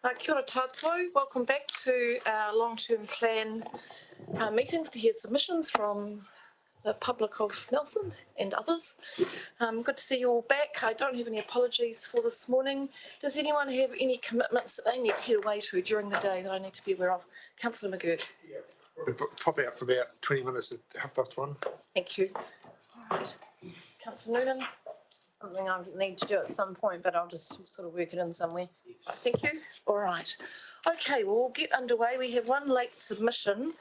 Kia ora tātou. Welcome back to our long-term plan meetings to hear submissions from the public of Nelson and others. Good to see you all back. I don't have any apologies for this morning. Does anyone have any commitments that they need to head away to during the day that I need to be aware of? Councillor McGurk. Yeah, we'll pop out for about 20 minutes at 1:30. Thank you. All right. Councillor Noonan. Something I need to do at some point, but I'll just sort of work it in somewhere. Thank you. All right. Okay, well, we'll get underway. We have one late submission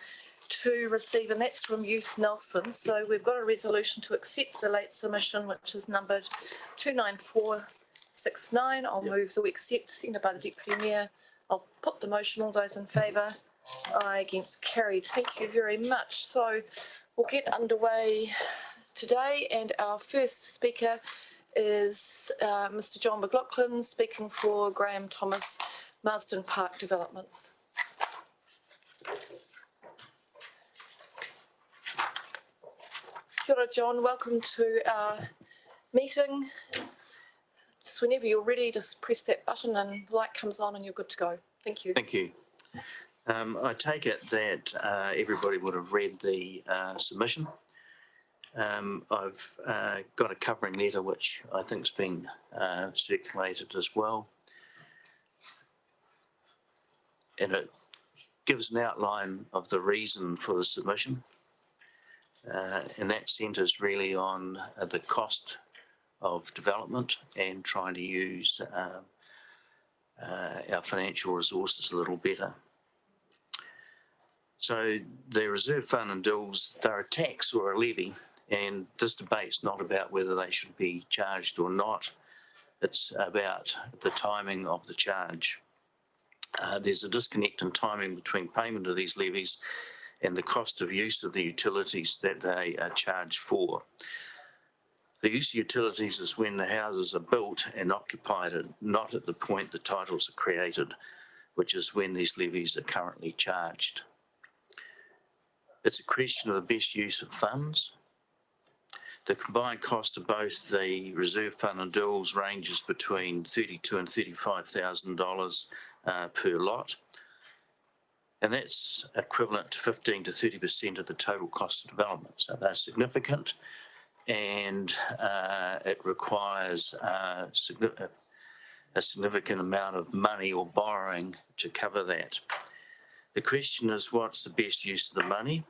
to receive, and that's from Youth Nelson. So we've got a resolution to accept the late submission, which is numbered 29469. I'll move that we accept, seconded by the Deputy Mayor. I'll put the motion. All those in favour? Aye, against, carried. Thank you very much. So we'll get underway today, and our first speaker is Mr. John McLaughlin, speaking for Graham Thomas, Marsden Park Developments. Kia ora, John. Welcome to our meeting. Just whenever you're ready, just press that button and the light comes on and you're good to go. Thank you. Thank you. I take it that everybody would have read the submission. I've got a covering letter which I think has been circulated as well, and it gives an outline of the reason for the submission, and that centres really on the cost of development and trying to use our financial resources a little better. So the reserve fund and duals, they're a tax or a levy. And this debate's not about whether they should be charged or not. It's about the timing of the charge. There's a disconnect in timing between payment of these levies and the cost of use of the utilities that they are charged for. The use of utilities is when the houses are built and occupied, not at the point the titles are created, which is when these levies are currently charged. It's a question of the best use of funds. The combined cost of both the reserve fund and duals ranges between $32,000 and $35,000 per lot, and that's equivalent to 15 to 30% of the total cost of development. So they're significant, and it requires a significant amount of money or borrowing to cover that. The question is, what's the best use of the money?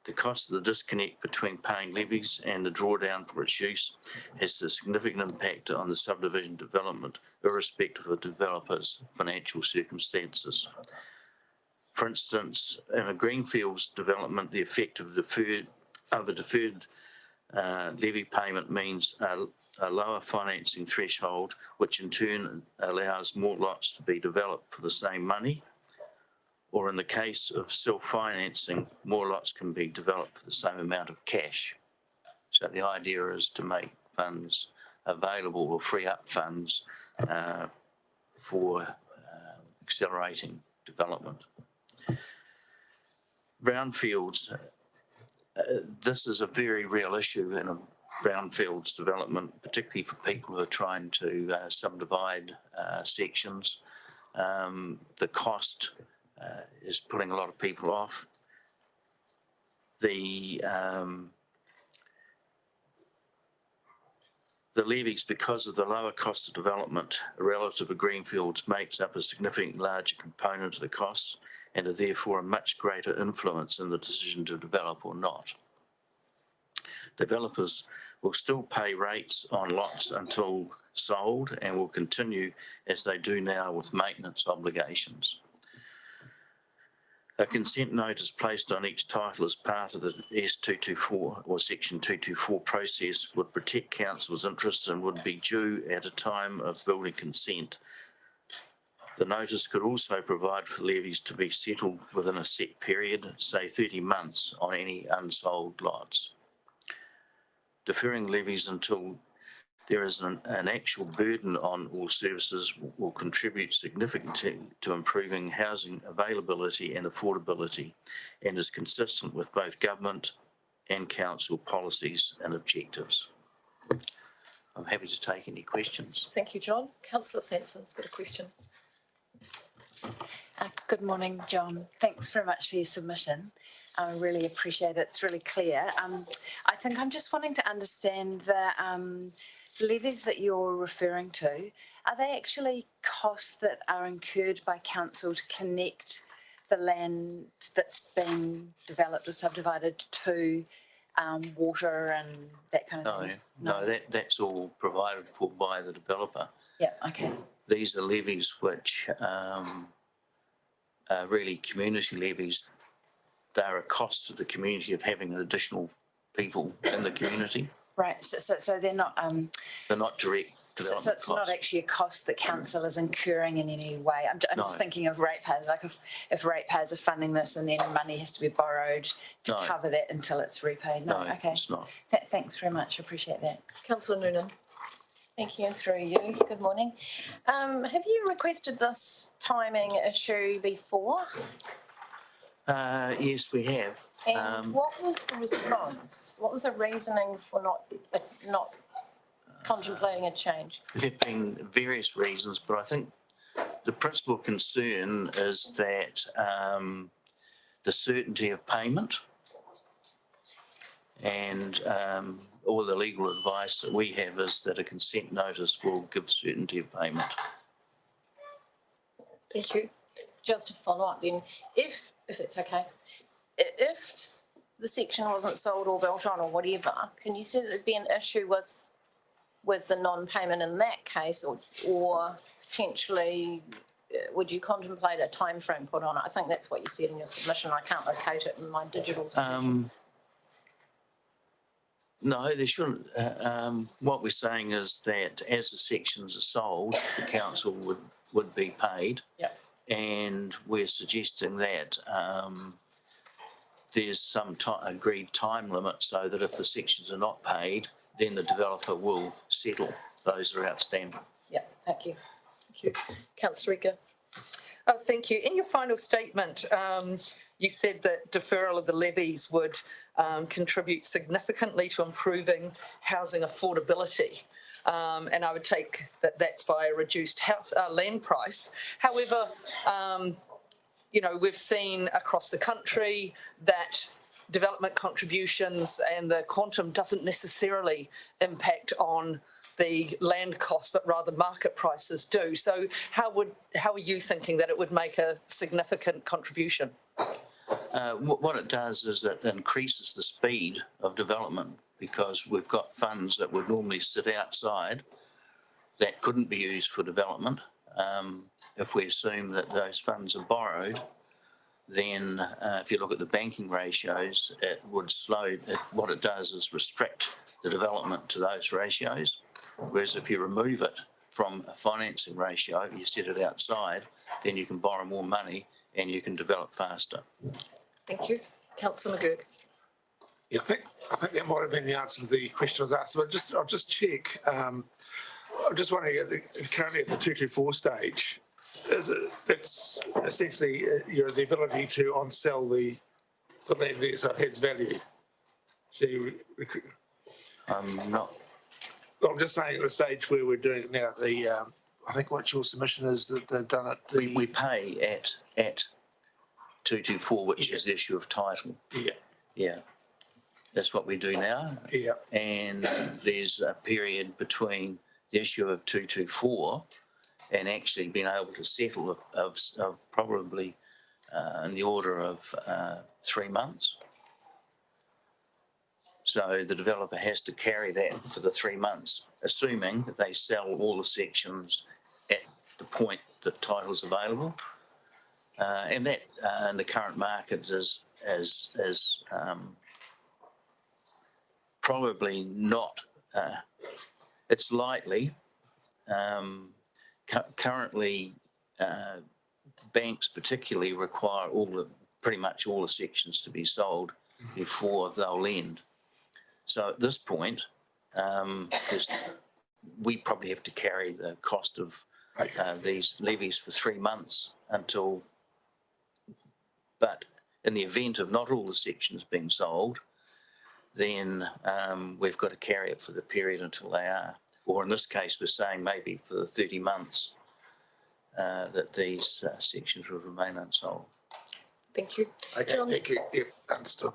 The cost of the disconnect between paying levies and the drawdown for its use has a significant impact on the subdivision development, irrespective of the developer's financial circumstances. For instance, in a greenfields development, the effect of a deferred levy payment means a lower financing threshold, which in turn allows more lots to be developed for the same money. Or in the case of self-financing, more lots can be developed for the same amount of cash. So the idea is to make funds available or free up funds for accelerating development. Brownfields, this is a very real issue in a brownfields development, particularly for people who are trying to subdivide sections. The cost is putting a lot of people off. The levies, because of the lower cost of development relative to greenfields, makes up a significantly larger component of the costs and are therefore a much greater influence in the decision to develop or not. Developers will still pay rates on lots until sold and will continue as they do now with maintenance obligations. A consent note is placed on each title as part of the S224 or Section 224 process would protect council's interests and would be due at a time of building consent. The notice could also provide for levies to be settled within a set period, say 30 months, on any unsold lots. Deferring levies until there is an actual burden on all services will contribute significantly to improving housing availability and affordability, and is consistent with both government and council policies and objectives. I'm happy to take any questions. Thank you, John. Councillor Sanson's got a question. Good morning, John. Thanks very much for your submission. I really appreciate it. It's really clear. I think I'm just wanting to understand the levies that you're referring to. Are they actually costs that are incurred by council to connect the land that's been developed or subdivided to water and that kind of No, thing? no, that's all provided for by the developer. Yeah, okay. These are levies which are really community levies. They're a cost to the community of having additional people in the community. Right, so they're not, They're not direct so development it's not costs. actually a cost that council is incurring in any way. I'm just No. thinking of ratepayers, like if ratepayers are funding this and then money has to be borrowed to No. cover that until it's repaid. No, No, okay. it's not. Thanks very much, I appreciate that. Councillor Noonan. Thank you, through you. Good morning. Have you requested this timing issue before? Yes, we have. And what was the response? What was the reasoning for not contemplating a change? There have been various reasons, but I think the principal concern is that the certainty of payment and all the legal advice that we have is that a consent notice will give certainty of payment. Thank you. Just to follow up then, if it's okay, if the section wasn't sold or built on or whatever, can you see that there'd be an issue with the non-payment in that case, or potentially would you contemplate a time frame put on it? I think that's what you said in your submission. I can't locate it in my digital submission. No, there shouldn't. What we're saying is that as the sections are sold, the council would be paid. Yep. And we're suggesting that there's some agreed time limit so that if the sections are not paid, then the developer will settle those that are outstanding. Yeah, thank you. Thank you. Councillor Riga. Oh, thank you. In your final statement, you said that deferral of the levies would contribute significantly to improving housing affordability. And I would take that that's by a reduced land price. However, you know, we've seen across the country that development contributions and the quantum doesn't necessarily impact on the land cost, but rather market prices do. So how are you thinking that it would make a significant contribution? What it does is it increases the speed of development because we've got funds that would normally sit outside that couldn't be used for development. If we assume that those funds are borrowed, then if you look at the banking ratios, it would slow. What it does is restrict the development to those ratios. Whereas if you remove it from a financing ratio, you set it outside, then you can borrow more money and you can develop faster. Thank you. Councillor McGurk. Yeah, I think that might have been the answer to the question I was asked, but I'll just check. I'm just wondering, currently at the 224 stage, it's essentially the ability to on-sell the land there, so it has value. So I'm just saying at the stage where we're doing it now, I think what your submission is that they've done it. We pay at 224, which is the issue of title. Yeah. Yeah. That's what we do now. Yeah. And there's a period between the issue of 224 and actually being able to settle of probably in the order of 3 months. So the developer has to carry that for the 3 months, assuming that they sell all the sections at the point that title's available. And that in the current market is probably not, it's likely. Currently, banks particularly require pretty much all the sections to be sold before they'll lend. So at this point, we probably have to carry the cost of these levies for 3 months but in the event of not all the sections being sold, then we've got to carry it for the period until they are. Or in this case, we're saying maybe for the 30 months that these sections would remain unsold. Thank you. Okay, John? thank you. Yep, understood.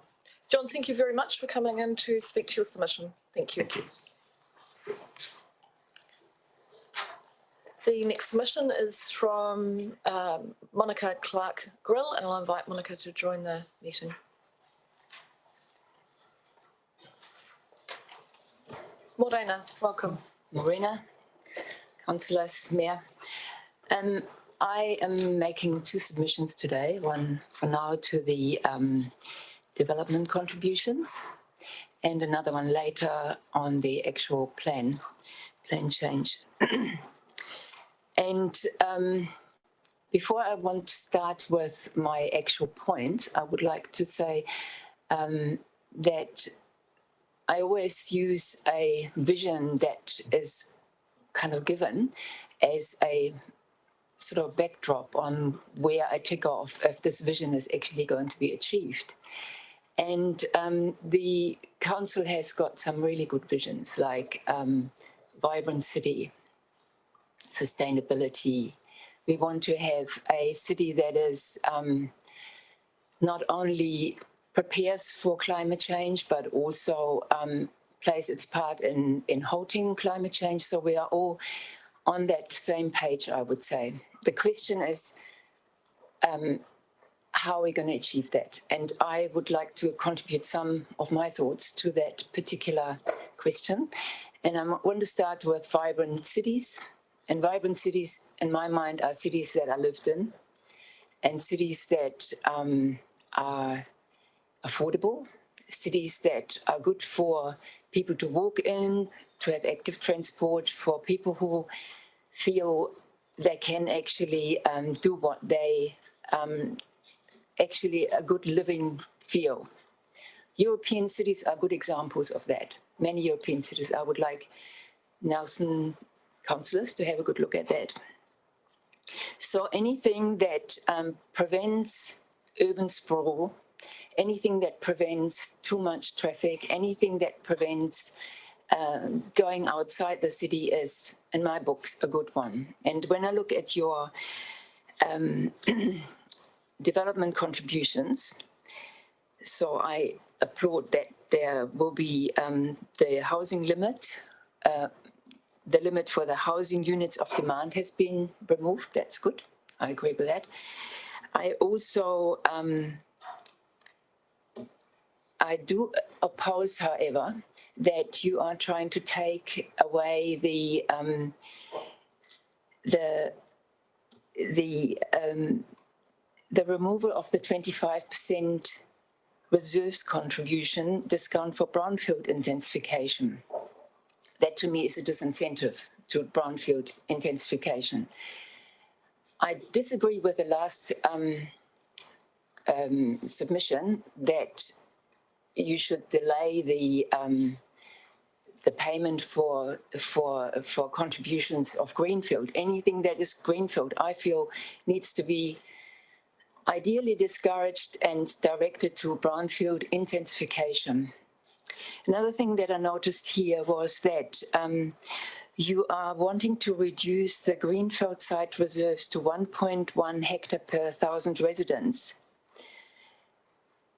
John, thank you very much for coming in to speak to your submission. Thank you. Thank you. The next submission is from Monica Clark-Grill, and I'll invite Monica to join the meeting. Morena, welcome. Morena, councillors, mayor. I am making two submissions today, one for now to the development contributions and another one later on the actual plan change. And before I want to start with my actual point, I would like to say that I always use a vision that is kind of given as a sort of backdrop on where I tick off if this vision is actually going to be achieved. And the council has got some really good visions like vibrant city, sustainability. We want to have a city that is not only prepares for climate change, but also plays its part in halting climate change. So we are all on that same page, I would say. The question is, how are we going to achieve that? And I would like to contribute some of my thoughts to that particular question. And I want to start with vibrant cities. And vibrant cities, in my mind, are cities that are lived in and cities that are affordable, cities that are good for people to walk in, to have active transport, for people who feel they can actually do what they actually a good living feel. European cities are good examples of that. Many European cities, I would like Nelson councillors to have a good look at that. So anything that prevents urban sprawl, anything that prevents too much traffic, anything that prevents going outside the city is, in my books, a good one. And when I look at your development contributions, so I applaud that there will be the housing limit, the limit for the housing units of demand has been removed. That's good. I agree with that. I also, I do oppose, however, that you are trying to take away the removal of the 25% reserves contribution discount for brownfield intensification. That to me is a disincentive to brownfield intensification. I disagree with the last submission that you should delay the payment for contributions of greenfield. Anything that is greenfield, I feel, needs to be ideally discouraged and directed to brownfield intensification. Another thing that I noticed here was that you are wanting to reduce the greenfield site reserves to 1.1 hectare per 1,000 residents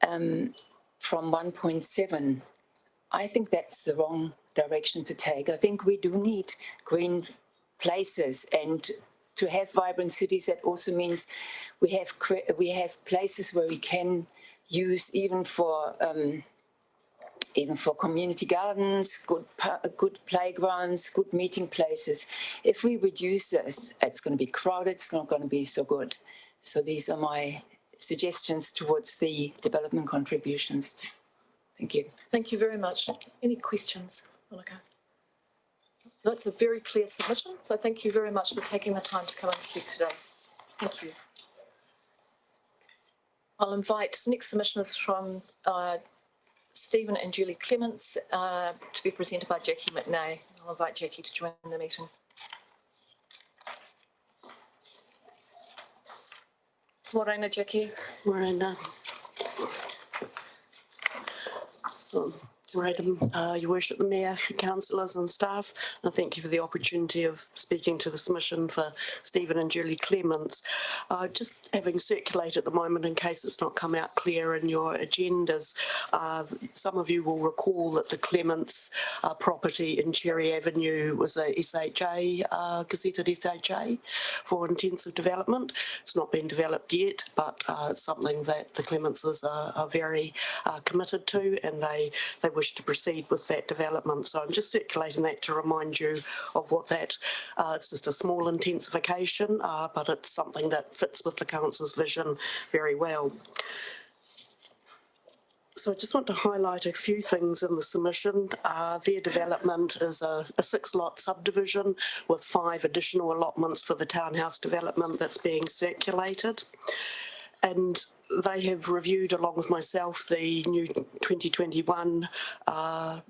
from 1.7. I think that's the wrong direction to take. I think we do need green places, and to have vibrant cities, that also means we have places where we can use even for community gardens, good playgrounds, good meeting places. If we reduce this, it's going to be crowded, it's not going to be so good. So these are my suggestions towards the development contributions. Thank you. Thank you very much. Any questions, Monica? No, it's a very clear submission, so thank you very much for taking the time to come and speak today. Thank you. I'll invite the next submissioners from Stephen and Julie Clements to be presented by Jackie McNay. I'll invite Jackie to join the meeting. Morena, Jackie. Morena. Madam, Your Worship, the Mayor, councillors and staff, and thank you for the opportunity of speaking to the submission for Stephen and Julie Clements. Just having circulated at the moment, in case it's not come out clear in your agendas, some of you will recall that the Clements property in Cherry Avenue was a SHA, gazetted SHA for intensive development. It's not been developed yet, but it's something that the Clementses are very committed to, and they wish to proceed with that development. So I'm just circulating that to remind you of what that, it's just a small intensification, but it's something that fits with the council's vision very well. So I just want to highlight a few things in the submission. Their development is a 6-lot subdivision with 5 additional allotments for the townhouse development that's being circulated. And they have reviewed, along with myself, the new 2021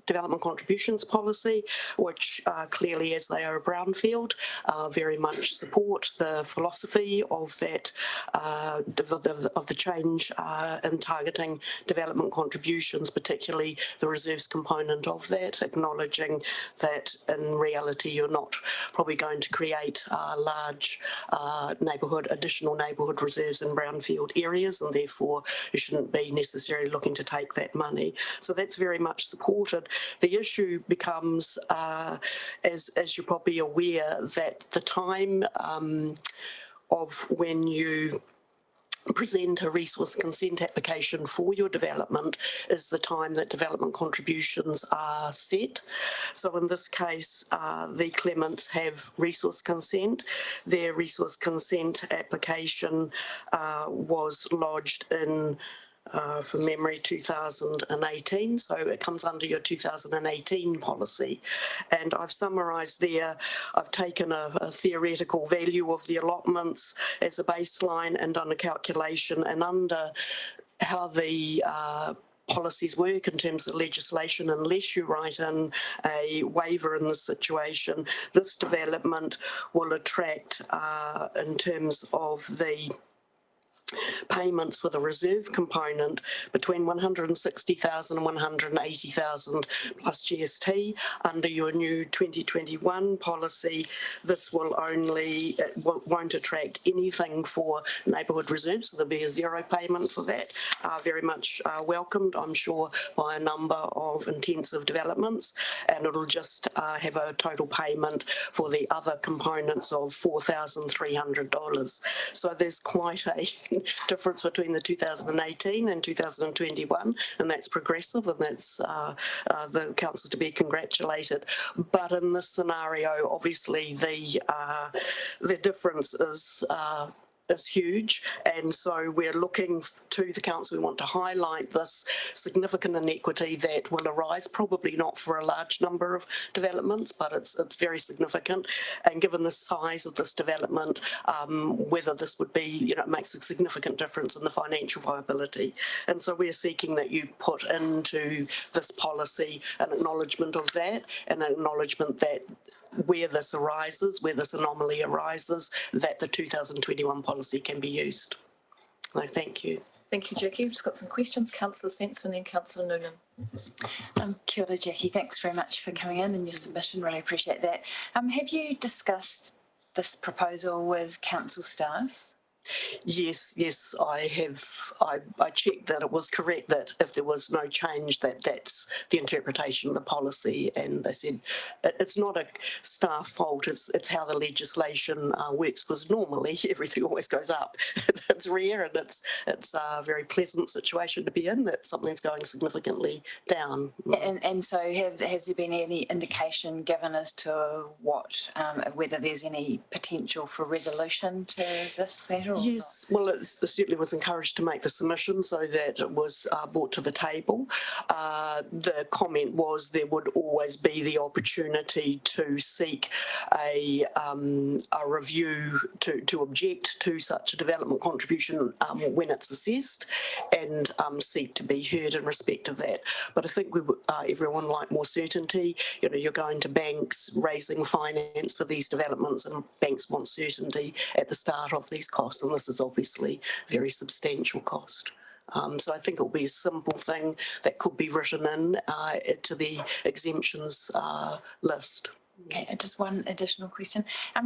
development contributions policy, which clearly, as they are a brownfield, very much support the philosophy of that, of the change in targeting development contributions, particularly the reserves component of that, acknowledging that in reality you're not probably going to create large additional neighbourhood reserves in brownfield areas, and therefore you shouldn't be necessarily looking to take that money. So that's very much supported. The issue becomes, as you're probably aware, that the time of when you present a resource consent application for your development is the time that development contributions are set. So in this case, the Clements have resource consent. Their resource consent application was lodged in from memory 2018, so it comes under your 2018 policy. And I've summarised there, I've taken a theoretical value of the allotments as a baseline and done a calculation, and under how the policies work in terms of legislation, unless you write in a waiver in this situation, this development will attract, in terms of the payments for the reserve component, between 160,000 and 180,000 plus GST. Under your new 2021 policy, this will won't attract anything for neighbourhood reserves, so there'll be a zero payment for that. Very much welcomed, I'm sure, by a number of intensive developments, and it'll just have a total payment for the other components of $4,300. So there's quite a difference between the 2018 and 2021, and that's progressive, and that's the council to be congratulated. But in this scenario, obviously the difference is huge, and so we're looking to the council. We want to highlight this significant inequity that will arise, probably not for a large number of developments, but it's very significant. And given the size of this development, whether this would be, it makes a significant difference in the financial viability. And so we're seeking that you put into this policy an acknowledgement of that, and an acknowledgement that where this anomaly arises, that the 2021 policy can be used. So thank you. Thank you, Jackie. We've just got some questions. Councillor Sense and then Councillor Noonan. Kia ora, Jackie. Thanks very much for coming in and your submission. Really appreciate that. Have you discussed this proposal with council staff? Yes, I have. I checked that it was correct, that if there was no change, that's the interpretation of the policy, and they said it's not a staff fault, it's how the legislation works, because normally everything always goes up. It's rare, and it's a very pleasant situation to be in, that something's going significantly down. And so has there been any indication given as to whether there's any potential for resolution to this matter? Yes, well, it certainly was encouraged to make the submission so that it was brought to the table. The comment was there would always be the opportunity to seek a review, to object to such a development contribution when it's assessed, and seek to be heard in respect of that. But I think everyone like more certainty. You're going to banks raising finance for these developments, and banks want certainty at the start of these costs, and this is obviously very substantial cost. So I think it'll be a simple thing that could be written in to the exemptions list. Okay, just one additional question.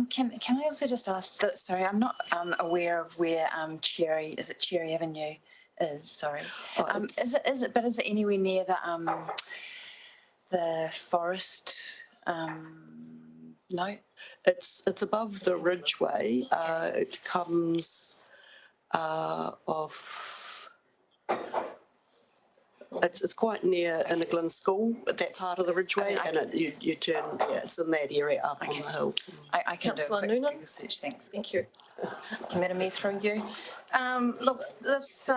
Can I also just ask that, sorry, I'm not aware of where Cherry Avenue is, sorry. Is it anywhere near the forest? No? It's above the Ridgeway. It comes off. It's quite near Inniglin School, that part of the Ridgeway, and you turn. Yeah, it's in that area up on the hill. I can do a Councillor quick Noonan? Google search, thanks. Thank you. Committee me through you. Look, this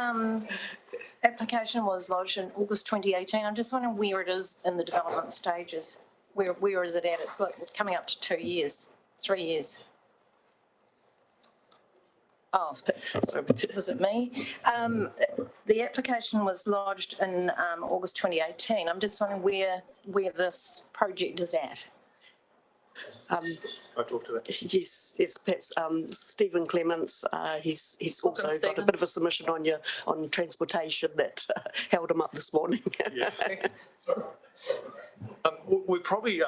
application was lodged in August 2018. I'm just wondering where it is in the development stages. Where is it at? It's like coming up to 2 years, 3 years. Oh, sorry, was it me? The application was lodged in August 2018. I'm just wondering where this project is at. I talked to that. Yes, perhaps Stephen Clements. He's Welcome, also got a Stephen. bit of a submission on transportation that held him up this morning. We probably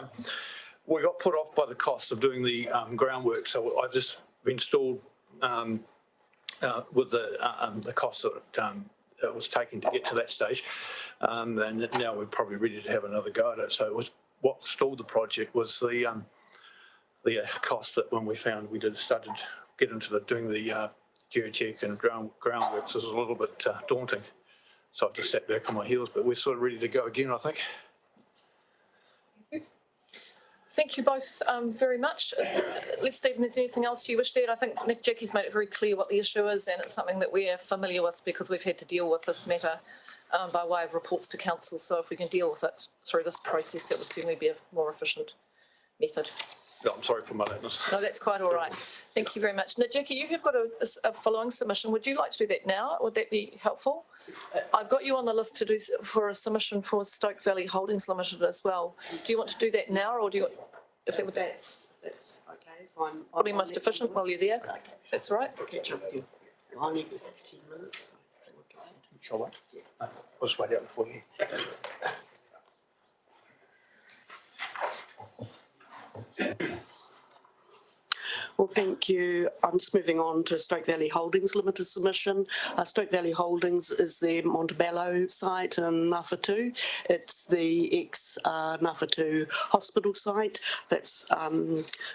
we got put off by the cost of doing the groundwork, so I just installed with the cost that was taken to get to that stage, and now we're probably ready to have another go at it. So it was what stalled the project was the cost that when we found we started to get into doing the geotech and groundworks was a little bit daunting. So I just sat back on my heels, but we're sort of ready to go again, I think. Thank you both very much. Let's, Stephen, is there anything else you wish to add? I think Nick Jackie's made it very clear what the issue is, and it's something that we're familiar with because we've had to deal with this matter by way of reports to council. So if we can deal with it through this process, it would certainly be a more efficient method. No, I'm sorry for my lateness. No, that's quite all right. Thank you very much. Now, Jackie, you have got a following submission. Would you like to do that now? Would that be helpful? I've got you on the list to do for a submission for Stoke Valley Holdings Limited as well. Do you want to do that now, or do you? If that would, That's okay. Fine. probably most efficient while you're there. That's all right. I'll catch up with you. I only got 15 minutes. Shall I wait? I'll just wait out before you. Well, thank you. I'm just moving on to Stoke Valley Holdings Limited submission. Stoke Valley Holdings is the Montebello site in Ngāwhatu. It's the ex-Ngāwhatu hospital site. That's, I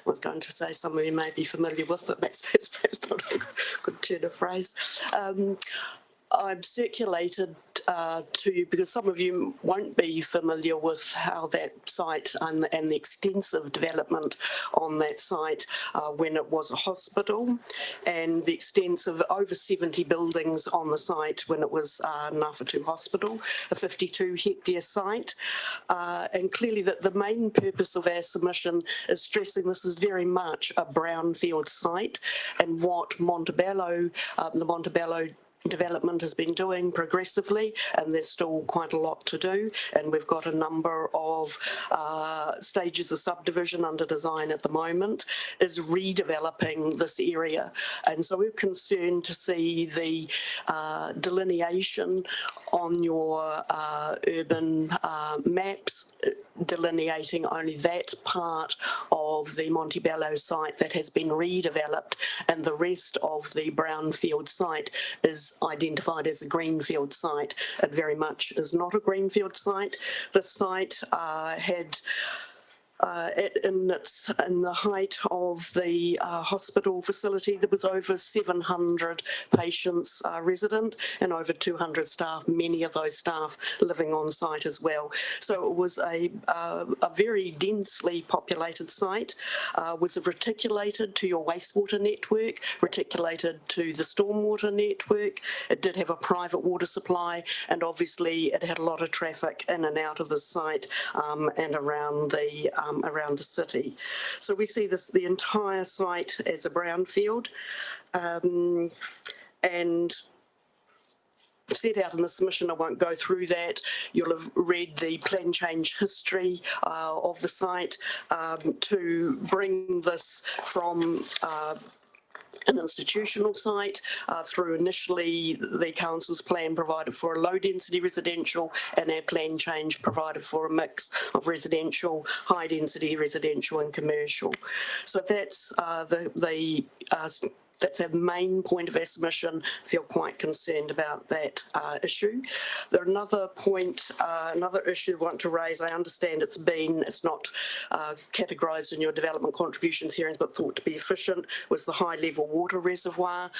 was going to say some of you may be familiar with, but that's perhaps not a good turn of phrase. I've circulated to you because some of you won't be familiar with how that site and the extensive development on that site when it was a hospital, and the extensive over 70 buildings on the site when it was Ngāwhatu Hospital, a 52-hectare site. And clearly that the main purpose of our submission is stressing this is very much a brownfield site, and what Montebello, the Montebello development has been doing progressively, and there's still quite a lot to do, and we've got a number of stages of subdivision under design at the moment, is redeveloping this area. And so we're concerned to see the delineation on your urban maps delineating only that part of the Montebello site that has been redeveloped, and the rest of the brownfield site is identified as a greenfield site. It very much is not a greenfield site. The site had in the height of the hospital facility, there was over 700 patients resident and over 200 staff, many of those staff living on site as well. So it was a very densely populated site, was reticulated to your wastewater network, reticulated to the stormwater network. It did have a private water supply, and obviously it had a lot of traffic in and out of the site and around the city. So we see the entire site as a brownfield, and set out in the submission. I won't go through that. You'll have read the plan change history of the site to bring this from an institutional site through initially the council's plan provided for a low density residential, and our plan change provided for a mix of residential, high density residential and commercial. So that's that's our main point of our submission. Feel quite concerned about that issue. Another point, another issue I want to raise, I understand it's not categorised in your development contributions hearings, but thought to be efficient, was the high level water reservoir.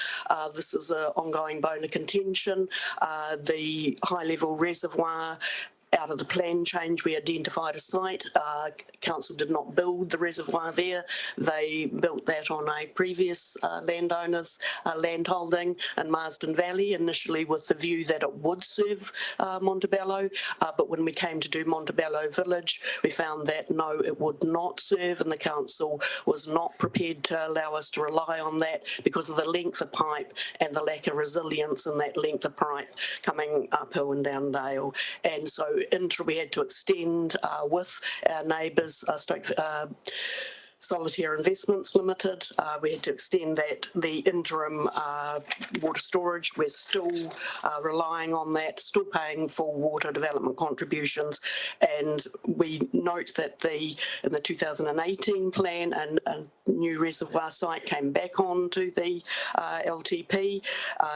This is an ongoing bone of contention. The high level reservoir, out of the plan change, we identified a site. Council did not build the reservoir there. They built that on a previous landowner's land holding in Marsden Valley, initially with the view that it would serve Montebello. But when we came to do Montebello Village, we found that no, it would not serve, and the council was not prepared to allow us to rely on that because of the length of pipe and the lack of resilience in that length of pipe coming uphill and down Dale. And so we had to extend with our neighbours, Solitaire Investments Limited. We had to extend that, the interim water storage. We're still relying on that, still paying full water development contributions. And we note that in the 2018 plan, a new reservoir site came back onto the LTP.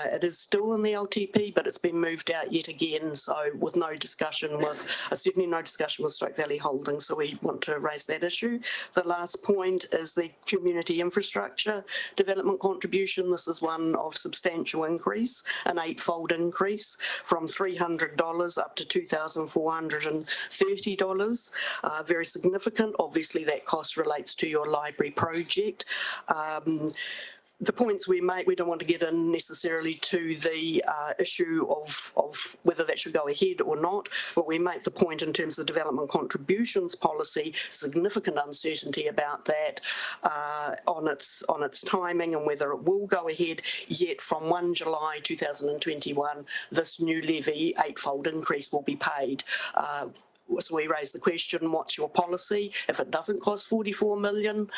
It is still in the LTP, but it's been moved out yet again. So with no discussion with, certainly no discussion with Stoke Valley Holdings. So we want to raise that issue. The last point is the community infrastructure development contribution. This is one of substantial increase, an 8-fold increase from $300 up to $2,430. Very significant. Obviously, that cost relates to your library project. The points we make, we don't want to get in necessarily to the issue of whether that should go ahead or not, but we make the point in terms of the development contributions policy, significant uncertainty about that on its timing and whether it will go ahead. Yet from 1 July 2021, this new levy, 8-fold increase, will be paid. So we raise the question, what's your policy? If it doesn't cost 44 million,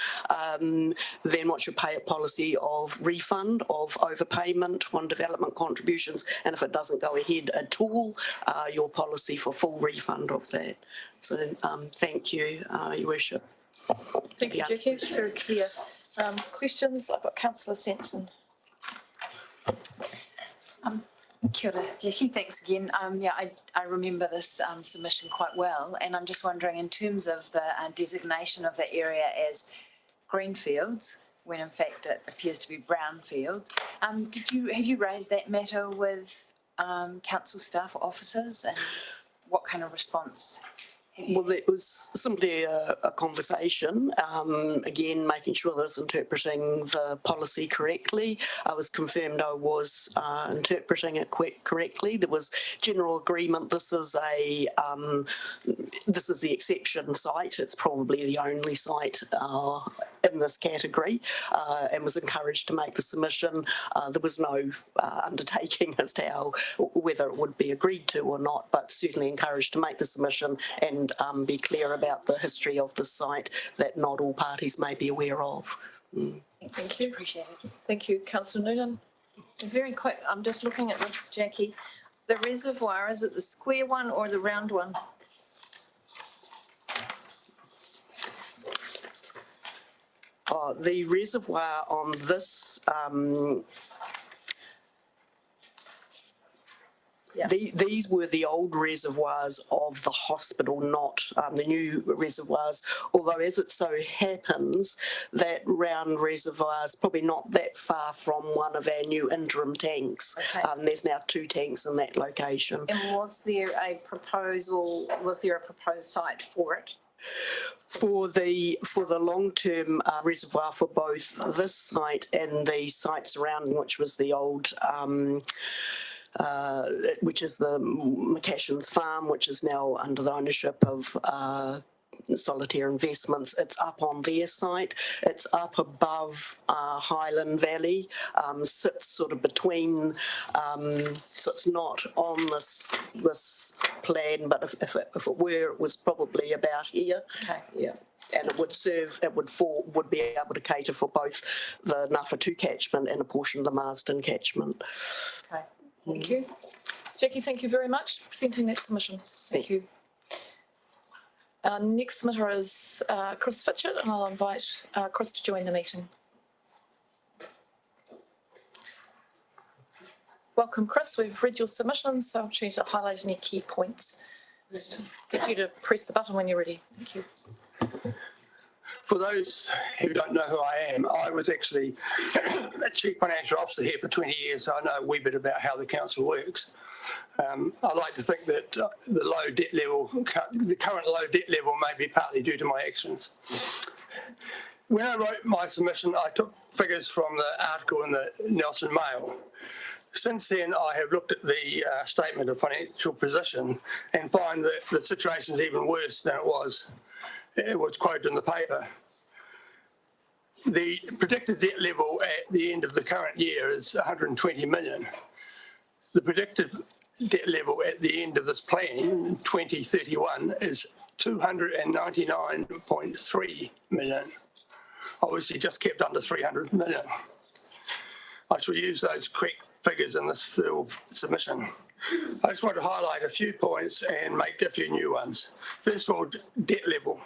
then what's your pay policy of refund of overpayment on development contributions? And if it doesn't go ahead at all, your policy for full refund of that. So thank you, Your Worship. Thank you, Jackie. It's very clear. Questions? I've got Councillor Sanson. Kia ora, Jackie, thanks again. Yeah, I remember this submission quite well, and I'm just wondering, in terms of the designation of the area as greenfields, when in fact it appears to be brownfields, have you raised that matter with council staff or officers, and what kind of response? Well, it was simply a conversation, again, making sure that I was interpreting the policy correctly. I was confirmed I was interpreting it correctly. There was general agreement. This is the exception site. It's probably the only site in this category, and was encouraged to make the submission. There was no undertaking as to whether it would be agreed to or not, but certainly encouraged to make the submission and be clear about the history of the site that not all parties may be aware of. Thank you. Appreciate it. Thank you, Councillor Noonan. Very quick, I'm just looking at this, Jackie. The reservoir, is it the square one or the round one? The reservoir on this, these were the old reservoirs of the hospital, not the new reservoirs. Although, as it so happens, that round reservoir is probably not that far from one of our new interim tanks. Okay. There's now 2 tanks in that location. And was there a proposed site for it? For the long-term reservoir for both this site and the site surrounding, which was the old which is the McCashin's farm, which is now under the ownership of Solitaire Investments, it's up on their site. It's up above Highland Valley, sits sort of between, so it's not on this plan, but if it were, it was probably about here. Okay. Yeah. And it would serve, would be able to cater for both the Ngāwhatu catchment and a portion of the Marsden catchment. Okay. Thank you. Jackie, thank you very much for presenting that submission. Thank you. Our next submitter is Chris Fitchett, and I'll invite Chris to join the meeting. Welcome, Chris. We've read your submissions, so I'll try to highlight any key points. Just get you to press the button when you're ready. Thank you. For those who don't know who I am, I was actually a Chief Financial Officer here for 20 years, so I know a wee bit about how the council works. I like to think that the low debt level, the current low debt level may be partly due to my actions. When I wrote my submission, I took figures from the article in the Nelson Mail. Since then, I have looked at the statement of financial position and find that the situation is even worse than it was quoted in the paper. The predicted debt level at the end of the current year is 120 million. The predicted debt level at the end of this plan, 2031, is 299.3 million. Obviously just kept under 300 million. I shall use those correct figures in this full submission. I just want to highlight a few points and make a few new ones. First of all, debt level.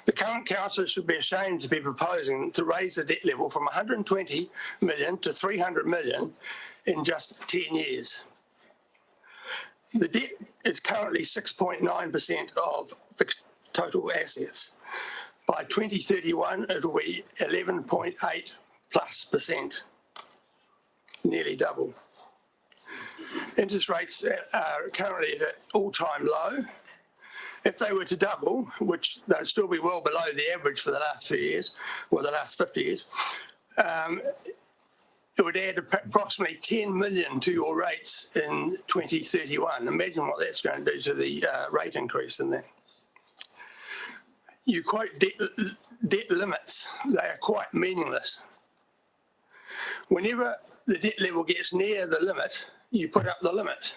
The current council should be ashamed to be proposing to raise the debt level from 120 million to 300 million in just 10 years. The debt is currently 6.9% of fixed total assets. By 2031, it will be 11.8+%, nearly double. Interest rates are currently at an all-time low. If they were to double, which they'll still be well below the average for the last few years, or the last 50 years, it would add approximately 10 million to your rates in 2031. Imagine what that's going to do to the rate increase in there. You quote debt limits. They are quite meaningless. Whenever the debt level gets near the limit, you put up the limit.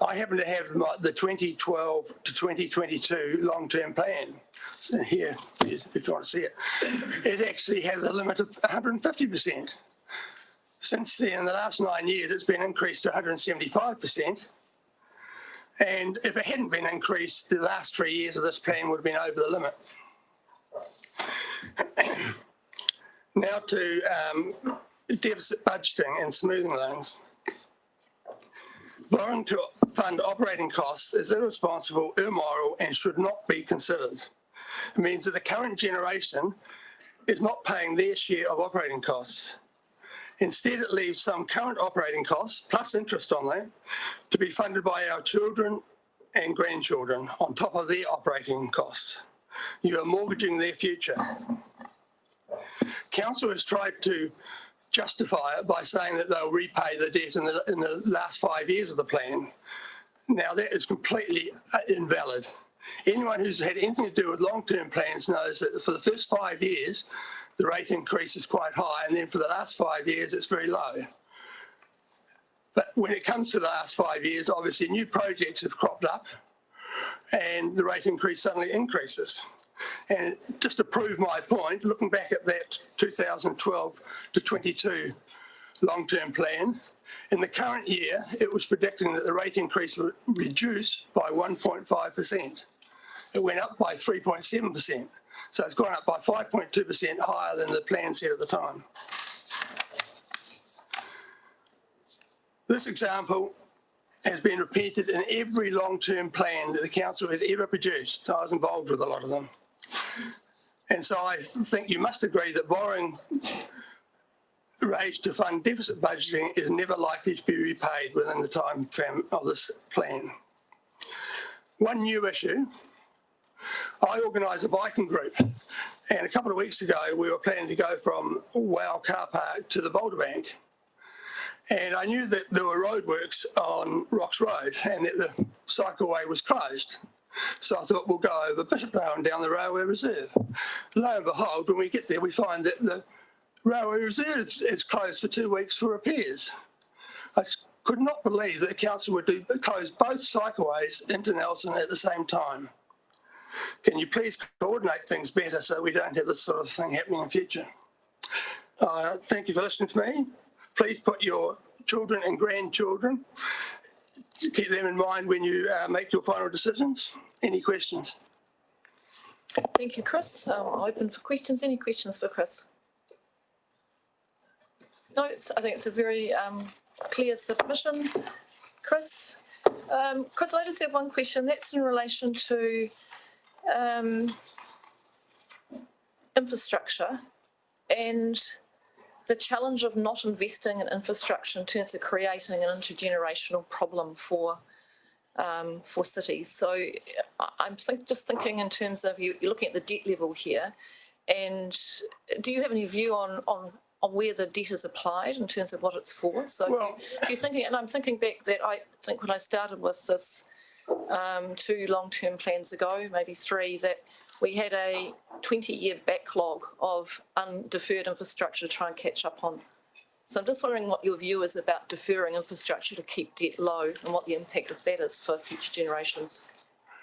I happen to have the 2012 to 2022 long-term plan here, if you want to see it. It actually has a limit of 150%. Since then, in the last 9 years, it's been increased to 175%. And if it hadn't been increased, the last 3 years of this plan would have been over the limit. Now to deficit budgeting and smoothing loans. Borrowing to fund operating costs is irresponsible, immoral, and should not be considered. It means that the current generation is not paying their share of operating costs. Instead, it leaves some current operating costs, plus interest on that, to be funded by our children and grandchildren on top of their operating costs. You are mortgaging their future. Council has tried to justify it by saying that they'll repay the debt in the last 5 years of the plan. Now, that is completely invalid. Anyone who's had anything to do with long-term plans knows that for the first 5 years, the rate increase is quite high, and then for the last 5 years, it's very low. But when it comes to the last 5 years, obviously new projects have cropped up, and the rate increase suddenly increases. And just to prove my point, looking back at that 2012 to 22 long-term plan, in the current year, it was predicting that the rate increase would reduce by 1.5%. It went up by 3.7%. So it's gone up by 5.2% higher than the plan said at the time. This example has been repeated in every long-term plan that the council has ever produced. I was involved with a lot of them. And so I think you must agree that borrowing raised to fund deficit budgeting is never likely to be repaid within the time frame of this plan. One new issue, I organise a biking group, and a couple of weeks ago we were planning to go from Wow Car Park to the Boulder Bank. And I knew that there were roadworks on Rocks Road and that the cycleway was closed. So I thought we'll go over Bishopdale and down the railway reserve. Lo and behold, when we get there, we find that the railway reserve is closed for 2 weeks for repairs. I just could not believe that the council would close both cycleways into Nelson at the same time. Can you please coordinate things better so we don't have this sort of thing happening in future? Thank you for listening to me. Please put your children and grandchildren, keep them in mind when you make your final decisions. Any questions? Thank you, Chris. I'll open for questions. Any questions for Chris? No, I think it's a very clear submission. Chris, Chris, I just have one question. That's in relation to infrastructure and the challenge of not investing in infrastructure in terms of creating an intergenerational problem for cities. So I'm just thinking in terms of you're looking at the debt level here, and do you have any view on where the debt is applied in terms of what it's for? So Well, if you're thinking, and I'm thinking back that I think when I started with this 2 long-term plans ago, maybe 3, that we had a 20-year backlog of undeferred infrastructure to try and catch up on. So I'm just wondering what your view is about deferring infrastructure to keep debt low and what the impact of that is for future generations.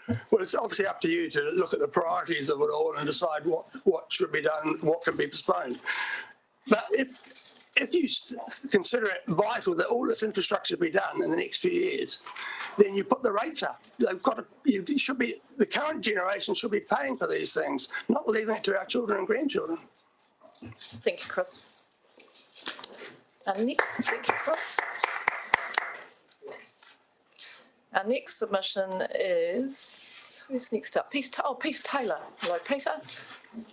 well, it's obviously up to you to look at the priorities of it all and decide what should be done, what can be postponed. But if you consider it vital that all this infrastructure be done in the next few years, then you put the rates up. The current generation should be paying for these things, not leaving it to our children and grandchildren. Thank you, Chris. Thank you, Chris. Our next submission is, who's next up? Peter Taylor. Hello, Peter.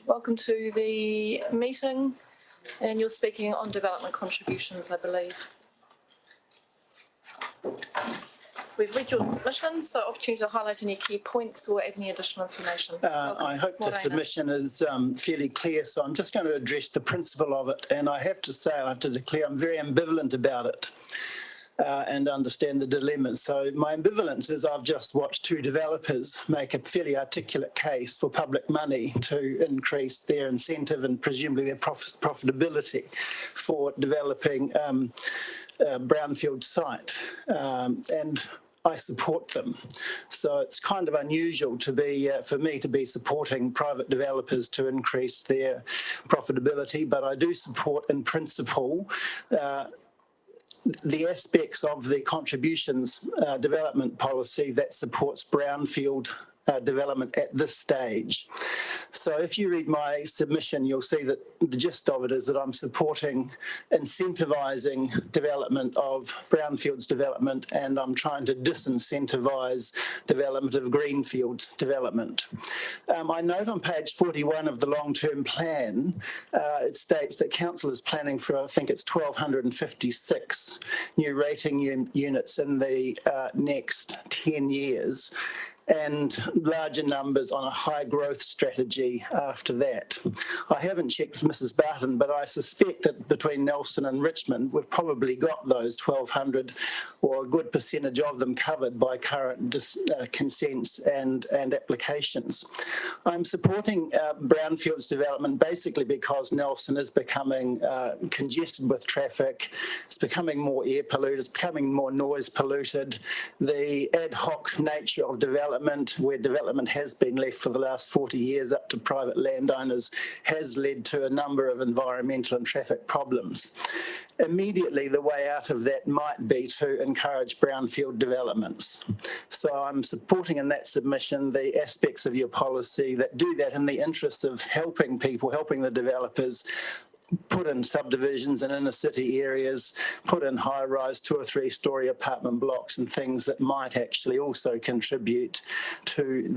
Welcome to the meeting. And you're speaking on development contributions, I believe. We've read your submission, so opportunity to highlight any key points or add any additional information. I hope the submission is fairly clear, so I'm just going to address the principle of it. And I have to say, I have to declare I'm very ambivalent about it. And understand the dilemmas. So my ambivalence is I've just watched 2 developers make a fairly articulate case for public money to increase their incentive and presumably their profitability for developing a brownfield site. And I support them. So it's kind of unusual to be, for me to be supporting private developers to increase their profitability, but I do support in principle the aspects of the contributions development policy that supports brownfield development at this stage. So if you read my submission, you'll see that the gist of it is that I'm supporting incentivising development of brownfields development, and I'm trying to disincentivise development of greenfields development. I note on page 41 of the long-term plan, it states that council is planning for, I think it's 1,256 new rating units in the next 10 years. And larger numbers on a high growth strategy after that. I haven't checked with Mrs. Barton, but I suspect that between Nelson and Richmond, we've probably got those 1,200 or a good percentage of them covered by current consents and applications. I'm supporting brownfields development basically because Nelson is becoming congested with traffic, it's becoming more air polluted, it's becoming more noise polluted. The ad hoc nature of development, where development has been left for the last 40 years up to private landowners, has led to a number of environmental and traffic problems. Immediately, the way out of that might be to encourage brownfield developments. So I'm supporting in that submission the aspects of your policy that do that in the interest of helping people, helping the developers, put in subdivisions in inner city areas, put in high-rise 2 or 3 story apartment blocks and things that might actually also contribute to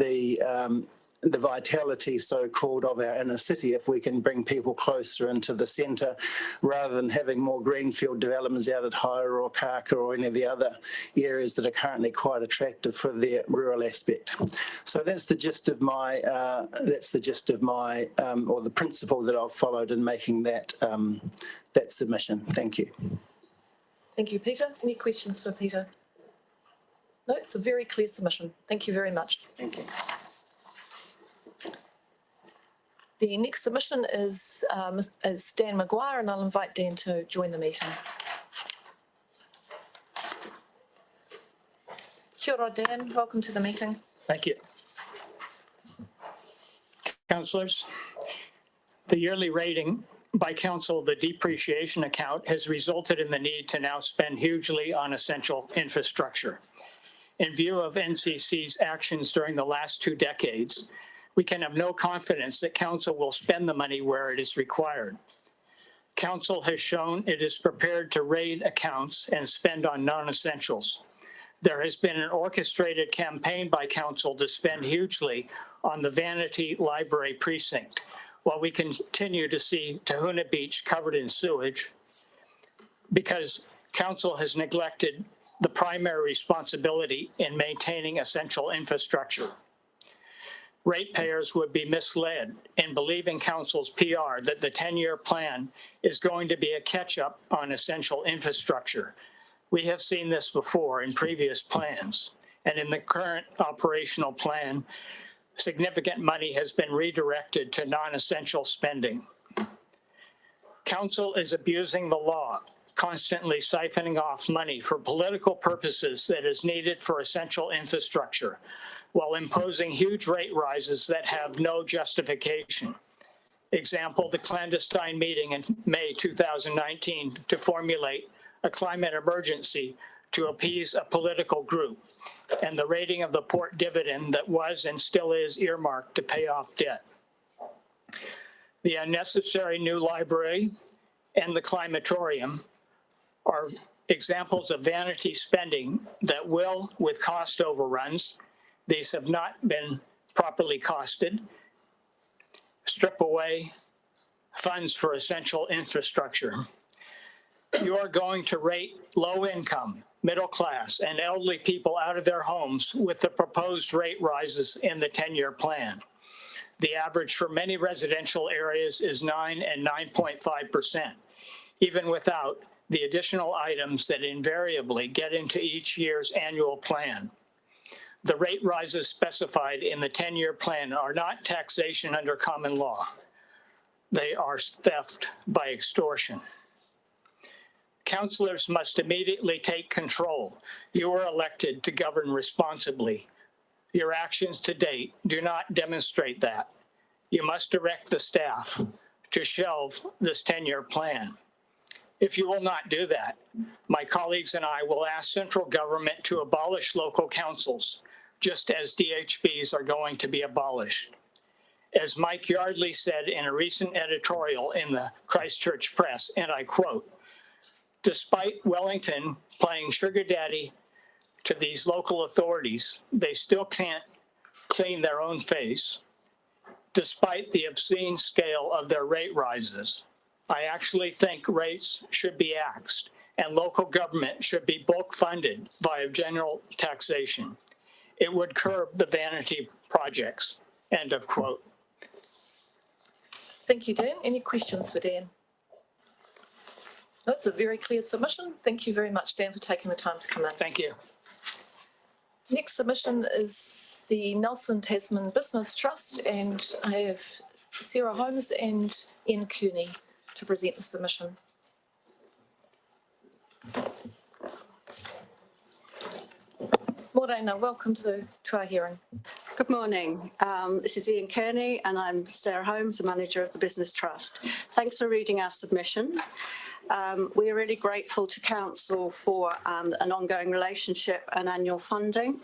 the vitality, so-called, of our inner city if we can bring people closer into the centre rather than having more greenfield developments out at Haira or Kaka or any of the other areas that are currently quite attractive for their rural aspect. So that's the gist of my, or the principle that I've followed in making that, that submission. Thank you. Thank you, Peter. Any questions for Peter? No, it's a very clear submission. Thank you very much. Thank you. The next submission is Dan Maguire, and I'll invite Dan to join the meeting. Kia ora, Dan. Welcome to the meeting. Thank you. Councillors, the yearly rating by council of the depreciation account has resulted in the need to now spend hugely on essential infrastructure. In view of NCC's actions during the last 2 decades, we can have no confidence that council will spend the money where it is required. Council has shown it is prepared to raid accounts and spend on non-essentials. There has been an orchestrated campaign by council to spend hugely on the Vanity Library precinct, while we continue to see Tahuna Beach covered in sewage because council has neglected the primary responsibility in maintaining essential infrastructure. Ratepayers would be misled in believing council's PR that the 10-year plan is going to be a catch-up on essential infrastructure. We have seen this before in previous plans, and in the current operational plan, significant money has been redirected to non-essential spending. Council is abusing the law, constantly siphoning off money for political purposes that is needed for essential infrastructure, while imposing huge rate rises that have no justification. Example, the clandestine meeting in May 2019 to formulate a climate emergency to appease a political group, and the rating of the port dividend that was and still is earmarked to pay off debt. The unnecessary new library and the climatorium are examples of vanity spending that will, with cost overruns, these have not been properly costed, strip away funds for essential infrastructure. You are going to rate low income, middle class, and elderly people out of their homes with the proposed rate rises in the 10-year plan. The average for many residential areas is 9 and 9.5%, even without the additional items that invariably get into each year's annual plan. The rate rises specified in the 10-year plan are not taxation under common law. They are theft by extortion. Councillors must immediately take control. You were elected to govern responsibly. Your actions to date do not demonstrate that. You must direct the staff to shelve this 10-year plan. If you will not do that, my colleagues and I will ask central government to abolish local councils, just as DHBs are going to be abolished. As Mike Yardley said in a recent editorial in the Christchurch Press, and I quote, "Despite Wellington playing sugar daddy to these local authorities, they still can't clean their own face, despite the obscene scale of their rate rises. I actually think rates should be axed and local government should be bulk funded via general taxation. It would curb the vanity projects." End of quote. Thank you, Dan. Any questions for Dan? That's a very clear submission. Thank you very much, Dan, for taking the time to come in. Thank you. Next submission is the Nelson Tasman Business Trust, and I have Sarah Holmes and Ian Cooney to present the submission. Morena, welcome to our hearing. Good morning. This is Ian Kearney and I'm Sarah Holmes, the manager of the Business Trust. Thanks for reading our submission. We are really grateful to Council for an ongoing relationship and annual funding,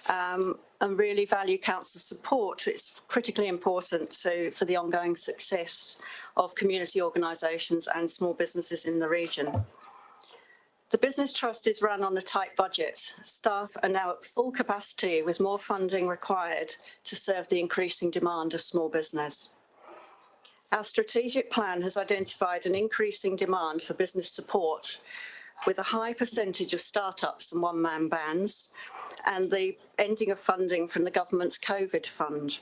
and really value Council's support. It's critically important for the ongoing success of community organisations and small businesses in the region. The Business Trust is run on a tight budget. Staff are now at full capacity with more funding required to serve the increasing demand of small business. Our strategic plan has identified an increasing demand for business support with a high percentage of startups and one-man bands and the ending of funding from the government's COVID fund.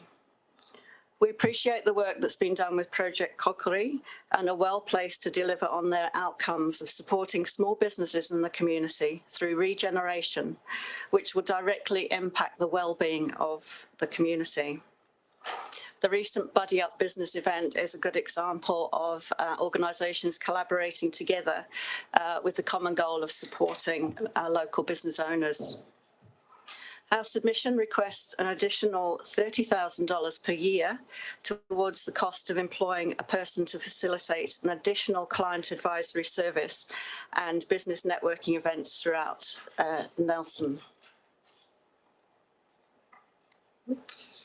We appreciate the work that's been done with Project Kokori and are well placed to deliver on their outcomes of supporting small businesses in the community through regeneration, which will directly impact the well-being of the community. The recent Buddy Up business event is a good example of organisations collaborating together with the common goal of supporting our local business owners. Our submission requests an additional $30,000 per year towards the cost of employing a person to facilitate an additional client advisory service and business networking events throughout Nelson. Oops.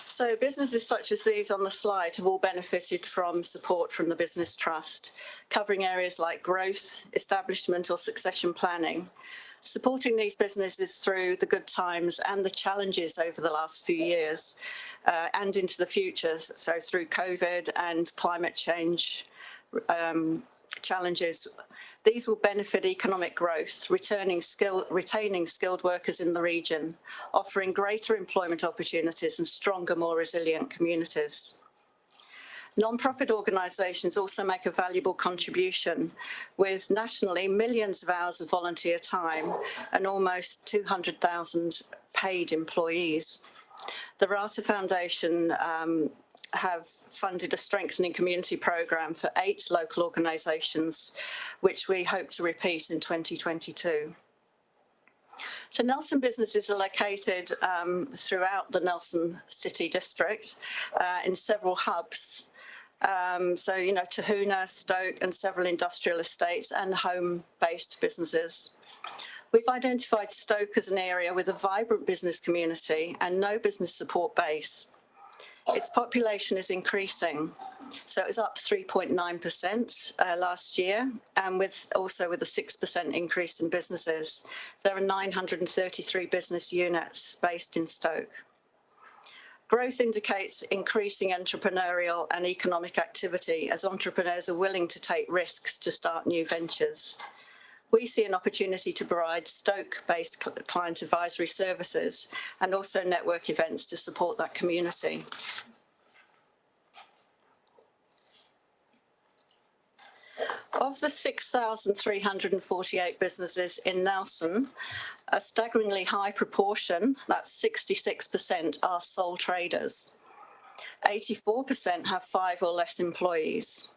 So businesses such as these on the slide have all benefited from support from the Business Trust, covering areas like growth, establishment or succession planning, supporting these businesses through the good times and the challenges over the last few years and into the future, so through COVID and climate change challenges. These will benefit economic growth, retaining skilled workers in the region, offering greater employment opportunities and stronger, more resilient communities. Non-profit organisations also make a valuable contribution with nationally millions of hours of volunteer time and almost 200,000 paid employees. The Rata Foundation have funded a strengthening community programme for 8 local organisations, which we hope to repeat in 2022. So Nelson businesses are located throughout the Nelson City District in several hubs. Tahuna, Stoke and several industrial estates and home-based businesses. We've identified Stoke as an area with a vibrant business community and no business support base. Its population is increasing, so it was up 3.9% last year, and also with a 6% increase in businesses. There are 933 business units based in Stoke. Growth indicates increasing entrepreneurial and economic activity as entrepreneurs are willing to take risks to start new ventures. We see an opportunity to provide Stoke-based client advisory services and also network events to support that community. Of the 6,348 businesses in Nelson, a staggeringly high proportion, that's 66%, are sole traders. 84% have 5 or less employees.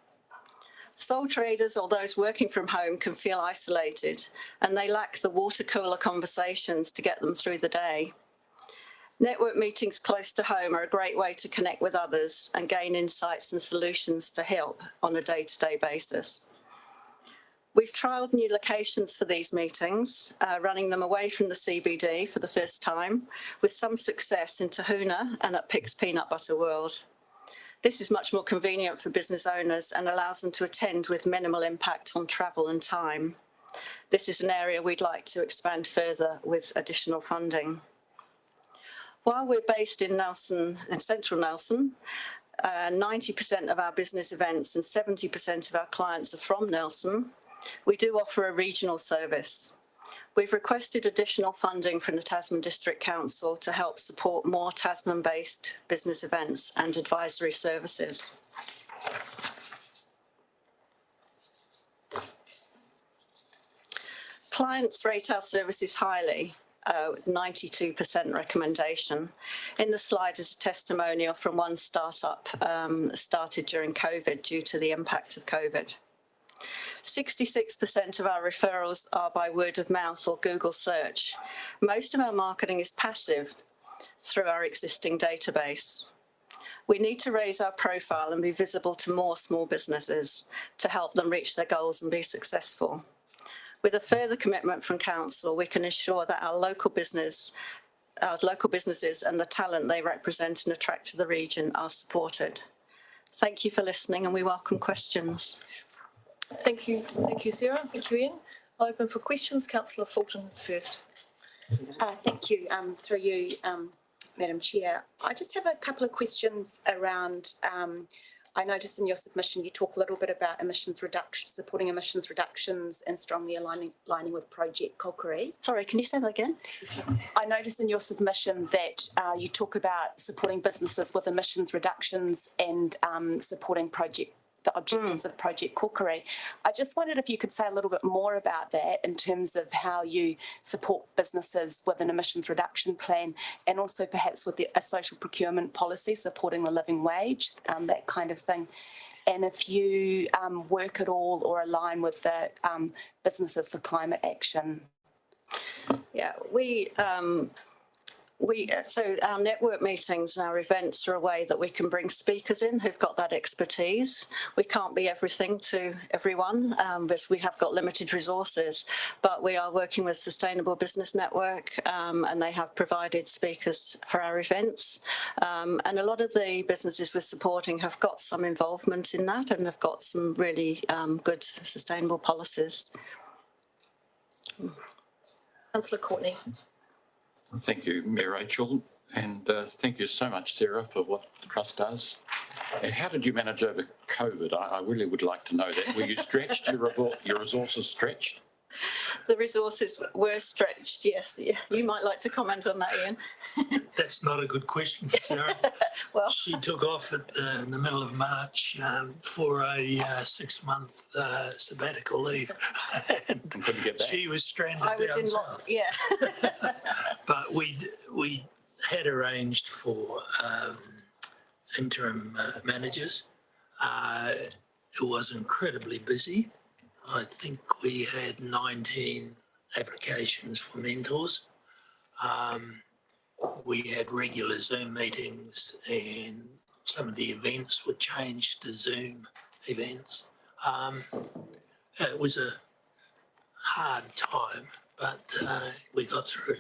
Sole traders or those working from home can feel isolated and they lack the water cooler conversations to get them through the day. Network meetings close to home are a great way to connect with others and gain insights and solutions to help on a day-to-day basis. We've trialled new locations for these meetings, running them away from the CBD for the first time, with some success in Tahuna and at Pick's Peanut Butter World. This is much more convenient for business owners and allows them to attend with minimal impact on travel and time. This is an area we'd like to expand further with additional funding. While we're based in Nelson, in central Nelson, 90% of our business events and 70% of our clients are from Nelson. We do offer a regional service. We've requested additional funding from the Tasman District Council to help support more Tasman-based business events and advisory services. Clients rate our services highly, with 92% recommendation. In the slide is a testimonial from one startup started during COVID due to the impact of COVID. 66% of our referrals are by word of mouth or Google search. Most of our marketing is passive through our existing database. We need to raise our profile and be visible to more small businesses to help them reach their goals and be successful. With a further commitment from Council, we can ensure that our local businesses and the talent they represent and attract to the region are supported. Thank you for listening and we welcome questions. Thank you, Sarah. Thank you, Ian. I'll open for questions. Councillor Fulton is first. Thank you, through you, Madam Chair. I just have a couple of questions around, I noticed in your submission, you talk a little bit about emissions reduction, supporting emissions reductions and strongly aligning with Project Kokiri. Sorry, can you say that again? I noticed in your submission that you talk about supporting businesses with emissions reductions and supporting the objectives of Project Kokiri. I just wondered if you could say a little bit more about that in terms of how you support businesses with an emissions reduction plan, and also perhaps with a social procurement policy supporting the living wage, that kind of thing. And if you work at all or align with the Businesses for Climate Action. Yeah, so our network meetings and our events are a way that we can bring speakers in who've got that expertise. We can't be everything to everyone because we have got limited resources, but we are working with Sustainable Business Network and they have provided speakers for our events. And a lot of the businesses we're supporting have got some involvement in that and have got some really good sustainable policies. Councillor Courtney. Thank you, Mayor Rachel, and thank you so much, Sarah, for what the Trust does. And how did you manage over COVID? I really would like to know that. Were you stretched, your resources stretched? The resources were stretched, yes. You might like to comment on that, Ian. That's not a good question, Sarah. Well, she took off in the middle of March for a 6-month sabbatical leave. And couldn't get back. She was stranded I was down in south. yeah. But we had arranged for interim managers. It was incredibly busy. I think we had 19 applications for mentors. We had regular Zoom meetings and some of the events were changed to Zoom events. It was a hard time, but we got through.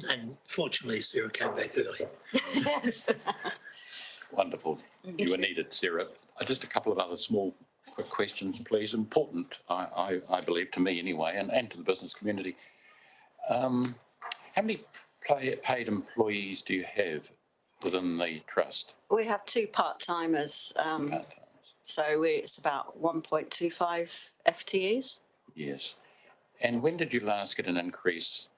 And fortunately, Sarah came back early. Yes. Wonderful. You were needed, Sarah. Just a couple of other small quick questions, please. Important, I believe, to me anyway, and to the business community. How many paid employees do you have within the Trust? We have 2 part-timers, so it's about 1.25 FTEs. Yes. And when did you last get an increase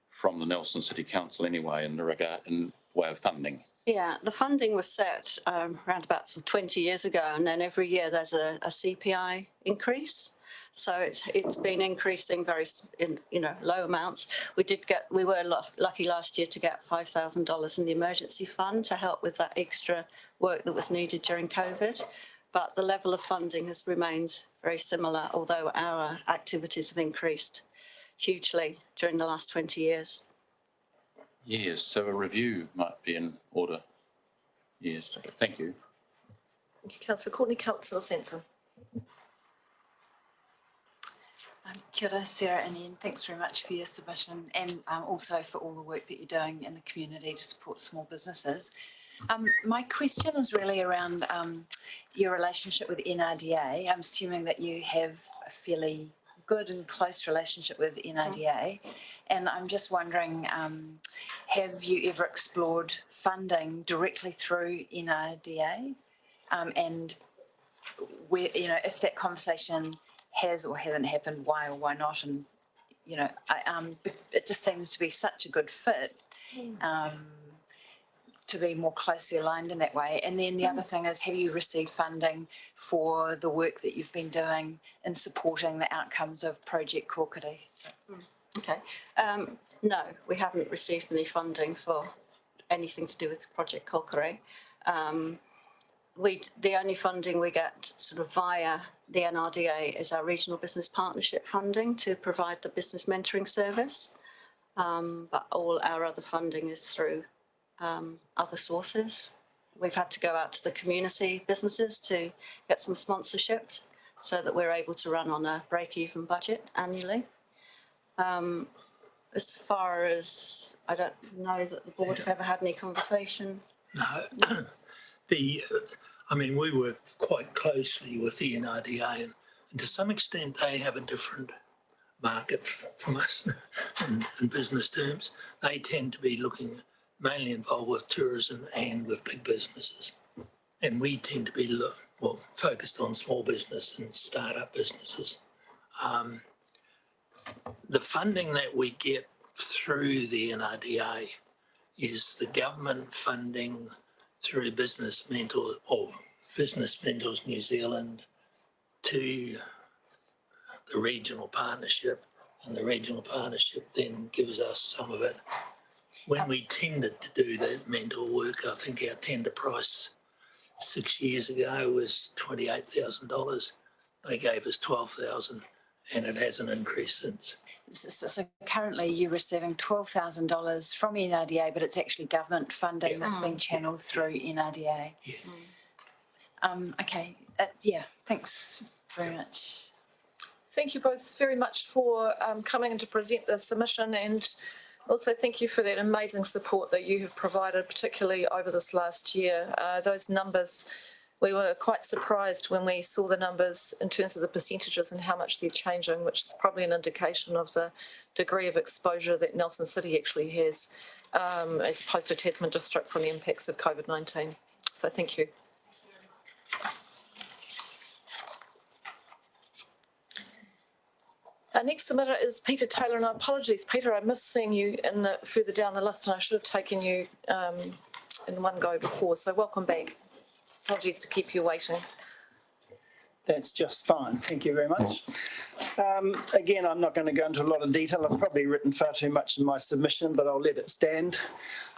from the Nelson City Council anyway in way of funding? Yeah, the funding was set around about 20 years ago, and then every year there's a CPI increase. So it's been increasing in low amounts. We were lucky last year to get $5,000 in the emergency fund to help with that extra work that was needed during COVID. But the level of funding has remained very similar, although our activities have increased hugely during the last 20 years. Yes, so a review might be in order. Yes, thank you. Thank you, Councillor Courtney. Councillor Sansom. Kia ora, Sarah and Ian. Thanks very much for your submission and also for all the work that you're doing in the community to support small businesses. My question is really around your relationship with NRDA. I'm assuming that you have a fairly good and close relationship with NRDA, and I'm just wondering, have you ever explored funding directly through NRDA, and where, if that conversation has or hasn't happened, why or why not? And it just seems to be such a good fit to be more closely aligned in that way. And then the other thing is, have you received funding for the work that you've been doing in supporting the outcomes of Project Kokiri? Okay. No, we haven't received any funding for anything to do with Project Kokiri. The only funding we get sort of via the NRDA is our regional business partnership funding to provide the business mentoring service. But all our other funding is through other sources. We've had to go out to the community businesses to get some sponsorships so that we're able to run on a break-even budget annually. As far as, I don't know that the board have ever had any conversation. No, we work quite closely with the NRDA, and to some extent they have a different market from us in business terms. They tend to be mainly involved with tourism and with big businesses. And we tend to be well, focused on small business and startup businesses. The funding that we get through the NRDA is the government funding through Business Mentors New Zealand to the regional partnership, and the regional partnership then gives us some of it. When we tended to do that mentor work, I think our tender price 6 years ago was $28,000. They gave us $12,000, and it hasn't increased since. So currently you're receiving $12,000 from NRDA, but it's actually government funding that's being channeled through NRDA. Yeah. Okay, thanks very much. Thank you both very much for coming in to present the submission, and also thank you for that amazing support that you have provided, particularly over this last year. Those numbers, we were quite surprised when we saw the numbers in terms of the percentages and how much they're changing, which is probably an indication of the degree of exposure that Nelson City actually has, as opposed to Tasman District, from the impacts of COVID-19. So thank you. Our next submitter is Peter Taylor, and apologies, Peter, I missed seeing you further down the list, and I should have taken you in one go before, so welcome back. Apologies to keep you waiting. That's just fine. Thank you very much. Again, I'm not going to go into a lot of detail. I've probably written far too much in my submission, but I'll let it stand.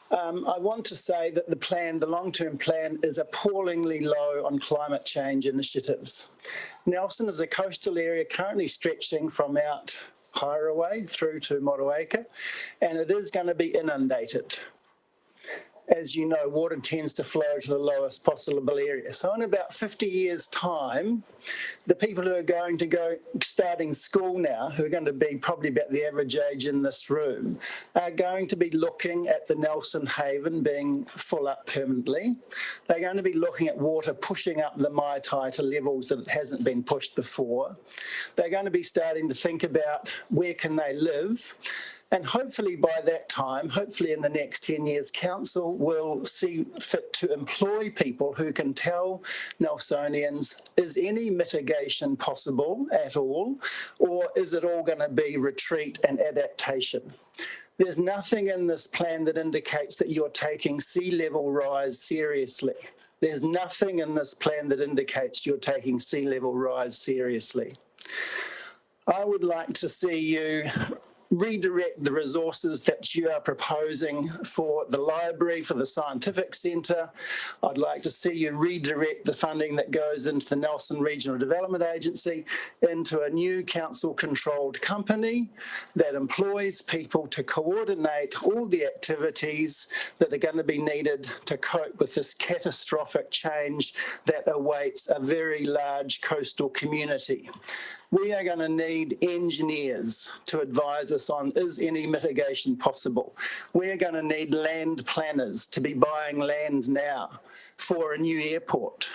I want to say that the long-term plan is appallingly low on climate change initiatives. Nelson is a coastal area currently stretching from out Hiraway through to Motueka, and it is going to be inundated. As you know, water tends to flow to the lowest possible area. So in about 50 years' time, the people who are going to go starting school now, who are going to be probably about the average age in this room, are going to be looking at the Nelson Haven being full up permanently. They're going to be looking at water pushing up the Maitai to levels that it hasn't been pushed before. They're going to be starting to think about where can they live. And hopefully by that time, hopefully in the next 10 years, Council will see fit to employ people who can tell Nelsonians, is any mitigation possible at all, or is it all going to be retreat and adaptation? There's nothing in this plan that indicates that you're taking sea level rise seriously. There's nothing in this plan that indicates you're taking sea level rise seriously. I would like to see you redirect the resources that you are proposing for the library, for the scientific centre. I'd like to see you redirect the funding that goes into the Nelson Regional Development Agency into a new council-controlled company that employs people to coordinate all the activities that are going to be needed to cope with this catastrophic change that awaits a very large coastal community. We are going to need engineers to advise us on, is any mitigation possible? We're going to need land planners to be buying land now for a new airport.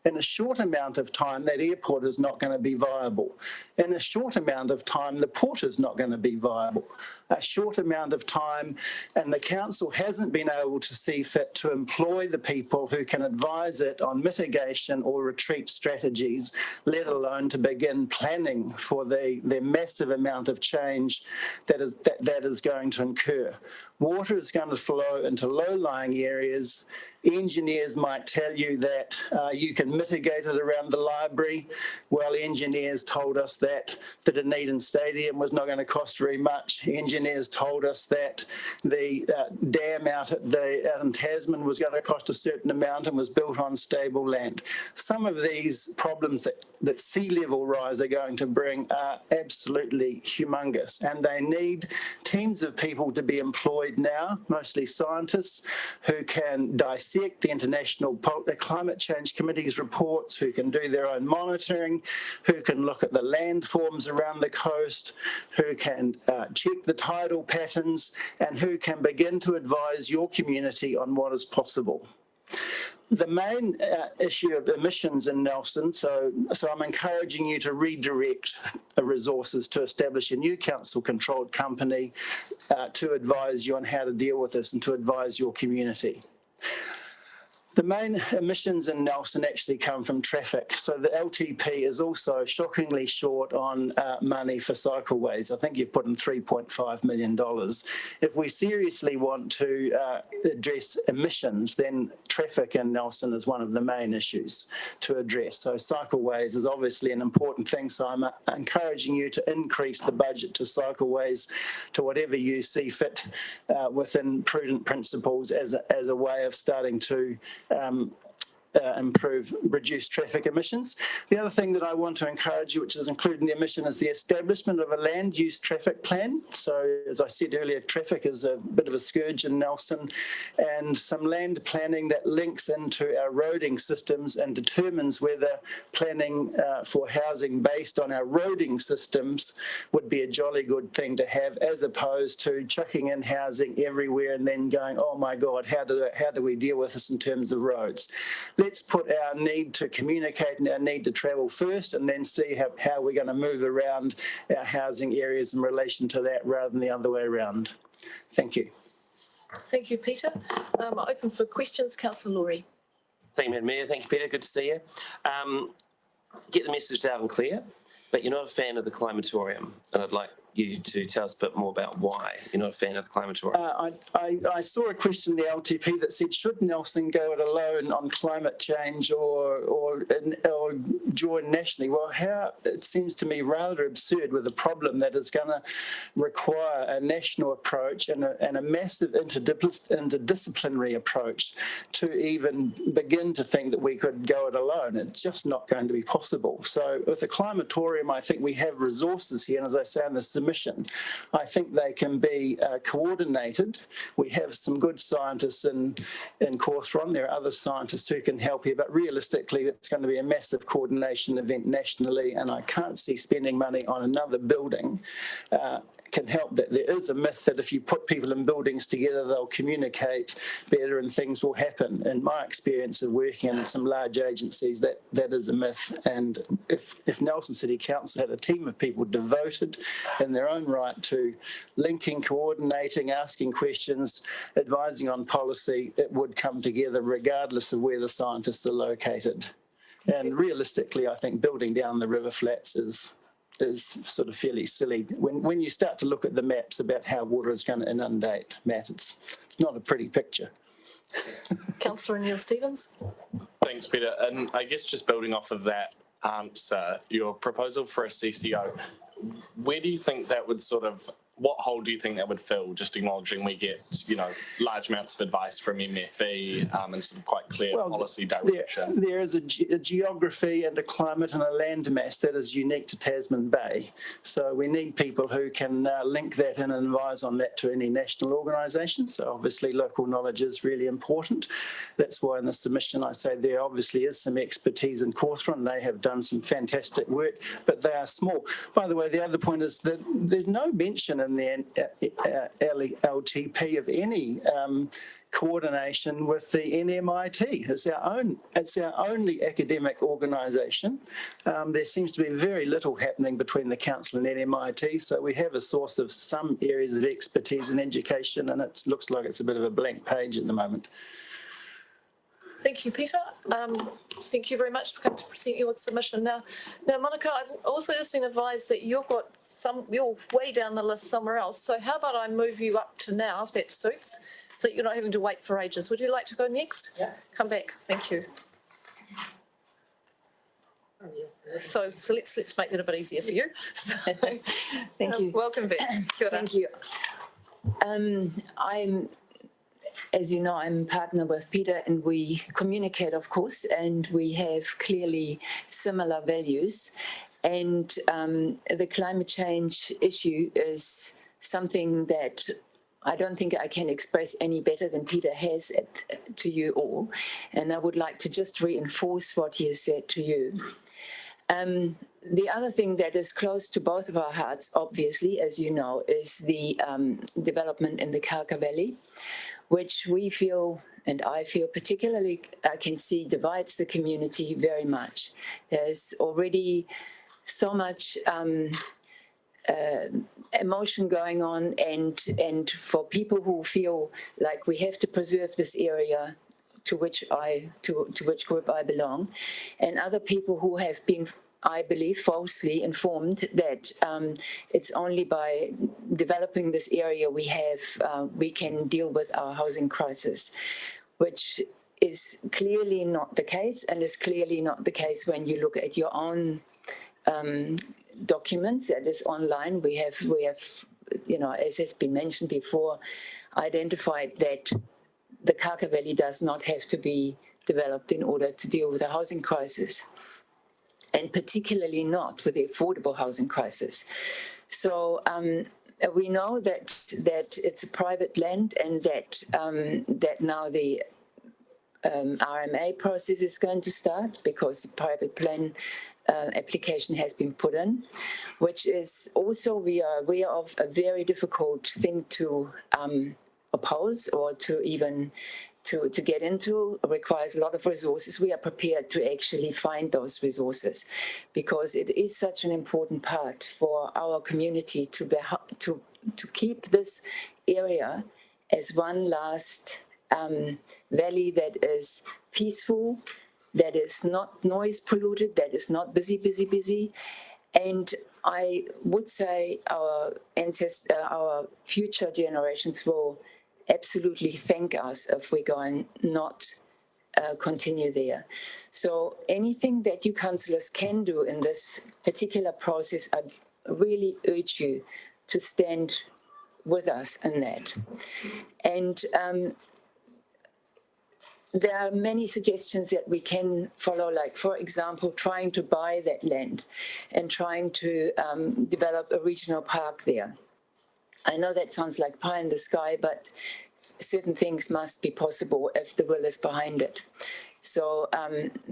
In a short amount of time, that airport is not going to be viable. In a short amount of time, the port is not going to be viable. A short amount of time, and the council hasn't been able to see fit to employ the people who can advise it on mitigation or retreat strategies, let alone to begin planning for the massive amount of change that is going to incur. Water is going to flow into low-lying areas. Engineers might tell you that you can mitigate it around the library. Well, engineers told us that the Dunedin Stadium was not going to cost very much. Engineers told us that the dam out in Tasman was going to cost a certain amount and was built on stable land. Some of these problems that sea level rise are going to bring are absolutely humongous, and they need teams of people to be employed now, mostly scientists, who can dissect the International Climate Change Committee's reports, who can do their own monitoring, who can look at the landforms around the coast, who can check the tidal patterns, and who can begin to advise your community on what is possible. The main issue of emissions in Nelson, so I'm encouraging you to redirect the resources to establish a new council-controlled company to advise you on how to deal with this and to advise your community. The main emissions in Nelson actually come from traffic. So the LTP is also shockingly short on money for cycleways. I think you've put in $3.5 million. If we seriously want to address emissions, then traffic in Nelson is one of the main issues to address. So cycleways is obviously an important thing. So I'm encouraging you to increase the budget to cycleways to whatever you see fit within prudent principles as a way of starting to reduce traffic emissions. The other thing that I want to encourage you, which is included in the emission, is the establishment of a land use traffic plan. So as I said earlier, traffic is a bit of a scourge in Nelson, and some land planning that links into our roading systems and determines whether planning for housing based on our roading systems would be a jolly good thing to have, as opposed to chucking in housing everywhere and then going, oh my God, how do we deal with this in terms of roads? Let's put our need to communicate and our need to travel first, and then see how we're going to move around our housing areas in relation to that rather than the other way around. Thank you. Thank you, Peter. Open for questions. Councillor Laurie. Thank you, Madam Mayor. Thank you, Peter. Good to see you. Get the message loud and clear, but you're not a fan of the climatorium, and I'd like you to tell us a bit more about why you're not a fan of the climatorium. I saw a question in the LTP that said, should Nelson go it alone on climate change or join nationally? Well, it seems to me rather absurd with a problem that is going to require a national approach and a massive interdisciplinary approach to even begin to think that we could go it alone. It's just not going to be possible. So with the climatorium, I think we have resources here, and as I say in the submission, I think they can be coordinated. We have some good scientists in Cawthron. There are other scientists who can help here, but realistically, it's going to be a massive coordination event nationally, and I can't see spending money on another building can help that. There is a myth that if you put people in buildings together, they'll communicate better and things will happen. In my experience of working in some large agencies, that is a myth. And if Nelson City Council had a team of people devoted in their own right to linking, coordinating, asking questions, advising on policy, it would come together regardless of where the scientists are located. And realistically, I think building down the river flats is sort of fairly silly. When you start to look at the maps about how water is going to inundate, Matt, it's not a pretty picture. Councillor Neil Stevens. Thanks, Peter. And I guess just building off of that answer, your proposal for a CCO, where do you think that would what hole do you think that would fill, just acknowledging we get, large amounts of advice from MFE and some quite clear policy direction? There is a geography and a climate and a land mass that is unique to Tasman Bay. So we need people who can link that in and advise on that to any national organisation. So obviously local knowledge is really important. That's why in the submission I say there obviously is some expertise in Cawthron. They have done some fantastic work, but they are small. By the way, the other point is that there's no mention in the LTP of any coordination with the NMIT. It's our only academic organisation. There seems to be very little happening between the council and NMIT, so we have a source of some areas of expertise in education, and it looks like it's a bit of a blank page at the moment. Thank you, Peter. Thank you very much for coming to present your submission. Now, Monica, I've also just been advised that you're way down the list somewhere else. So how about I move you up to now, if that suits, so that you're not having to wait for ages. Would you like to go next? Yeah. Come back. Thank you. So let's make it a bit easier for you. So, Thank you. Welcome back. Kia ora. Thank you. As you know, I'm a partner with Peter, and we communicate, of course, and we have clearly similar values. And the climate change issue is something that I don't think I can express any better than Peter has to you all. And I would like to just reinforce what he has said to you. The other thing that is close to both of our hearts, obviously, as you know, is the development in the Kalka Valley, which we feel, and I feel particularly, I can see divides the community very much. There's already so much emotion going on, and for people who feel like we have to preserve this area, to which group I belong, and other people who have been, I believe, falsely informed that it's only by developing this area we can deal with our housing crisis, which is clearly not the case, and is clearly not the case when you look at your own documents that is online. We have, as has been mentioned before, identified that the Kaka Valley does not have to be developed in order to deal with the housing crisis, and particularly not with the affordable housing crisis. So we know that it's a private land, and that now the RMA process is going to start because the private plan application has been put in, which is also, we are aware of, a very difficult thing to oppose or to even to get into. It requires a lot of resources. We are prepared to actually find those resources because it is such an important part for our community to keep this area as one last valley that is peaceful, that is not noise polluted, that is not busy. And I would say our future generations will absolutely thank us if we go and not continue there. So anything that you councillors can do in this particular process, I really urge you to stand with us in that. And there are many suggestions that we can follow, like, for example, trying to buy that land and trying to develop a regional park there. I know that sounds like pie in the sky, but certain things must be possible if the will is behind it. So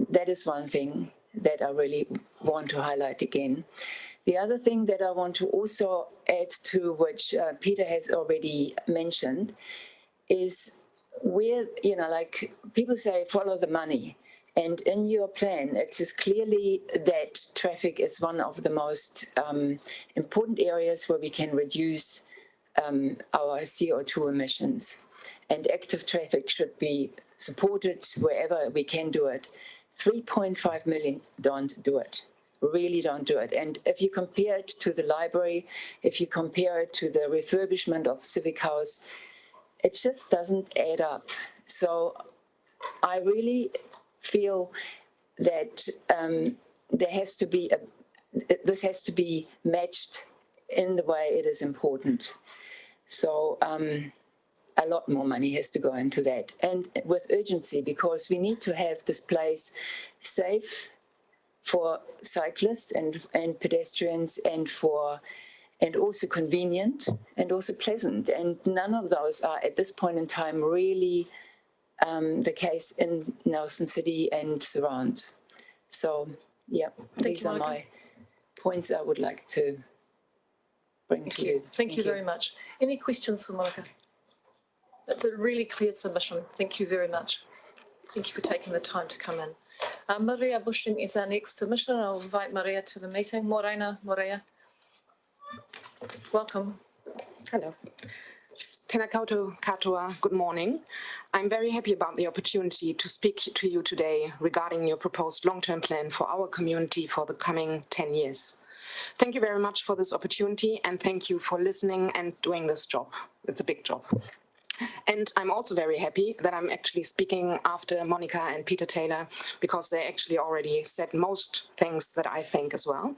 that is one thing that I really want to highlight again. The other thing that I want to also add to, which Peter has already mentioned, is where, like people say, follow the money. And in your plan, it says clearly that traffic is one of the most important areas where we can reduce our CO2 emissions. And active traffic should be supported wherever we can do it. 3.5 million don't do it. Really don't do it. And if you compare it to the library, if you compare it to the refurbishment of Civic House, it just doesn't add up. So I really feel that this has to be matched in the way it is important. So a lot more money has to go into that, and with urgency, because we need to have this place safe for cyclists and pedestrians, and also convenient and also pleasant. And none of those are at this point in time really the case in Nelson City and surrounds. So yeah, these are my points I would like to bring to you. Thank you very much. Any questions for Monica? That's a really clear submission. Thank you very much. Thank you for taking the time to come in. Maria Bushing is our next submission. I'll invite Maria to the meeting. Morena, Maria. Welcome. Hello. Tēnā koutou katoa, good morning. I'm very happy about the opportunity to speak to you today regarding your proposed long-term plan for our community for the coming 10 years. Thank you very much for this opportunity, and thank you for listening and doing this job. It's a big job. And I'm also very happy that I'm actually speaking after Monica and Peter Taylor, because they actually already said most things that I think as well,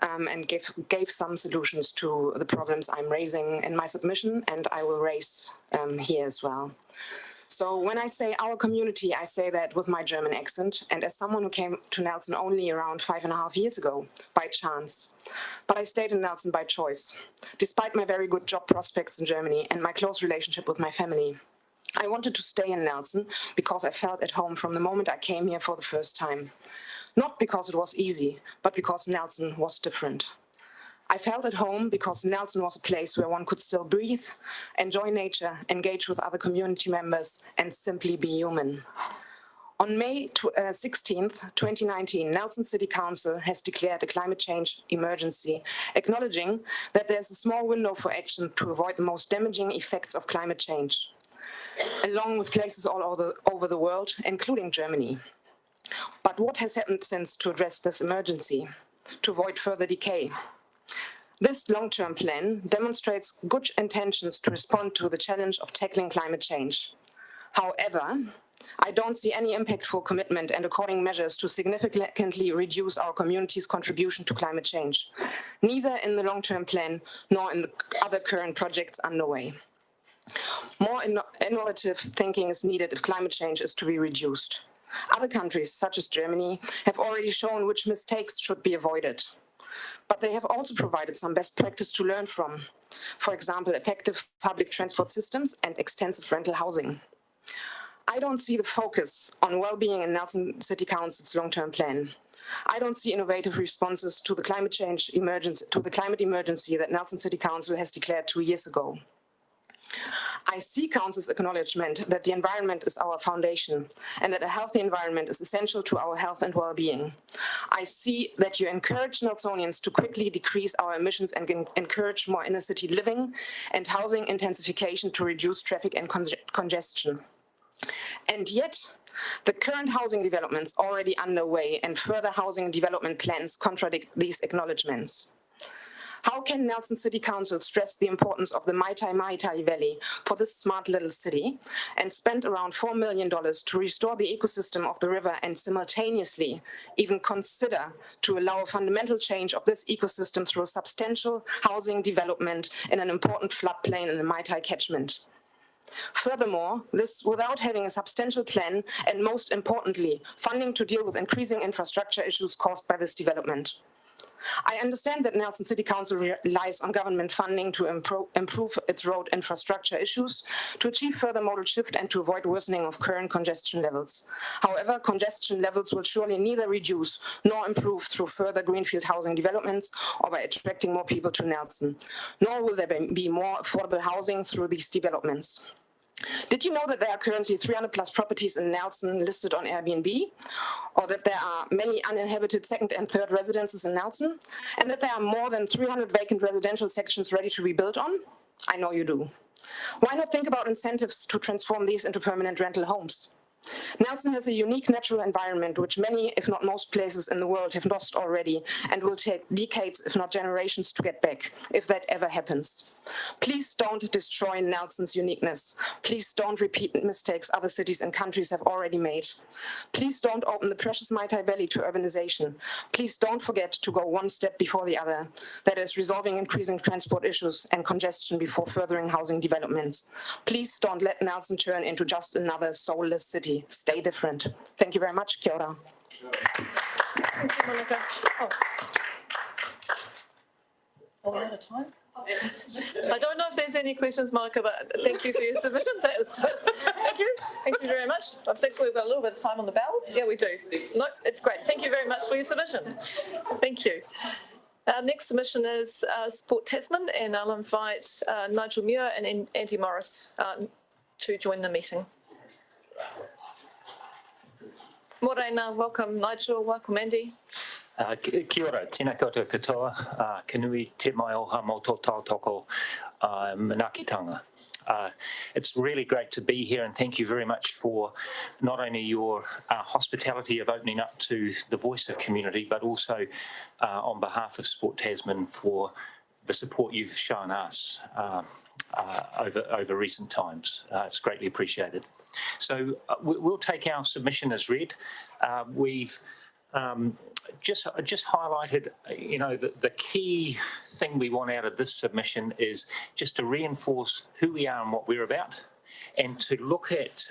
and gave some solutions to the problems I'm raising in my submission, and I will raise here as well. So when I say our community, I say that with my German accent, and as someone who came to Nelson only around 5.5 years ago, by chance. But I stayed in Nelson by choice, despite my very good job prospects in Germany and my close relationship with my family. I wanted to stay in Nelson because I felt at home from the moment I came here for the first time. Not because it was easy, but because Nelson was different. I felt at home because Nelson was a place where one could still breathe, enjoy nature, engage with other community members, and simply be human. On May 16th, 2019, Nelson City Council has declared a climate change emergency, acknowledging that there's a small window for action to avoid the most damaging effects of climate change. along with places all over the world, including Germany. But what has happened since to address this emergency, to avoid further decay? This long-term plan demonstrates good intentions to respond to the challenge of tackling climate change. However, I don't see any impactful commitment and according measures to significantly reduce our community's contribution to climate change, neither in the long-term plan nor in the other current projects underway. More innovative thinking is needed if climate change is to be reduced. Other countries, such as Germany, have already shown which mistakes should be avoided. But they have also provided some best practice to learn from. For example, effective public transport systems and extensive rental housing. I don't see the focus on well-being in Nelson City Council's long-term plan. I don't see innovative responses to the climate emergency that Nelson City Council has declared 2 years ago. I see Council's acknowledgement that the environment is our foundation and that a healthy environment is essential to our health and well-being. I see that you encourage Nelsonians to quickly decrease our emissions and encourage more inner-city living and housing intensification to reduce traffic and congestion. And yet, the current housing developments already underway and further housing development plans contradict these acknowledgements. How can Nelson City Council stress the importance of the Maitai Valley for this smart little city and spend around $4 million to restore the ecosystem of the river and simultaneously even consider to allow a fundamental change of this ecosystem through substantial housing development in an important floodplain in the Maitai catchment? Furthermore, this without having a substantial plan and, most importantly, funding to deal with increasing infrastructure issues caused by this development. I understand that Nelson City Council relies on government funding to improve its road infrastructure issues, to achieve further modal shift and to avoid worsening of current congestion levels. However, congestion levels will surely neither reduce nor improve through further greenfield housing developments or by attracting more people to Nelson, nor will there be more affordable housing through these developments. Did you know that there are currently 300 plus properties in Nelson listed on Airbnb? Or that there are many uninhabited second and third residences in Nelson? And that there are more than 300 vacant residential sections ready to be built on? I know you do. Why not think about incentives to transform these into permanent rental homes? Nelson has a unique natural environment which many, if not most places in the world have lost already and will take decades, if not generations, to get back, if that ever happens. Please don't destroy Nelson's uniqueness. Please don't repeat mistakes other cities and countries have already made. Please don't open the precious Maitai Valley to urbanization. Please don't forget to go one step before the other. That is resolving increasing transport issues and congestion before furthering housing developments. Please don't let Nelson turn into just another soulless city. Stay different. Thank you very much. Kia ora. Thank you, Monica. Oh. Are we out of time? I don't know if there's any questions, Monica, but thank you for your submission. That was, thank you. Thank you very much. I think we've got a little bit of time on the bell. Yeah, we do. No, it's great. Thank you very much for your submission. Thank you. Our next submission is Sport Tasman, and I'll invite Nigel Muir and Andy Morris to join the meeting. Morena, welcome Nigel, welcome Andy. Kia ora, tēnā koutou katoa, Kanui te mai oha mō tō tautoko manakitanga. It's really great to be here and thank you very much for not only your hospitality of opening up to the voice of community, but also on behalf of Sport Tasman for the support you've shown us over recent times. It's greatly appreciated. So we'll take our submission as read. We've just highlighted, you know, the key thing we want out of this submission is just to reinforce who we are and what we're about, and to look at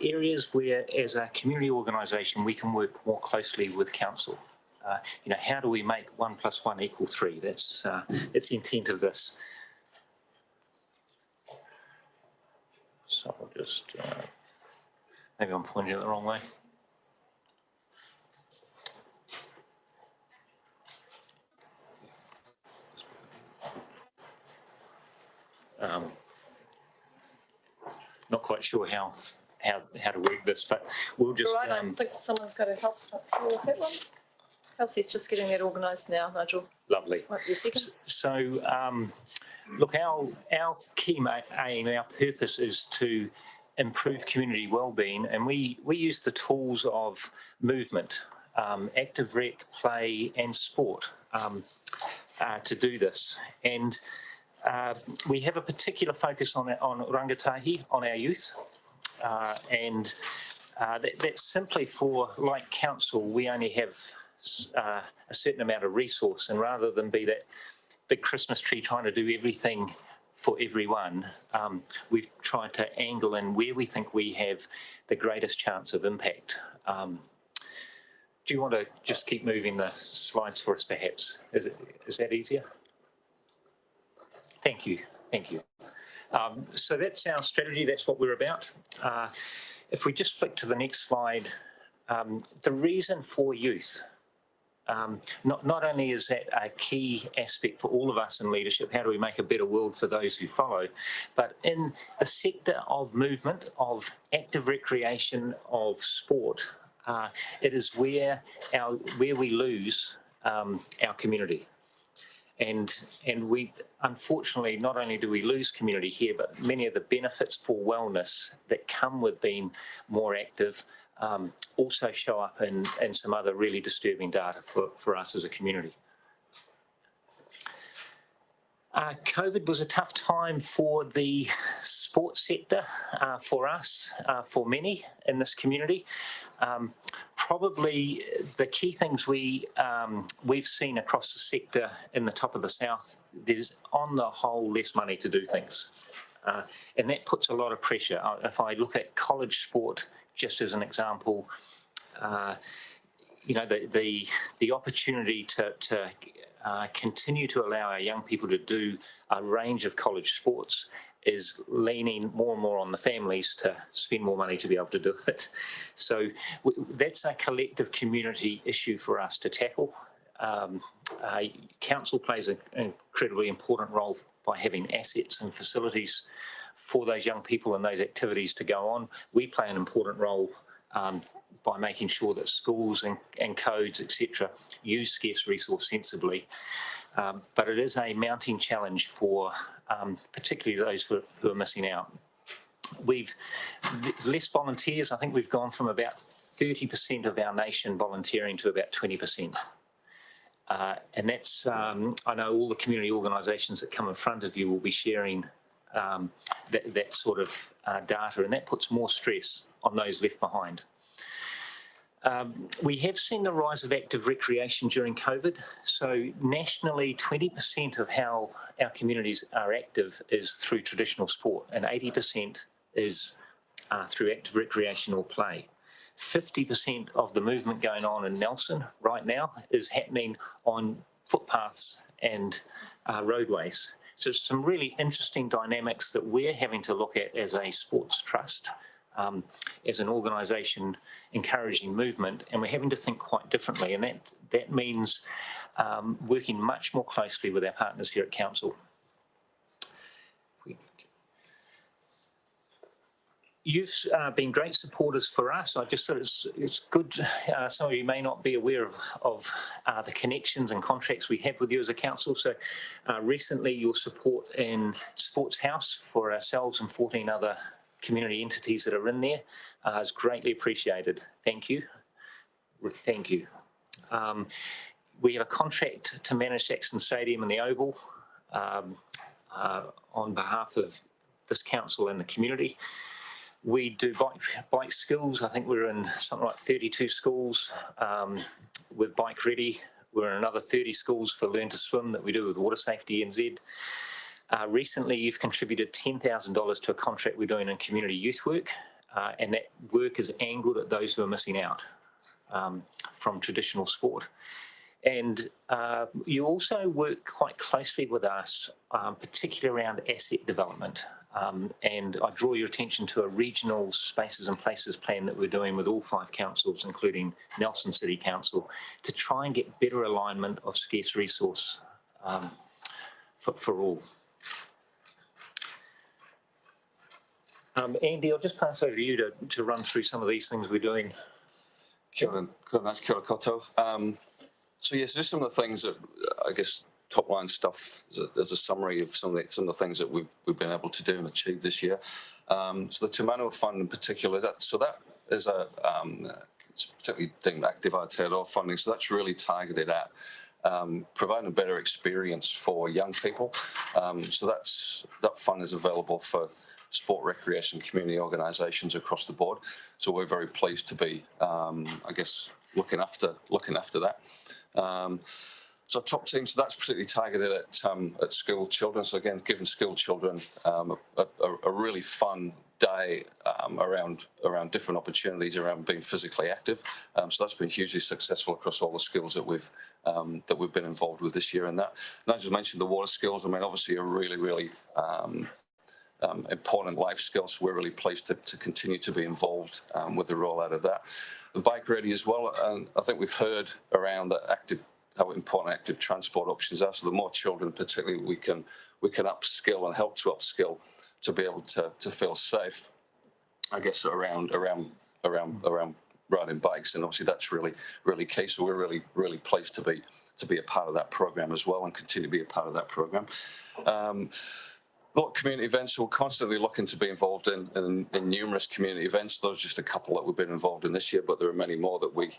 areas where, as a community organisation, we can work more closely with council. You know, how do we make 1 + 1 = 3? That's the intent of this. So I'll just maybe I'm pointing it the wrong way. Not quite sure how to work this, but we'll just. Right, I think someone's got to help with that one. Kelsey's just getting that organised now, Nigel. Lovely. Right, your second. So, look, our key aim, our purpose is to improve community wellbeing, and we use the tools of movement, active rec, play and sport to do this. And we have a particular focus on rangatahi, on our youth, and that's simply for, like council, we only have a certain amount of resource, and rather than be that big Christmas tree trying to do everything for everyone, we've tried to angle in where we think we have the greatest chance of impact. Do you want to just keep moving the slides for us, perhaps? Is that easier? Thank you. Thank you. So that's our strategy. That's what we're about. If we just flick to the next slide, the reason for youth. Not only is that a key aspect for all of us in leadership, how do we make a better world for those who follow, but in the sector of movement, of active recreation, of sport, it is where we lose our community. And we, unfortunately, not only do we lose community here, but many of the benefits for wellness that come with being more active also show up in some other really disturbing data for us as a community. COVID was a tough time for the sports sector, for us, for many in this community. Probably the key things we've seen across the sector in the top of the south, there's on the whole less money to do things. And that puts a lot of pressure. If I look at college sport, just as an example, you know, the opportunity to continue to allow our young people to do a range of college sports is leaning more and more on the families to spend more money to be able to do it. So that's a collective community issue for us to tackle. Council plays an incredibly important role by having assets and facilities for those young people and those activities to go on. We play an important role by making sure that schools and codes, etc., use scarce resource sensibly. But it is a mounting challenge for particularly those who are missing out. There's less volunteers. I think we've gone from about 30% of our nation volunteering to about 20%. And that's, I know all the community organisations that come in front of you will be sharing that sort of data, and that puts more stress on those left behind. We have seen the rise of active recreation during COVID. So nationally, 20% of how our communities are active is through traditional sport, and 80% is through active recreation or play. 50% of the movement going on in Nelson right now is happening on footpaths and roadways. So some really interesting dynamics that we're having to look at as a sports trust, as an organisation encouraging movement, and we're having to think quite differently, and that means working much more closely with our partners here at Council. You've been great supporters for us. I just thought it's good. Some of you may not be aware of the connections and contracts we have with you as a council. So recently your support in Sports House for ourselves and 14 other community entities that are in there is greatly appreciated. Thank you. Thank you. We have a contract to manage Saxon Stadium and the Oval on behalf of this council and the community. We do bike skills. I think we're in something like 32 schools with Bike Ready. We're in another 30 schools for Learn to Swim that we do with Water Safety NZ. Recently, you've contributed $10,000 to a contract we're doing in community youth work, and that work is angled at those who are missing out from traditional sport. And you also work quite closely with us, particularly around asset development. And I draw your attention to a regional spaces and places plan that we're doing with all 5 councils, including Nelson City Council, to try and get better alignment of scarce resource for all. Andy, I'll just pass over to you to run through some of these things we're doing. Kia ora koutou. So yes, just some of the things that I guess, top line stuff as a summary of some of the things that we've been able to do and achieve this year. So the Te Manawa Fund in particular, that is a it's particularly deemed active Aotearoa funding, so that's really targeted at providing a better experience for young people. So that fund is available for sport, recreation, community organisations across the board. So we're very pleased to be, I guess, looking after that. So top team, so that's particularly targeted at school children. So again, giving school children a really fun day around different opportunities around being physically active. So that's been hugely successful across all the skills that we've been involved with this year. And that, and I just mentioned the water skills. I mean, obviously a really important life skills. So we're really pleased to continue to be involved with the rollout of that. The bike ready as well, and I think we've heard around that how important active transport options are. So the more children, particularly, we can upskill and help to upskill to be able to feel safe, I guess, around riding bikes, and obviously that's really key. So we're really pleased to be a part of that program as well, and continue to be a part of that program. A lot of community events. We're constantly looking to be involved in numerous community events. Those are just a couple that we've been involved in this year, but there are many more that we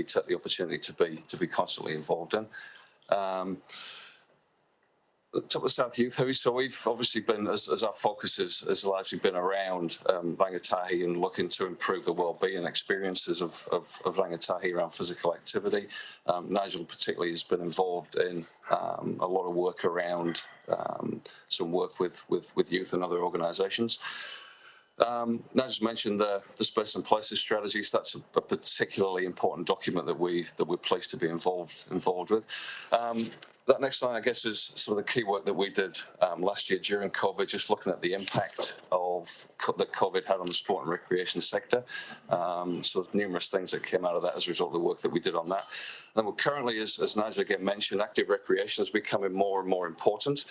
take the opportunity to be constantly involved in. The Top of the South Youth Hui. So we've obviously been, as our focus has largely been around rangatahi and looking to improve the wellbeing experiences of rangatahi around physical activity. Nigel particularly has been involved in a lot of work around some work with youth and other organisations. Nigel mentioned the Space and Places strategies. That's a particularly important document that we're pleased to be involved with. That next line, I guess, is sort of the key work that we did last year during COVID, just looking at the impact that COVID had on the sport and recreation sector. So there's numerous things that came out of that as a result of the work that we did on that. And we're currently, as Nigel again mentioned, active recreation is becoming more and more important.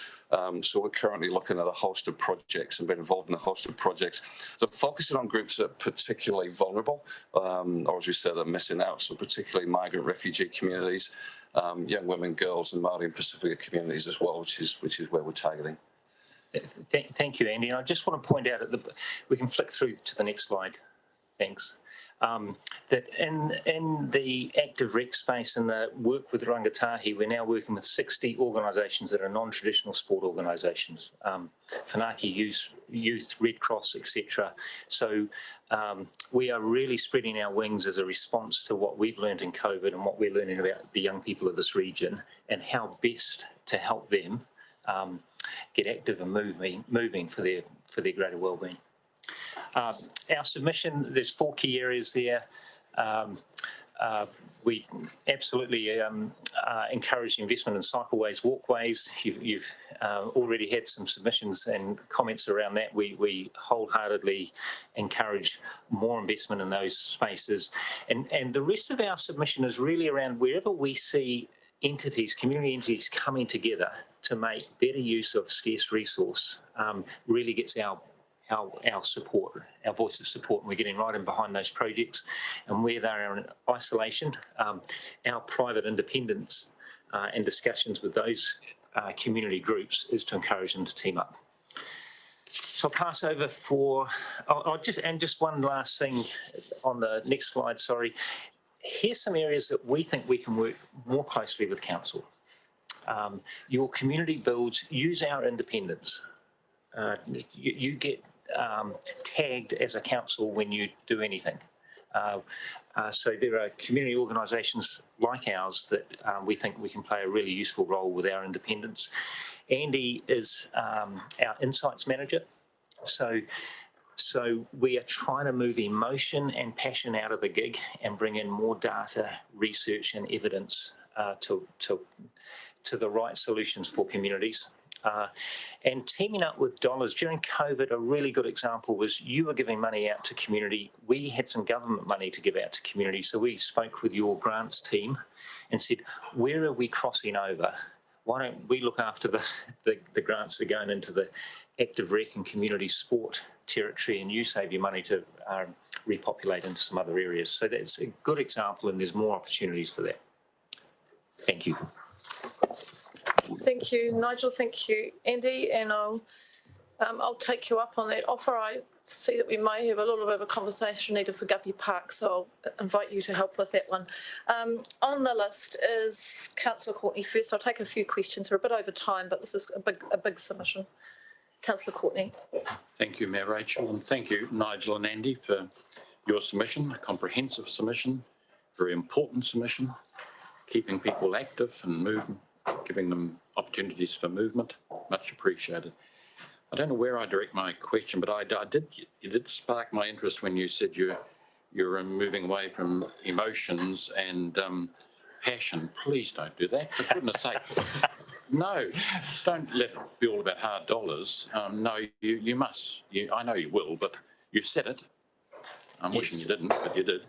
So we're currently looking at a host of projects and been involved in a host of projects. So focusing on groups that are particularly vulnerable, or as we said, are missing out. So particularly migrant refugee communities, young women, girls, and Māori and Pacifica communities as well, which is where we're targeting. Thank you, Andy. And I just want to point out we can flick through to the next slide. Thanks. That in the active rec space and the work with rangatahi, we're now working with 60 organisations that are non-traditional sport organisations, Whanake Youth, Red Cross, etc. So we are really spreading our wings as a response to what we've learned in COVID and what we're learning about the young people of this region and how best to help them get active and moving for their greater wellbeing. Our submission, there's 4 key areas there. We absolutely encourage investment in cycleways, walkways. You've already had some submissions and comments around that. We wholeheartedly encourage more investment in those spaces. And the rest of our submission is really around wherever we see entities, community entities coming together to make better use of scarce resource, really gets our support, our voice of support, and we're getting right in behind those projects. And where they are in isolation, our private independence and discussions with those community groups is to encourage them to team up. So I'll pass over just one last thing on the next slide, sorry. Here's some areas that we think we can work more closely with council. Your community builds, use our independence. You get tagged as a council when you do anything. So there are community organisations like ours that we think we can play a really useful role with our independence. Andy is our insights manager. So we are trying to move emotion and passion out of the gig and bring in more data, research and evidence to the right solutions for communities. And teaming up with dollars during COVID, a really good example was you were giving money out to community. We had some government money to give out to community. So we spoke with your grants team and said, where are we crossing over? Why don't we look after the grants that are going into the active rec and community sport territory, and you save your money to repopulate into some other areas. So that's a good example, and there's more opportunities for that. Thank you. Thank you, Nigel. Thank you, Andy. And I'll take you up on that offer. I see that we may have a little bit of a conversation needed for Guppy Park, so I'll invite you to help with that one. On the list is Councillor Courtney first. I'll take a few questions. We're a bit over time, but this is a big submission. Councillor Courtney. Thank you, Mayor Rachel, and thank you, Nigel and Andy, for your submission, a comprehensive submission, very important submission, keeping people active and moving, giving them opportunities for movement. Much appreciated. I don't know where I direct my question, but it did spark my interest when you said you're moving away from emotions and passion. Please don't do that, for goodness sake. No, don't let it be all about hard dollars. No, you must. I know you will, but you said it. I'm wishing you didn't, but you did.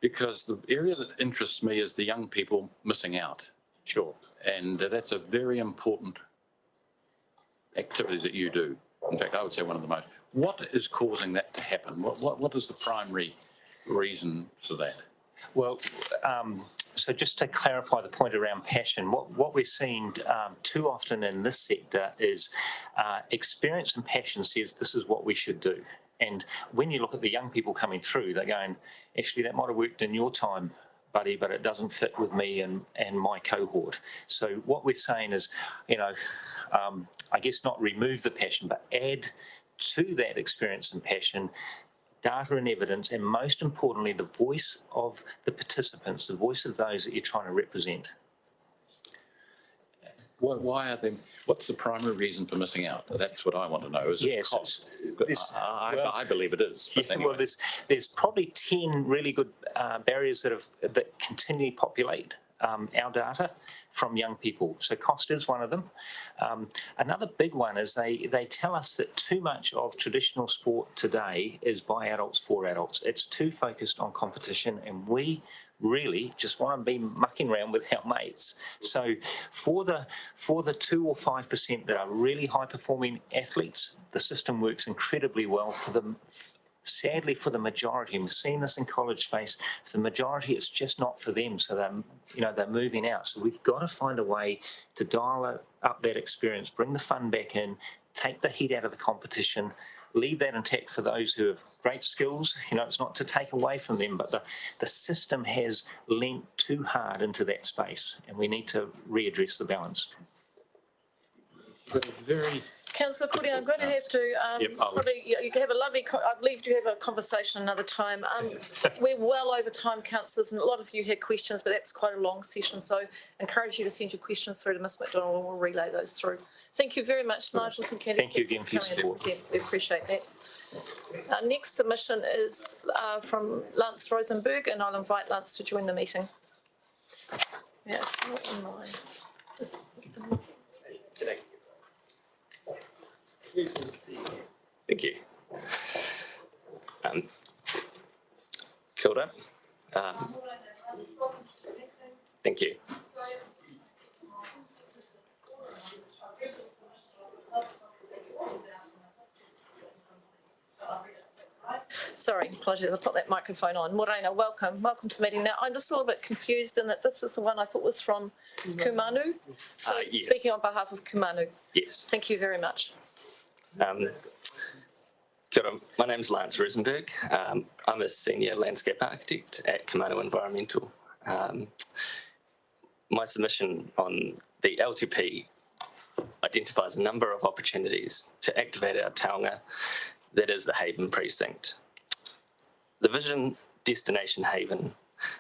Because the area that interests me is the young people missing out. Sure. And that's a very important activity that you do. In fact, I would say one of the most. What is causing that to happen? What is the primary reason for that? Well, so just to clarify the point around passion, what we're seeing too often in this sector is experience and passion says this is what we should do. And when you look at the young people coming through, they're going, actually, that might have worked in your time, buddy, but it doesn't fit with me and my cohort. So what we're saying is, I guess not remove the passion, but add to that experience and passion data and evidence, and most importantly, the voice of the participants, the voice of those that you're trying to represent. Why are they? What's the primary reason for missing out? That's what I want to know. Is it cost? I believe it is. But anyway. Well, there's probably 10 really good barriers that continually populate our data from young people. So cost is one of them. Another big one is they tell us that too much of traditional sport today is by adults for adults. It's too focused on competition, and we really just want to be mucking around with our mates. So for the 2 or 5% that are really high performing athletes, the system works incredibly well for them. Sadly, for the majority, and we've seen this in college space, for the majority, it's just not for them. So they're moving out. So we've got to find a way to dial up that experience, bring the fun back in, take the heat out of the competition, leave that intact for those who have great skills. It's not to take away from them, but the system has leant too hard into that space, and we need to readdress the balance. Very. Councillor Courtney, I'm going to have to probably, you can have a lovely, I'd leave to have a conversation another time. We're well over time, councillors, and a lot of you had questions, but that's quite a long session. So I encourage you to send your questions through to Ms McDonald, and we'll relay those through. Thank you very much, Nigel. Thank you again for your support. We appreciate that. Our next submission is from Lance Rosenberg, and I'll invite Lance to join the meeting. Yeah, it's not in mine. Today. Thank you. Kia ora. Thank you. Sorry, apologies, I'll put that microphone on. Morena, welcome to the meeting. Now, I'm just a little bit confused in that this is the one I thought was from Kumanu. So Yes. speaking on behalf of Kumanu. Yes. Thank you very much. Kia ora. My name's Lance Rosenberg. I'm a senior landscape architect at Kumanu Environmental. My submission on the LTP identifies a number of opportunities to activate our taonga, that is the Haven Precinct. The vision Destination Haven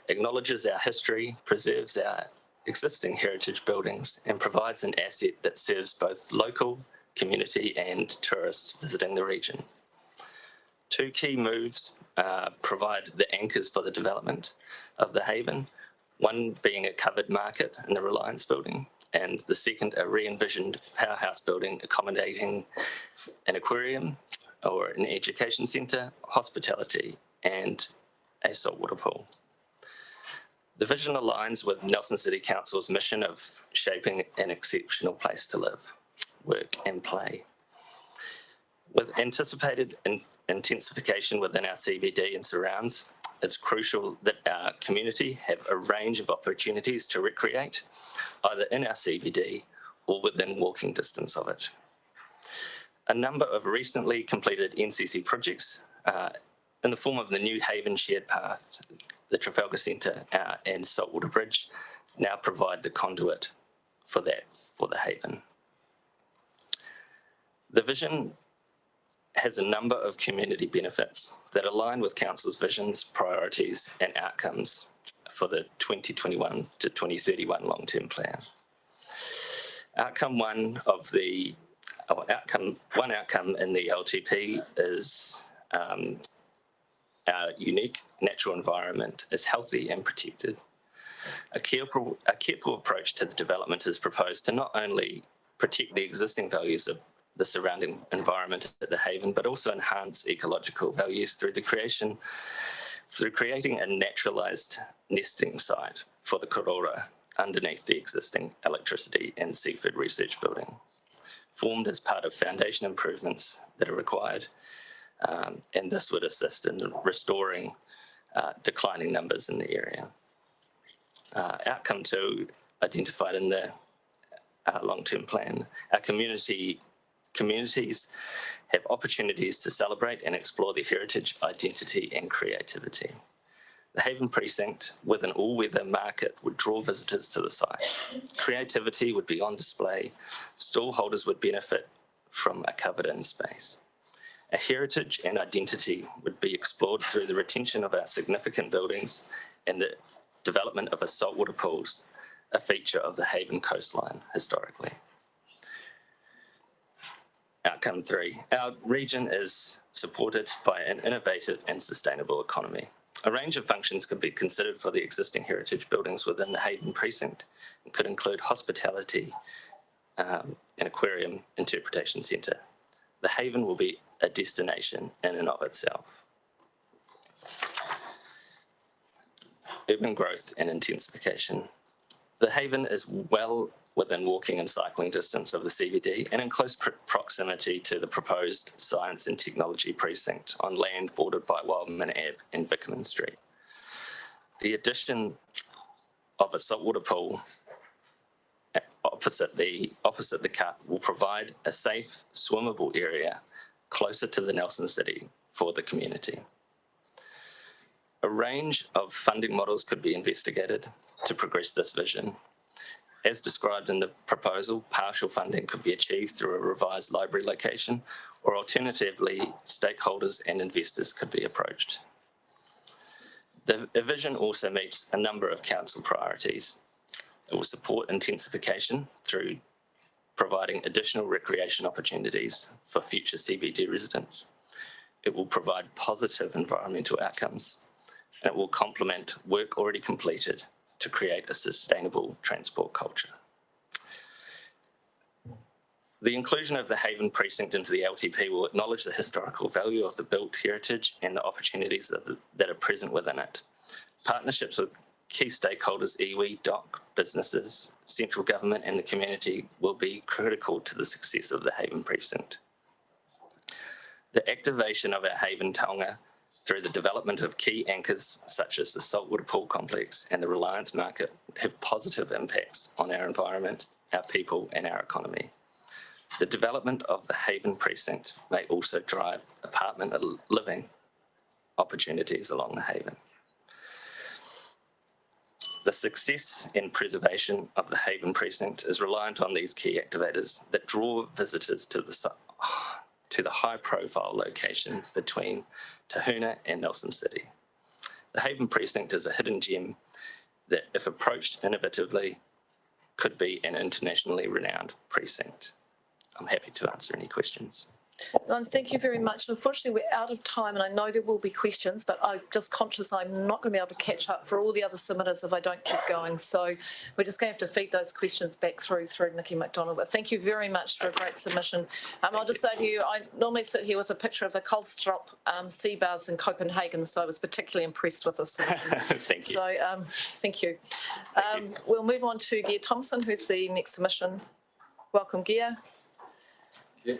acknowledges our history, preserves our existing heritage buildings, and provides an asset that serves both local, community and tourists visiting the region. Two key moves provide the anchors for the development of the Haven, one being a covered market in the Reliance building, and the second a re-envisioned powerhouse building accommodating an aquarium or an education centre, hospitality and a saltwater pool. The vision aligns with Nelson City Council's mission of shaping an exceptional place to live, work and play. With anticipated intensification within our CBD and surrounds, it's crucial that our community have a range of opportunities to recreate, either in our CBD or within walking distance of it. A number of recently completed NCC projects in the form of the New Haven Shared Path, the Trafalgar Centre and Saltwater Bridge now provide the conduit for that, for the Haven. The vision has a number of community benefits that align with Council's visions, priorities and outcomes for the 2021 to 2031 long-term plan. One outcome in the LTP is our unique natural environment is healthy and protected. A careful approach to the development is proposed to not only protect the existing values of the surrounding environment at the Haven, but also enhance ecological values through creating a naturalised nesting site for the korora underneath the existing electricity and seafood research building, formed as part of foundation improvements that are required, and this would assist in restoring declining numbers in the area. Outcome 2, identified in the long-term plan, our communities have opportunities to celebrate and explore their heritage, identity and creativity. The Haven Precinct, with an all-weather market, would draw visitors to the site. Creativity would be on display. Stall holders would benefit from a covered-in space. A heritage and identity would be explored through the retention of our significant buildings and the development of a saltwater pools, a feature of the Haven coastline historically. Outcome 3, our region is supported by an innovative and sustainable economy. A range of functions could be considered for the existing heritage buildings within the Haven Precinct and could include hospitality, an aquarium interpretation centre. The Haven will be a destination in and of itself. Urban growth and intensification. The Haven is well within walking and cycling distance of the CBD and in close proximity to the proposed Science and Technology Precinct on land bordered by Wildman Ave and Vickerman Street. The addition of a saltwater pool opposite the cut will provide a safe, swimmable area closer to the Nelson City for the community. A range of funding models could be investigated to progress this vision. As described in the proposal, partial funding could be achieved through a revised library location, or alternatively, stakeholders and investors could be approached. The vision also meets a number of council priorities. It will support intensification through providing additional recreation opportunities for future CBD residents. It will provide positive environmental outcomes, and it will complement work already completed to create a sustainable transport culture. The inclusion of the Haven Precinct into the LTP will acknowledge the historical value of the built heritage and the opportunities that are present within it. Partnerships with key stakeholders, iwi, DOC, businesses, central government and the community will be critical to the success of the Haven Precinct. The activation of our Haven taonga through the development of key anchors such as the Saltwater Pool Complex and the Reliance Market have positive impacts on our environment, our people and our economy. The development of the Haven Precinct may also drive apartment living opportunities along the Haven. The success and preservation of the Haven Precinct is reliant on these key activators that draw visitors to the high-profile location between Tahuna and Nelson City. The Haven Precinct is a hidden gem that, if approached innovatively, could be an internationally renowned precinct. I'm happy to answer any questions. Lance, thank you very much. Unfortunately, we're out of time and I know there will be questions, but I'm just conscious I'm not going to be able to catch up for all the other submitters if I don't keep going. So we're just going to have to feed those questions back through Nikki McDonald. But thank you very much for a great submission. I'll just say to you, I normally sit here with a picture of the Kohlstrop sea baths in Copenhagen, so I was particularly impressed with this submission. Thank you. So thank you. We'll move on to Gia Thompson, who's the next submission. Welcome, Gia. Yeah.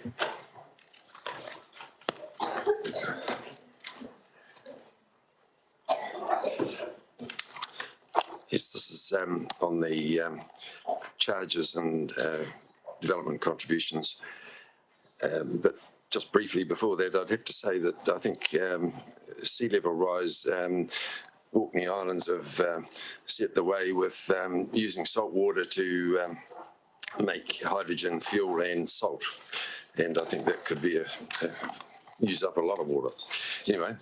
Yes, this is on the charges and development contributions. But just briefly before that, I'd have to say that I think sea level rise, Orkney Islands have set the way with using salt water to make hydrogen fuel and salt. And I think that could be use up a lot of water. Anyway,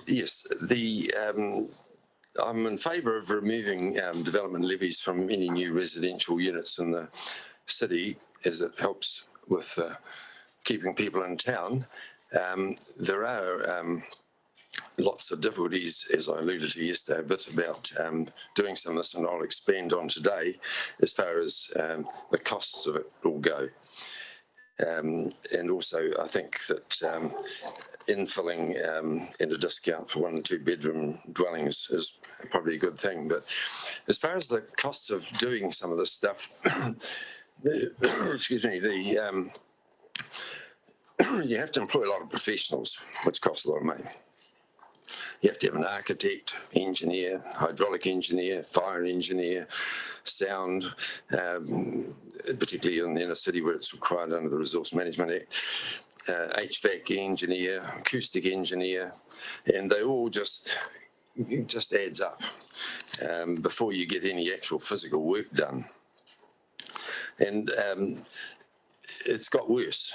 yes, I'm in favour of removing development levies from any new residential units in the city, as it helps with keeping people in town. There are lots of difficulties, as I alluded to yesterday, a bit about doing some of this, and I'll expand on today as far as the costs of it all go. And also, I think that infilling at a discount for 1 and 2 bedroom dwellings is probably a good thing. But as far as the costs of doing some of this stuff, excuse me, you have to employ a lot of professionals, which costs a lot of money. You have to have an architect, engineer, hydraulic engineer, fire engineer, sound, particularly in the inner city where it's required under the Resource Management Act, HVAC engineer, acoustic engineer, and they all just adds up before you get any actual physical work done. And it's got worse.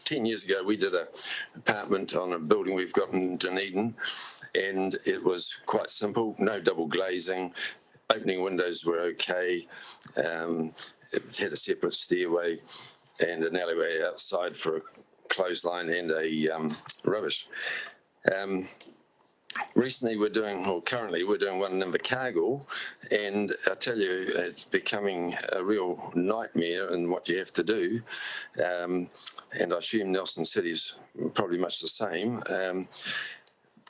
10 years ago, we did an apartment on a building we've got in Dunedin, and it was quite simple, no double glazing, opening windows were okay, it had a separate stairway and an alleyway outside for a clothesline and a rubbish. Recently currently we're doing one in Invercargill, and I tell you, it's becoming a real nightmare in what you have to do. And I assume Nelson City's probably much the same.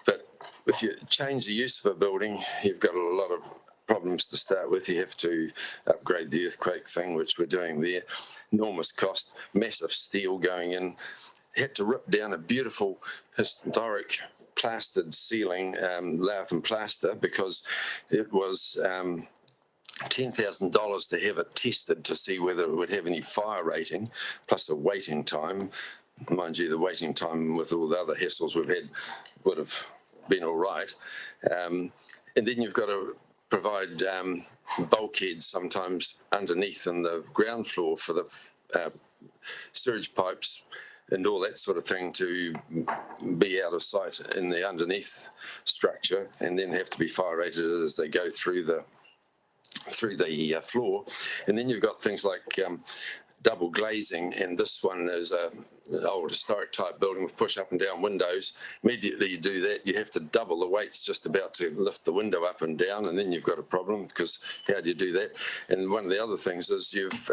But if you change the use of a building, you've got a lot of problems to start with. You have to upgrade the earthquake thing, which we're doing there. Enormous cost, massive steel going in. Had to rip down a beautiful historic plastered ceiling, lath and plaster, because it was $10,000 to have it tested to see whether it would have any fire rating, plus a waiting time. Mind you, the waiting time with all the other hassles we've had would have been all right. And then you've got to provide bulkheads sometimes underneath in the ground floor for the sewage pipes and all that sort of thing to be out of sight in the underneath structure, and then have to be fire rated as they go through the floor. And then you've got things like double glazing, and this one is an old historic type building with push up and down windows. Immediately you do that, you have to double the weights just about to lift the window up and down, and then you've got a problem, because how do you do that? And one of the other things is you've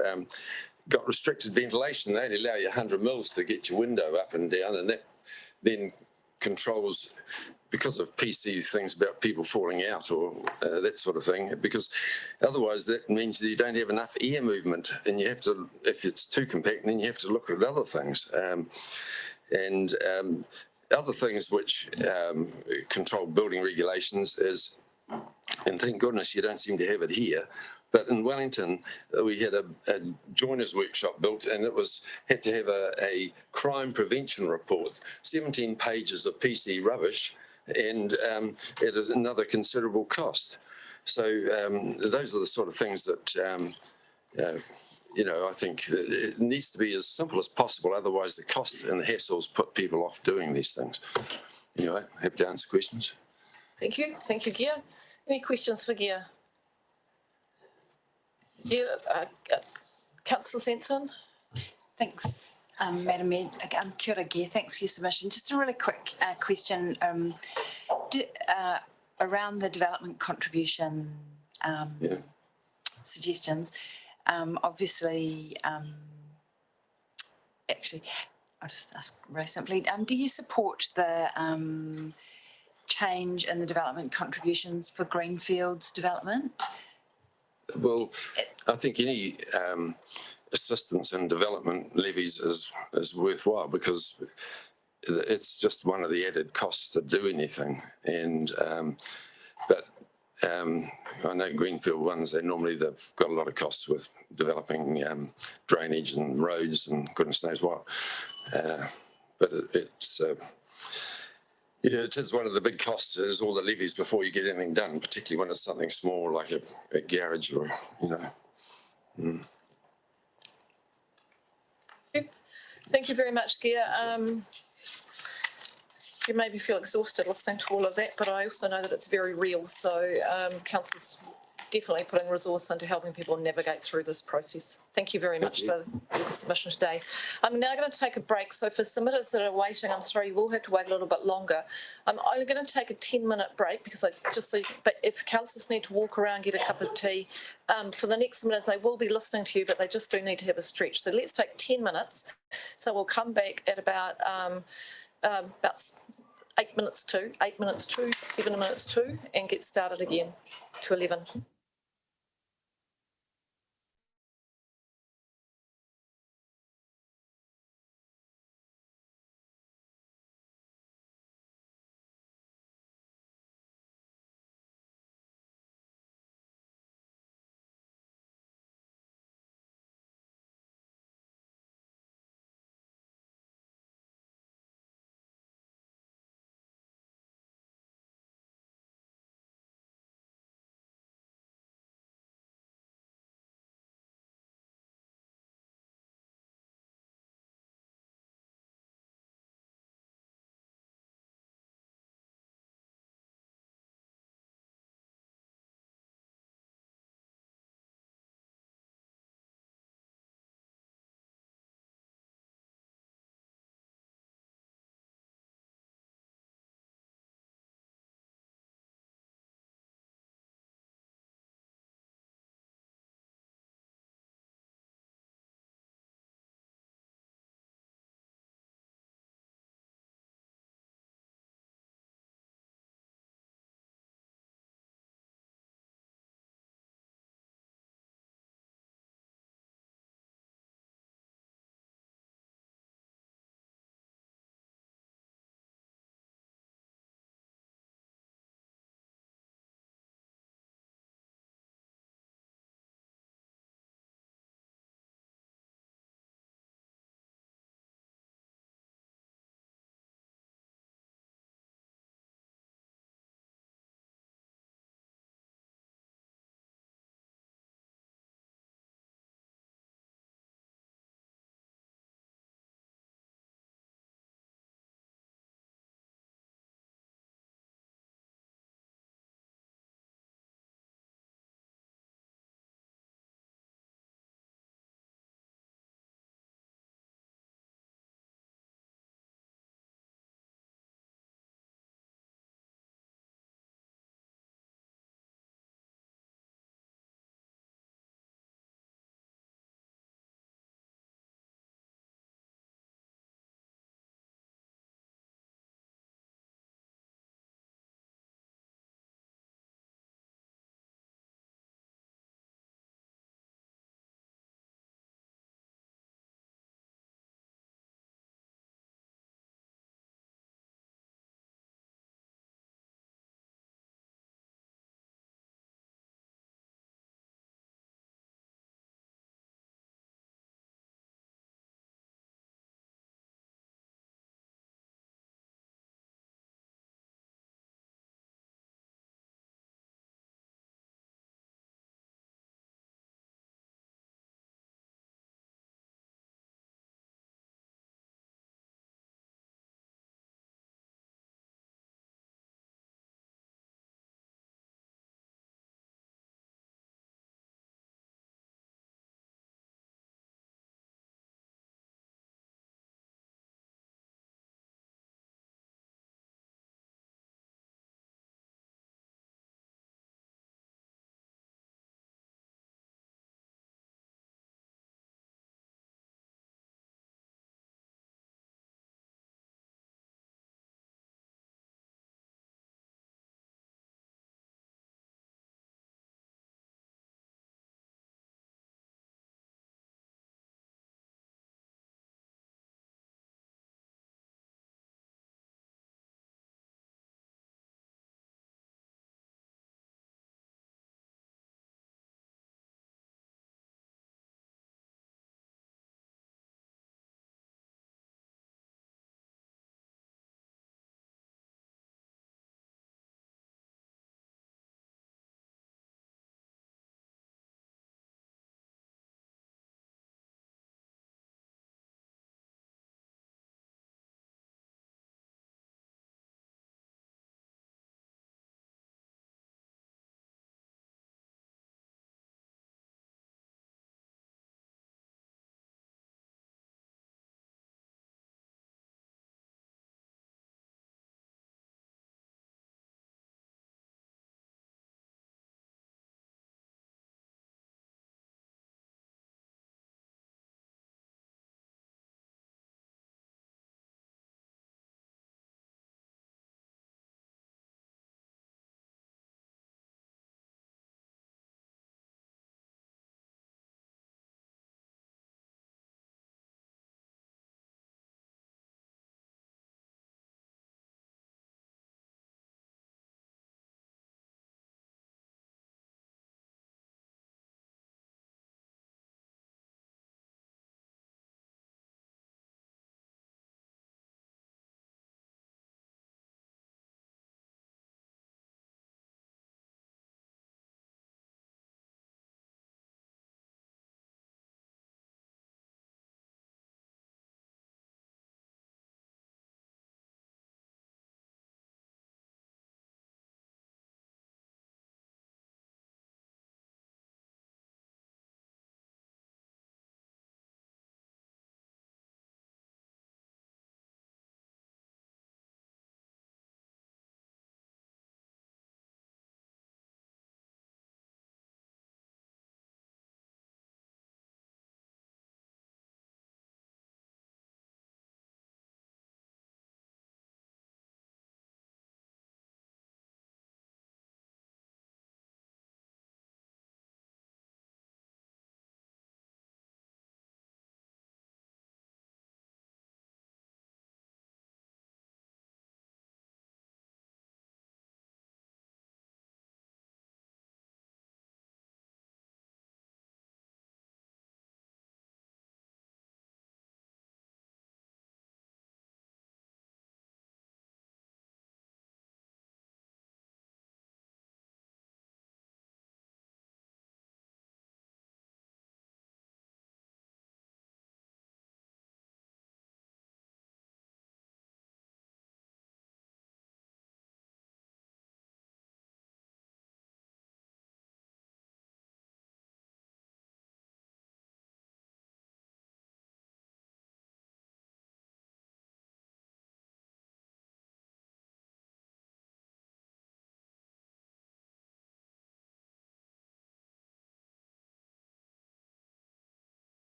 got restricted ventilation. They only allow you 100 mils to get your window up and down, and that then controls, because of PC things about people falling out or that sort of thing, because otherwise that means that you don't have enough air movement, and you have to, if it's too compact, then you have to look at other things. Other things which control building regulations is, and thank goodness you don't seem to have it here, but in Wellington, we had a joiner's workshop built, and it had to have a crime prevention report, 17 pages of PC rubbish, and it is another considerable cost. So those are the sort of things that, I think that it needs to be as simple as possible. Otherwise, the cost and the hassles put people off doing these things. Anyway, happy to answer questions. Thank you, Gia. Any questions for Gia? Yeah, Councillor Sensen. Thanks, Madam Mayor. Kia ora, Gia. Thanks for your submission. Just a really quick question around the development contribution suggestions. Obviously, actually, I'll just ask very simply, do you support the change in the development contributions for Greenfields development? Well, I think any assistance in development levies is worthwhile, because it's just one of the added costs to do anything. And but I know greenfield ones, they've got a lot of costs with developing drainage and roads and goodness knows what. But it is one of the big costs is all the levies before you get anything done, particularly when it's something small like a garage or, Thank you very much, Gia. You made me feel exhausted listening to all of that, but I also know that it's very real. So council's definitely putting resource into helping people navigate through this process. Thank you very much for your submission today. I'm now going to take a break. So for submitters that are waiting, I'm sorry, you will have to wait a little bit longer. I'm only going to take a 10-minute break because but if councillors need to walk around, get a cup of tea, for the next submitters, they will be listening to you, but they just do need to have a stretch. So let's take 10 minutes. So we'll come back at about 8 minutes to, 7 minutes to, and get started again to 11.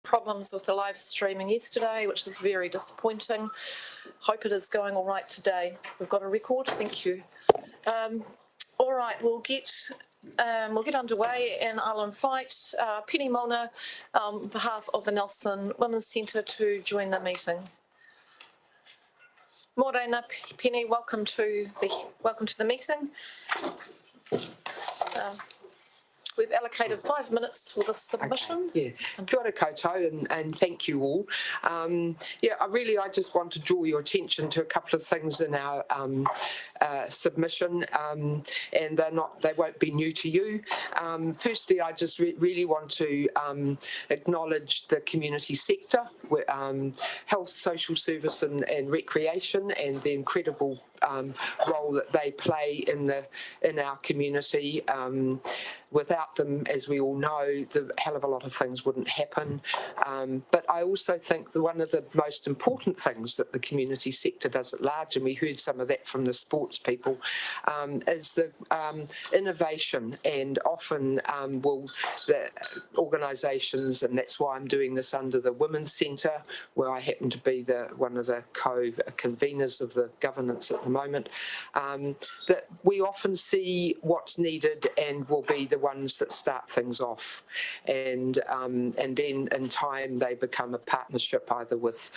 problems with the live streaming yesterday, which is very disappointing. Hope it is going all right today. We've got a record. Thank you. All right, we'll get underway, and I'll invite Penny Molnar on behalf of the Nelson Women's Centre to join the meeting. Morena, Penny, welcome to the meeting. We've allocated 5 minutes for the submission. Okay, yeah. Kia ora koutou, and thank you all. I just want to draw your attention to a couple of things in our submission, and they won't be new to you. Firstly, I just really want to acknowledge the community sector, health, social service and recreation, and the incredible role that they play in our community. Without them, as we all know, the hell of a lot of things wouldn't happen. But I also think that one of the most important things that the community sector does at large, and we heard some of that from the sports people, is the innovation. And often the organisations, and that's why I'm doing this under the Women's Centre, where I happen to be one of the co-conveners of the governance at the moment, that we often see what's needed and will be the ones that start things off, and then in time they become a partnership either with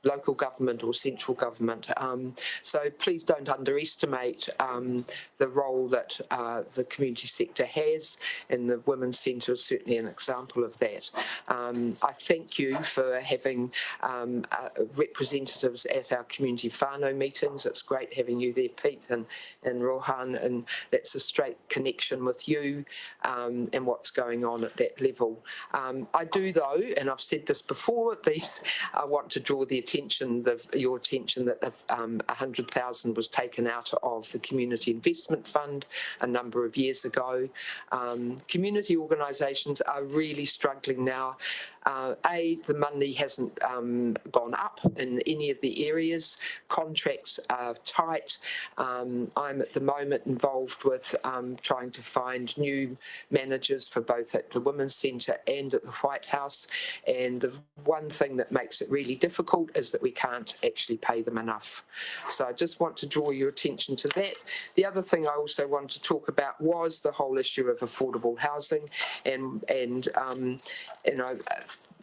local government or central government. So please don't underestimate the role that the community sector has, and the Women's Centre is certainly an example of that. I thank you for having representatives at our community whānau meetings. It's great having you there, Pete and Rohan, and that's a straight connection with you and what's going on at that level. I do though, and I've said this before, I want to draw your attention that 100,000 was taken out of the Community Investment Fund a number of years ago. Community organisations are really struggling now. The money hasn't gone up in any of the areas. Contracts are tight. I'm at the moment involved with trying to find new managers for both at the Women's Centre and at the White House. And the one thing that makes it really difficult is that we can't actually pay them enough. So I just want to draw your attention to that. The other thing I also wanted to talk about was the whole issue of affordable housing, and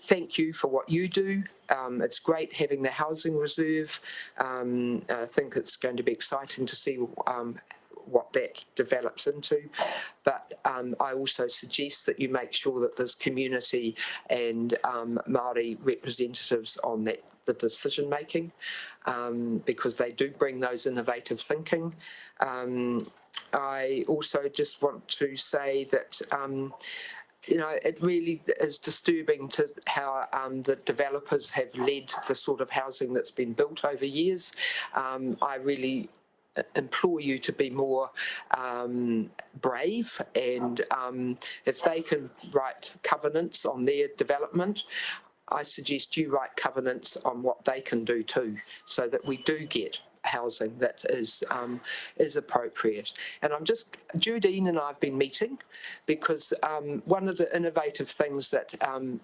thank you for what you do. It's great having the housing reserve. I think it's going to be exciting to see what that develops into. But I also suggest that you make sure that there's community and Māori representatives on the decision making, because they do bring those innovative thinking. I also just want to say that it really is disturbing to how the developers have led the sort of housing that's been built over years. I really implore you to be more brave, and if they can write covenants on their development, I suggest you write covenants on what they can do too, so that we do get housing that is appropriate. And Judine and I have been meeting because one of the innovative things that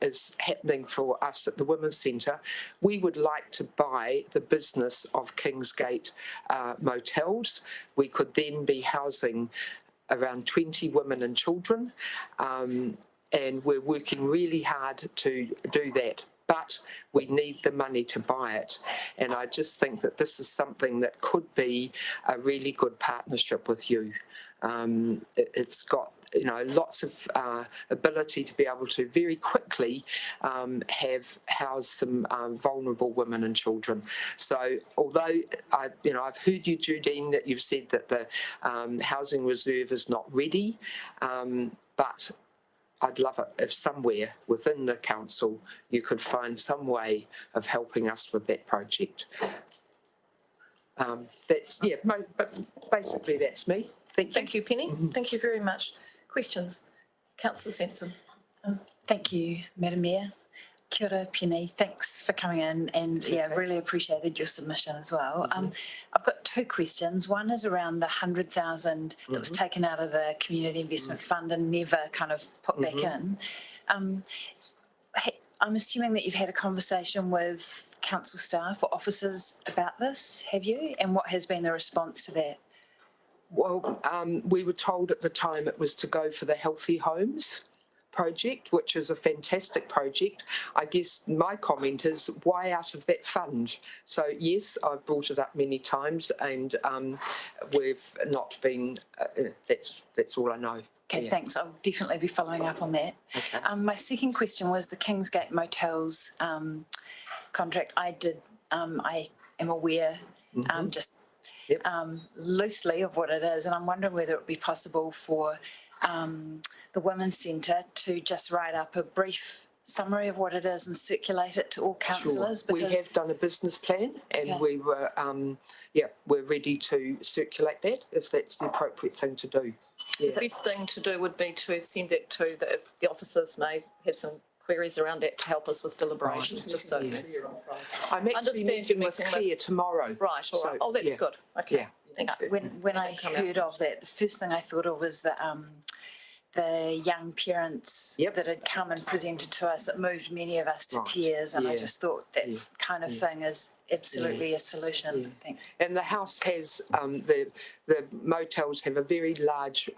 is happening for us at the Women's Centre, we would like to buy the business of Kingsgate Motels. We could then be housing around 20 women and children, and we're working really hard to do that. But we need the money to buy it. And I just think that this is something that could be a really good partnership with you. It's got lots of ability to be able to very quickly have housed some vulnerable women and children. So although I've heard you, Judine, that you've said that the housing reserve is not ready, but I'd love it if somewhere within the council you could find some way of helping us with that project. But basically that's me. Thank you, Penny. Thank you very much. Questions? Councillor Sansom. Thank you, Madam Mayor. Kia ora, Penny. Thanks for coming in, and really appreciated your submission as well. I've got two questions. One is around the 100,000 that was taken out of the Community Investment Fund and never kind of put back in. I'm assuming that you've had a conversation with council staff or officers about this, have you? And what has been the response to that? Well, we were told at the time it was to go for the Healthy Homes project, which is a fantastic project. I guess my comment is, why out of that fund? So yes, I've brought it up many times, and we've not been. That's all I know. Okay, thanks. I'll definitely be following up on that. Okay. My second question was the Kingsgate Motels contract. I am aware just loosely of what it is, and I'm wondering whether it would be possible for the Women's Centre to just write up a brief summary of what it is and circulate it to all councillors. Sure. We have done a business plan, and we were, we're ready to circulate that if that's the appropriate thing to do. The best thing to do would be to send it to the officers may have some queries around that to help us with deliberations, just so. Yes. I'm actually meeting with Claire tomorrow. Right, all right. Oh, that's good. Okay. Yeah. Thank you. When I heard of that, the first thing I thought of was the young parents that had come and presented to us, that moved many of us to tears, and I just thought that kind of thing is absolutely a solution. Thanks. And the house has, the motels have a very large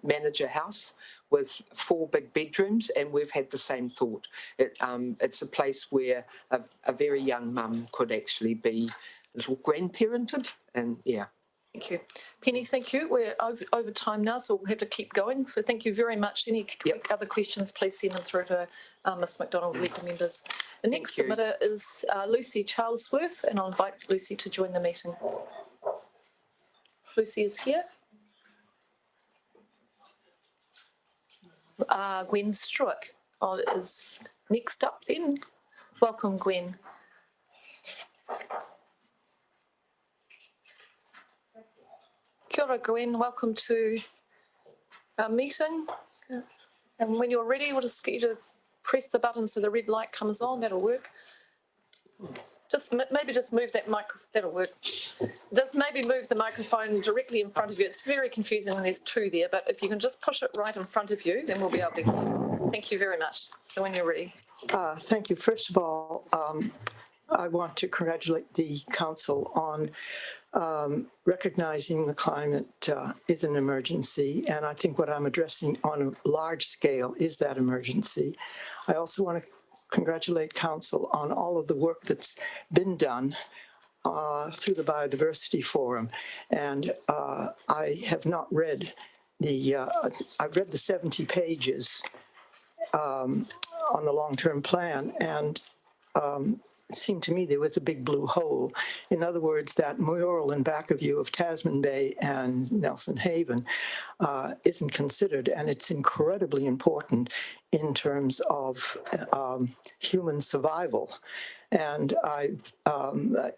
manager house with 4 big bedrooms, and we've had the same thought. It's a place where a very young mum could actually be a little grandparented, and Thank you. Penny, thank you. We're over time now, so we'll have to keep going. So thank you very much. Any quick other questions, please send them through to Ms McDonald, elected members. The next submitter is Lucy Charlesworth, and I'll invite Lucy to join the meeting. Lucy is here. Gwen Struick is next up then. Welcome, Gwen. Kia ora, Gwen. Welcome to our meeting. And when you're ready, we'll just get you to press the button so the red light comes on. That'll work. Maybe just move that mic. That'll work. Just maybe move the microphone directly in front of you. It's very confusing when there's 2 there, but if you can just push it right in front of you, then we'll be able to hear. Thank you very much. So when you're ready. Thank you. First of all, I want to congratulate the council on recognizing the climate is an emergency, and I think what I'm addressing on a large scale is that emergency. I also want to congratulate council on all of the work that's been done through the Biodiversity Forum, and I have not read I've read the 70 pages on the long-term plan, and it seemed to me there was a big blue hole. In other words, that mural in back of you of Tasman Bay and Nelson Haven isn't considered, and it's incredibly important in terms of human survival. And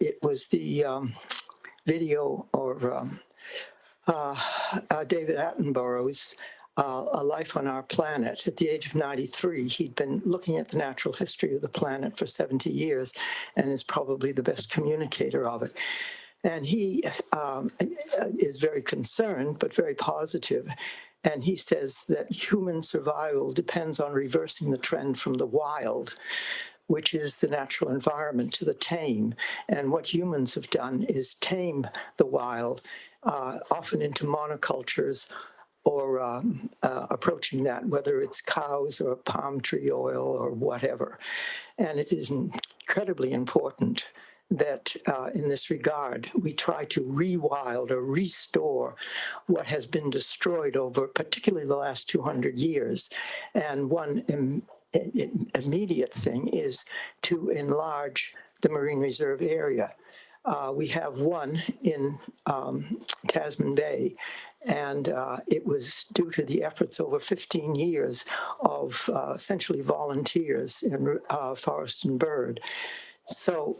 it was the video or David Attenborough's A Life on Our Planet. At the age of 93, he'd been looking at the natural history of the planet for 70 years and is probably the best communicator of it. And he is very concerned, but very positive. And he says that human survival depends on reversing the trend from the wild, which is the natural environment, to the tame. And what humans have done is tame the wild, often into monocultures, or approaching that, whether it's cows or palm tree oil or whatever. And it is incredibly important that in this regard, we try to rewild or restore what has been destroyed over particularly the last 200 years. And one immediate thing is to enlarge the marine reserve area. We have one in Tasman Bay, and it was due to the efforts over 15 years of essentially volunteers in Forest and Bird. So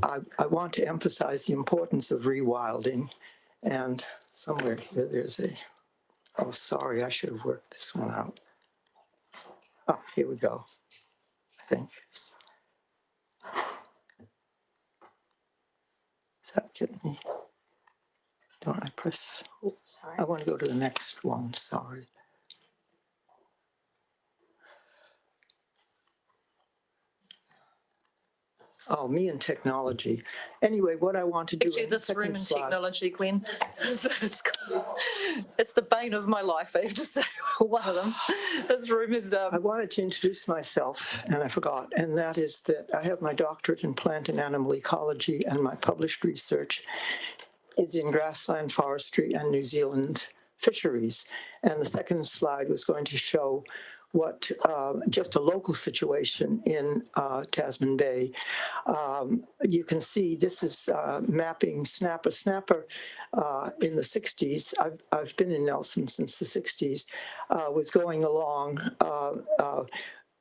I want to emphasize the importance of rewilding, and somewhere here there's oh, sorry, I should have worked this one out. Oh, here we go, I think. Is that getting me? Don't I press? Oh, sorry. I want to go to the next one, sorry. Oh, me and technology. Anyway, what I want to do. Actually, in the this room second and slide- technology, Gwen, it's the bane of my life, I have to say, one of them. This room is... I wanted to introduce myself, and I forgot, and that is that I have my doctorate in plant and animal ecology, and my published research is in grassland forestry and New Zealand fisheries. And the second slide was going to show what just a local situation in Tasman Bay. You can see this is mapping snapper. Snapper in the 60s, I've been in Nelson since the 60s, was going along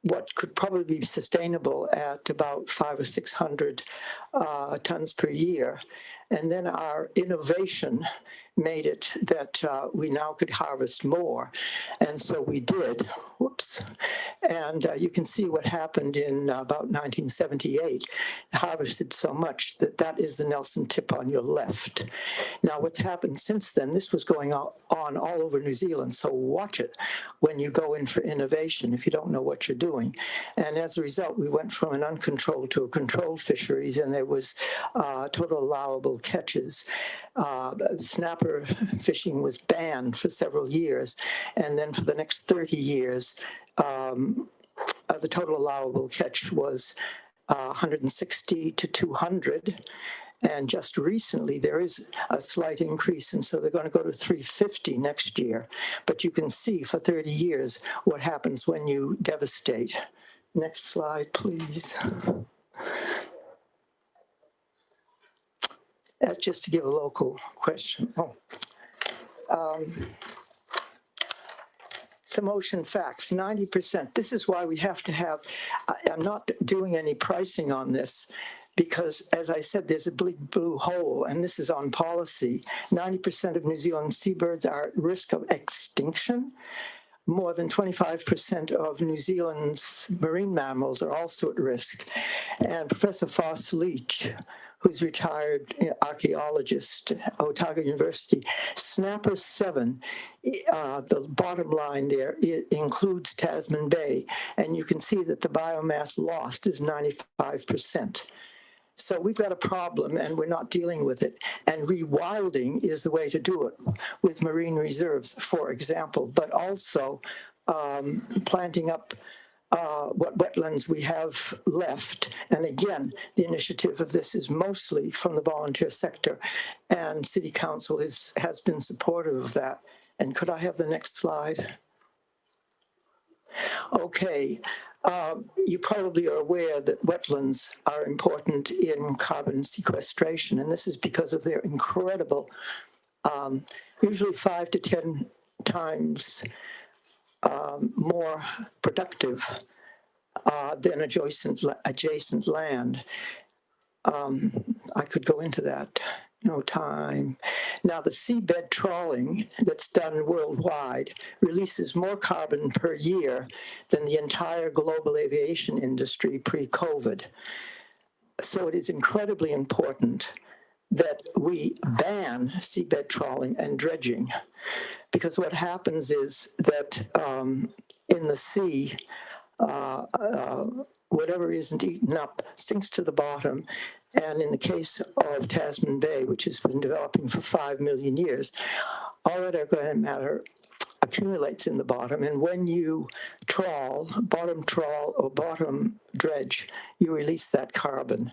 what could probably be sustainable at about 500 or 600 tons per year. And then our innovation made it that we now could harvest more. And so we did. Whoops. And you can see what happened in about 1978. Harvested so much that that is the Nelson tip on your left. Now, what's happened since then, this was going on all over New Zealand. So watch it when you go in for innovation if you don't know what you're doing. And as a result, we went from an uncontrolled to a controlled fisheries, and there was total allowable catches. Snapper fishing was banned for several years, and then for the next 30 years, the total allowable catch was 160 to 200. And just recently, there is a slight increase, and so they're going to go to 350 next year. But you can see for 30 years what happens when you devastate. Next slide, please. That's just to give a local question. Some ocean facts, 90%. This is why we have to have, I'm not doing any pricing on this because, as I said, there's a big blue hole, and this is on policy. 90% of New Zealand seabirds are at risk of extinction. More than 25% of New Zealand's marine mammals are also at risk. And Professor Foss Leach, who's retired archaeologist at Otago University, Snapper 7, the bottom line there, it includes Tasman Bay, and you can see that the biomass lost is 95%. So we've got a problem and we're not dealing with it. And rewilding is the way to do it with marine reserves, for example, but also planting up what wetlands we have left. And again, the initiative of this is mostly from the volunteer sector, and City Council has been supportive of that. And could I have the next slide? Okay. You probably are aware that wetlands are important in carbon sequestration, and this is because of their incredible, usually 5 to 10 times more productive than adjacent land. I could go into that. No time. Now, the seabed trawling that's done worldwide releases more carbon per year than the entire global aviation industry pre-COVID. So it is incredibly important that we ban seabed trawling and dredging, because what happens is that in the sea, whatever isn't eaten up sinks to the bottom. And in the case of Tasman Bay, which has been developing for 5 million years, all that organic matter accumulates in the bottom. And when you trawl or bottom dredge, you release that carbon.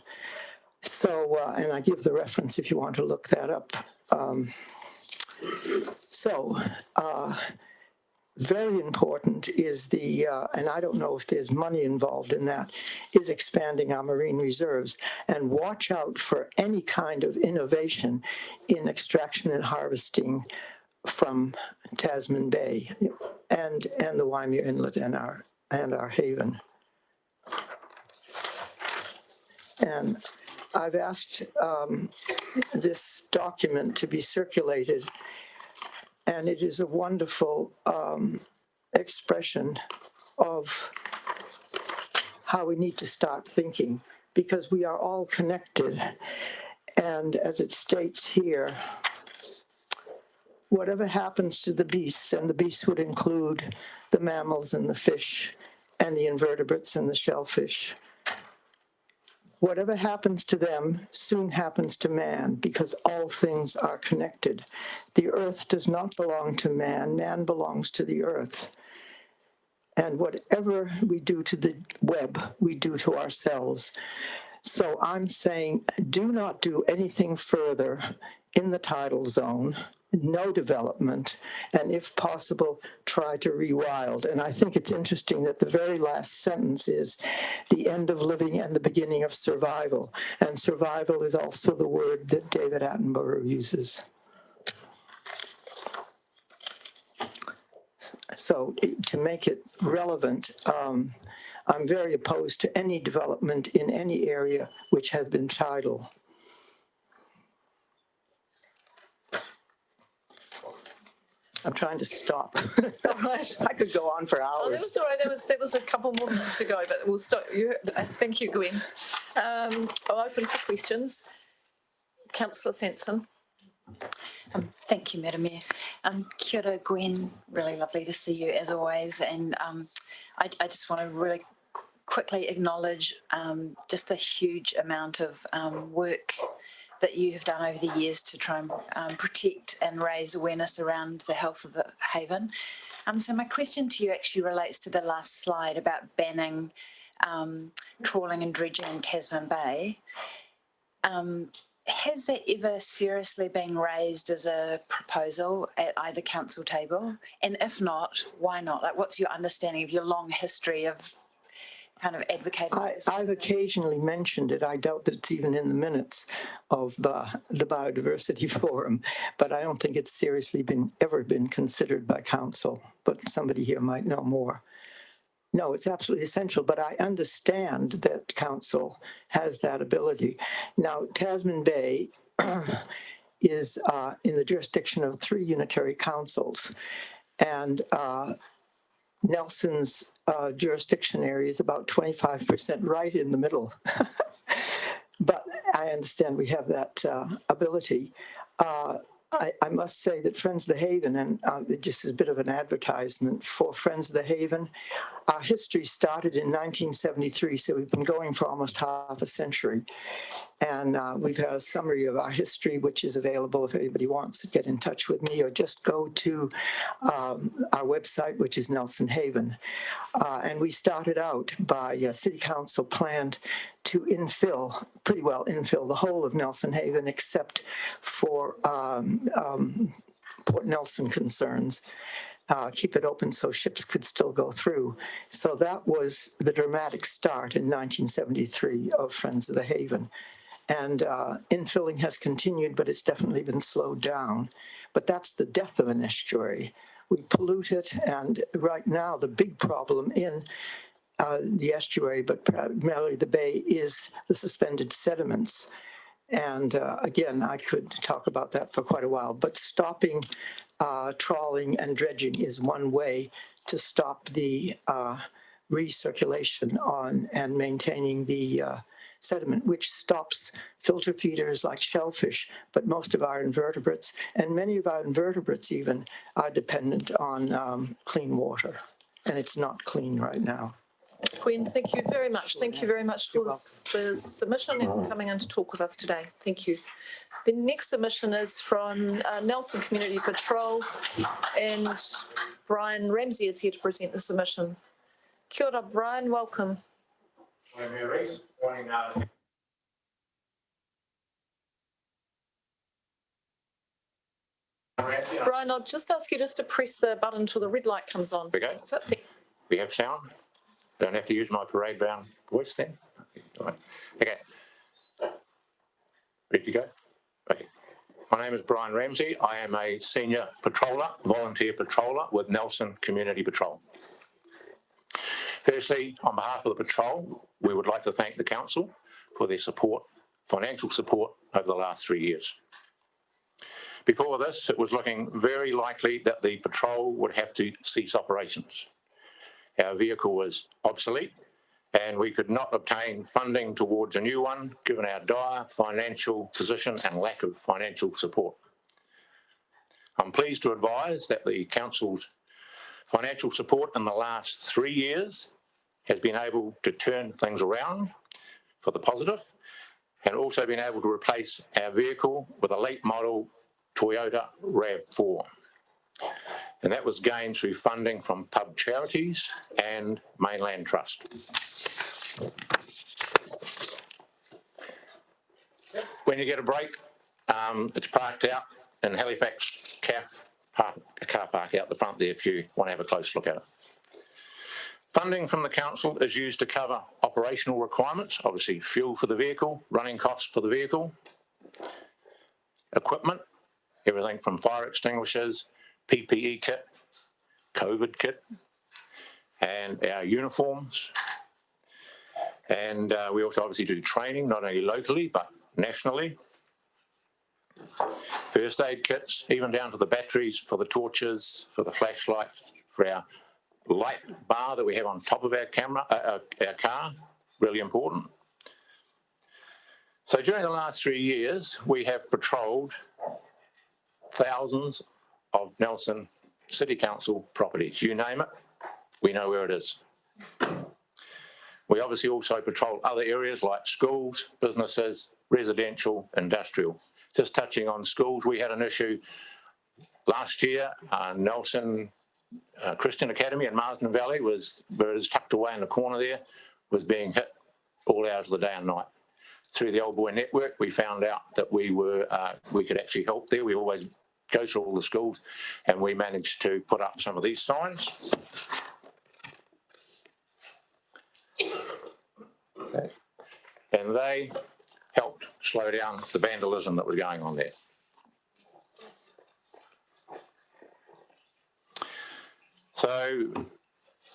So, and I give the reference if you want to look that up. Very important is the, and I don't know if there's money involved in that, is expanding our marine reserves. And watch out for any kind of innovation in extraction and harvesting from Tasman Bay and the Waimea Inlet and our haven. And I've asked this document to be circulated, and it is a wonderful expression of how we need to start thinking, because we are all connected. And as it states here, whatever happens to the beasts, and the beasts would include the mammals and the fish and the invertebrates and the shellfish, Whatever happens to them soon happens to man, because all things are connected. The earth does not belong to man, man belongs to the earth. And whatever we do to the web, we do to ourselves. So I'm saying, do not do anything further in the tidal zone, no development, and if possible, try to rewild. And I think it's interesting that the very last sentence is the end of living and the beginning of survival. And survival is also the word that David Attenborough uses. So to make it relevant, I'm very opposed to any development in any area which has been tidal. I'm trying to stop. I could go on for hours. Oh, that was all right. There was a couple more minutes to go, but we'll stop. Thank you, Gwen. I'll open for questions. Councillor Sanson. Thank you, Madam Mayor. Kia ora, Gwen. Really lovely to see you as always. And I just want to really quickly acknowledge just the huge amount of work that you have done over the years to try and protect and raise awareness around the health of the Haven. So my question to you actually relates to the last slide about banning trawling and dredging in Tasman Bay. Has that ever seriously been raised as a proposal at either council table? And if not, why not? Like, what's your understanding of your long history of kind of advocating for this? I've occasionally mentioned it. I doubt that it's even in the minutes of the Biodiversity Forum, but I don't think it's seriously ever been considered by council. But somebody here might know more. No, it's absolutely essential, but I understand that council has that ability. Now, Tasman Bay is in the jurisdiction of 3 unitary councils, and Nelson's jurisdiction area is about 25% right in the middle. But I understand we have that ability. I must say that Friends of the Haven, and just as a bit of an advertisement for Friends of the Haven, our history started in 1973, so we've been going for almost half a century. And we've had a summary of our history, which is available if anybody wants to get in touch with me, or just go to our website, which is Nelson Haven. And we started out by City Council planned to pretty well infill the whole of Nelson Haven, except for Port Nelson concerns. Keep it open so ships could still go through. So that was the dramatic start in 1973 of Friends of the Haven. And infilling has continued, but it's definitely been slowed down. But that's the death of an estuary. We pollute it, and right now the big problem in the estuary, but primarily the bay, is the suspended sediments. And again, I could talk about that for quite a while, but stopping trawling and dredging is one way to stop the recirculation on and maintaining the sediment, which stops filter feeders like shellfish, but most of our invertebrates, and many of our invertebrates even, are dependent on clean water, and it's not clean right now. Gwen, thank you very much. Thank you very much for the submission and for coming in to talk with us today. Thank you. The next submission is from Nelson Community Patrol, and Brian Ramsey is here to present the submission. Kia ora, Brian, welcome. Morning, Mayor Rees. Morning, Brian, I'll just ask you just to press the button until the red light comes on. We go. We have sound. I don't have to use my parade brown voice then. Okay. Ready to go? Okay. My name is Brian Ramsey. I am a senior patroller, volunteer patroller with Nelson Community Patrol. Firstly, on behalf of the patrol, we would like to thank the council for their support, financial support over the last 3 years. Before this, it was looking very likely that the patrol would have to cease operations. Our vehicle was obsolete and we could not obtain funding towards a new one given our dire financial position and lack of financial support. I'm pleased to advise that the council's financial support in the last 3 years has been able to turn things around for the positive, and also been able to replace our vehicle with a late model Toyota RAV4. And that was gained through funding from pub charities and Mainland Trust. When you get a break, it's parked out in Halifax car park out the front there if you want to have a close look at it. Funding from the council is used to cover operational requirements, obviously fuel for the vehicle, running costs for the vehicle, equipment, everything from fire extinguishers, PPE kit, COVID kit, and our uniforms. And we also obviously do training, not only locally, but nationally. First aid kits, even down to the batteries for the torches, for the flashlights, for our light bar that we have on top of our camera, our car, really important. So during the last 3 years, we have patrolled thousands of Nelson City Council properties. You name it, we know where it is. We obviously also patrol other areas like schools, businesses, residential, industrial. Just touching on schools, we had an issue last year. Nelson Christian Academy in Marsden Valley was, where it is tucked away in the corner there, was being hit all hours of the day and night. Through the Old Boy Network, we found out that we could actually help there. We always go through all the schools, and we managed to put up some of these signs. Okay. And they helped slow down the vandalism that was going on there. So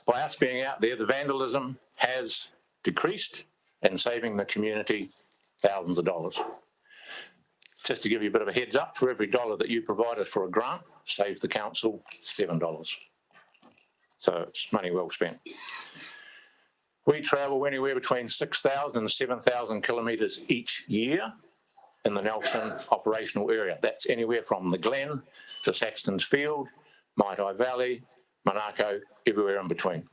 by us being out there, the vandalism has decreased and saving the community thousands of dollars. Just to give you a bit of a heads up, for every dollar that you provided for a grant, saves the council $7. So it's money well spent. We travel anywhere between 6,000 and 7,000 kilometres each year in the Nelson operational area. That's anywhere from the Glen to Saxton's Field, Maitai Valley, Monaco, everywhere in between.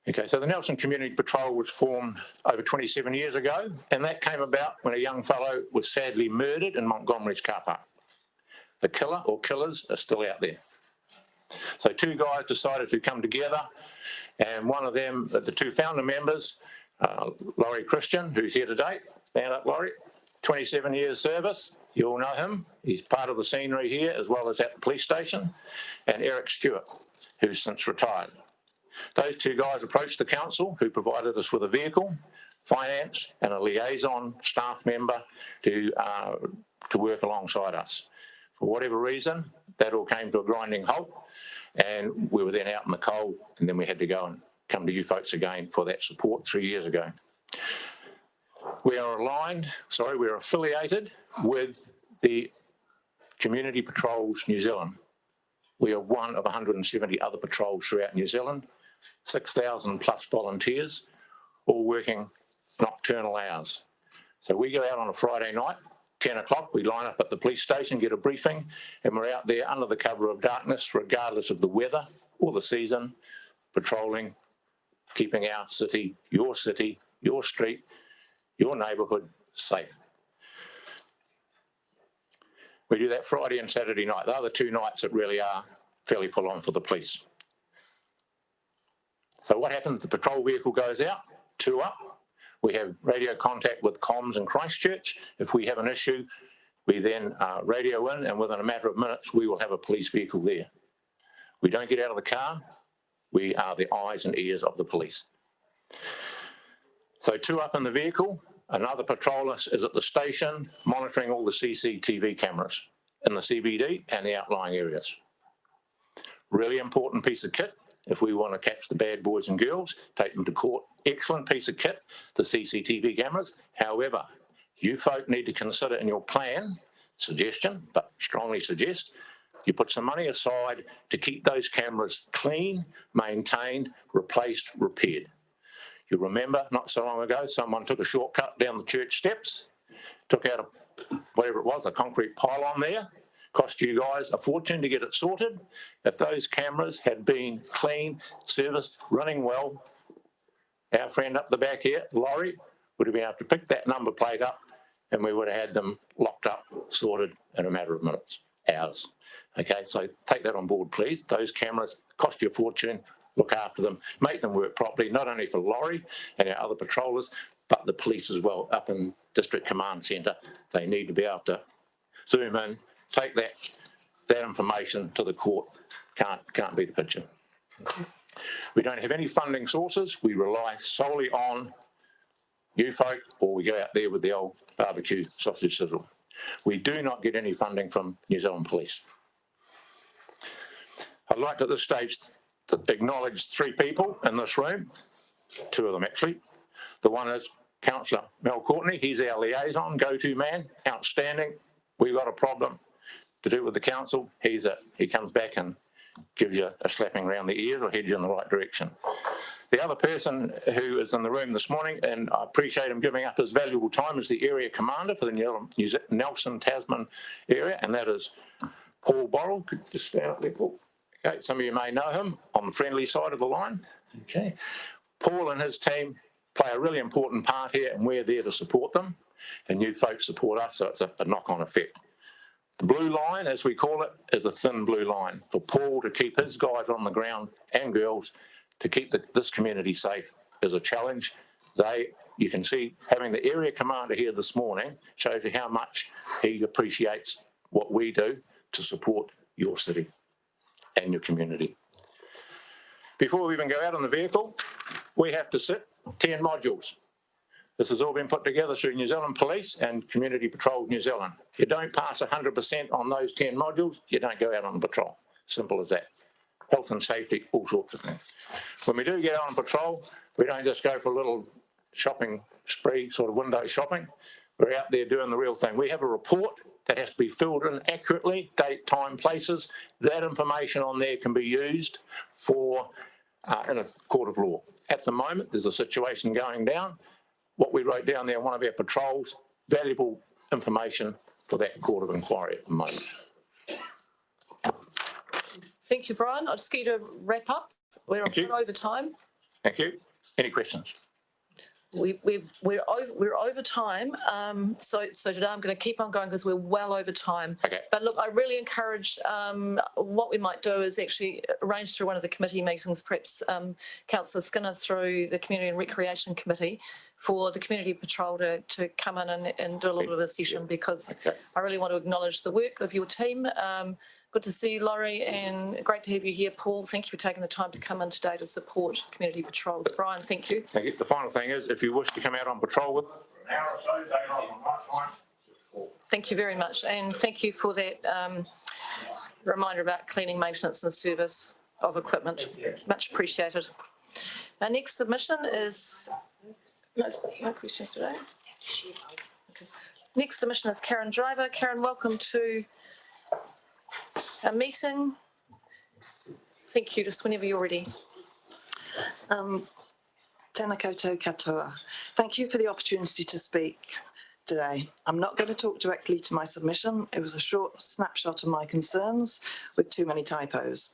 Okay, so the Nelson Community Patrol was formed over 27 years ago, and that came about when a young fellow was sadly murdered in Montgomery's car park. The killer or killers are still out there. So two guys decided to come together, and one of them, the two founder members, Laurie Christian, who's here today, stand up Laurie, 27 years service, you all know him, he's part of the scenery here as well as at the police station, and Eric Stewart, who's since retired. Those two guys approached the council, who provided us with a vehicle, finance, and a liaison staff member to work alongside us. For whatever reason, that all came to a grinding halt, and we were then out in the cold, and then we had to go and come to you folks again for that support 3 years ago. We are we're affiliated with the Community Patrols New Zealand. We are one of 170 other patrols throughout New Zealand, 6,000 plus volunteers, all working nocturnal hours. So we go out on a Friday night, 10 o'clock, we line up at the police station, get a briefing, and we're out there under the cover of darkness, regardless of the weather or the season, patrolling, keeping our city, your street, your neighbourhood safe. We do that Friday and Saturday night. The other two nights that really are fairly full on for the police. So what happens? The patrol vehicle goes out, two up. We have radio contact with comms in Christchurch. If we have an issue, we then radio in, and within a matter of minutes, we will have a police vehicle there. We don't get out of the car. We are the eyes and ears of the police. So two up in the vehicle. Another patroller is at the station, monitoring all the CCTV cameras in the CBD and the outlying areas. Really important piece of kit. If we want to catch the bad boys and girls, take them to court. Excellent piece of kit, the CCTV cameras. However, you folk need to consider in your plan, suggestion, but strongly suggest, you put some money aside to keep those cameras clean, maintained, replaced, repaired. You remember not so long ago, someone took a shortcut down the church steps, took out whatever it was, a concrete pylon there, Cost you guys a fortune to get it sorted. If those cameras had been clean, serviced, running well, our friend up the back here, Laurie, would have been able to pick that number plate up and we would have had them locked up, sorted in a matter of minutes, hours. Okay, so take that on board, please. Those cameras cost you a fortune. Look after them, make them work properly, not only for Laurie and our other patrollers, but the police as well up in District Command Centre. They need to be able to zoom in, take that information to the court. Can't be the picture. We don't have any funding sources. We rely solely on you folk, or we go out there with the old barbecue sausage sizzle. We do not get any funding from New Zealand Police. I'd like at this stage to acknowledge 3 people in this room, 2 of them actually. The one is Councillor Mel Courtney. He's our liaison, go-to man, outstanding. We've got a problem to do with the council. He comes back and gives you a slapping around the ears or heads you in the right direction. The other person who is in the room this morning, and I appreciate him giving up his valuable time, is the area commander for the Nelson Tasman area, and that is Paul Borrell. Could you stand up there, Paul? Okay, some of you may know him on the friendly side of the line. Okay, Paul and his team play a really important part here, and we're there to support them, and you folks support us, so it's a knock-on effect. The blue line, as we call it, is a thin blue line for Paul to keep his guys on the ground and girls to keep this community safe is a challenge. You can see having the area commander here this morning shows you how much he appreciates what we do to support your city and your community. Before we even go out on the vehicle, we have to sit 10 modules. This has all been put together through New Zealand Police and Community Patrol New Zealand. You don't pass 100% on those 10 modules, you don't go out on patrol. Simple as that. Health and safety, all sorts of things. When we do get out on patrol, we don't just go for a little shopping spree, sort of window shopping. We're out there doing the real thing. We have a report that has to be filled in accurately, date, time, places. That information on there can be used for in a court of law. At the moment, there's a situation going down. What we wrote down there in one of our patrols, valuable information for that court of inquiry at the moment. Thank you, Brian. I'll just get you to wrap up. We're over time. Thank you. Any questions? We're over time, so today I'm going to keep on going because we're well over time. Okay. But look, I really encourage what we might do is actually arrange through one of the committee meetings, perhaps Councillor Skinner through the Community and Recreation Committee, for the Community Patrol to come in and do a little bit of a session, because I really want to acknowledge the work of your team. Good to see you, Laurie, and great to have you here, Paul. Thank you for taking the time to come in today to support community patrols. Brian, thank you. Thank you. The final thing is, if you wish to come out on patrol with an hour or so, day on my time. Thank you very much, and thank you for that reminder about cleaning, maintenance and service of equipment. Much appreciated. Our next submission is, no questions today. Okay. Next submission is Karen Driver. Karen, welcome to our meeting. Thank you. Just whenever you're ready. Tēnā koutou katoa. Thank you for the opportunity to speak today. I'm not going to talk directly to my submission. It was a short snapshot of my concerns with too many typos.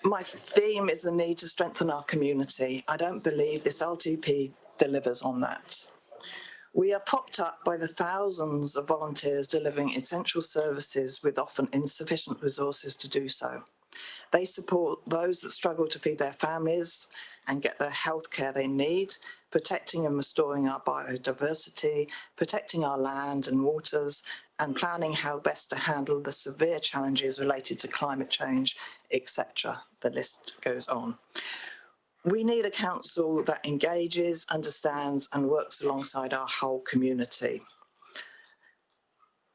My theme is the need to strengthen our community. I don't believe this LTP delivers on that. We are propped up by the thousands of volunteers delivering essential services with often insufficient resources to do so. They support those that struggle to feed their families and get the health care they need, protecting and restoring our biodiversity, protecting our land and waters, and planning how best to handle the severe challenges related to climate change, etc. The list goes on. We need a council that engages, understands, and works alongside our whole community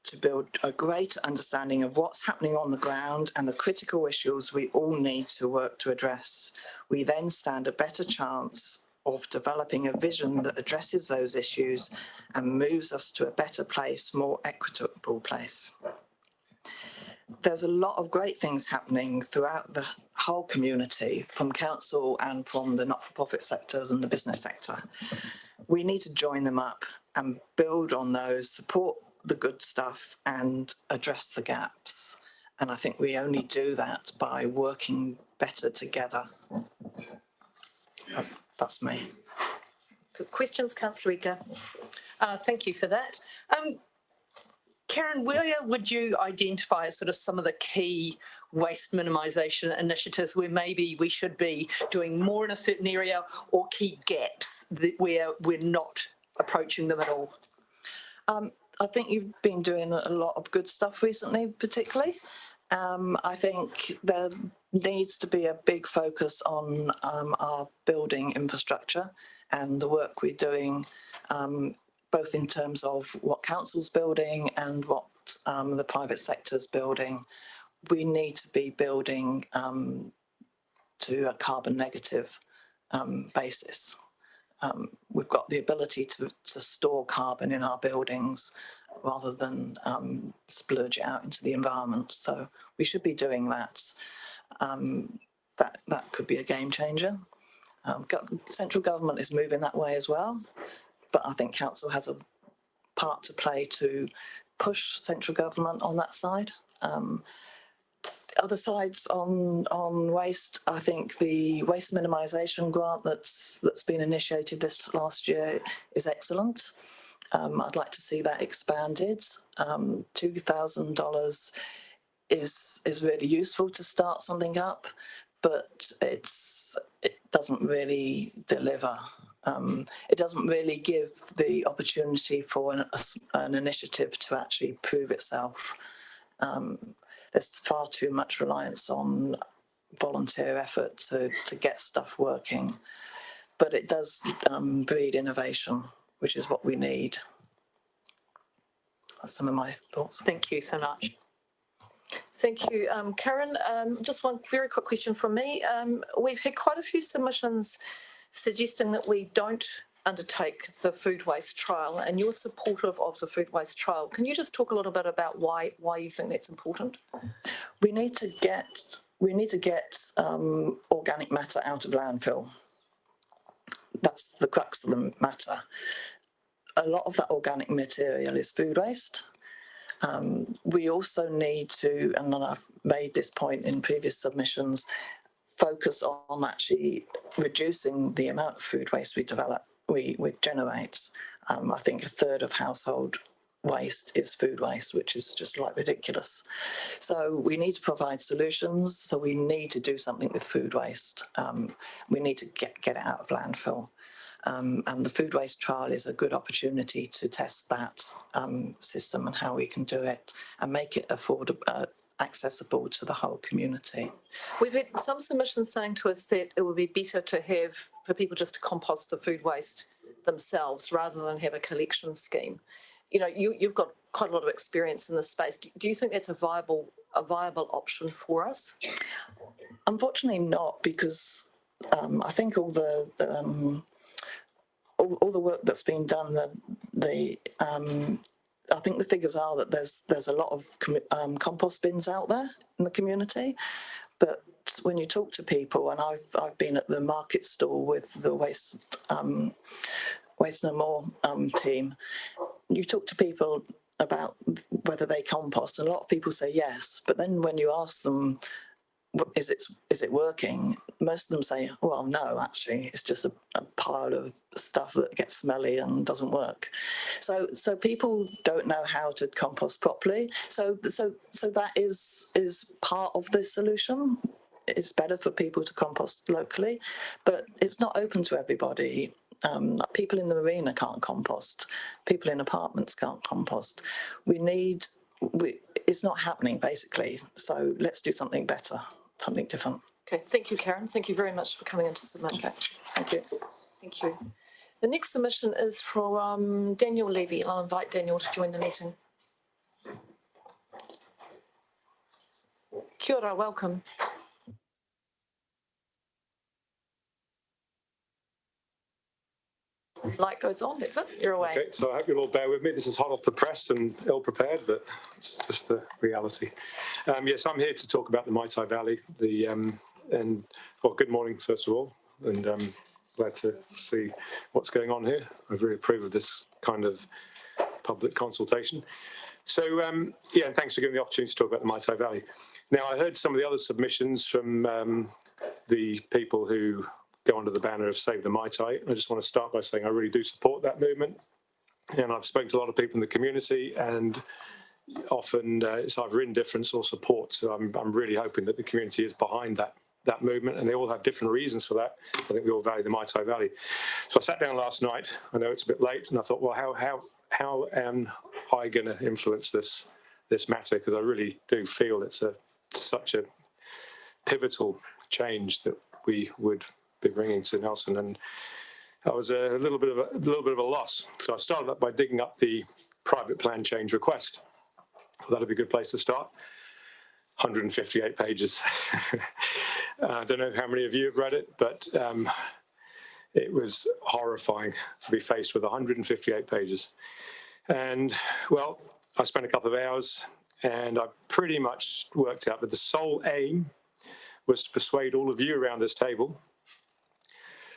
to build a great understanding of what's happening on the ground and the critical issues we all need to work to address. We then stand a better chance of developing a vision that addresses those issues and moves us to a better place, more equitable place. There's a lot of great things happening throughout the whole community, from council and from the not-for-profit sectors and the business sector. We need to join them up and build on those, support the good stuff and address the gaps. And I think we only do that by working better together. That's me. Good questions, Councillor Ika. Thank you for that. Karen, where would you identify sort of some of the key waste minimisation initiatives where maybe we should be doing more in a certain area, or key gaps where we're not approaching them at all? I think you've been doing a lot of good stuff recently, particularly. I think there needs to be a big focus on our building infrastructure and the work we're doing, both in terms of what council's building and what the private sector's building. We need to be building to a carbon negative basis. We've got the ability to store carbon in our buildings rather than splurge it out into the environment. So we should be doing that. That could be a game changer. Central government is moving that way as well, but I think council has a part to play to push central government on that side. Other sides on waste, I think the waste minimisation grant that's been initiated this last year is excellent. I'd like to see that expanded. $2,000 is really useful to start something up, but it doesn't really deliver. It doesn't really give the opportunity for an initiative to actually prove itself. There's far too much reliance on volunteer effort to get stuff working, but it does breed innovation, which is what we need. That's some of my thoughts. Thank you so much. Thank you, Karen. Just one very quick question from me. We've had quite a few submissions suggesting that we don't undertake the food waste trial, and you're supportive of the food waste trial. Can you just talk a little bit about why you think that's important? We need to get organic matter out of landfill. That's the crux of the matter. A lot of that organic material is food waste. We also need to, and I've made this point in previous submissions, focus on actually reducing the amount of food waste we generate. I think a third of household waste is food waste, which is just like ridiculous. So we need to provide solutions. So we need to do something with food waste. We need to get it out of landfill. And the food waste trial is a good opportunity to test that system and how we can do it and make it affordable, accessible to the whole community. We've had some submissions saying to us that it would be better for people just to compost the food waste themselves rather than have a collection scheme. You know, you've got quite a lot of experience in this space. Do you think that's a viable option for us? Unfortunately not, because I think all the work that's been done, I think the figures are that there's a lot of compost bins out there in the community, but when you talk to people, and I've been at the market stall with the Waste No More team, you talk to people about whether they compost, and a lot of people say yes, but then when you ask them, is it working? Most of them say, well, no, actually, it's just a pile of stuff that gets smelly and doesn't work. So people don't know how to compost properly. So that is part of the solution. It's better for people to compost locally, but it's not open to everybody. People in the marina can't compost. People in apartments can't compost. It's not happening, basically. So let's do something better. Something different. Okay, thank you, Karen. Thank you very much for coming in to submit. Okay, thank you. Thank you. The next submission is from Daniel Levy. I'll invite Daniel to join the meeting. Kia ora, welcome. Light goes on, that's it, you're away. Okay, so I hope you'll all bear with me. This is hot off the press and ill-prepared, but it's just the reality. Yes, I'm here to talk about the Maitai Valley. Well, good morning, first of all, and glad to see what's going on here. I really approve of this kind of public consultation. So, yeah, and thanks for giving me the opportunity to talk about the Maitai Valley. Now, I heard some of the other submissions from the people who go under the banner of Save the Maitai. I just want to start by saying I really do support that movement. And I've spoken to a lot of people in the community, and often it's either indifference or support. So I'm really hoping that the community is behind that movement, and they all have different reasons for that. I think we all value the Maitai Valley. So I sat down last night. I know it's a bit late, and I thought, well, how am I going to influence this matter? Because I really do feel it's such a pivotal change that we would be bringing to Nelson, and I was a little bit of a loss. So I started up by digging up the private plan change request. Well, that'd be a good place to start. 158 pages. I don't know how many of you have read it, but it was horrifying to be faced with 158 pages. And, well, I spent a couple of hours, and I pretty much worked out that the sole aim was to persuade all of you around this table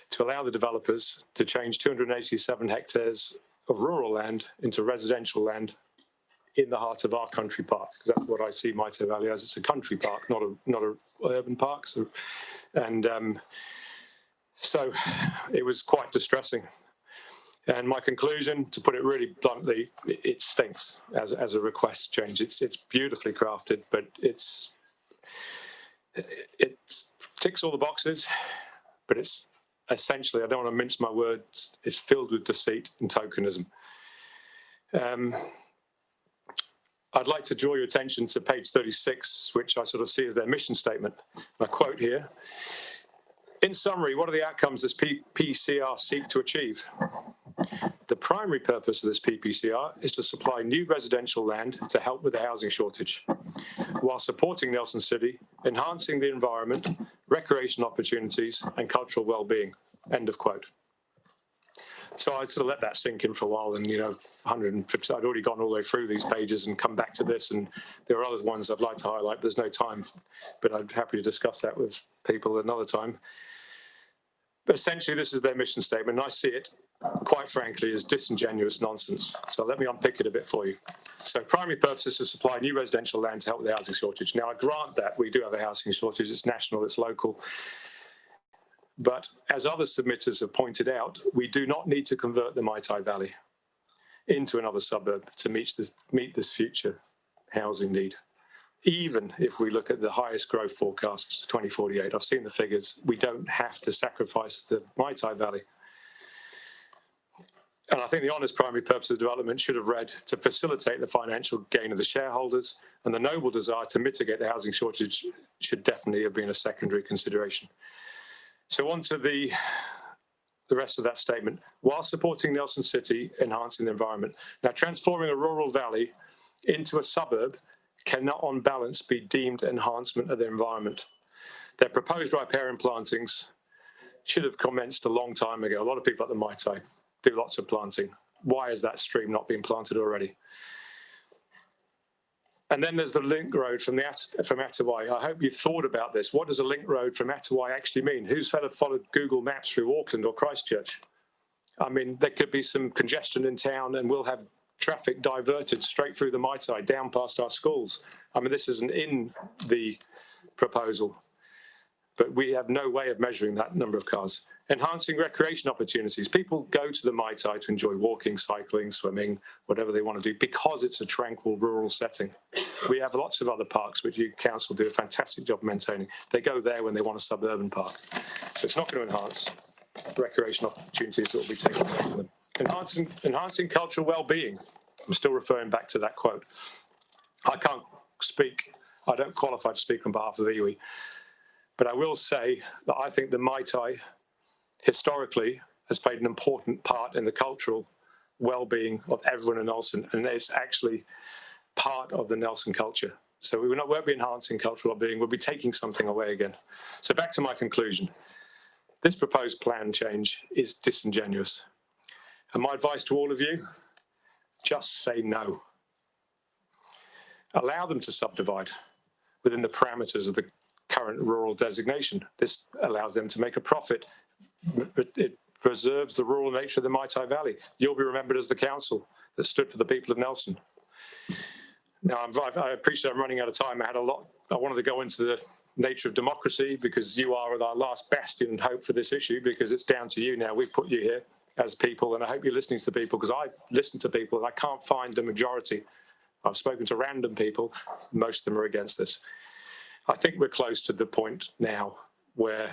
to allow the developers to change 287 hectares of rural land into residential land in the heart of our country park. That's what I see Maitai Valley as. It's a country park, not a urban park. So it was quite distressing. And my conclusion, to put it really bluntly, it stinks as a request change. It's beautifully crafted, but it ticks all the boxes, but it's essentially, I don't want to mince my words, it's filled with deceit and tokenism. I'd like to draw your attention to page 36, which I sort of see as their mission statement. I quote here, "In summary, what are the outcomes this PPCR seek to achieve? The primary purpose of this PPCR is to supply new residential land to help with the housing shortage, while supporting Nelson City, enhancing the environment, recreation opportunities, and cultural well-being." End of quote. So I'd sort of let that sink in for a while, and 150. I'd already gone all the way through these pages and come back to this, and there are other ones I'd like to highlight, but there's no time. But I'd be happy to discuss that with people another time. But essentially, this is their mission statement, and I see it, quite frankly, as disingenuous nonsense. So let me unpick it a bit for you. So primary purpose is to supply new residential land to help with the housing shortage. Now, I grant that we do have a housing shortage. It's national, it's local. But as other submitters have pointed out, we do not need to convert the Maitai Valley into another suburb to meet this future housing need. Even if we look at the highest growth forecasts to 2048, I've seen the figures, we don't have to sacrifice the Maitai Valley. And I think the honest primary purpose of the development should have read to facilitate the financial gain of the shareholders, and the noble desire to mitigate the housing shortage should definitely have been a secondary consideration. So on to the rest of that statement. While supporting Nelson City, enhancing the environment. Now, transforming a rural valley into a suburb cannot on balance be deemed enhancement of the environment. Their proposed riparian plantings should have commenced a long time ago. A lot of people at the Maitai do lots of planting. Why is that stream not being planted already? And then there's the link road from Atawai. I hope you've thought about this. What does a link road from Atawai actually mean? Who's followed Google Maps through Auckland or Christchurch? I mean, there could be some congestion in town, and we'll have traffic diverted straight through the Maitai, down past our schools. I mean, this isn't in the proposal, but we have no way of measuring that number of cars. Enhancing recreation opportunities. People go to the Maitai to enjoy walking, cycling, swimming, whatever they want to do, because it's a tranquil rural setting. We have lots of other parks which you council do a fantastic job maintaining. They go there when they want a suburban park. So it's not going to enhance recreation opportunities that will be taken away from them. Enhancing cultural well-being. I'm still referring back to that quote. I can't speak, I don't qualify to speak on behalf of iwi, but I will say that I think the Maitai historically has played an important part in the cultural well-being of everyone in Nelson, and it's actually part of the Nelson culture. So we won't be enhancing cultural well-being, we'll be taking something away again. So back to my conclusion. This proposed plan change is disingenuous. And my advice to all of you, just say no. Allow them to subdivide within the parameters of the current rural designation. This allows them to make a profit. It preserves the rural nature of the Maitai Valley. You'll be remembered as the council that stood for the people of Nelson. Now, I appreciate I'm running out of time. I wanted to go into the nature of democracy because you are our last bastion and hope for this issue, because it's down to you now. We've put you here as people, and I hope you're listening to people, because I listen to people and I can't find a majority. I've spoken to random people. Most of them are against this. I think we're close to the point now where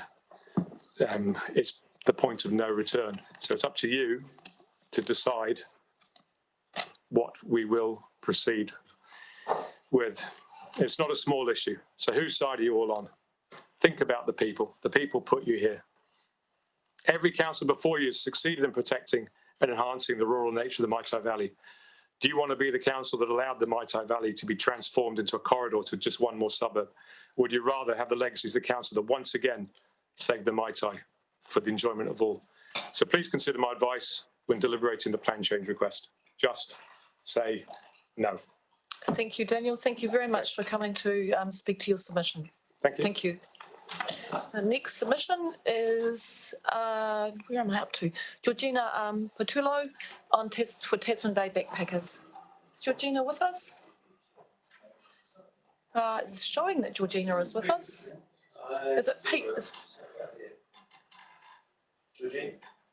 it's the point of no return. So it's up to you to decide what we will proceed with. It's not a small issue. So whose side are you all on? Think about the people. The people put you here. Every council before you has succeeded in protecting and enhancing the rural nature of the Maitai Valley. Do you want to be the council that allowed the Maitai Valley to be transformed into a corridor to just one more suburb? Would you rather have the legacies of the council that once again saved the Maitai for the enjoyment of all? So please consider my advice when deliberating the plan change request. Just say no. Thank you, Daniel. Thank you very much for coming to speak to your submission. Thank you. Thank you. The next submission is, where am I up to? Georgina Patullo for Tasman Bay Backpackers. Is Georgina with us? It's showing that Georgina is with us. Is it Pete?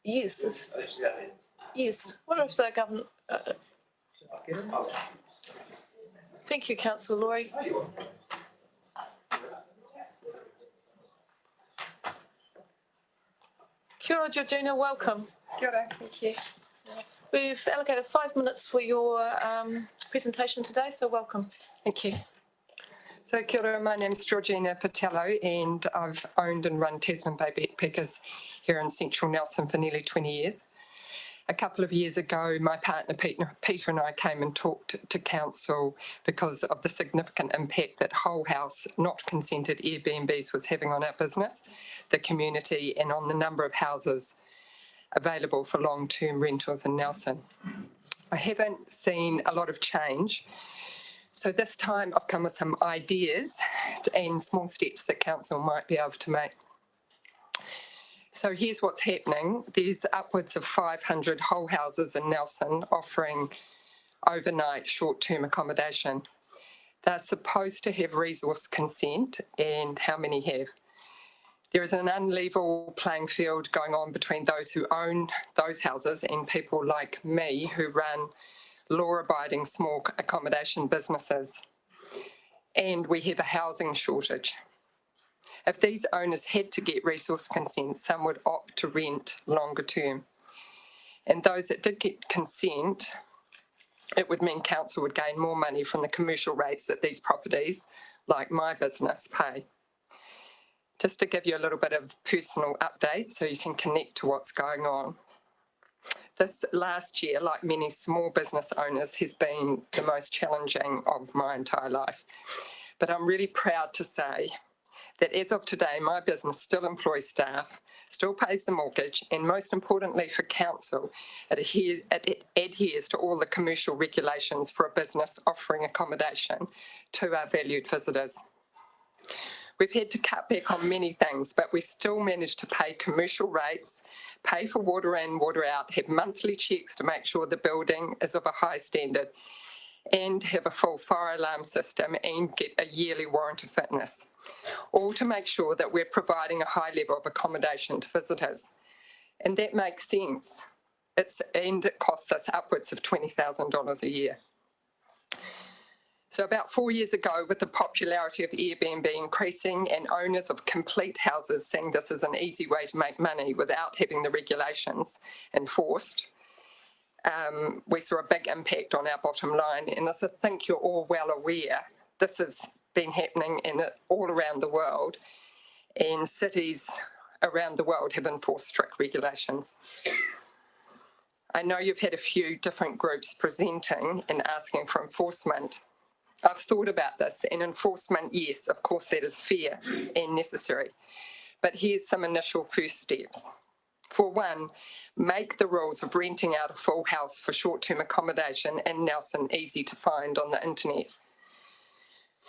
Yes. Yes. What if the government... Thank you, Councillor Laurie. Kia ora, Georgina, welcome. Kia ora, thank you. We've allocated 5 minutes for your presentation today, so welcome. Thank you. So kia ora, my name's Georgina Patello, and I've owned and run Tasman Bay Backpackers here in central Nelson for nearly 20 years. A couple of years ago, my partner Peter and I came and talked to council because of the significant impact that whole house, not consented Airbnbs was having on our business, the community, and on the number of houses available for long-term rentals in Nelson. I haven't seen a lot of change. So this time I've come with some ideas and small steps that council might be able to make. So here's what's happening. There's upwards of 500 whole houses in Nelson offering overnight short-term accommodation. They're supposed to have resource consent, and how many have? There is an unlevel playing field going on between those who own those houses and people like me who run law-abiding small accommodation businesses. And we have a housing shortage. If these owners had to get resource consent, some would opt to rent longer term. And those that did get consent, it would mean council would gain more money from the commercial rates that these properties, like my business, pay. Just to give you a little bit of personal update so you can connect to what's going on. This last year, like many small business owners, has been the most challenging of my entire life. But I'm really proud to say that as of today, my business still employs staff, still pays the mortgage, and most importantly for council, it adheres to all the commercial regulations for a business offering accommodation to our valued visitors. We've had to cut back on many things, but we still manage to pay commercial rates, pay for water in, water out, have monthly checks to make sure the building is of a high standard, and have a full fire alarm system and get a yearly warrant of fitness, all to make sure that we're providing a high level of accommodation to visitors. And that makes sense. And it costs us upwards of $20,000 a year. So about 4 years ago, with the popularity of Airbnb increasing and owners of complete houses seeing this as an easy way to make money without having the regulations enforced, we saw a big impact on our bottom line. And as I think you're all well aware, this has been happening all around the world, and cities around the world have enforced strict regulations. I know you've had a few different groups presenting and asking for enforcement. I've thought about this, and enforcement, yes, of course that is fair and necessary. But here's some initial first steps. For one, make the rules of renting out a full house for short-term accommodation in Nelson easy to find on the internet.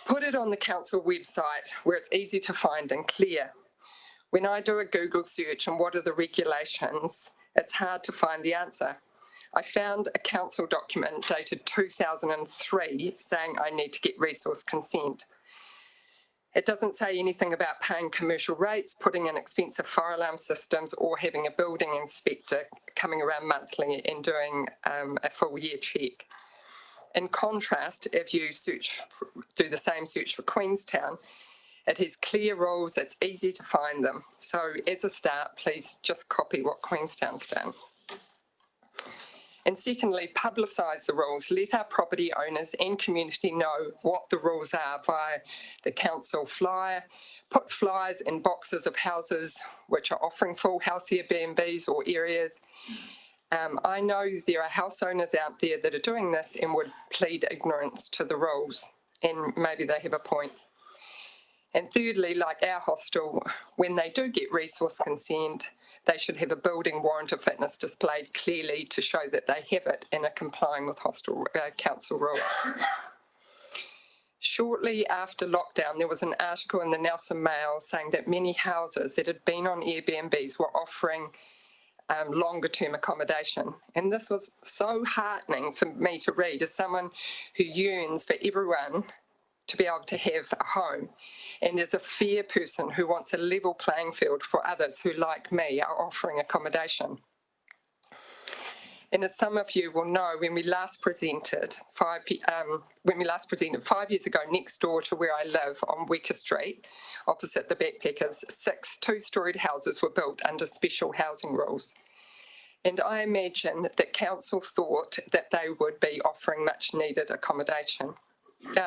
Put it on the council website where it's easy to find and clear. When I do a Google search on what are the regulations, it's hard to find the answer. I found a council document dated 2003 saying I need to get resource consent. It doesn't say anything about paying commercial rates, putting in expensive fire alarm systems, or having a building inspector coming around monthly and doing a full year check. In contrast, if you do the same search for Queenstown, it has clear rules, it's easy to find them. So as a start, please just copy what Queenstown's done. And secondly, publicise the rules. Let our property owners and community know what the rules are via the council flyer. Put flyers in boxes of houses which are offering full house Airbnbs or areas. I know there are house owners out there that are doing this and would plead ignorance to the rules, and maybe they have a point. And thirdly, like our hostel, when they do get resource consent, they should have a building warrant of fitness displayed clearly to show that they have it and are complying with hostel council rules. Shortly after lockdown, there was an article in the Nelson Mail saying that many houses that had been on Airbnbs were offering longer term accommodation. And this was so heartening for me to read as someone who yearns for everyone to be able to have a home, and as a fair person who wants a level playing field for others who, like me, are offering accommodation. And as some of you will know, when we last presented 5 years ago, next door to where I live on Weaker Street, opposite the Backpackers, 6 two-storied houses were built under special housing rules. And I imagine that council thought that they would be offering much needed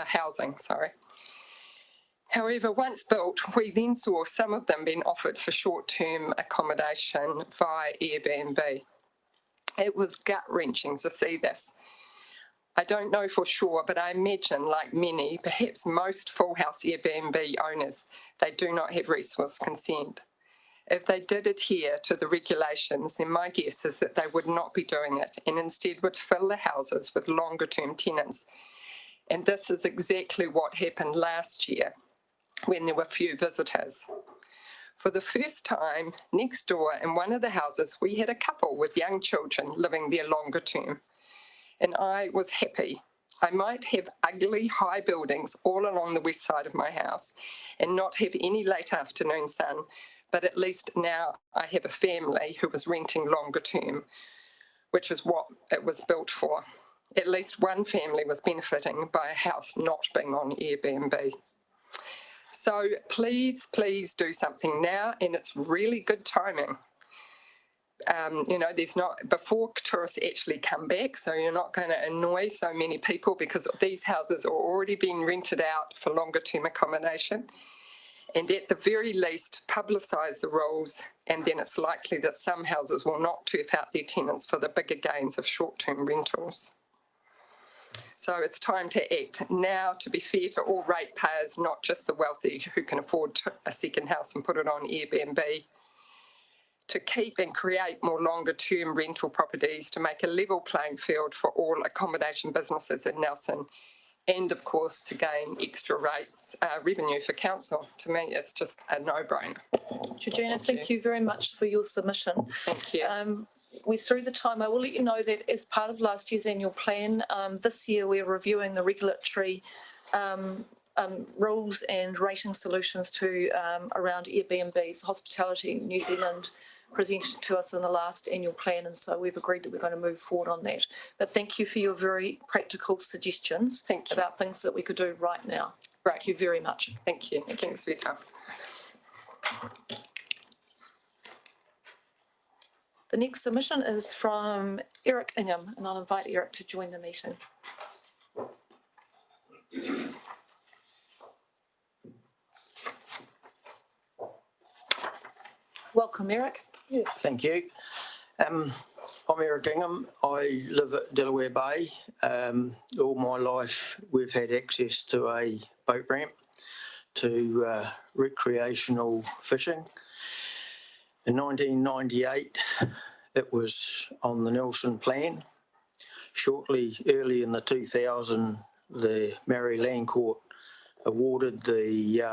housing. However, once built, we then saw some of them being offered for short-term accommodation via Airbnb. It was gut-wrenching to see this. I don't know for sure, but I imagine, like many, perhaps most full house Airbnb owners, they do not have resource consent. If they did adhere to the regulations, then my guess is that they would not be doing it and instead would fill the houses with longer-term tenants. And this is exactly what happened last year when there were few visitors. For the first time, next door in one of the houses, we had a couple with young children living there longer term. And I was happy. I might have ugly high buildings all along the west side of my house and not have any late afternoon sun, but at least now I have a family who was renting longer term, which is what it was built for. At least one family was benefiting by a house not being on Airbnb. So please, please do something now, and it's really good timing. There's not, before tourists actually come back, so you're not going to annoy so many people because these houses are already being rented out for longer term accommodation. And at the very least, publicise the rules, and then it's likely that some houses will not turf out their tenants for the bigger gains of short-term rentals. So it's time to act now, to be fair to all ratepayers, not just the wealthy who can afford a second house and put it on Airbnb, to keep and create more longer-term rental properties, to make a level playing field for all accommodation businesses in Nelson, and of course to gain extra rates revenue for council. To me, it's just a no-brainer. Georgina, thank you very much for your submission. Thank you. We're through the time. I will let you know that as part of last year's annual plan, this year we're reviewing the regulatory rules and rating solutions to around Airbnbs. Hospitality New Zealand presented to us in the last annual plan, and so we've agreed that we're going to move forward on that. But thank you for your very practical suggestions about things that we could do right now. Thank you very much. Thank you. Thanks for your time. The next submission is from Eric Ingham, and I'll invite Eric to join the meeting. Welcome, Eric. Yeah, thank you. I'm Eric Ingham. I live at Delaware Bay. All my life we've had access to a boat ramp to recreational fishing. In 1998, it was on the Nelson plan. Early in the 2000, the Maori Land Court awarded the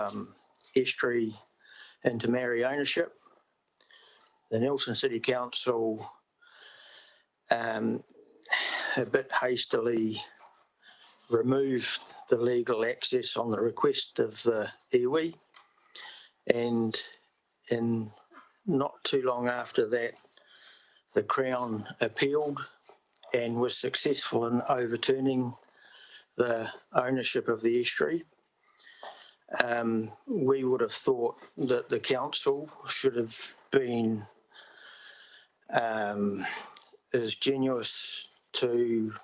estuary into Maori ownership. The Nelson City Council a bit hastily removed the legal access on the request of the iwi, and in not too long after that, the Crown appealed and was successful in overturning the ownership of the estuary. We would have thought that the council should have been as generous to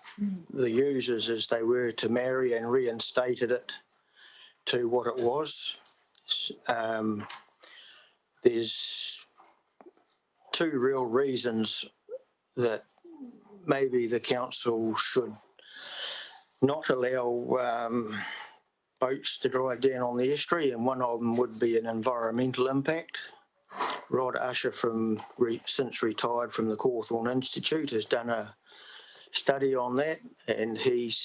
the users as they were to Mary and reinstated it to what it was. There's two real reasons that maybe the council should not allow boats to drive down on the estuary, and one of them would be an environmental impact. Rod Usher, since retired from the Cawthorne Institute, has done a study on that, and in his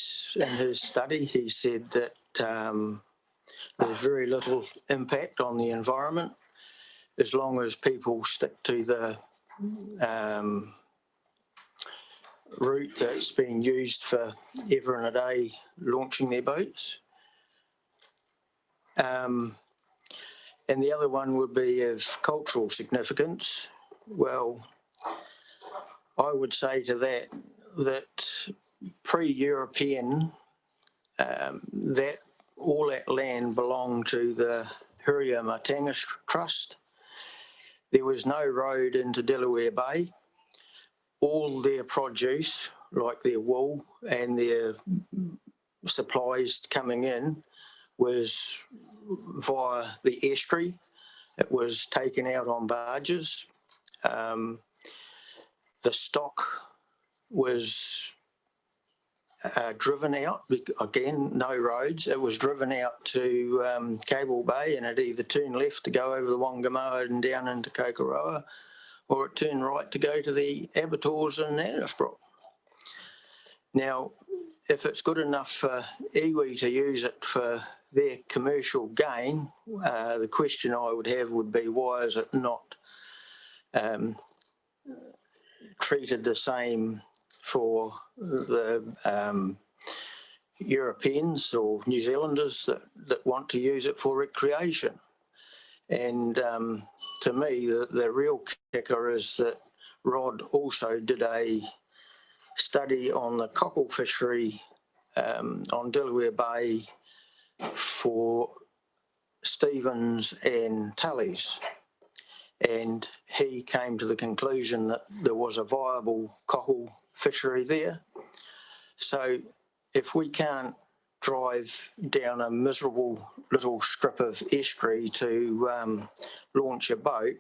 study he said that there's very little impact on the environment as long as people stick to the route that's being used for ever and a day launching their boats. And the other one would be of cultural significance. Well, I would say to that pre-European, that all that land belonged to the Huria-Matanga Trust. There was no road into Delaware Bay. All their produce, like their wool and their supplies coming in, was via the estuary. It was taken out on barges. The stock was driven out, again, no roads. It was driven out to Cable Bay, and it either turned left to go over the Wangamoa and down into Kokoroa, or it turned right to go to the abattoirs in Annesbrook. Now, if it's good enough for iwi to use it for their commercial gain, the question I would have would be, why is it not treated the same for the Europeans or New Zealanders that want to use it for recreation? And to me, the real kicker is that Rod also did a study on the cockle fishery on Delaware Bay for Stevens and Tully's, and he came to the conclusion that there was a viable cockle fishery there. So if we can't drive down a miserable little strip of estuary to launch a boat,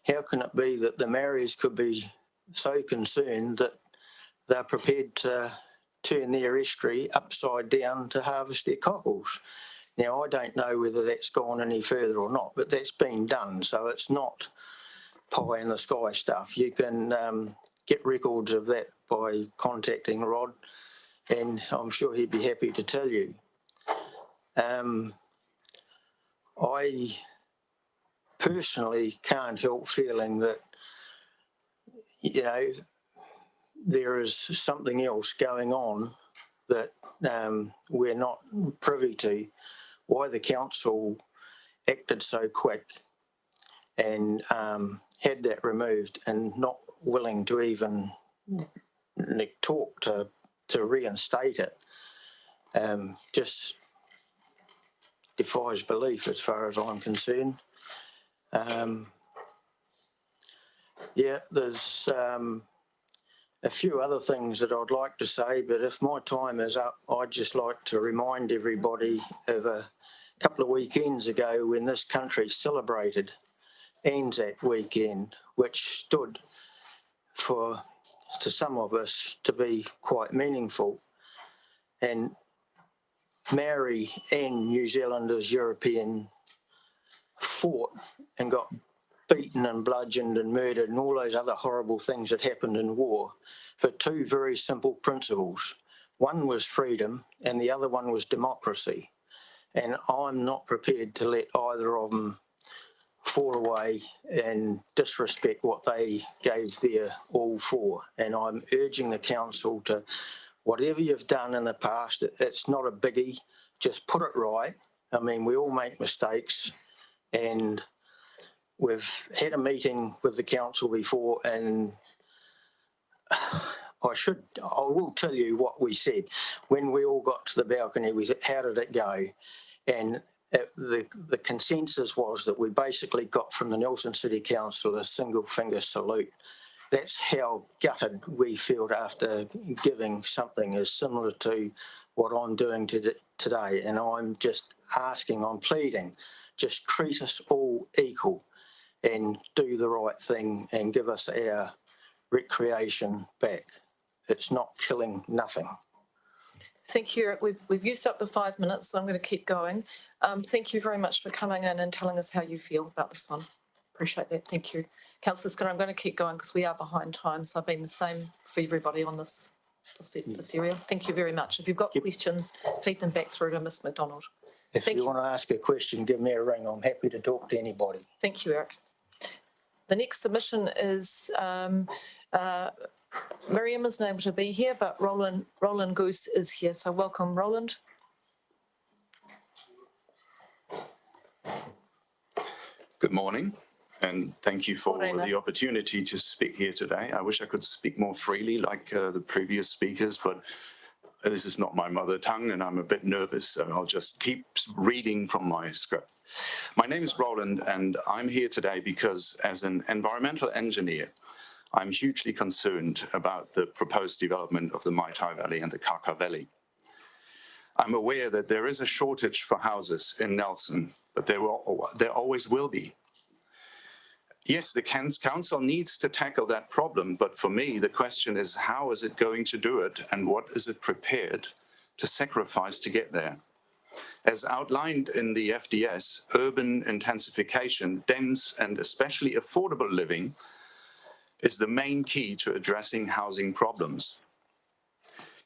how can it be that the Maoris could be so concerned that they're prepared to turn their estuary upside down to harvest their cockles? Now, I don't know whether that's gone any further or not, but that's been done, so it's not pie in the sky stuff. You can get records of that by contacting Rod, and I'm sure he'd be happy to tell you. I personally can't help feeling that, you know, there is something else going on that we're not privy to. Why the council acted so quick and had that removed and not willing to even talk to reinstate it, just defies belief as far as I'm concerned. Yeah, there's a few other things that I'd like to say, but if my time is up, I'd just like to remind everybody of a couple of weekends ago when this country celebrated Anzac weekend, which stood for, to some of us, to be quite meaningful. And Maori and New Zealanders, European, fought and got beaten and bludgeoned and murdered and all those other horrible things that happened in war for two very simple principles. One was freedom and the other one was democracy. And I'm not prepared to let either of them fall away and disrespect what they gave their all for. And I'm urging the council to, whatever you've done in the past, it's not a biggie, just put it right. I mean, we all make mistakes, and we've had a meeting with the council before, and I will tell you what we said. When we all got to the balcony, we said, how did it go? And the consensus was that we basically got from the Nelson City Council a single finger salute. That's how gutted we feel after giving something as similar to what I'm doing today. And I'm just asking, I'm pleading, just treat us all equal and do the right thing and give us our recreation back. It's not killing nothing. Thank you, Eric. We've used up the 5 minutes, so I'm going to keep going. Thank you very much for coming in and telling us how you feel about this one. Appreciate that. Thank you. Councillor Skinner, I'm going to keep going because we are behind time, so I've been the same for everybody on this area. Thank you very much. If you've got questions, feed them back through to Ms McDonald. If you want to ask a question, give me a ring. I'm happy to talk to anybody. Thank you, Eric. The next submission is Miriam isn't able to be here, but Roland Goose is here. So welcome, Roland. Good morning, and thank you for the opportunity to speak here today. I wish I could speak more freely like the previous speakers, but this is not my mother tongue and I'm a bit nervous, so I'll just keep reading from my script. My name is Roland, and I'm here today because as an environmental engineer, I'm hugely concerned about the proposed development of the Maitai Valley and the Kaka Valley. I'm aware that there is a shortage for houses in Nelson, but there always will be. Yes, the council needs to tackle that problem, but for me, the question is, how is it going to do it, and what is it prepared to sacrifice to get there? As outlined in the FDS, urban intensification, dense and especially affordable living is the main key to addressing housing problems.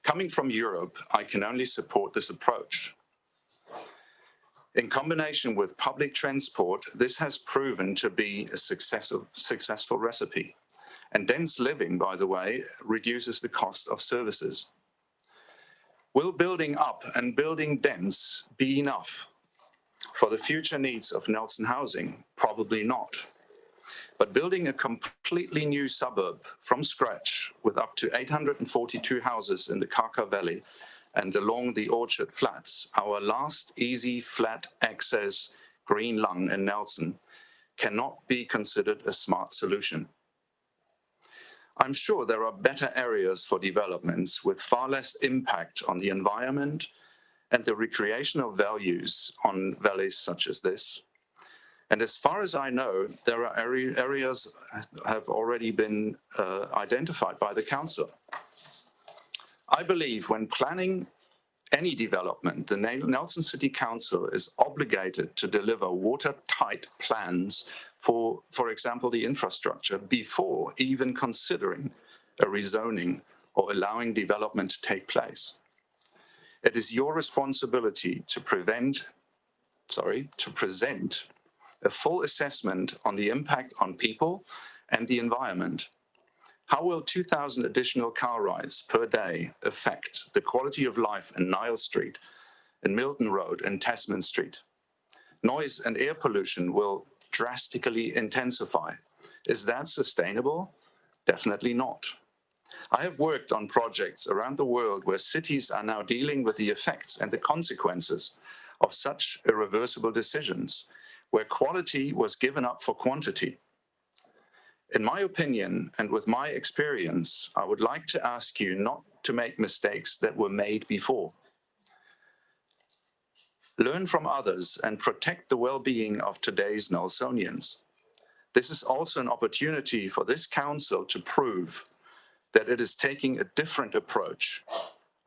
Coming from Europe, I can only support this approach. In combination with public transport, this has proven to be a successful recipe. And dense living, by the way, reduces the cost of services. Will building up and building dense be enough for the future needs of Nelson housing? Probably not. But building a completely new suburb from scratch with up to 842 houses in the Kaka Valley and along the Orchard Flats, our last easy flat access green lung in Nelson, cannot be considered a smart solution. I'm sure there are better areas for developments with far less impact on the environment and the recreational values on valleys such as this. And as far as I know, there are areas have already been identified by the council. I believe when planning any development, the Nelson City Council is obligated to deliver watertight plans for example, the infrastructure before even considering a rezoning or allowing development to take place. It is your responsibility to present a full assessment on the impact on people and the environment. How will 2,000 additional car rides per day affect the quality of life in Niles Street, in Milton Road, and Tasman Street? Noise and air pollution will drastically intensify. Is that sustainable? Definitely not. I have worked on projects around the world where cities are now dealing with the effects and the consequences of such irreversible decisions, where quality was given up for quantity. In my opinion, and with my experience, I would like to ask you not to make mistakes that were made before. Learn from others and protect the well-being of today's Nelsonians. This is also an opportunity for this council to prove that it is taking a different approach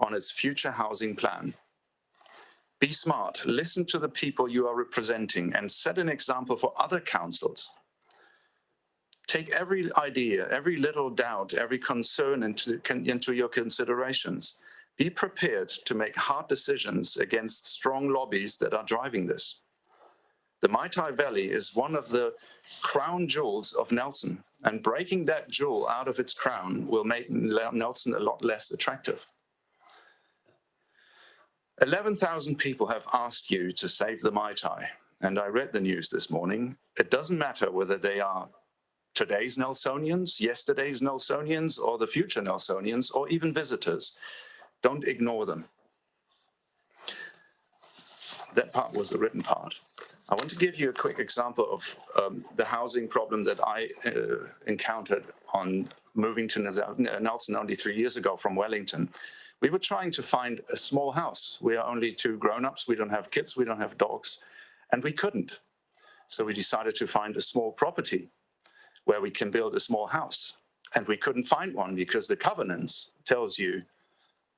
on its future housing plan. Be smart, listen to the people you are representing, and set an example for other councils. Take every idea, every little doubt, every concern into your considerations. Be prepared to make hard decisions against strong lobbies that are driving this. The Maitai Valley is one of the crown jewels of Nelson, and breaking that jewel out of its crown will make Nelson a lot less attractive. 11,000 people have asked you to save the Maitai, and I read the news this morning. It doesn't matter whether they are today's Nelsonians, yesterday's Nelsonians, or the future Nelsonians, or even visitors. Don't ignore them. That part was the written part. I want to give you a quick example of the housing problem that I encountered on moving to Nelson only 3 years ago from Wellington. We were trying to find a small house. We are only two grown-ups. We don't have kids. We don't have dogs. And we couldn't. So we decided to find a small property where we can build a small house. And we couldn't find one because the covenants tells you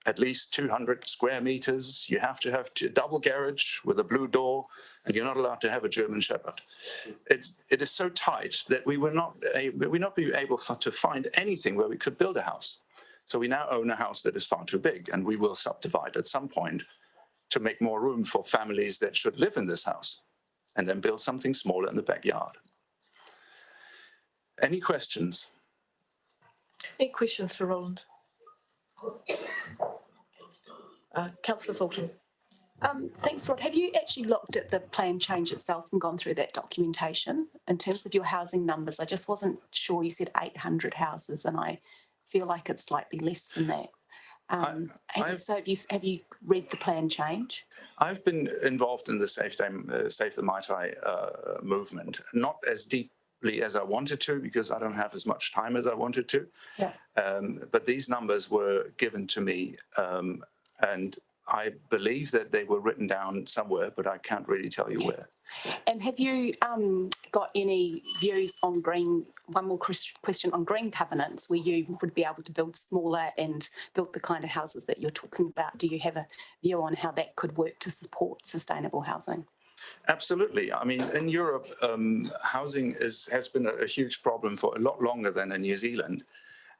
at least 200 square meters. You have to have a double garage with a blue door, and you're not allowed to have a German Shepherd. It is so tight that we will not be able to find anything where we could build a house. So we now own a house that is far too big, and we will subdivide at some point to make more room for families that should live in this house, and then build something smaller in the backyard. Any questions? Any questions for Roland? Councillor Fulton. Thanks, Rod. Have you actually looked at the plan change itself and gone through that documentation in terms of your housing numbers? I just wasn't sure. You said 800 houses, and I feel like it's slightly less than that. So have you read the plan change? I've been involved in the Save the Maitai movement, not as deeply as I wanted to, because I don't have as much time as I wanted to. Yeah. But these numbers were given to me, and I believe that they were written down somewhere, but I can't really tell you where. And have you got any views on green, one more question on green covenants, where you would be able to build smaller and build the kind of houses that you're talking about? Do you have a view on how that could work to support sustainable housing? Absolutely. I mean, in Europe, housing has been a huge problem for a lot longer than in New Zealand.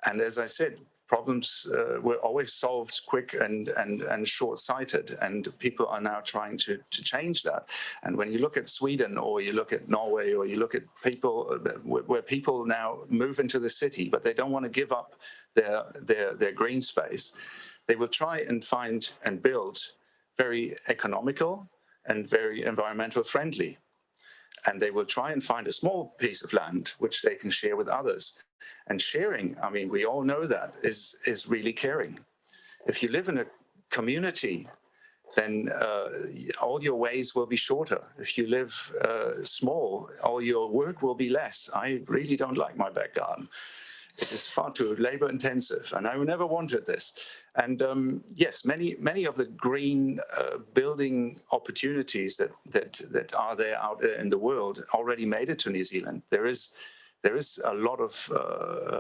And as I said, problems were always solved quick and short-sighted, and people are now trying to change that. And when you look at Sweden, or you look at Norway, or you look at people where people now move into the city, but they don't want to give up their green space, they will try and find and build very economical and very environmental friendly. And they will try and find a small piece of land which they can share with others. And sharing, I mean, we all know that is really caring. If you live in a community, then all your ways will be shorter. If you live small, all your work will be less. I really don't like my back garden. It is far too labor intensive, and I never wanted this. And yes, many of the green building opportunities that are there out there in the world already made it to New Zealand. There is a lot of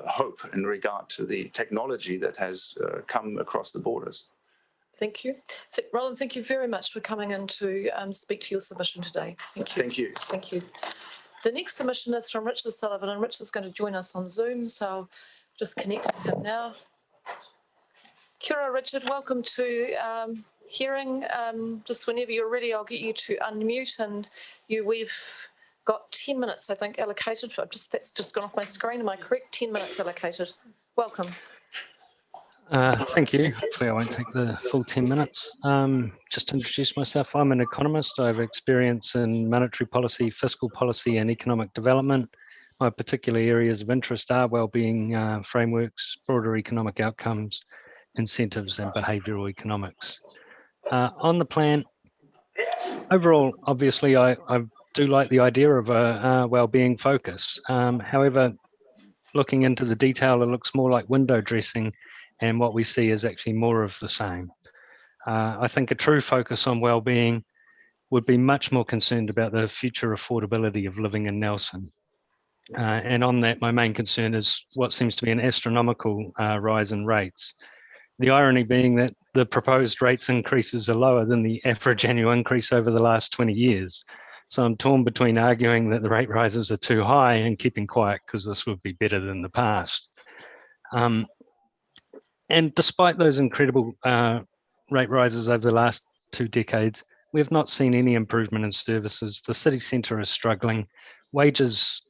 hope in regard to the technology that has come across the borders. Thank you. So, Roland, thank you very much for coming in to speak to your submission today. Thank you. Thank you. Thank you. The next submission is from Richard Sullivan, and Richard's going to join us on Zoom, so I'll just connect with him now. Kia ora, Richard. Welcome to hearing. Just whenever you're ready, I'll get you to unmute, and we've got 10 minutes, I think, allocated for. That's just gone off my screen. Am I correct? 10 minutes allocated. Welcome. Thank you. Hopefully I won't take the full 10 minutes. Just to introduce myself, I'm an economist. I have experience in monetary policy, fiscal policy and economic development. My particular areas of interest are wellbeing frameworks, broader economic outcomes, incentives and behavioural economics. On the plan, overall, obviously, I do like the idea of a wellbeing focus. However, looking into the detail, it looks more like window dressing, and what we see is actually more of the same. I think a true focus on wellbeing would be much more concerned about the future affordability of living in Nelson. And on that, my main concern is what seems to be an astronomical rise in rates. The irony being that the proposed rates increases are lower than the average annual increase over the last 20 years. So I'm torn between arguing that the rate rises are too high and keeping quiet because this would be better than the past. And despite those incredible rate rises over the last 2 decades, we have not seen any improvement in services. The city centre is struggling. Wages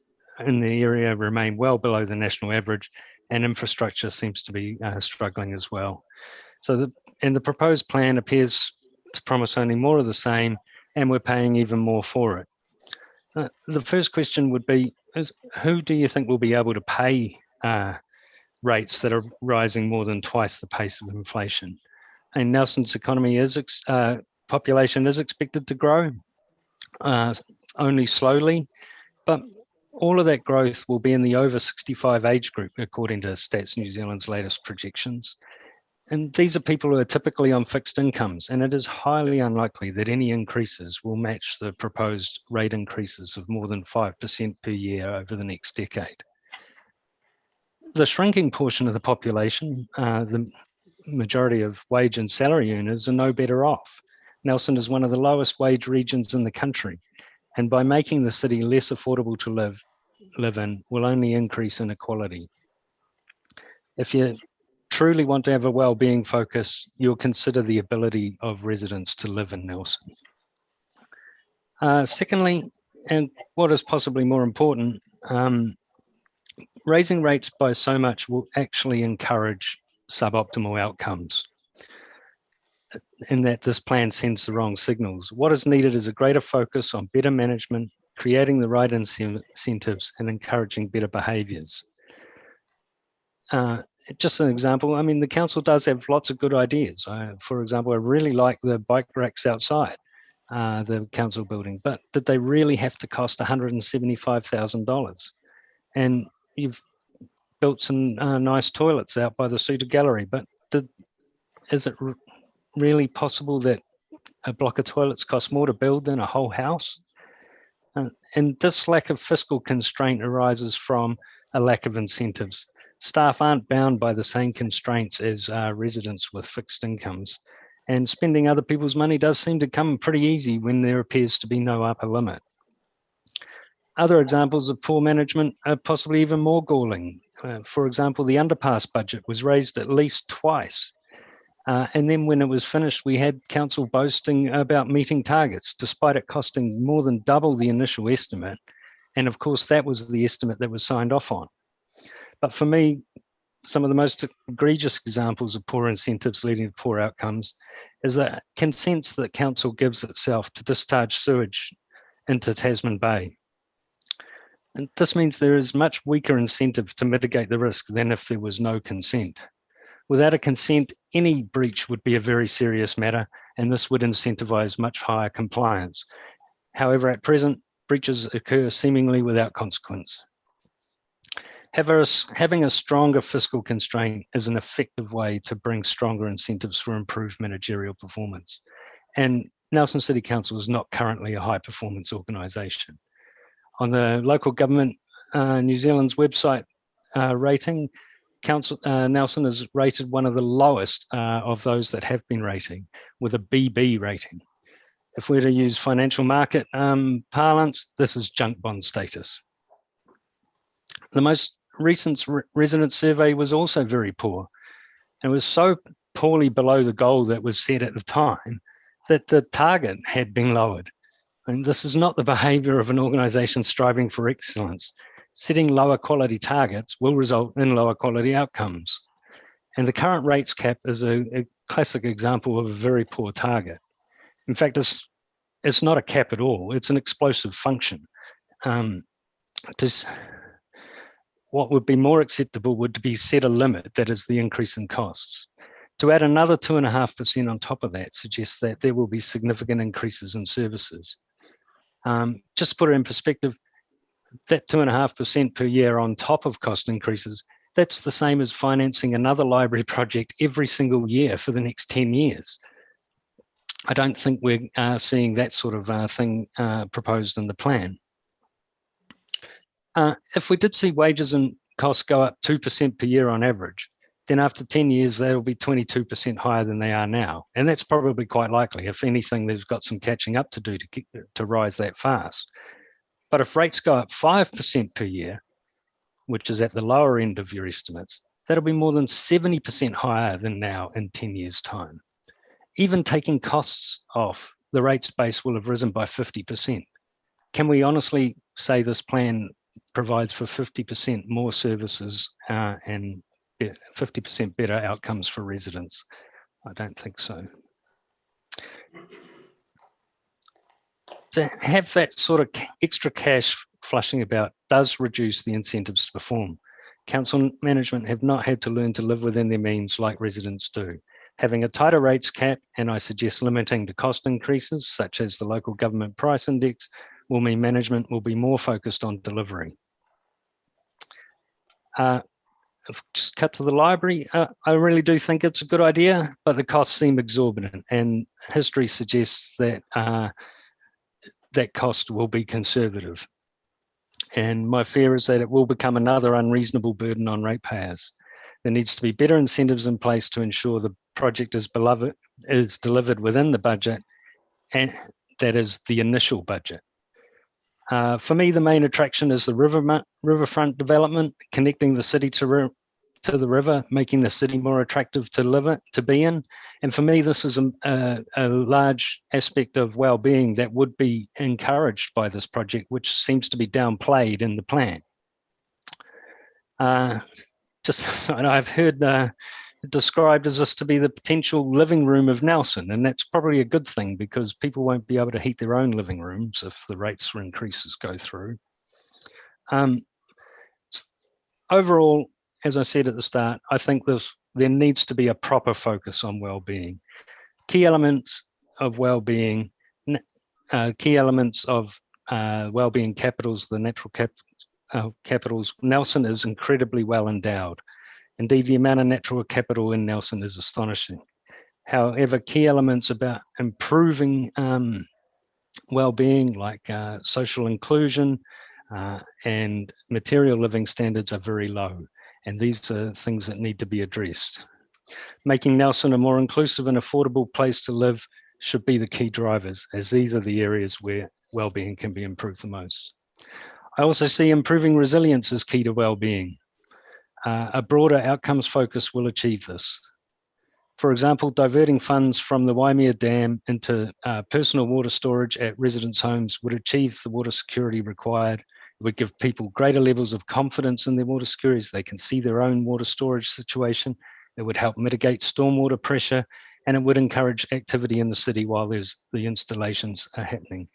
in the area remain well below the national average, and infrastructure seems to be struggling as well. So the proposed plan appears to promise only more of the same, and we're paying even more for it. The first question would be, who do you think will be able to pay rates that are rising more than twice the pace of inflation? And Nelson's economy population is expected to grow, only slowly, but all of that growth will be in the over 65 age group, according to Stats New Zealand's latest projections. And these are people who are typically on fixed incomes, and it is highly unlikely that any increases will match the proposed rate increases of more than 5% per year over the next decade. The shrinking portion of the population, the majority of wage and salary earners, are no better off. Nelson is one of the lowest wage regions in the country, and by making the city less affordable to live in will only increase inequality. If you truly want to have a well-being focus, you'll consider the ability of residents to live in Nelson. Secondly, and what is possibly more important, raising rates by so much will actually encourage suboptimal outcomes, in that this plan sends the wrong signals. What is needed is a greater focus on better management, creating the right incentives, and encouraging better behaviours. Just an example, I mean, the council does have lots of good ideas. For example, I really like the bike racks outside the council building, but did they really have to cost $175,000? And you've built some nice toilets out by the Suter Gallery, but is it really possible that a block of toilets costs more to build than a whole house? And this lack of fiscal constraint arises from a lack of incentives. Staff aren't bound by the same constraints as residents with fixed incomes, and spending other people's money does seem to come pretty easy when there appears to be no upper limit. Other examples of poor management are possibly even more galling. For example, the underpass budget was raised at least twice. And then when it was finished, we had council boasting about meeting targets, despite it costing more than double the initial estimate. And of course, that was the estimate that was signed off on. But for me, some of the most egregious examples of poor incentives leading to poor outcomes is the consents that council gives itself to discharge sewage into Tasman Bay. And this means there is much weaker incentive to mitigate the risk than if there was no consent. Without a consent, any breach would be a very serious matter, and this would incentivize much higher compliance. However, at present, breaches occur seemingly without consequence. Having a stronger fiscal constraint is an effective way to bring stronger incentives for improved managerial performance. And Nelson City Council is not currently a high performance organisation. On the local government New Zealand's website rating, Nelson is rated one of the lowest of those that have been rating, with a BB rating. If we're to use financial market parlance, this is junk bond status. The most recent resident survey was also very poor. It was so poorly below the goal that was set at the time that the target had been lowered. And this is not the behaviour of an organisation striving for excellence. Setting lower quality targets will result in lower quality outcomes. And the current rates cap is a classic example of a very poor target. In fact, it's not a cap at all. It's an explosive function. What would be more acceptable would be set a limit, that is the increase in costs. To add another 2.5% on top of that suggests that there will be significant increases in services. Just to put it in perspective, that 2.5% per year on top of cost increases, that's the same as financing another library project every single year for the next 10 years. I don't think we're seeing that sort of thing proposed in the plan. If we did see wages and costs go up 2% per year on average, then after 10 years, they'll be 22% higher than they are now. And that's probably quite likely. If anything, they've got some catching up to do to rise that fast. But if rates go up 5% per year, which is at the lower end of your estimates, that'll be more than 70% higher than now in 10 years' time. Even taking costs off the rates base will have risen by 50%. Can we honestly say this plan provides for 50% more services and 50% better outcomes for residents? I don't think so. To have that sort of extra cash flushing about does reduce the incentives to perform. Council management have not had to learn to live within their means like residents do. Having a tighter rates cap, and I suggest limiting the cost increases, such as the local government price index, will mean management will be more focused on delivery. Just cut to the library. I really do think it's a good idea, but the costs seem exorbitant, and history suggests that that cost will be conservative. And my fear is that it will become another unreasonable burden on ratepayers. There needs to be better incentives in place to ensure the project is delivered within the budget, and that is the initial budget. For me, the main attraction is the riverfront development, connecting the city to the river, making the city more attractive to be in. And for me, this is a large aspect of well-being that would be encouraged by this project, which seems to be downplayed in the plan. I've heard described as this to be the potential living room of Nelson, and that's probably a good thing because people won't be able to heat their own living rooms if the rates for increases go through. Overall, as I said at the start, I think there needs to be a proper focus on well-being. Key elements of well-being, well-being capitals, the natural capitals. Nelson is incredibly well endowed. Indeed, the amount of natural capital in Nelson is astonishing. However, key elements about improving well-being, like social inclusion and material living standards, are very low. And these are things that need to be addressed. Making Nelson a more inclusive and affordable place to live should be the key drivers, as these are the areas where well-being can be improved the most. I also see improving resilience as key to well-being. A broader outcomes focus will achieve this. For example, diverting funds from the Waimea Dam into personal water storage at residents' homes would achieve the water security required. It would give people greater levels of confidence in their water security so they can see their own water storage situation. It would help mitigate stormwater pressure, and it would encourage activity in the city while the installations are happening.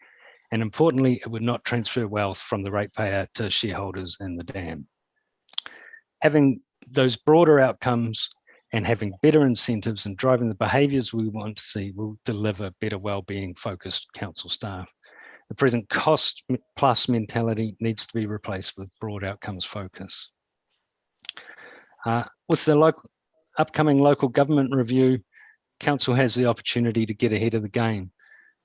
And importantly, it would not transfer wealth from the ratepayer to shareholders in the dam. Having those broader outcomes and having better incentives and driving the behaviours we want to see will deliver better well-being focused council staff. The present cost plus mentality needs to be replaced with broad outcomes focus. With the upcoming local government review, council has the opportunity to get ahead of the game.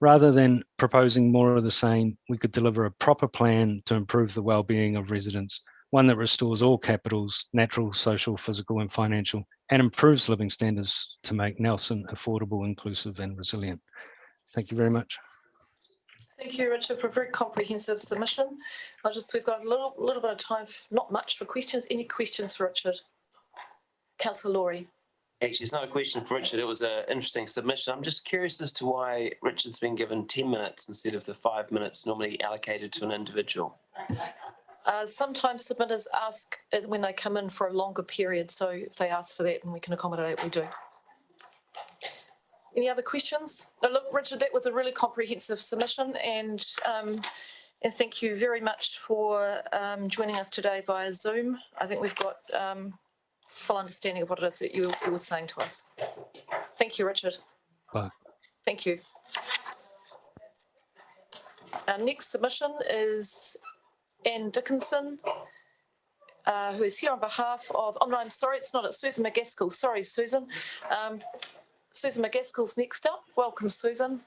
Rather than proposing more of the same, we could deliver a proper plan to improve the well-being of residents, one that restores all capitals, natural, social, physical and financial, and improves living standards to make Nelson affordable, inclusive and resilient. Thank you very much. Thank you, Richard, for a very comprehensive submission. We've got a little bit of time, not much, for questions. Any questions for Richard? Councillor Laurie. Actually, it's not a question for Richard. It was an interesting submission. I'm just curious as to why Richard's been given 10 minutes instead of the 5 minutes normally allocated to an individual. Sometimes submitters ask when they come in for a longer period, so if they ask for that and we can accommodate it, we do. Any other questions? No, look, Richard, that was a really comprehensive submission, and thank you very much for joining us today via Zoom. I think we've got full understanding of what it is that you were saying to us. Thank you, Richard. Bye. Thank you. Our next submission is Anne Dickinson, who is here on behalf of, oh no, I'm sorry, it's Susan McGaskill. Sorry, Susan. Susan McGaskill's next up. Welcome, Susan.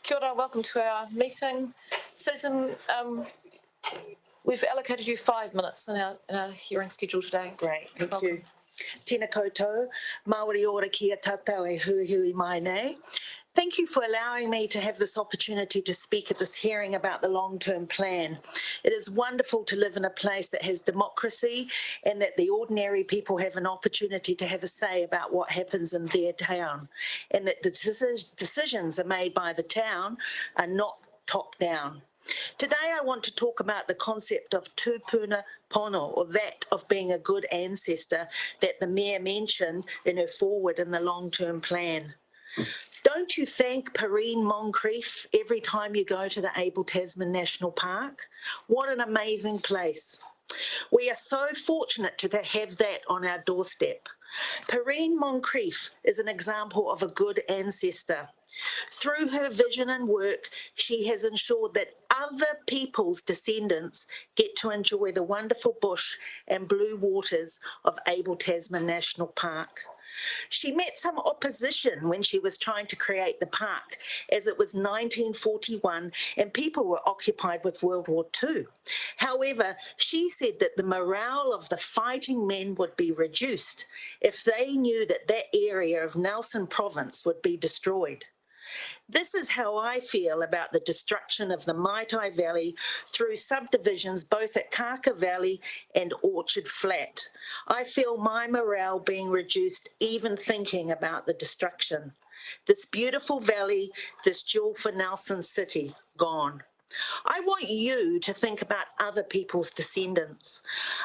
Kia ora, welcome to our meeting. Susan, we've allocated you 5 minutes in our hearing schedule today. Great, thank you. Tēnā koutou, Māori ora ki a tātou e hui mai nei. Thank you for allowing me to have this opportunity to speak at this hearing about the long-term plan. It is wonderful to live in a place that has democracy and that the ordinary people have an opportunity to have a say about what happens in their town, and that the decisions are made by the town are not top-down. Today, I want to talk about the concept of tūpuna pono, or that of being a good ancestor that the Mayor mentioned in her foreword in the long-term plan. Don't you thank Perrine Moncrieff every time you go to the Abel Tasman National Park? What an amazing place. We are so fortunate to have that on our doorstep. Perrine Moncrieff is an example of a good ancestor. Through her vision and work, she has ensured that other people's descendants get to enjoy the wonderful bush and blue waters of Abel Tasman National Park. She met some opposition when she was trying to create the park, as it was 1941 and people were occupied with World War II. However, she said that the morale of the fighting men would be reduced if they knew that that area of Nelson Province would be destroyed. This is how I feel about the destruction of the Maitai Valley through subdivisions both at Kaka Valley and Orchard Flat. I feel my morale being reduced even thinking about the destruction. This beautiful valley, this jewel for Nelson City, gone. I want you to think about other people's descendants.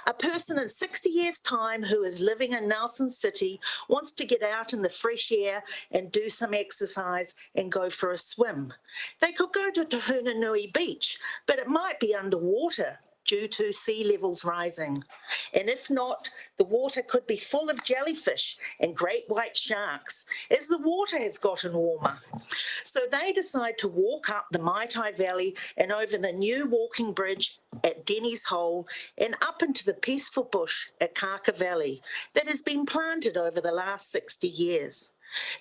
A person in 60 years' time who is living in Nelson City wants to get out in the fresh air and do some exercise and go for a swim. They could go to Tahunanui Beach, but it might be underwater due to sea levels rising. And if not, the water could be full of jellyfish and great white sharks as the water has gotten warmer. So they decide to walk up the Maitai Valley and over the new walking bridge at Denny's Hole and up into the peaceful bush at Kaka Valley that has been planted over the last 60 years.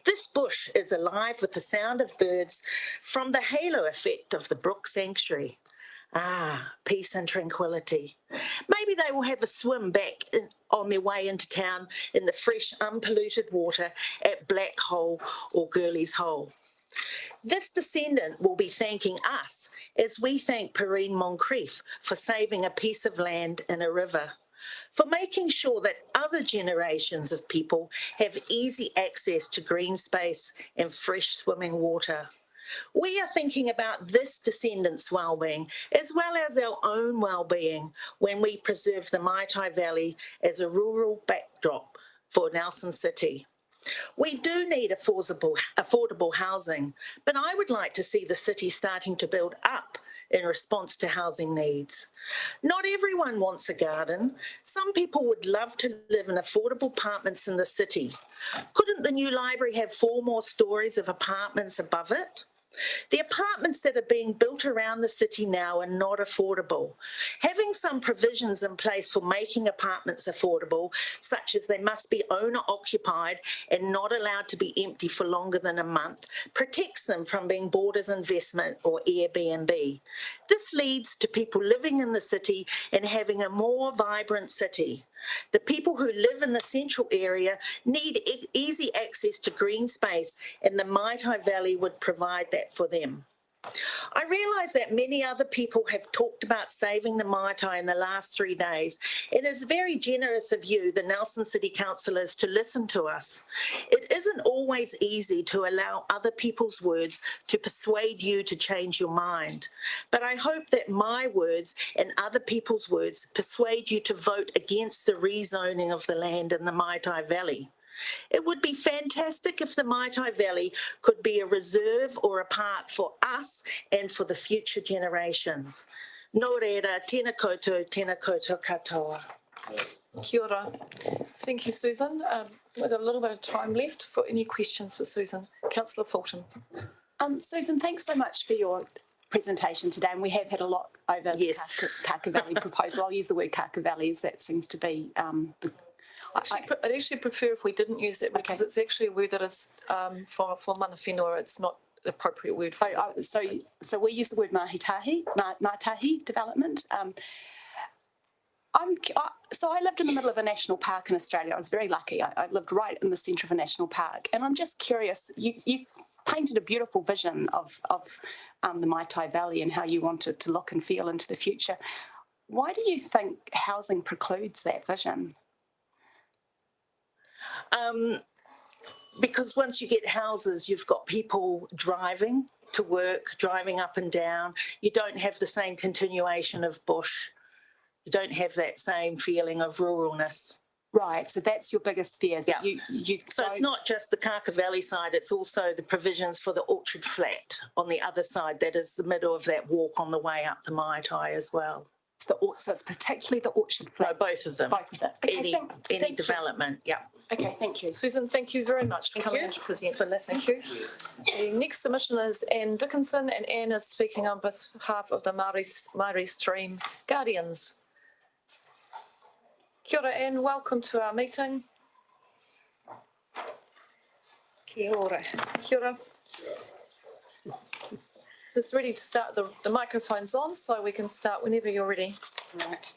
This bush is alive with the sound of birds from the halo effect of the Brook Sanctuary. Ah, peace and tranquility. Maybe they will have a swim back on their way into town in the fresh, unpolluted water at Black Hole or Gurley's Hole. This descendant will be thanking us as we thank Perrine Moncrieff for saving a piece of land in a river, for making sure that other generations of people have easy access to green space and fresh swimming water. We are thinking about this descendants' well-being as well as our own well-being when we preserve the Maitai Valley as a rural backdrop for Nelson City. We do need affordable housing, but I would like to see the city starting to build up in response to housing needs. Not everyone wants a garden. Some people would love to live in affordable apartments in the city. Couldn't the new library have 4 more stories of apartments above it? The apartments that are being built around the city now are not affordable. Having some provisions in place for making apartments affordable, such as they must be owner-occupied and not allowed to be empty for longer than a month, protects them from being bought as investment or Airbnb. This leads to people living in the city and having a more vibrant city. The people who live in the central area need easy access to green space, and the Maitai Valley would provide that for them. I realise that many other people have talked about saving the Maitai in the last 3 days. It is very generous of you, the Nelson City Councillors, to listen to us. It isn't always easy to allow other people's words to persuade you to change your mind, but I hope that my words and other people's words persuade you to vote against the rezoning of the land in the Maitai Valley. It would be fantastic if the Maitai Valley could be a reserve or a park for us and for the future generations. Nō reira, tēnā koutou katoa. Kia ora. Thank you, Susan. We've got a little bit of time left for any questions for Susan. Councillor Fulton. Susan, thanks so much for your presentation today, and we have had a lot over the Kaka Valley proposal. I'll use the word Kaka Valley as that seems to be I'd actually prefer if we didn't use that because it's actually a word that is for mana whenua. It's not the appropriate word for it. So we use the word mātahi development. So I lived in the middle of a national park in Australia. I was very lucky. I lived right in the centre of a national park. And I'm just curious, you painted a beautiful vision of the Maitai Valley and how you want it to look and feel into the future. Why do you think housing precludes that vision? Because once you get houses, you've got people driving to work, driving up and down. You don't have the same continuation of bush. You don't have that same feeling of ruralness. Right, so that's your biggest fear. Yeah. So it's not just the Kaka Valley side, it's also the provisions for the Orchard Flat on the other side. That is the middle of that walk on the way up the Maitai as well. So it's particularly the Orchard Flat? No, both of them. Both of them. Okay, Any development, yeah. Okay, thank you. Susan, thank you very much for coming in to present. Thank you. The next submission is Anne Dickinson, and Anne is speaking on behalf of the Maori Stream Guardians. Kia ora, Anne, welcome to our meeting. Kia ora. Kia ora. Just ready to start, the microphone's on, so we can start whenever you're ready. Right.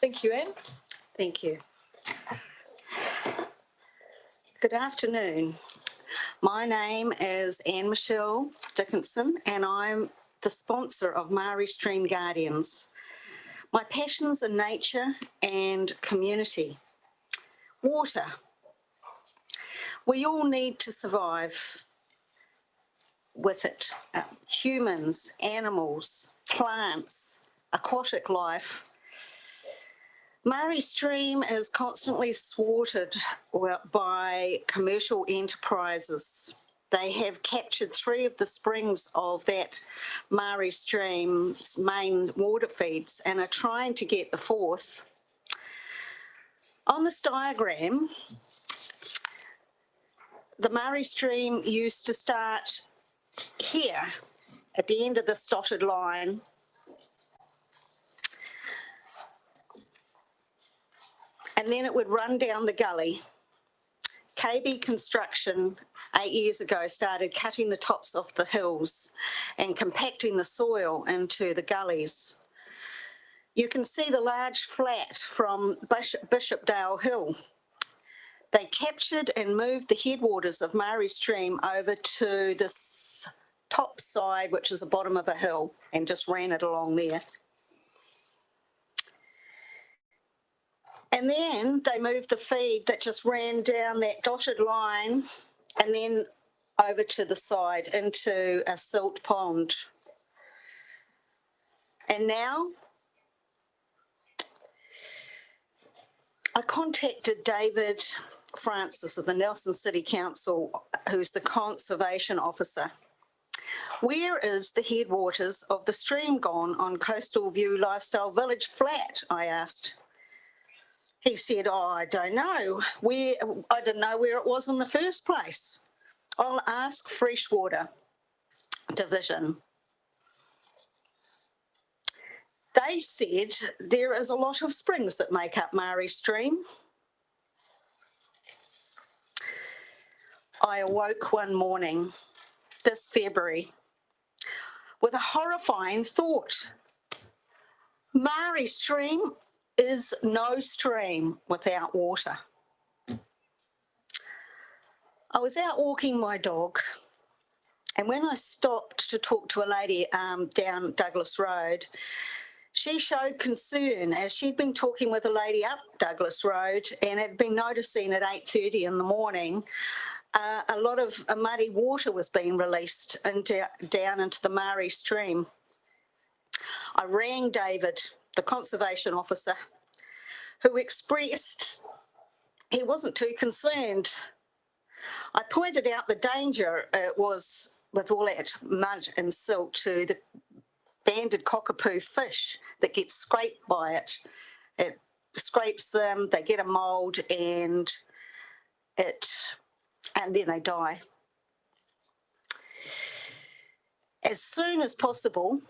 Thank you, Anne. Thank you. Good afternoon. My name is Anne Michelle Dickinson, and I'm the sponsor of Maori Stream Guardians. My passions are nature and community. Water. We all need to survive with it. Humans, animals, plants, aquatic life. Maori Stream is constantly thwarted by commercial enterprises. They have captured 3 of the springs of that Maori Stream's main water feeds and are trying to get the 4th. On this diagram, the Maori Stream used to start here at the end of this dotted line. And then it would run down the gully. KB Construction 8 years ago started cutting the tops off the hills and compacting the soil into the gullies. You can see the large flat from Bishopdale Hill. They captured and moved the headwaters of Maori Stream over to this top side, which is the bottom of a hill, and just ran it along there. And then they moved the feed that just ran down that dotted line and then over to the side into a silt pond. And now I contacted David Francis of the Nelson City Council, who's the conservation officer. Where is the headwaters of the stream gone on Coastal View Lifestyle Village Flat? I asked. He said, oh, I don't know. I didn't know where it was in the first place. I'll ask Freshwater Division. They said there is a lot of springs that make up Maori Stream. I awoke one morning this February with a horrifying thought. Maori Stream is no stream without water. I was out walking my dog, and when I stopped to talk to a lady down Douglas Road, she showed concern as she'd been talking with a lady up Douglas Road and had been noticing at 8:30 in the morning a lot of muddy water was being released down into the Maori Stream. I rang David, the conservation officer, who expressed he wasn't too concerned. I pointed out the danger it was with all that mud and silt to the banded cockapoo fish that get scraped by it. It scrapes them, they get a mould, and it and then they die. As soon as possible,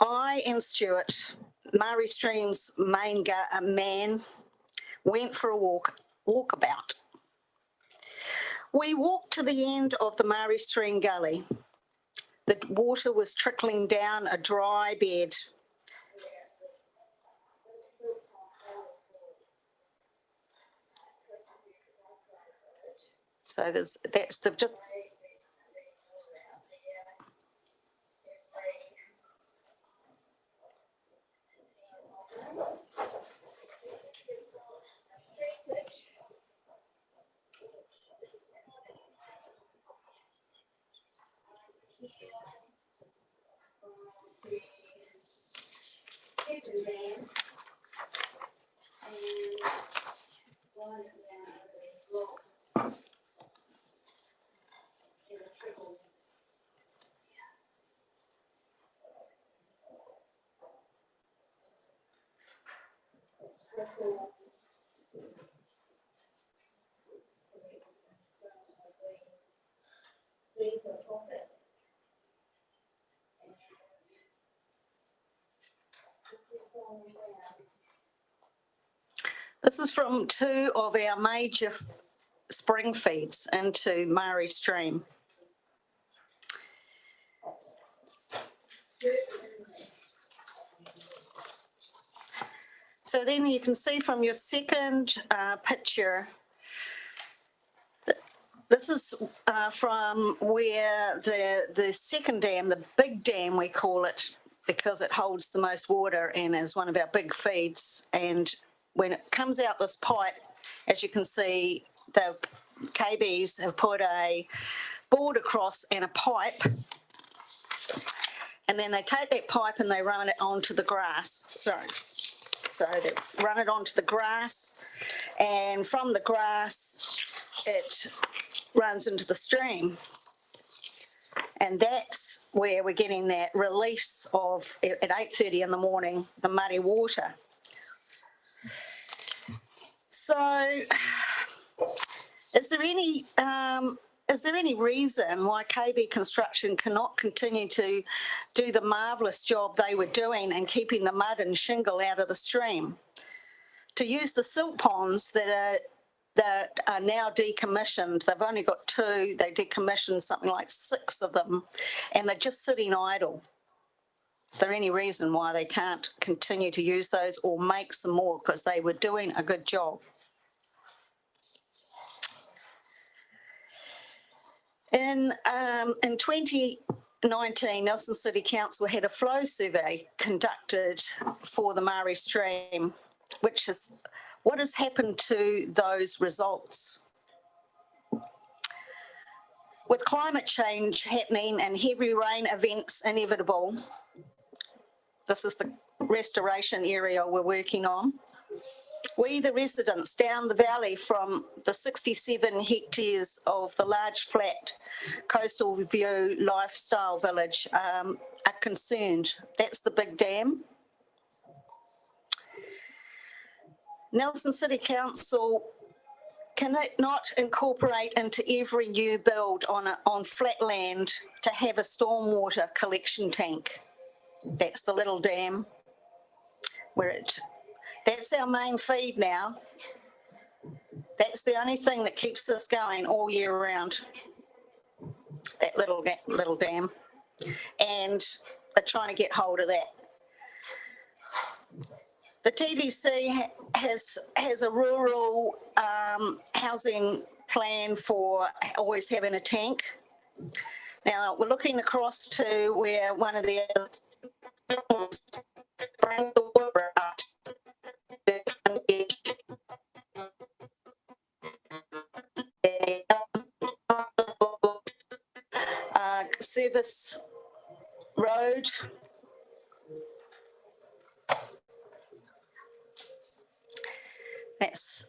I and Stuart, Murray Stream's main man, went for a walkabout. We walked to the end of the Murray Stream Gully. The water was trickling down a dry bed. So that's just. This is from two of our major spring feeds into Murray Stream. So then you can see from your second picture, this is from where the second dam, the big dam we call it, because it holds the most water and is one of our big feeds. And when it comes out this pipe, as you can see, the KBs have put a board across and a pipe, and then they take that pipe and they run it onto the grass. Sorry. So they run it onto the grass, and from the grass, it runs into the stream. And that's where we're getting that release of, at 8:30 in the morning, the muddy water. So is there any reason why KB Construction cannot continue to do the marvellous job they were doing and keeping the mud and shingle out of the stream? To use the silt ponds that are now decommissioned, they've only got 2, they decommissioned something like 6 of them, and they're just sitting idle. Is there any reason why they can't continue to use those or make some more, because they were doing a good job? In 2019, Nelson City Council had a flow survey conducted for the Murray Stream, which is what has happened to those results. With climate change happening and heavy rain events inevitable, this is the restoration area we're working on. We, the residents down the valley from the 67 hectares of the large flat coastal view lifestyle village are concerned. That's the big dam. Nelson City Council, can it not incorporate into every new build on flat land to have a stormwater collection tank? That's the little dam where that's our main feed now. That's the only thing that keeps us going all year round, that little dam. And they're trying to get hold of that. The TDC has a rural housing plan for always having a tank. Now, we're looking across to where one of the bring the water up to the front edge. Service road. That's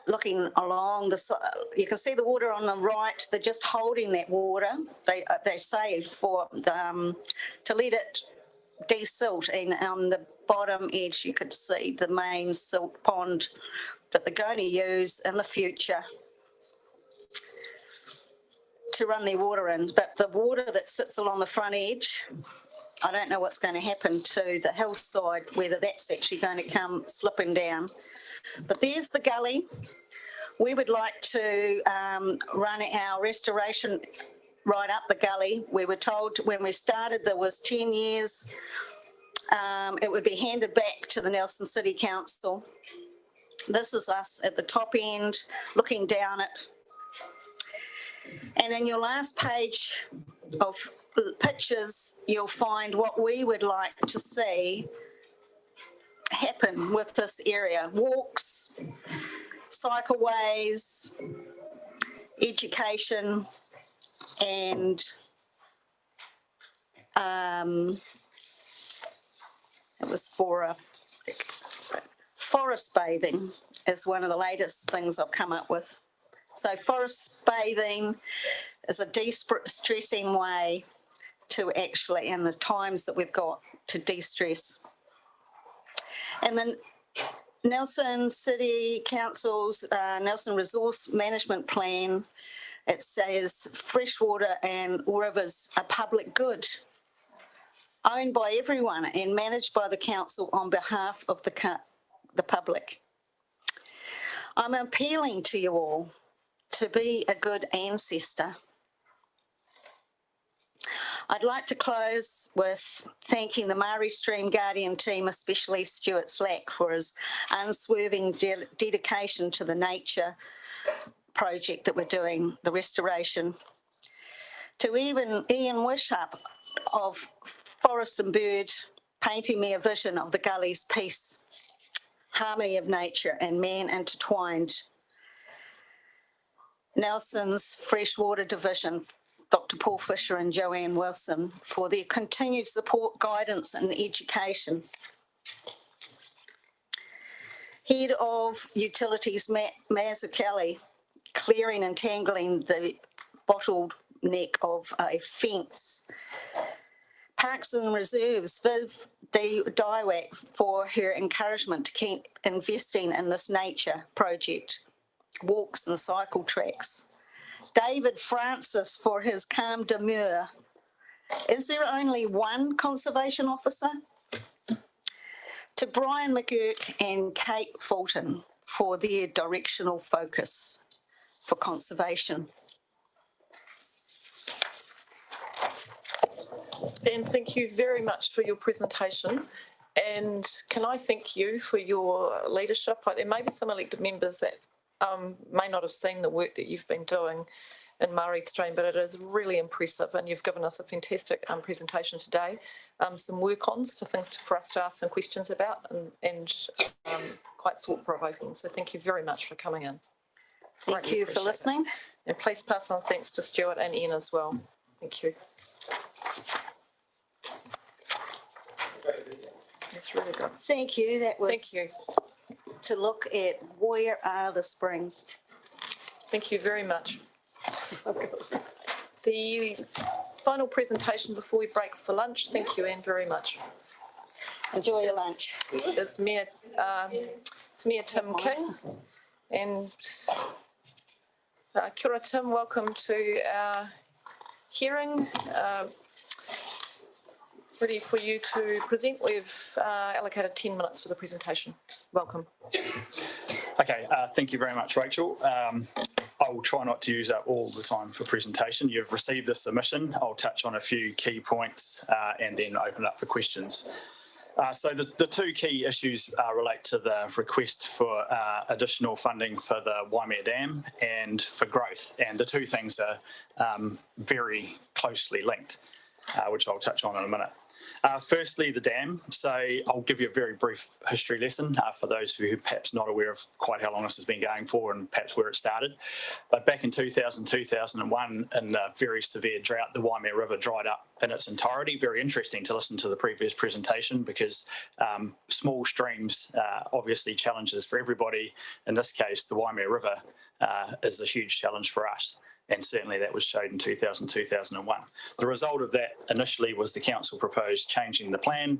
looking along the side. You can see the water on the right. They're just holding that water. They say for to let it desilt, and on the bottom edge you could see the main silt pond that they're going to use in the future. to run their water in, but the water that sits along the front edge, I don't know what's going to happen to the hillside, whether that's actually going to come slipping down. But there's the gully. We would like to run our restoration right up the gully. We were told when we started there was 10 years. It would be handed back to the Nelson City Council. This is us at the top end looking down it. And in your last page of pictures, you'll find what we would like to see happen with this area. Walks, cycleways, education, and it was for forest bathing is one of the latest things I've come up with. So forest bathing is a de-stressing way to actually, in the times that we've got, to de-stress. And then Nelson City Council's Nelson Resource Management Plan, it says freshwater and rivers are public good, owned by everyone and managed by the council on behalf of the public. I'm appealing to you all to be a good ancestor. I'd like to close with thanking the Marie Stream Guardian team, especially Stuart Slack, for his unswerving dedication to the nature project that we're doing, the restoration. To even Ian Wishart of Forest and Bird, painting me a vision of the gully's peace, harmony of nature and man intertwined. Nelson's Freshwater Division, Dr. Paul Fisher and Joanne Wilson, for their continued support, guidance and education. Head of Utilities, Matt Mazzucchelli, clearing and tangling the bottleneck of a fence. Parks and Reserves, Viv Daiwak, for her encouragement to keep investing in this nature project, walks and cycle tracks. David Francis for his calm demure. Is there only one conservation officer? To Brian McGurk and Kate Fulton for their directional focus for conservation. Dan, thank you very much for your presentation. And can I thank you for your leadership? There may be some elected members that may not have seen the work that you've been doing in Marie Stream, but it is really impressive, and you've given us a fantastic presentation today. Some work-ons to things for us to ask some questions about, and quite thought-provoking. So thank you very much for coming in. Thank you for listening. And please pass on thanks to Stuart and Ian as well. Thank you. That's really good. Thank you. That was Thank you. To look at where are the springs. Thank you very much. The final presentation before we break for lunch. Thank you, Anne, very much. Enjoy your lunch. It's Mayor Tim King. And kia ora, Tim. Welcome to our hearing. Ready for you to present. We've allocated 10 minutes for the presentation. Welcome. Okay, thank you very much, Rachel. I will try not to use up all the time for presentation. You've received the submission. I'll touch on a few key points and then open it up for questions. So the two key issues relate to the request for additional funding for the Waimea Dam and for growth. And the two things are very closely linked, which I'll touch on in a minute. Firstly, the dam. So I'll give you a very brief history lesson for those who are perhaps not aware of quite how long this has been going for and perhaps where it started. But back in 2000, 2001, in the very severe drought, the Waimea River dried up in its entirety. Very interesting to listen to the previous presentation because small streams obviously challenges for everybody. In this case, the Waimea River is a huge challenge for us. And certainly that was showed in 2000, 2001. The result of that initially was the council proposed changing the plan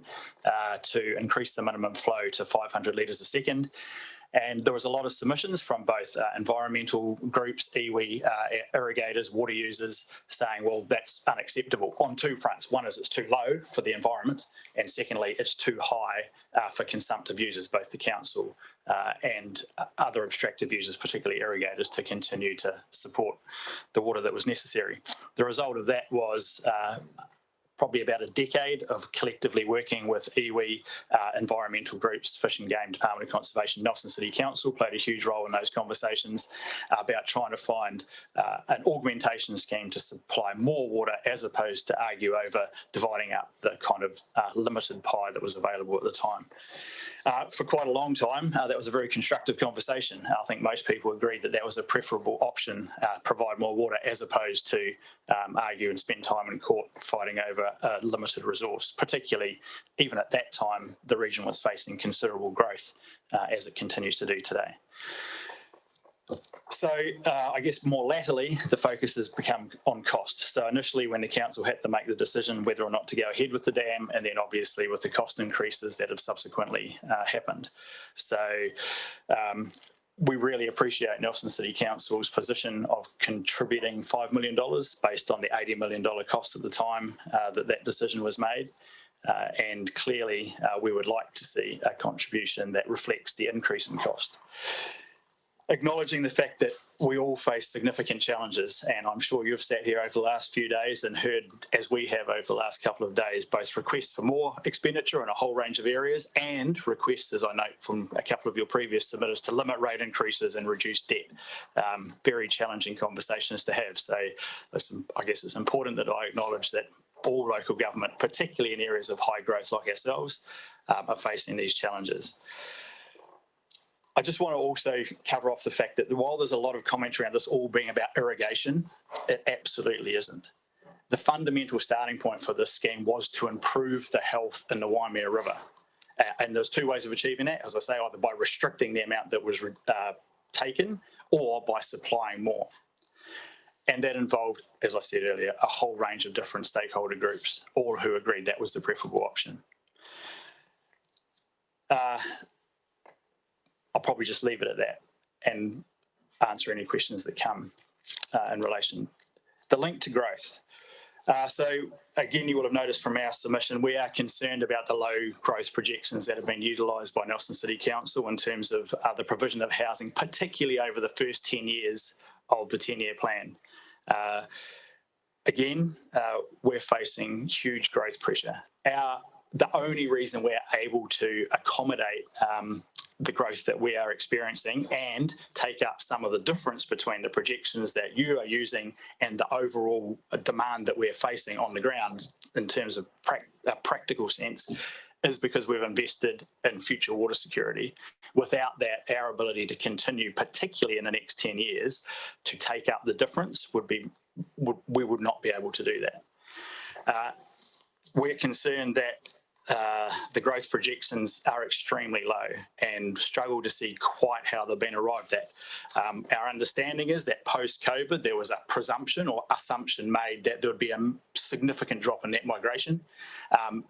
to increase the minimum flow to 500 litres a second. And there was a lot of submissions from both environmental groups, iwi, irrigators, water users, saying, well, that's unacceptable on two fronts. One is it's too low for the environment, and secondly, it's too high for consumptive users, both the council and other abstractive users, particularly irrigators, to continue to support the water that was necessary. The result of that was probably about a decade of collectively working with iwi, environmental groups, Fish and Game, Department of Conservation, Nelson City Council played a huge role in those conversations about trying to find an augmentation scheme to supply more water as opposed to argue over dividing up the kind of limited pie that was available at the time. For quite a long time, that was a very constructive conversation. I think most people agreed that that was a preferable option, provide more water, as opposed to argue and spend time in court fighting over a limited resource. Particularly, even at that time, the region was facing considerable growth, as it continues to do today. So I guess more latterly, the focus has become on cost. So initially when the council had to make the decision whether or not to go ahead with the dam, and then obviously with the cost increases that have subsequently happened. So we really appreciate Nelson City Council's position of contributing $5 million based on the $80 million cost at the time that decision was made. And clearly we would like to see a contribution that reflects the increase in cost. Acknowledging the fact that we all face significant challenges, and I'm sure you've sat here over the last few days and heard, as we have over the last couple of days, both requests for more expenditure in a whole range of areas and requests, as I note from a couple of your previous submitters, to limit rate increases and reduce debt. Very challenging conversations to have. So I guess it's important that I acknowledge that all local government, particularly in areas of high growth like ourselves, are facing these challenges. I just want to also cover off the fact that while there's a lot of commentary around this all being about irrigation, it absolutely isn't. The fundamental starting point for this scheme was to improve the health in the Waimea River. And there's two ways of achieving that, as I say, either by restricting the amount that was taken or by supplying more. And that involved, as I said earlier, a whole range of different stakeholder groups, all who agreed that was the preferable option. I'll probably just leave it at that and answer any questions that come in relation. The link to growth. So again, you will have noticed from our submission, we are concerned about the low growth projections that have been utilised by Nelson City Council in terms of the provision of housing, particularly over the first 10 years of the 10-year plan. Again, we're facing huge growth pressure. The only reason we're able to accommodate the growth that we are experiencing and take up some of the difference between the projections that you are using and the overall demand that we're facing on the ground in terms of a practical sense is because we've invested in future water security. Without that, our ability to continue, particularly in the next 10 years, to take up the difference we would not be able to do that. We're concerned that the growth projections are extremely low and struggle to see quite how they've been arrived at. Our understanding is that post-COVID there was a presumption or assumption made that there would be a significant drop in net migration,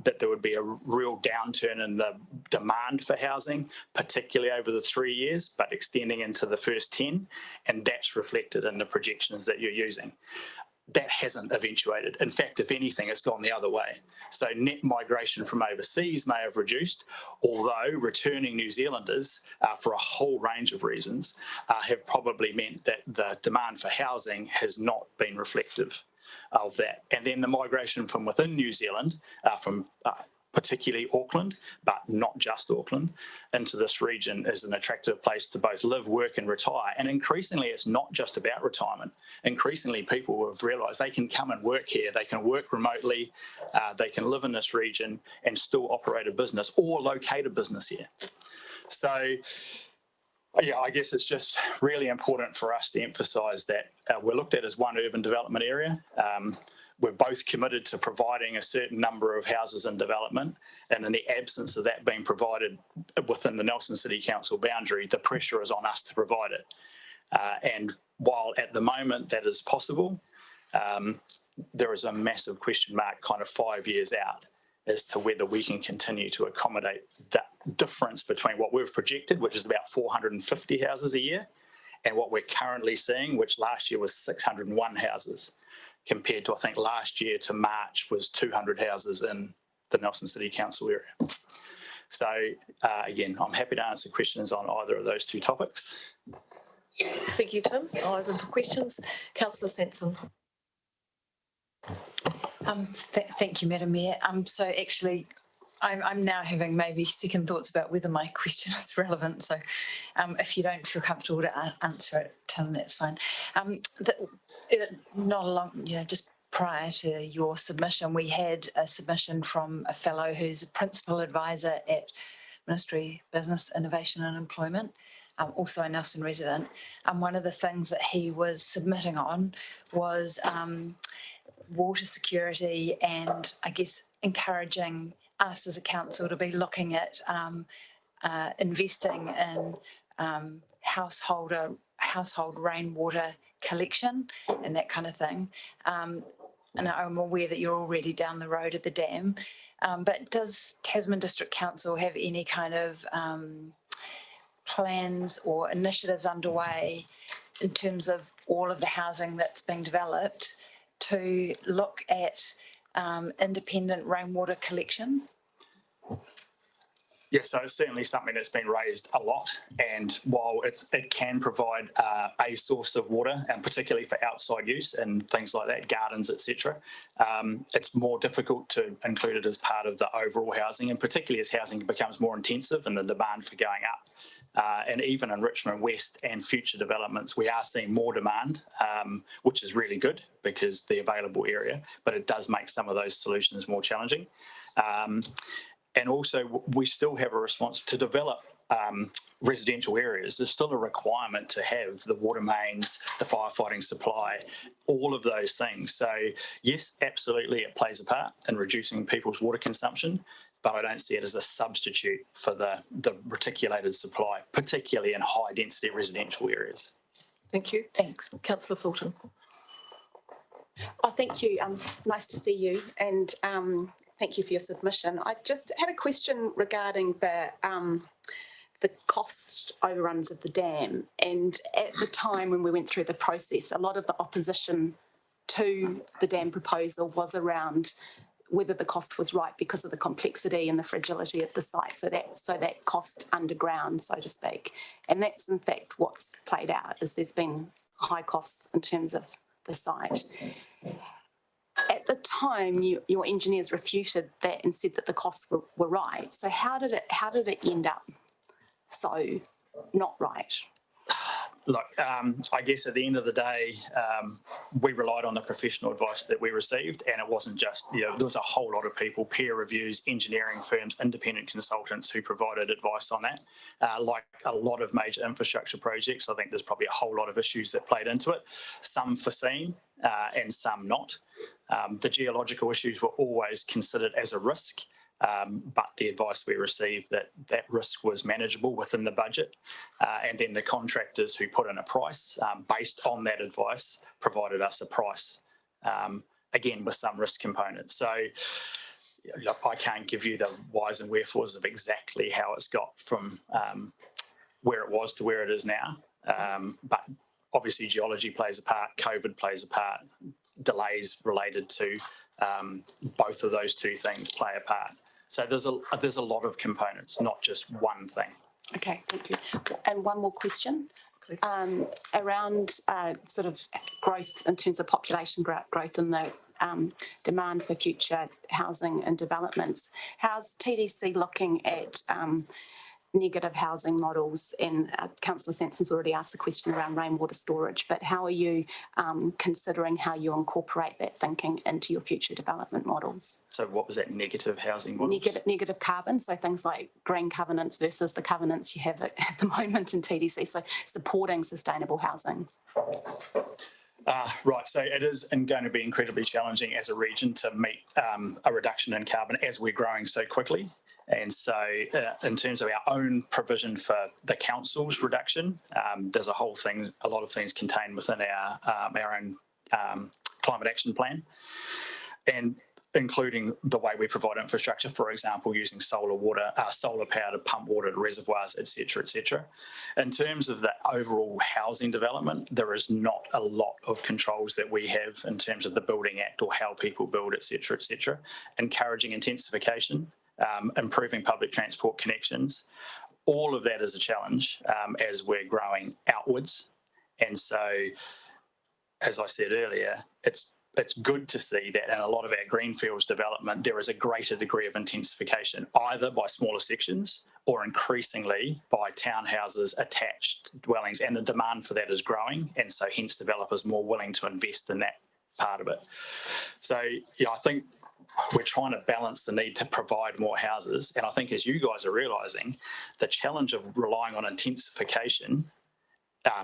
that there would be a real downturn in the demand for housing, particularly over the 3 years, but extending into the first 10, and that's reflected in the projections that you're using. That hasn't eventuated. In fact, if anything, it's gone the other way. So net migration from overseas may have reduced, although returning New Zealanders, for a whole range of reasons, have probably meant that the demand for housing has not been reflective of that. And then the migration from within New Zealand, from particularly Auckland, but not just Auckland, into this region is an attractive place to both live, work and retire. And increasingly, it's not just about retirement. Increasingly, people have realised they can come and work here, they can work remotely, they can live in this region and still operate a business or locate a business here. So, yeah, I guess it's just really important for us to emphasise that we're looked at as one urban development area. We're both committed to providing a certain number of houses and development, and in the absence of that being provided within the Nelson City Council boundary, the pressure is on us to provide it. And while at the moment that is possible, there is a massive question mark kind of 5 years out as to whether we can continue to accommodate that difference between what we've projected, which is about 450 houses a year, and what we're currently seeing, which last year was 601 houses, compared to, I think, last year to March was 200 houses in the Nelson City Council area. So again, I'm happy to answer questions on either of those two topics. Thank you, Tim. I'll open for questions. Councillor Sanson. Thank you, Madam Mayor. So actually, I'm now having maybe second thoughts about whether my question is relevant. So if you don't feel comfortable to answer it, Tim, that's fine. Not a long, just prior to your submission, we had a submission from a fellow who's a principal advisor at Ministry of Business, Innovation and Employment, also a Nelson resident. And one of the things that he was submitting on was water security and I guess encouraging us as a council to be looking at investing in household rainwater collection and that kind of thing. And I'm aware that you're already down the road at the dam, but does Tasman District Council have any kind of plans or initiatives underway in terms of all of the housing that's being developed to look at independent rainwater collection? Yes, so it's certainly something that's been raised a lot, and while it can provide a source of water, and particularly for outside use and things like that, gardens, etc., it's more difficult to include it as part of the overall housing, and particularly as housing becomes more intensive and the demand for going up. And even in Richmond West and future developments, we are seeing more demand, which is really good because the available area, but it does make some of those solutions more challenging. And also, we still have a response to develop residential areas. There's still a requirement to have the water mains, the firefighting supply, all of those things. So yes, absolutely, it plays a part in reducing people's water consumption, but I don't see it as a substitute for the reticulated supply, particularly in high density residential areas. Thank you. Thanks. Councillor Fulton. Oh, thank you. Nice to see you, and thank you for your submission. I just had a question regarding the cost overruns of the dam. And at the time when we went through the process, a lot of the opposition to the dam proposal was around whether the cost was right because of the complexity and the fragility of the site. So that cost underground, so to speak. And that's in fact what's played out, is there's been high costs in terms of the site. At the time, your engineers refuted that and said that the costs were right. So how did it end up so not right? Look, I guess at the end of the day, we relied on the professional advice that we received, and it wasn't just, there was a whole lot of people, peer reviews, engineering firms, independent consultants who provided advice on that. Like a lot of major infrastructure projects, I think there's probably a whole lot of issues that played into it, some foreseen and some not. The geological issues were always considered as a risk. But the advice we received that risk was manageable within the budget, and then the contractors who put in a price based on that advice provided us a price, again with some risk components. So look, I can't give you the whys and wherefores of exactly how it's got from where it was to where it is now, but obviously geology plays a part, COVID plays a part, delays related to both of those two things play a part. So there's a lot of components, not just one thing. Okay, thank you. And one more question around sort of growth in terms of population growth and the demand for future housing and developments. How's TDC looking at negative housing models? And Councillor Sanson's already asked the question around rainwater storage, but how are you considering how you incorporate that thinking into your future development models? So what was that, negative housing models? Negative carbon, so things like green covenants versus the covenants you have at the moment in TDC, so supporting sustainable housing. Right, so it is going to be incredibly challenging as a region to meet a reduction in carbon as we're growing so quickly. And so in terms of our own provision for the council's reduction, there's a lot of things contained within our own climate action plan. And including the way we provide infrastructure, for example, using solar power to pump water to reservoirs, et cetera, et cetera. In terms of the overall housing development, there is not a lot of controls that we have in terms of the Building Act or how people build, et cetera, et cetera. Encouraging intensification, improving public transport connections, all of that is a challenge as we're growing outwards. And so, as I said earlier, it's good to see that in a lot of our greenfields development, there is a greater degree of intensification, either by smaller sections or increasingly by townhouses, attached dwellings, and the demand for that is growing. And so hence developers more willing to invest in that part of it. So yeah, I think we're trying to balance the need to provide more houses. And I think as you guys are realising, the challenge of relying on intensification,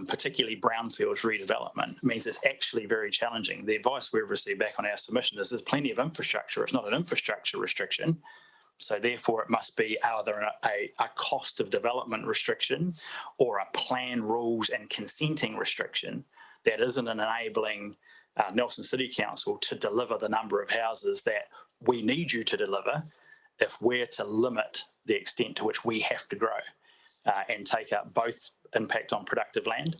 particularly brownfields redevelopment, means it's actually very challenging. The advice we've received back on our submission is there's plenty of infrastructure. It's not an infrastructure restriction. So therefore it must be either a cost of development restriction or a plan rules and consenting restriction that isn't an enabling Nelson City Council to deliver the number of houses that we need you to deliver if we're to limit the extent to which we have to grow and take up both impact on productive land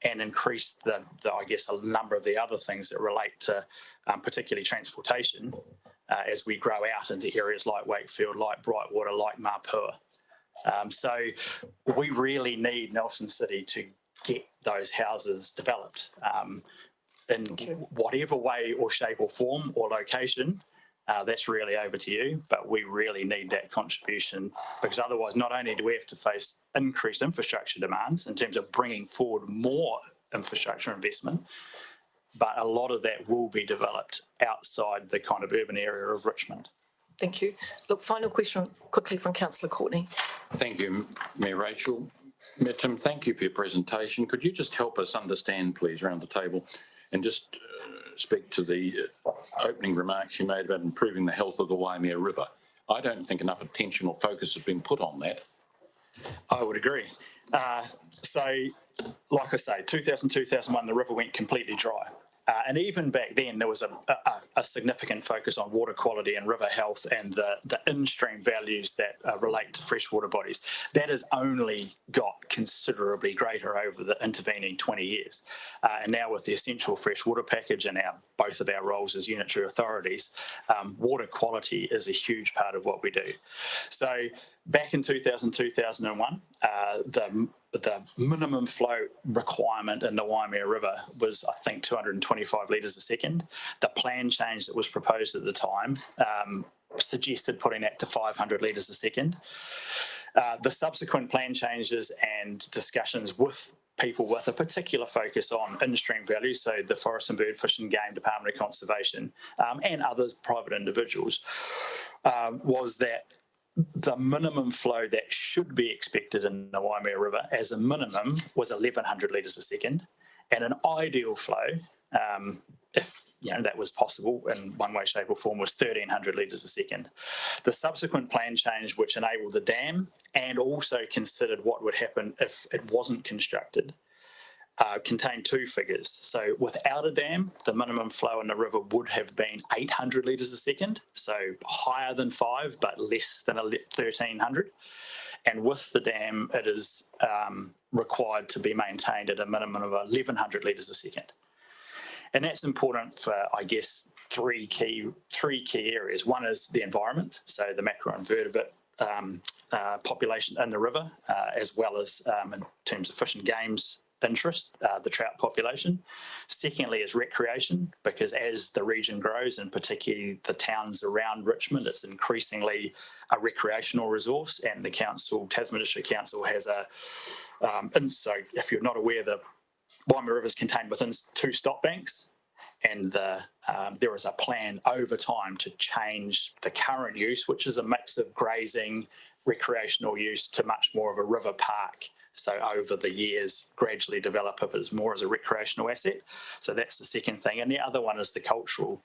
and increase the I guess a number of the other things that relate to particularly transportation as we grow out into areas like Wakefield, like Brightwater, like Mapua. So we really need Nelson City to get those houses developed in whatever way or shape or form or location. That's really over to you, but we really need that contribution, because otherwise not only do we have to face increased infrastructure demands in terms of bringing forward more infrastructure investment, but a lot of that will be developed outside the kind of urban area of Richmond. Thank you. Look, final question quickly from Councillor Courtney. Thank you, Mayor Rachel. Mayor Tim, thank you for your presentation. Could you just help us understand, please, around the table, and just speak to the opening remarks you made about improving the health of the Waimea River? I don't think enough attention or focus has been put on that. I would agree. So, like I say, 2000, 2001, the river went completely dry. And even back then, there was a significant focus on water quality and river health and the in-stream values that relate to freshwater bodies. That has only got considerably greater over the intervening 20 years. And now with the Essential Freshwater Package and both of our roles as unitary authorities, water quality is a huge part of what we do. So back in 2000, 2001, the minimum flow requirement in the Waimea River was, I think, 225 litres a second. The plan change that was proposed at the time suggested putting that to 500 litres a second. The subsequent plan changes and discussions with people with a particular focus on in-stream values, so the Forest and Bird Fish and Game Department of Conservation and others, private individuals, was that the minimum flow that should be expected in the Waimea River as a minimum was 1,100 litres a second, and an ideal flow, if that was possible in one way, shape or form, was 1,300 litres a second. The subsequent plan change, which enabled the dam and also considered what would happen if it wasn't constructed, contained two figures. So without a dam, the minimum flow in the river would have been 800 litres a second, so higher than 5 but less than 1,300. And with the dam, it is required to be maintained at a minimum of 1,100 litres a second. And that's important for, I guess, three key areas. One is the environment, so the macroinvertebrate population in the river, as well as in terms of fish and games interest, the trout population. Secondly is recreation, because as the region grows, and particularly the towns around Richmond, it's increasingly a recreational resource, and the council, Tasman District Council, has and so if you're not aware, the Waimea River is contained within 2 stop banks, and there is a plan over time to change the current use, which is a mix of grazing, recreational use, to much more of a river park. So over the years, gradually develop it as more as a recreational asset. So that's the second thing. And the other one is the cultural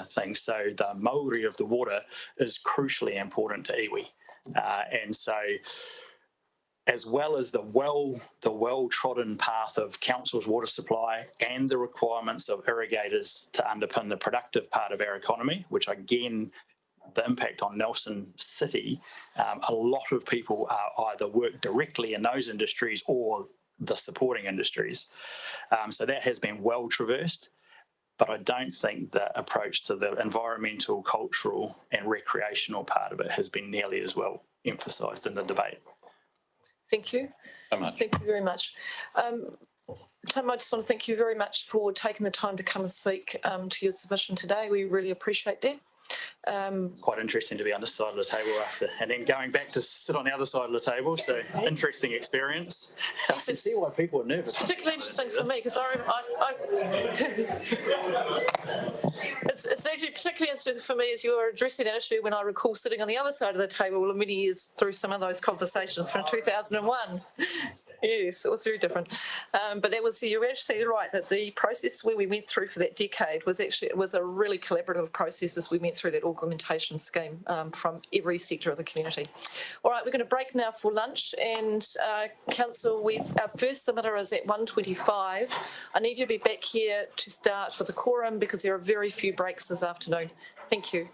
thing. So the Māori of the water is crucially important to iwi. And so as well as the well-trodden path of council's water supply and the requirements of irrigators to underpin the productive part of our economy, which again, the impact on Nelson City, a lot of people either work directly in those industries or the supporting industries. So that has been well traversed, but I don't think the approach to the environmental, cultural and recreational part of it has been nearly as well emphasised in the debate. Thank you. Thank you very much. Tim, I just want to thank you very much for taking the time to come and speak to your submission today. We really appreciate that. Quite interesting to be on this side of the table after, and then going back to sit on the other side of the table. So interesting experience. I can see why people are nervous. It's particularly interesting for me because it's actually particularly interesting for me as you were addressing that issue when I recall sitting on the other side of the table many years through some of those conversations from 2001. Yes, it was very different. But that was, you're absolutely right that the process where we went through for that decade was actually, it was a really collaborative process as we went through that augmentation scheme from every sector of the community. All right, we're going to break now for lunch, and Council, our first submitter is at 1:25. I need you to be back here to start with the quorum because there are very few breaks this afternoon. Thank you.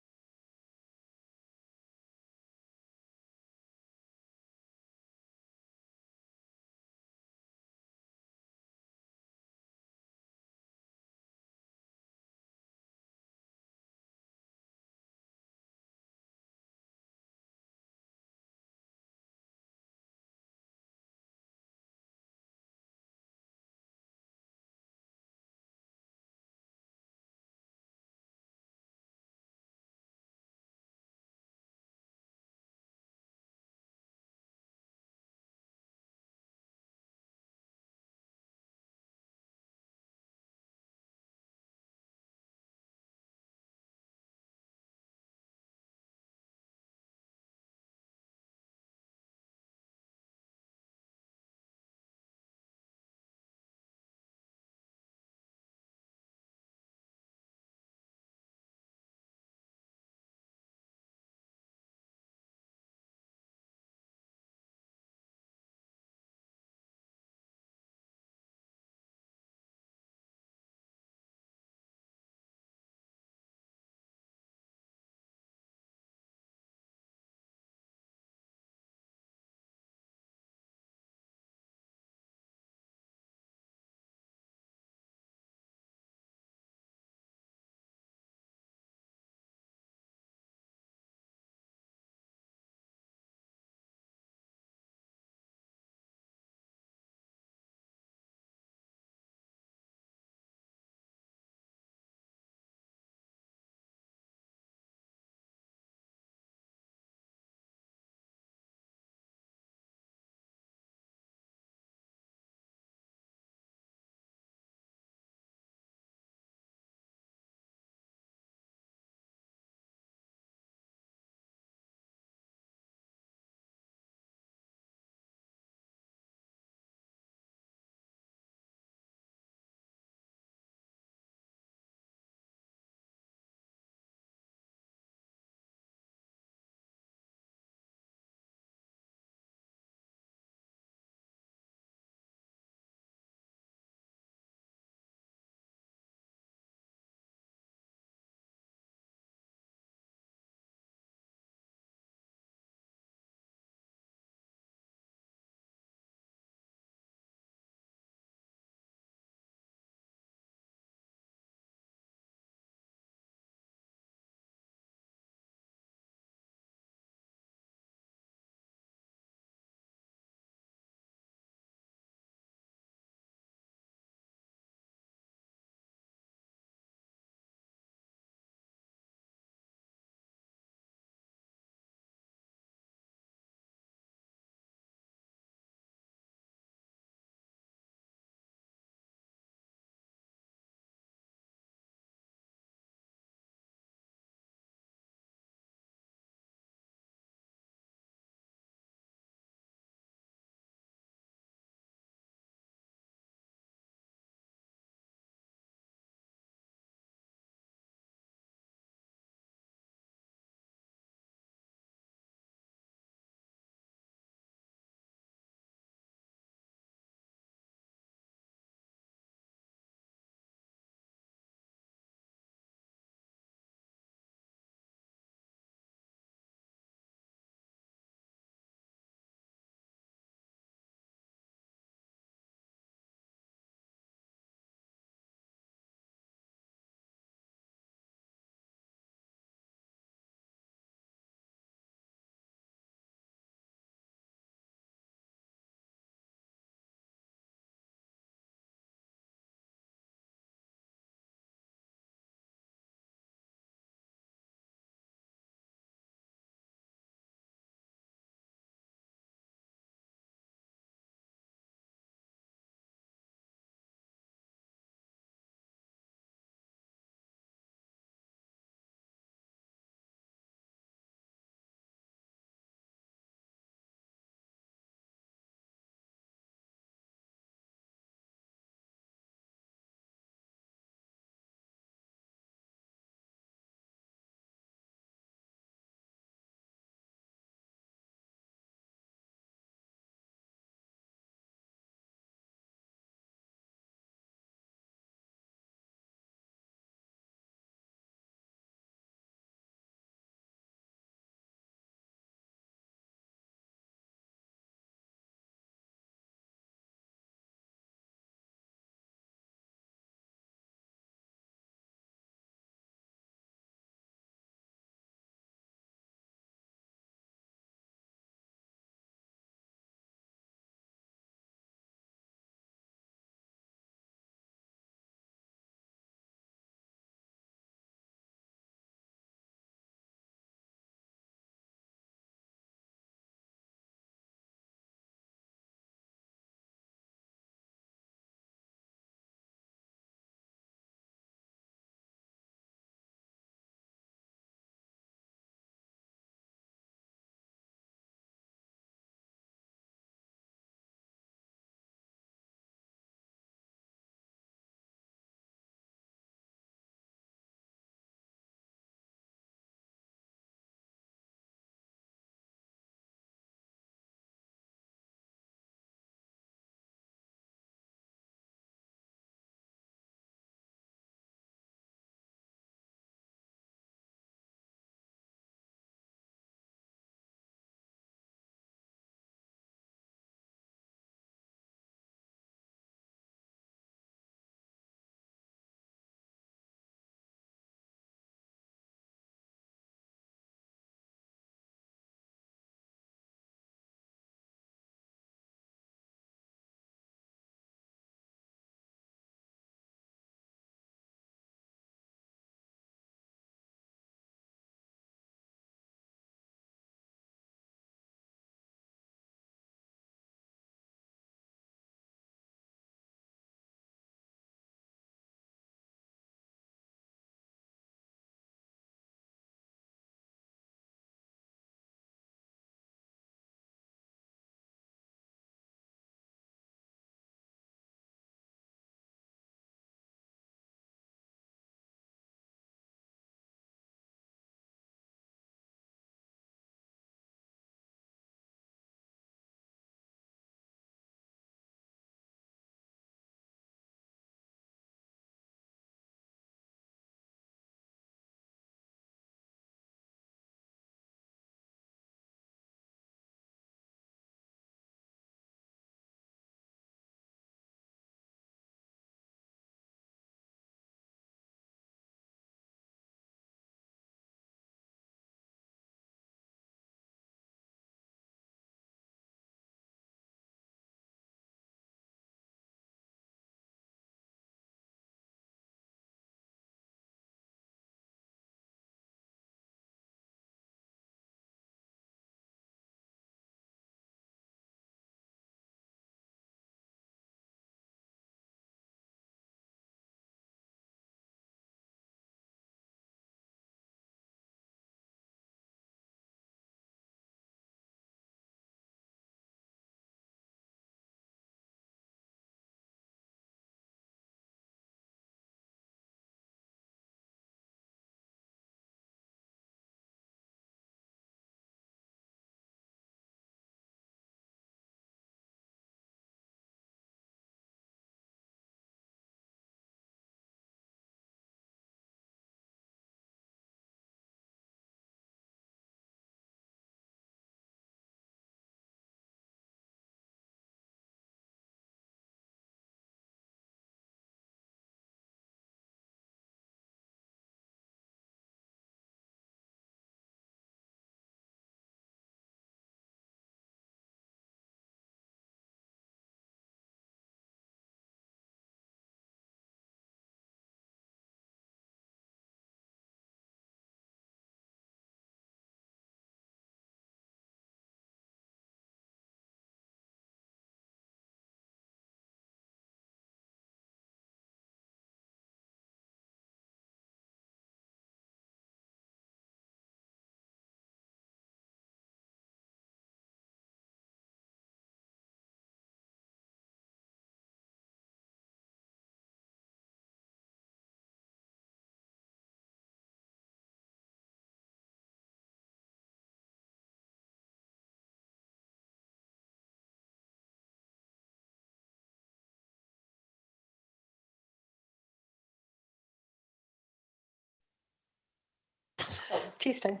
Testing.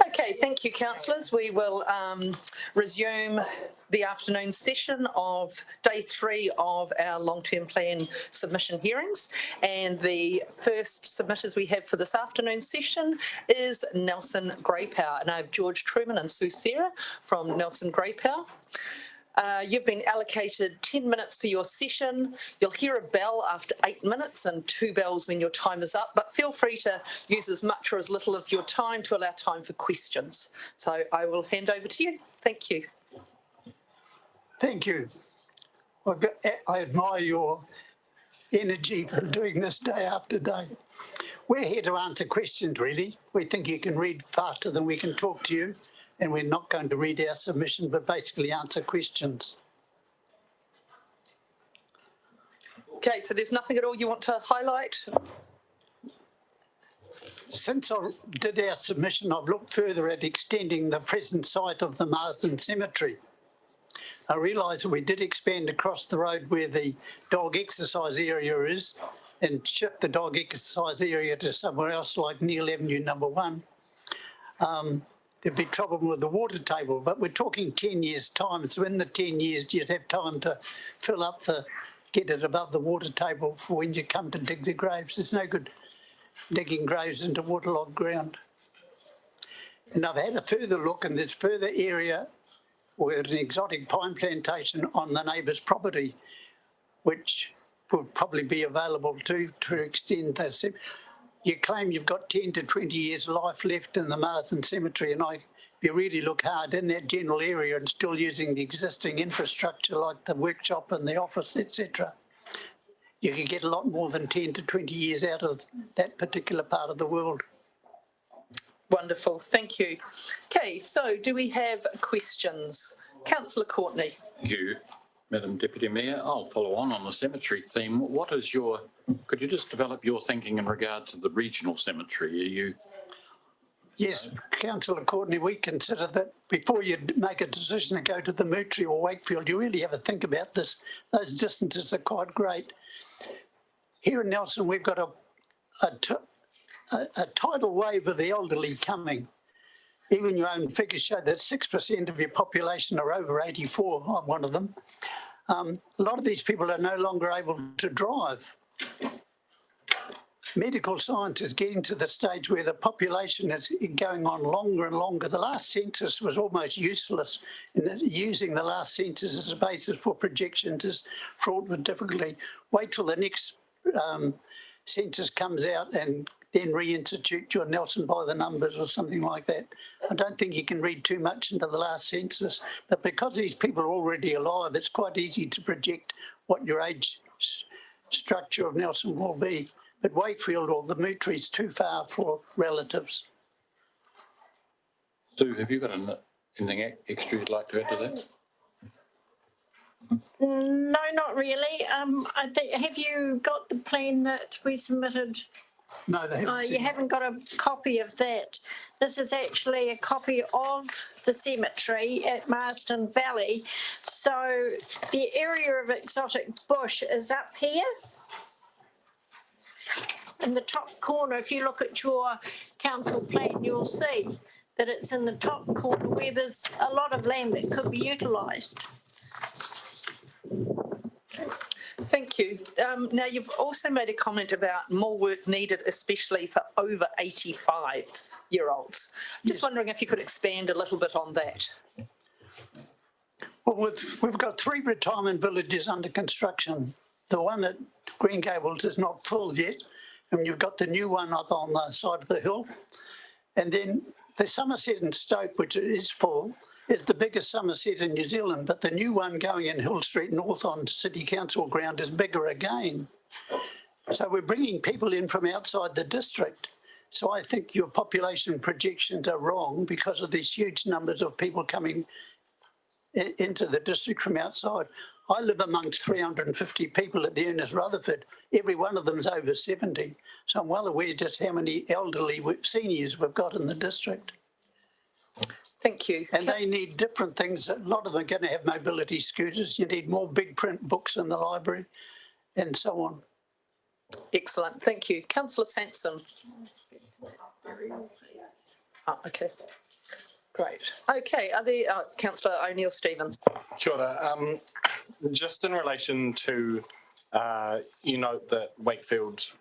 Okay, thank you, councillors. We will resume the afternoon session of day 3 of our long-term plan submission hearings. And the first submitters we have for this afternoon session is Nelson Graypower. And I have George Truman and Sue Sarah from Nelson Graypower. You've been allocated 10 minutes for your session. You'll hear a bell after 8 minutes and 2 bells when your time is up, but feel free to use as much or as little of your time to allow time for questions. So I will hand over to you. Thank you. Thank you. I admire your energy for doing this day after day. We're here to answer questions, really. We think you can read faster than we can talk to you. And we're not going to read our submission, but basically answer questions. Okay, so there's nothing at all you want to highlight? Since I did our submission, I've looked further at extending the present site of the Marsden Cemetery. I realise that we did expand across the road where the dog exercise area is and shift the dog exercise area to somewhere else like Neil Avenue number 1. There'd be trouble with the water table, but we're talking 10 years' time. So in the 10 years, you'd have time to fill up get it above the water table for when you come to dig the graves. There's no good digging graves into waterlogged ground. And I've had a further look, and there's further area where there's an exotic pine plantation on the neighbour's property, which would probably be available to extend this. You claim you've got 10 to 20 years life left in the Marsden Cemetery, and if you really look hard in that general area and still using the existing infrastructure like the workshop and the office, etc., you could get a lot more than 10 to 20 years out of that particular part of the world. Wonderful, thank you. Okay, so do we have questions? Councillor Courtney. Thank you, Madam Deputy Mayor. I'll follow on the cemetery theme. What is could you just develop your thinking in regard to the regional cemetery? Yes, Councillor Courtney, we consider that before you make a decision to go to the Mootry or Wakefield, you really have a think about this. Those distances are quite great. Here in Nelson, we've got a tidal wave of the elderly coming. Even your own figures show that 6% of your population are over 84. I'm one of them. A lot of these people are no longer able to drive. Medical science is getting to the stage where the population is going on longer and longer. The last census was almost useless, and using the last census as a basis for projections is fraught with difficulty. Wait till the next census comes out and then reinstitute your Nelson by the numbers or something like that. I don't think you can read too much into the last census, but because these people are already alive, it's quite easy to project what your age structure of Nelson will be. But Wakefield or the Mootry is too far for relatives. Sue, have you got anything extra you'd like to add to that? No, not really. I think, have you got the plan that we submitted? No, they haven't. You haven't got a copy of that. This is actually a copy of the cemetery at Marsden Valley. So the area of exotic bush is up here. In the top corner, if you look at your council plan, you'll see that it's in the top corner where there's a lot of land that could be utilised. Thank you. Now, you've also made a comment about more work needed, especially for over 85-year-olds. Just wondering if you could expand a little bit on that. Well, we've got 3 retirement villages under construction. The one at Green Gables is not full yet, and you've got the new one up on the side of the hill. And then the Somerset and Stoke, which is full, is the biggest Somerset in New Zealand, but the new one going in Hill Street North on City Council ground is bigger again. So we're bringing people in from outside the district. So I think your population projections are wrong because of these huge numbers of people coming into the district from outside. I live amongst 350 people at the Ernest Rutherford. Every one of them is over 70. So I'm well aware just how many elderly seniors we've got in the district. Thank you. And they need different things. A lot of them are going to have mobility scooters. You need more big print books in the library and so on. Excellent. Thank you. Councillor Sansom. Oh, okay. Great. Okay, are there, Councillor O'Neill Stevens? Kia ora. Just in relation to, you note that Wakefield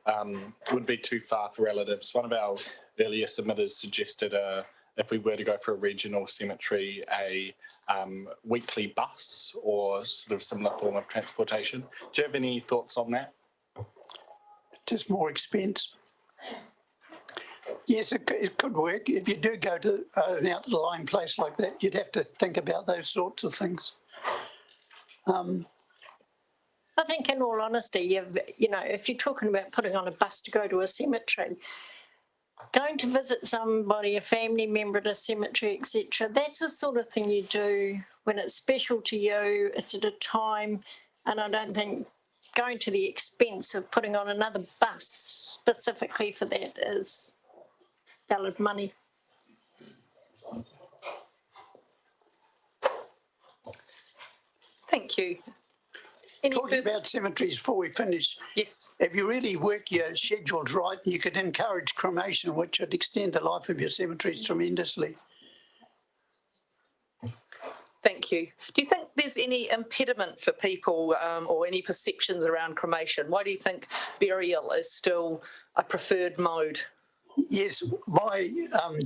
would be too far for relatives. One of our earlier submitters suggested if we were to go for a regional cemetery, a weekly bus or sort of similar form of transportation. Do you have any thoughts on that? Just more expense. Yes, it could work. If you do go to an out-of-the-line place like that, you'd have to think about those sorts of things. I think in all honesty, you know, if you're talking about putting on a bus to go to a cemetery, going to visit somebody, a family member at a cemetery, etc., that's the sort of thing you do when it's special to you, it's at a time, and I don't think going to the expense of putting on another bus specifically for that is valid money. Thank you. Talking about cemeteries before we finish. Yes. If you really work your schedules right, you could encourage cremation, which would extend the life of your cemeteries tremendously. Thank you. Do you think there's any impediment for people or any perceptions around cremation? Why do you think burial is still a preferred mode? Yes, my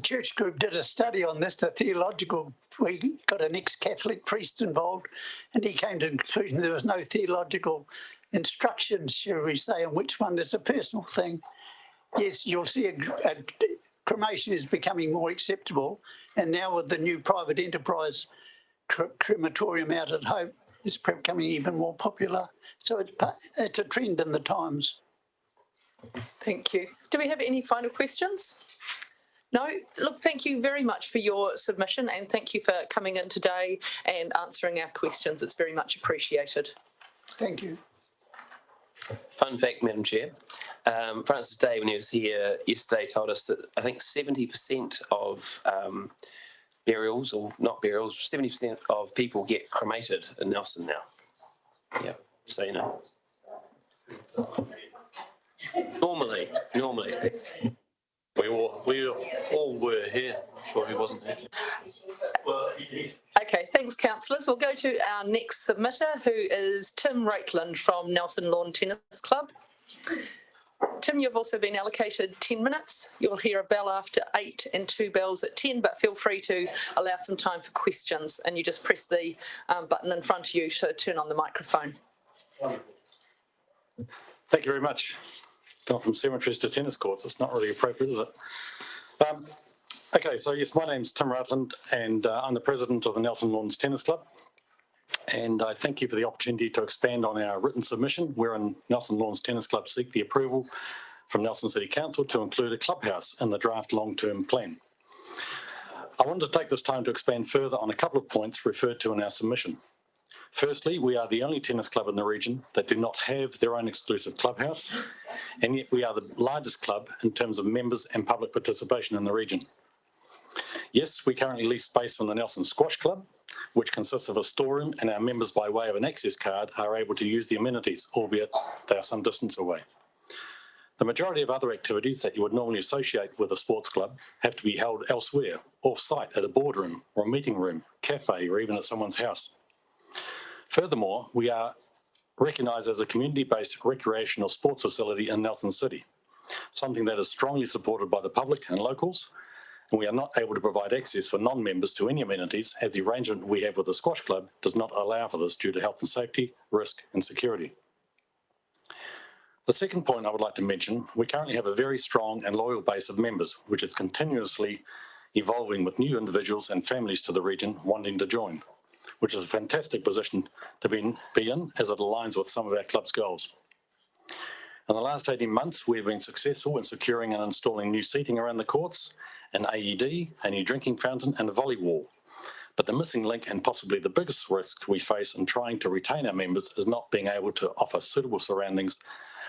church group did a study on this, the theological, we got an ex-Catholic priest involved, and he came to the conclusion there was no theological instructions, shall we say, on which one is a personal thing. Yes, you'll see cremation is becoming more acceptable, and now with the new private enterprise crematorium out at Hope, it's becoming even more popular. So it's a trend in the times. Thank you. Do we have any final questions? No? Look, thank you very much for your submission and thank you for coming in today and answering our questions. It's very much appreciated. Thank you. Fun fact, Madam Chair. Francis Day, when he was here yesterday, told us that I think 70% of burials, or not burials, 70% of people get cremated in Nelson now. Yeah, so you know. Normally. We all were here. Sure, he wasn't here. Okay, thanks, councillors. We'll go to our next submitter, who is Tim Rakeland from Nelson Lawn Tennis Club. Tim, you've also been allocated 10 minutes. You'll hear a bell after 8 and 2 bells at 10, but feel free to allow some time for questions, and you just press the button in front of you to turn on the microphone. Thank you very much. Gone from cemeteries to tennis courts. It's not really appropriate, is it? Okay, so yes, my name's Tim Rutland and I'm the president of the Nelson Lawns Tennis Club. And I thank you for the opportunity to expand on our written submission, wherein Nelson Lawns Tennis Club seek the approval from Nelson City Council to include a clubhouse in the draft long-term plan. I wanted to take this time to expand further on a couple of points referred to in our submission. Firstly, we are the only tennis club in the region that do not have their own exclusive clubhouse, and yet we are the largest club in terms of members and public participation in the region. Yes, we currently lease space from the Nelson Squash Club, which consists of a storeroom, and our members, by way of an access card, are able to use the amenities, albeit they are some distance away. The majority of other activities that you would normally associate with a sports club have to be held elsewhere, off-site, at a boardroom or a meeting room, cafe, or even at someone's house. Furthermore, we are recognised as a community-based recreational sports facility in Nelson City, something that is strongly supported by the public and locals, and we are not able to provide access for non-members to any amenities, as the arrangement we have with the Squash Club does not allow for this due to health and safety, risk and security. The second point I would like to mention, we currently have a very strong and loyal base of members, which is continuously evolving with new individuals and families to the region wanting to join, which is a fantastic position to be in as it aligns with some of our club's goals. In the last 18 months, we've been successful in securing and installing new seating around the courts, an AED, a new drinking fountain and a volley wall. But the missing link and possibly the biggest risk we face in trying to retain our members is not being able to offer suitable surroundings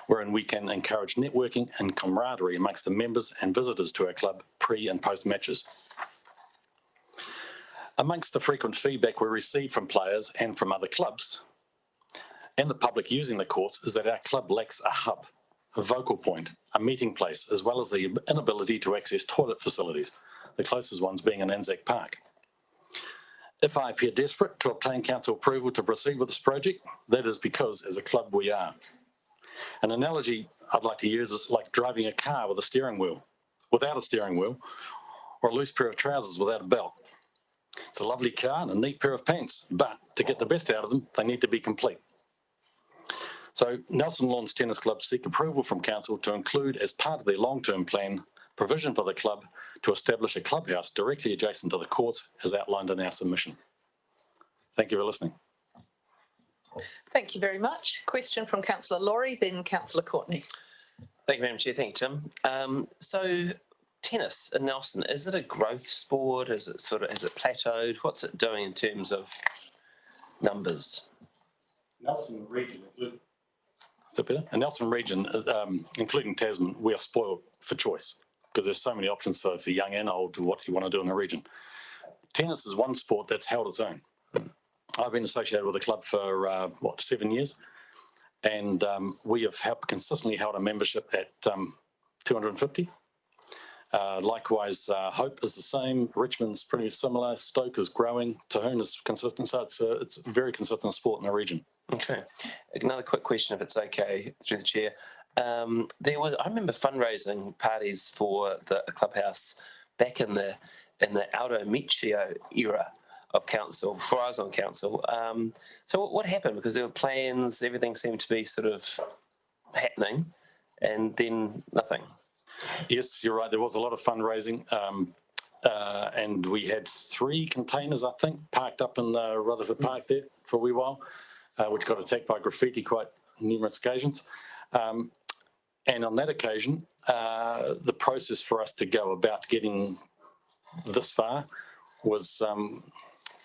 wherein we can encourage networking and camaraderie amongst the members and visitors to our club pre and post matches. Amongst the frequent feedback we receive from players and from other clubs and the public using the courts is that our club lacks a hub, a vocal point, a meeting place, as well as the inability to access toilet facilities. the closest ones being in Anzac Park. If I appear desperate to obtain council approval to proceed with this project, that is because as a club we are. An analogy I'd like to use is like driving a car with a steering wheel, without a steering wheel, or a loose pair of trousers without a belt. It's a lovely car and a neat pair of pants, but to get the best out of them, they need to be complete. So Nelson Lawns Tennis Club seek approval from council to include as part of their long-term plan provision for the club to establish a clubhouse directly adjacent to the courts as outlined in our submission. Thank you for listening. Thank you very much. Question from Councillor Laurie, then Councillor Courtney. Thank you, Madam Chair. Thank you, Tim. So tennis in Nelson, is it a growth sport? Has it plateaued? What's it doing in terms of numbers? Nelson region, is it better? In Nelson region, including Tasman, we are spoiled for choice because there's so many options for young and old to what you want to do in the region. Tennis is one sport that's held its own. I've been associated with the club for, 7 years? And we have consistently held a membership at 250. Likewise, Hope is the same. Richmond's pretty similar. Stoke is growing. Tahoon is consistent. So it's a very consistent sport in the region. Okay. Another quick question, if it's okay, through the chair. I remember fundraising parties for the clubhouse back in the Aldo Miccio era of council, before I was on council. So what happened? Because there were plans, everything seemed to be sort of happening, and then nothing. Yes, you're right. There was a lot of fundraising, and we had 3 containers, I think, parked up in Rutherford Park there for a wee while, which got attacked by graffiti quite numerous occasions. And on that occasion, the process for us to go about getting this far was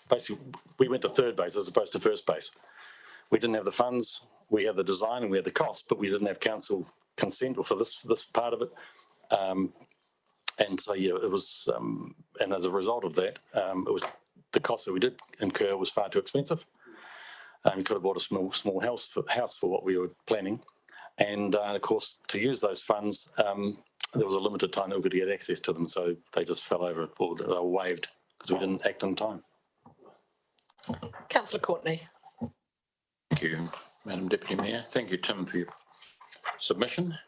basically we went to third base as opposed to first base. We didn't have the funds, we had the design and we had the cost, but we didn't have council consent for this part of it. And so, yeah, it was, and as a result of that, it was the cost that we did incur was far too expensive. We could have bought a small house for what we were planning. And of course, to use those funds, there was a limited time that we could get access to them. So they just fell over or they were waived because we didn't act in time. Councillor Courtney. Thank you, Madam Deputy Mayor. Thank you, Tim, for your submission.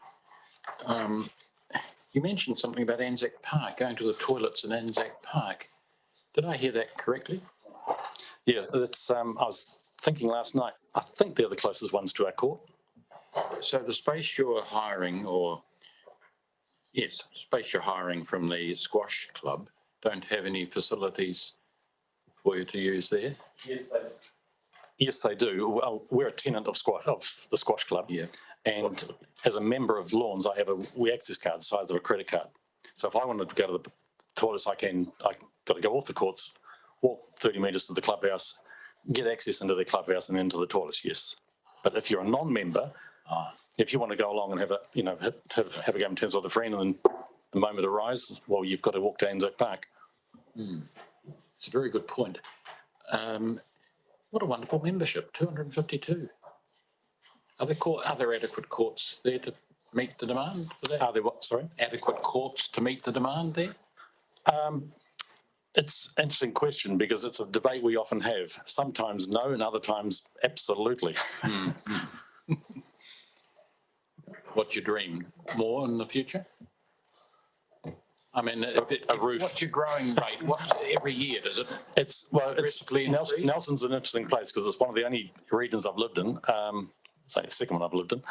You mentioned something about Anzac Park, going to the toilets in Anzac Park. Did I hear that correctly? Yes, that's. I was thinking last night, I think they're the closest ones to our court. So the space you're hiring space you're hiring from the squash club don't have any facilities for you to use there? Yes, they do. Well, we're a tenant of the squash club. Yeah. And as a member of Lawns, I have a access card the size of a credit card. So if I wanted to go to the toilets, I got to go off the courts, walk 30 metres to the clubhouse, get access into the clubhouse and into the toilets, yes. But if you're a non-member, if you want to go along and have a game in terms of the friend and then the moment arises, well, you've got to walk to Anzac Park. It's a very good point. What a wonderful membership, 252. Are there adequate courts there to meet the demand for that? Are there what, sorry? Adequate courts to meet the demand there? It's an interesting question because it's a debate we often have. Sometimes no, and other times absolutely. What's your dream? More in the future? I mean, a roof. What's your growing rate? What's every year? Does it? Nelson's an interesting place because it's one of the only regions I've lived in. Say the second one I've lived in,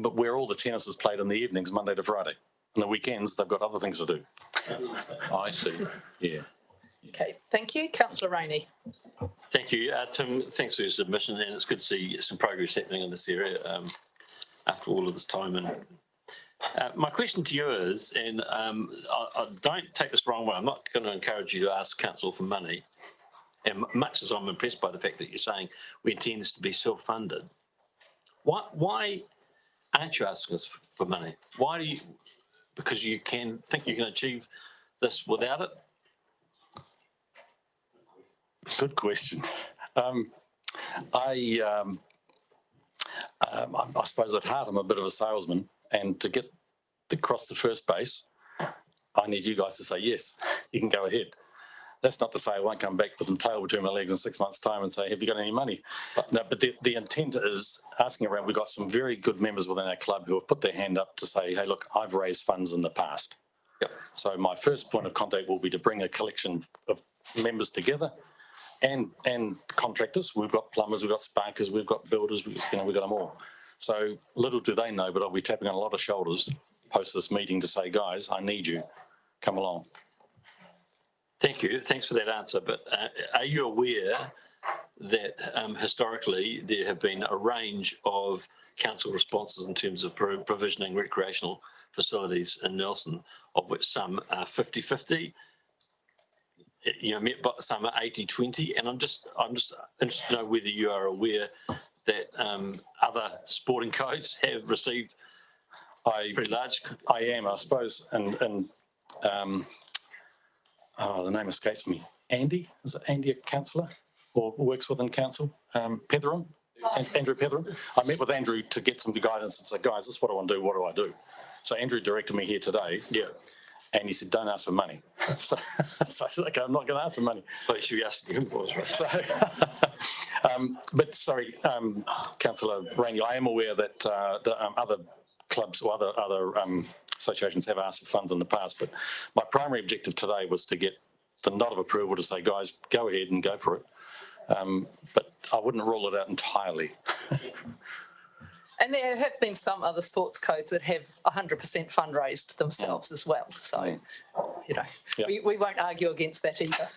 but where all the tennis is played in the evenings, Monday to Friday. And the weekends, they've got other things to do. I see. Yeah. Okay, thank you. Councillor Rainey. Thank you. Tim, thanks for your submission, and it's good to see some progress happening in this area after all of this time. And my question to you is, and I don't take this the wrong way, I'm not going to encourage you to ask council for money, and much as I'm impressed by the fact that you're saying we intend this to be self-funded. Why aren't you asking us for money? Why do you? Because you think you can achieve this without it? Good question. I suppose at heart I'm a bit of a salesman, and to get across the first base, I need you guys to say, yes, you can go ahead. That's not to say I won't come back with them tail between my legs in 6 months' time and say, have you got any money? No, but the intent is asking around. We've got some very good members within our club who have put their hand up to say, hey, look, I've raised funds in the past. Yep. So my first point of contact will be to bring a collection of members together and contractors. We've got plumbers, we've got sparkers, we've got builders, we've got them all. So little do they know, but I'll be tapping on a lot of shoulders post this meeting to say, guys, I need you. Come along. Thank you. Thanks for that answer. But are you aware that historically there have been a range of council responses in terms of provisioning recreational facilities in Nelson, of which some are 50-50, but some are 80-20, and I'm just interested to know whether you are aware that other sporting codes have received pretty large. I am, I suppose, and the name escapes me. Andy, is it Andy, a councillor or works within council? Petheram, Andrew Petheram. I met with Andrew to get some guidance and said, guys, this is what I want to do. What do I do? So Andrew directed me here today. Yeah. And he said, don't ask for money. So I said, okay, I'm not going to ask for money. Well, you should be asking him for it. So, but sorry, Councillor Rainey, I am aware that the other clubs or other associations have asked for funds in the past, but my primary objective today was to get the nod of approval to say, guys, go ahead and go for it. But I wouldn't rule it out entirely. And there have been some other sports codes that have 100% fundraised themselves as well. So, we won't argue against that either.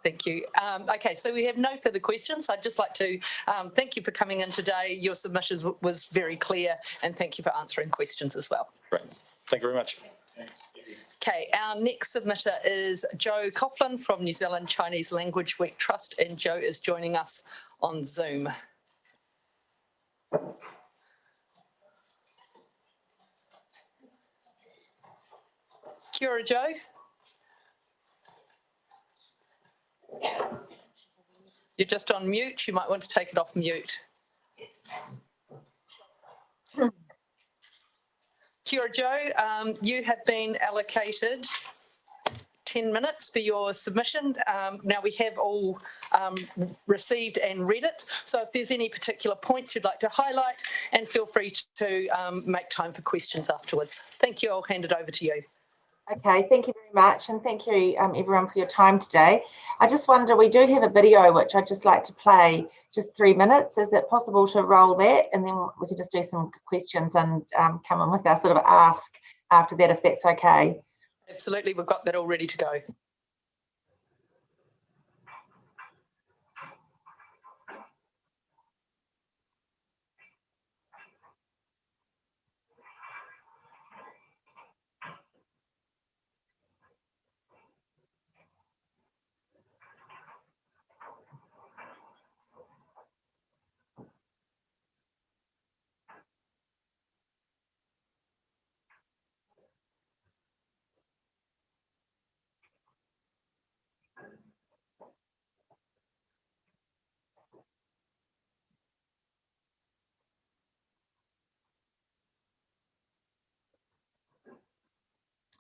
Thank you. Okay, so we have no further questions. I'd just like to thank you for coming in today. Your submission was very clear, and thank you for answering questions as well. Great. Thank you very much. Okay, our next submitter is Joe Coughlin from New Zealand Chinese Language Week Trust, and Joe is joining us on Zoom. Kia ora, Joe. You're just on mute. You might want to take it off mute. Kia ora, Joe. You have been allocated 10 minutes for your submission. Now we have all received and read it. So if there's any particular points you'd like to highlight, and feel free to make time for questions afterwards. Thank you. I'll hand it over to you. Okay, thank you very much, and thank you everyone for your time today. I just wonder, we do have a video which I'd just like to play, just 3 minutes. Is it possible to roll that, and then we could just do some questions and come in with our sort of ask after that, if that's okay? Absolutely, we've got that all ready to go.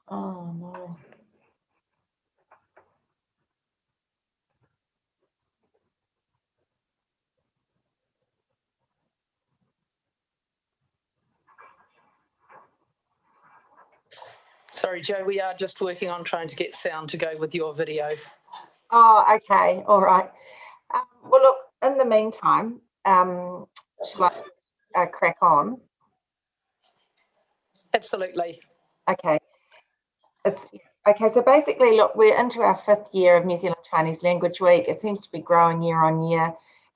Oh no. Sorry, Joe, we are just working on trying to get sound to go with your video. Oh, okay, all right. Well, look, in the meantime, shall I crack on? Absolutely. Okay. Okay, so basically, look, we're into our 5th year of New Zealand Chinese Language Week. It seems to be growing year on year.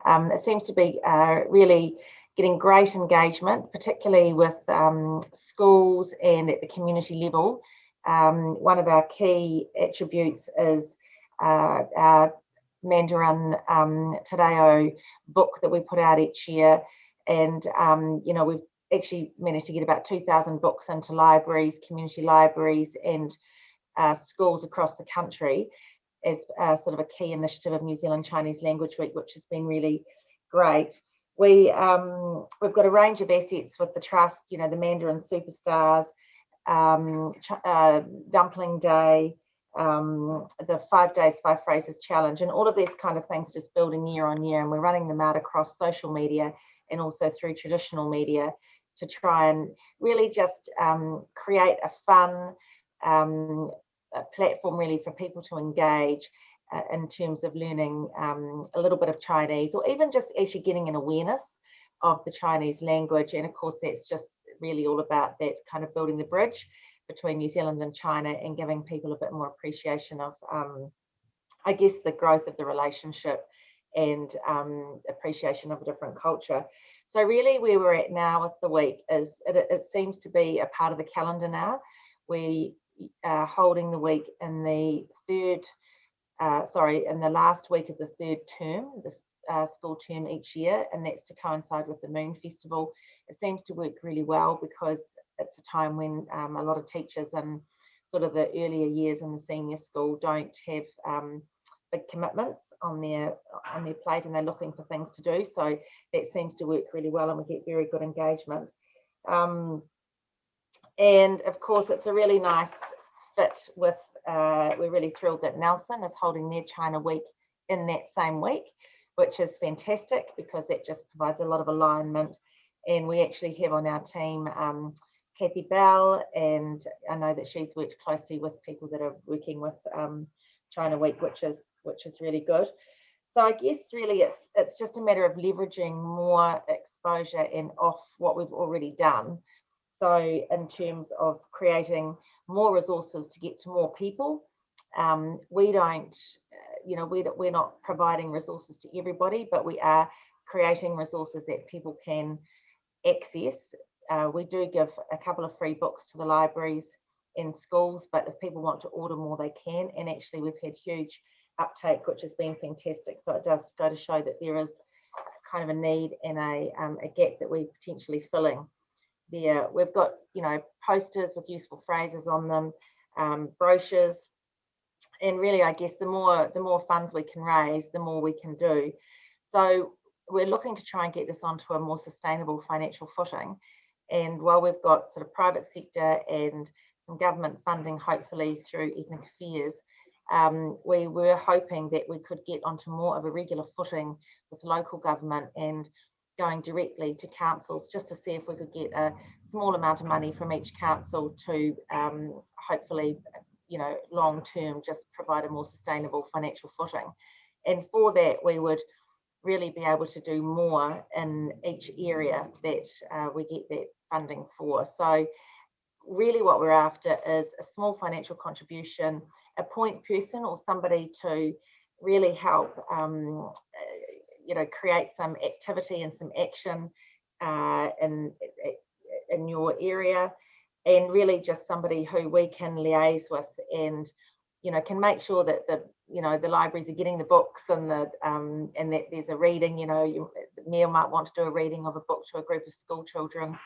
It seems to be really getting great engagement, particularly with schools and at the community level. One of our key attributes is our Mandarin Te Reo book that we put out each year. And, we've actually managed to get about 2,000 books into libraries, community libraries, and schools across the country as sort of a key initiative of New Zealand Chinese Language Week, which has been really great. We've got a range of assets with the trust, the Mandarin Superstars, Dumpling Day, the 5 Days, 5 Phrases Challenge, and all of these kind of things just building year on year. And we're running them out across social media and also through traditional media to try and really just create a fun a platform really for people to engage in terms of learning a little bit of Chinese, or even just actually getting an awareness of the Chinese language. And of course, that's just really all about that kind of building the bridge between New Zealand and China and giving people a bit more appreciation of, I guess, the growth of the relationship and appreciation of a different culture. So really where we're at now with the week is it seems to be a part of the calendar now. We are holding the week in the in the last week of the third term, this school term each year, and that's to coincide with the Moon Festival. It seems to work really well because it's a time when a lot of teachers in sort of the earlier years in the senior school don't have big commitments on their plate, and they're looking for things to do. So that seems to work really well, and we get very good engagement. And of course, it's a really nice fit with, we're really thrilled that Nelson is holding their China Week in that same week, which is fantastic because that just provides a lot of alignment. And we actually have on our team Kathy Bell, and I know that she's worked closely with people that are working with China Week, which is really good. So I guess really it's just a matter of leveraging more exposure and off what we've already done. So in terms of creating more resources to get to more people, we don't, we're not providing resources to everybody, but we are creating resources that people can access. We do give a couple of free books to the libraries in schools, but if people want to order more, they can. And actually we've had huge uptake, which has been fantastic. So it does go to show that there is kind of a need and a gap that we're potentially filling there. We've got, posters with useful phrases on them, brochures, and really, I guess the more funds we can raise, the more we can do. So we're looking to try and get this onto a more sustainable financial footing. And while we've got sort of private sector and some government funding, hopefully through Ethnic Affairs, we were hoping that we could get onto more of a regular footing with local government and going directly to councils just to see if we could get a small amount of money from each council to hopefully, long term, just provide a more sustainable financial footing. And for that, we would really be able to do more in each area that we get that funding for. So really what we're after is a small financial contribution, a point person or somebody to really help create some activity and some action in your area, and really just somebody who we can liaise with and can make sure that the libraries are getting the books and that there's a reading. Neil might want to do a reading of a book to a group of school children,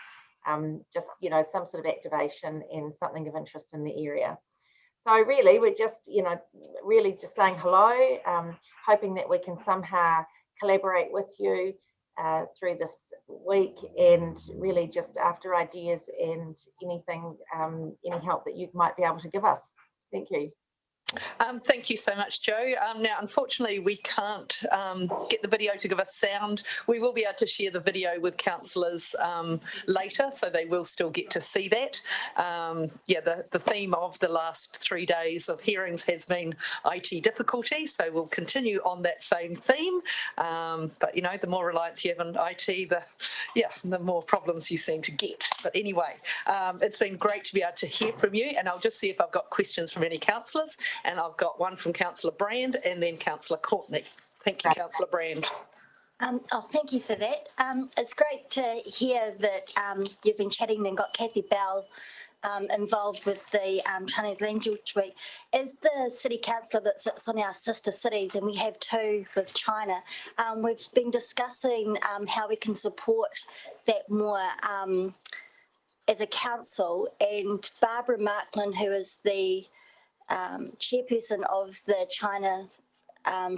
just some sort of activation and something of interest in the area. So really we're just really just saying hello, hoping that we can somehow collaborate with you through this week, and really just after ideas and anything, any help that you might be able to give us. Thank you. Thank you so much, Jo. Now, unfortunately, we can't get the video to give us sound. We will be able to share the video with councillors later, so they will still get to see that. The theme of the last 3 days of hearings has been IT difficulties, so we'll continue on that same theme. But, the more reliance you have on IT, the more problems you seem to get. But anyway, it's been great to be able to hear from you, and I'll just see if I've got questions from any councillors. And I've got one from Councillor Brand and then Councillor Courtney. Thank you, Councillor Brand. Thank you for that. It's great to hear that you've been chatting and got Kathy Bell involved with the Chinese Language Week. As the city councillor that sits on our sister cities, and we have 2 with China, we've been discussing how we can support that more as a council. And Barbara Marklin, who is the chairperson of the China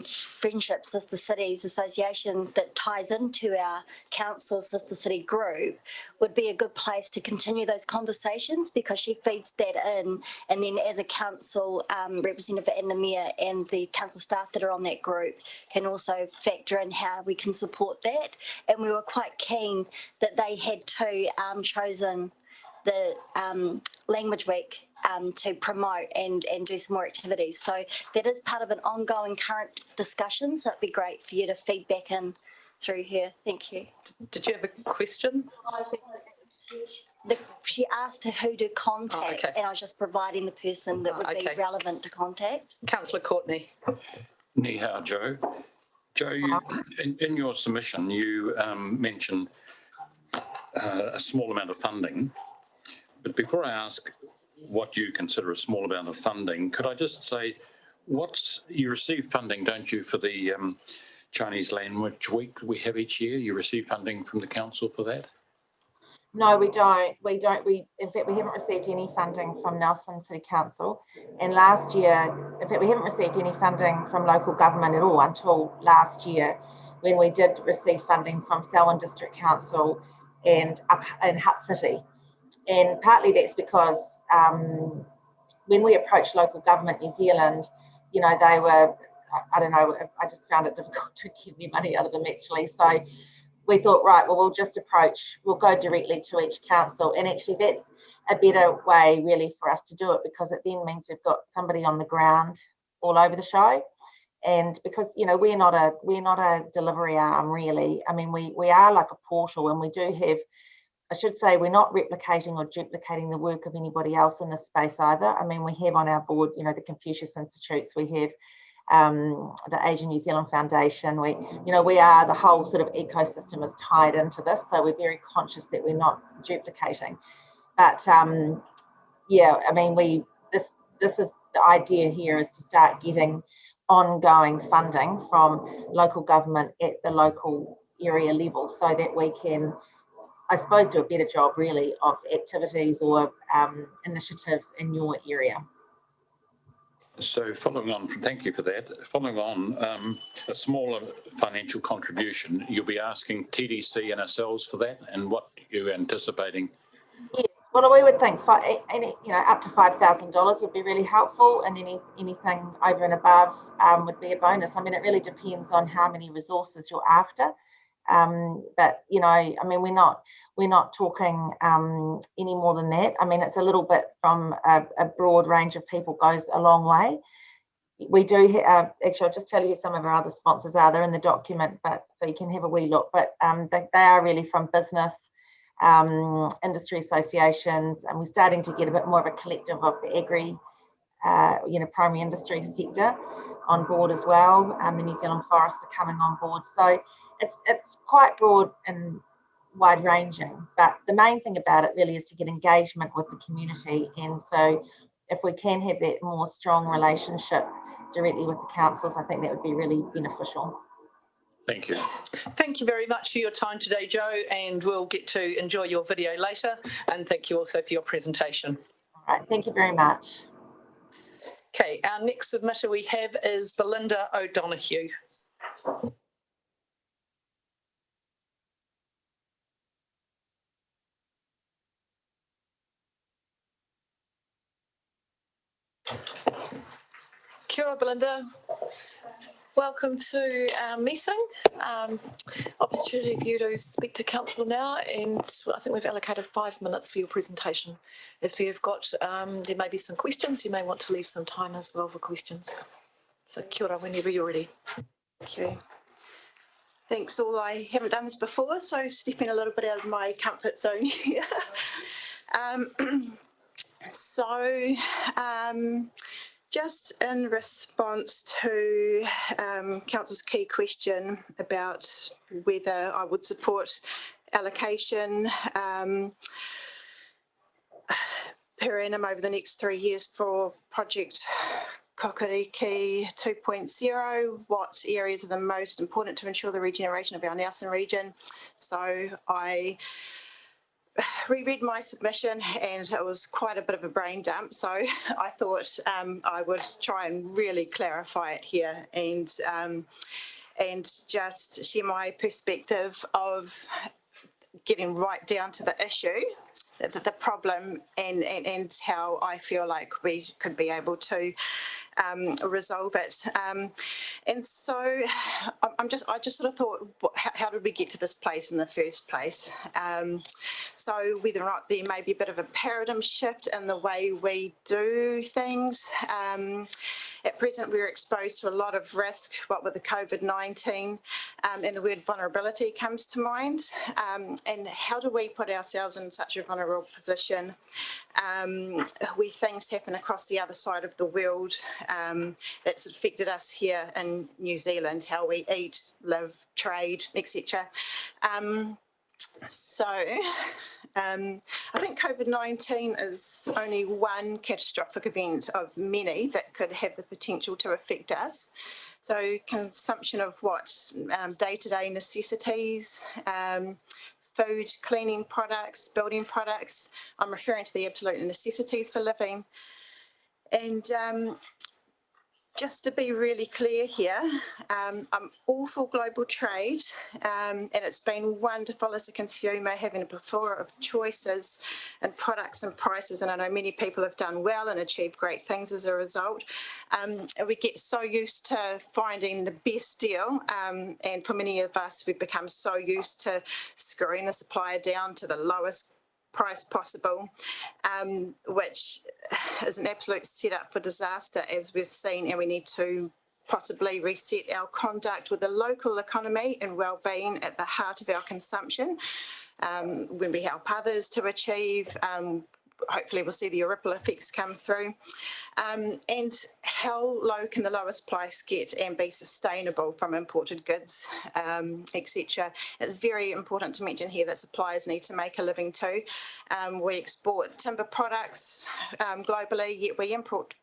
Friendship Sister Cities Association that ties into our council Sister City group would be a good place to continue those conversations, because she feeds that in, and then as a council representative and the mayor and the council staff that are on that group can also factor in how we can support that. And we were quite keen that they had too chosen the Language Week to promote and do some more activities. So that is part of an ongoing current discussion. So it'd be great for you to feed back in through here. Thank you. Did you have a question? She asked who to contact, okay. and I was just providing the person that would be relevant to contact. Councillor Courtney. Ni hao, Joe. Joe, in your submission, you mentioned a small amount of funding. But before I ask what you consider a small amount of funding, could I just say, you receive funding, don't you, for the Chinese Language Week we have each year? You receive funding from the council for that? No, we don't. In fact, we haven't received any funding from Nelson City Council. And last year, in fact, we haven't received any funding from local government at all until last year, when we did receive funding from Selwyn District Council and up in Hutt City. And partly that's because when we approached Local Government New Zealand, you know, they were, I don't know, I just found it difficult to give me money out of them actually. So we thought, right, well, we'll go directly to each council. And actually that's a better way really for us to do it, because it then means we've got somebody on the ground all over the show. And because, you know, we're not a delivery arm really. I mean, we are like a portal, and we do have, I should say, we're not replicating or duplicating the work of anybody else in this space either. I mean, we have on our board, you know, the Confucius Institutes, we have the Asian New Zealand Foundation. We are, the whole sort of ecosystem is tied into this, so we're very conscious that we're not duplicating. But yeah, I mean, this is the idea here, is to start getting ongoing funding from local government at the local area level, so that we can, I suppose, do a better job really of activities or initiatives in your area. So following on, thank you for that. Following on, a smaller financial contribution, you'll be asking TDC and ourselves for that, and what you're anticipating? Yes, well, we would think up to $5,000 would be really helpful, and then anything over and above would be a bonus. I mean, it really depends on how many resources you're after. But you know, I mean, we're not talking any more than that. I mean, it's a little bit from a broad range of people, goes a long way. We do actually, I'll just tell you who some of our other sponsors are. They're in the document, but so you can have a wee look. But they are really from business, industry associations, and we're starting to get a bit more of a collective of the agri, primary industry sector on board as well. The New Zealand Forests are coming on board, so it's quite broad and wide ranging, but the main thing about it really is to get engagement with the community. And so if we can have that more strong relationship directly with the councils, I think that would be really beneficial. Thank you. Thank you very much for your time today, Joe, and we'll get to enjoy your video later. And thank you also for your presentation. All right, thank you very much. Okay, our next submitter we have is Belinda O'Donoghue. Kia ora, Belinda. Welcome to our meeting. Opportunity for you to speak to council now, and I think we've allocated 5 minutes for your presentation. If you've got, there may be some questions, you may want to leave some time as well for questions. So kia ora, whenever you're ready. Thank you. Thanks all. I haven't done this before, so stepping a little bit out of my comfort zone here. Just in response to Councillor's key question about whether I would support allocation per annum over the next 3 years for Project Kokoriki 2.0, what areas are the most important to ensure the regeneration of our Nelson region? So I reread my submission and it was quite a bit of a brain dump. So I thought I would try and really clarify it here and just share my perspective of getting right down to the issue, the problem, and how I feel like we could be able to resolve it. And so I just sort of thought, how did we get to this place in the first place? So whether or not there may be a bit of a paradigm shift in the way we do things. At present, we're exposed to a lot of risk, what with the COVID-19, and the word vulnerability comes to mind. And how do we put ourselves in such a vulnerable position where things happen across the other side of the world that's affected us here in New Zealand, how we eat, live, trade, etc. So I think COVID-19 is only one catastrophic event of many that could have the potential to affect us. So consumption of day-to-day necessities, food, cleaning products, building products. I'm referring to the absolute necessities for living. And just to be really clear here, I'm all for global trade, and it's been wonderful as a consumer having a plethora of choices and products and prices, and I know many people have done well and achieved great things as a result. We get so used to finding the best deal, and for many of us, we've become so used to screwing the supplier down to the lowest price possible, which is an absolute setup for disaster, as we've seen, and we need to possibly reset our conduct with the local economy and well-being at the heart of our consumption. When we help others to achieve, hopefully we'll see the ripple effects come through. And how low can the lowest price get and be sustainable from imported goods, etc. It's very important to mention here that suppliers need to make a living too. We export timber products globally, yet we import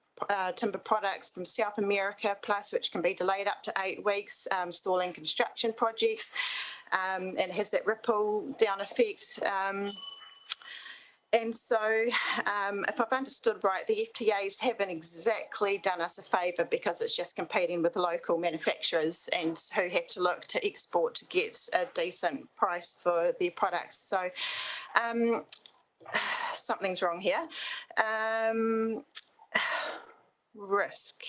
timber products from South America, plus which can be delayed up to 8 weeks, stalling construction projects, and has that ripple down effect. And so, if I've understood right, the FTAs haven't exactly done us a favour because it's just competing with local manufacturers and who have to look to export to get a decent price for their products. So, something's wrong here. Risk.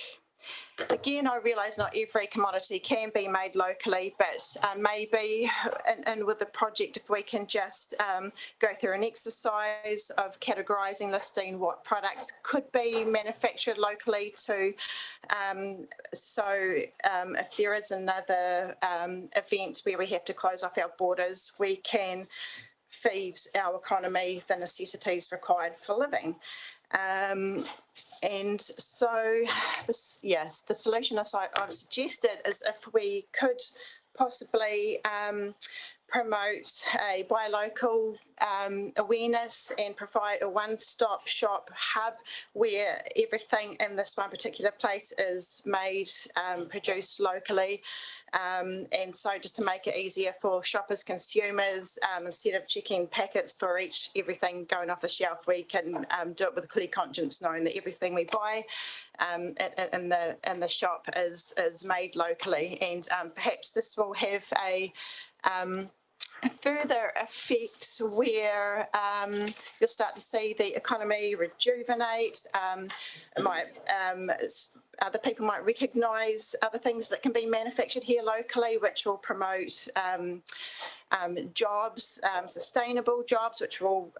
Again, I realise not every commodity can be made locally, but maybe and with the project, if we can just go through an exercise of categorising, listing what products could be manufactured locally to, if there is another event where we have to close off our borders, we can feed our economy the necessities required for living. And so the solution I've suggested is if we could possibly promote a buy local awareness and provide a one-stop shop hub where everything in this one particular place is made, produced locally. And so just to make it easier for shoppers, consumers, instead of checking packets for everything going off the shelf, we can do it with a clear conscience, knowing that everything we buy in the shop is made locally. And perhaps this will have a further effect where you'll start to see the economy rejuvenate. Other people might recognise other things that can be manufactured here locally, which will promote jobs, sustainable jobs, which will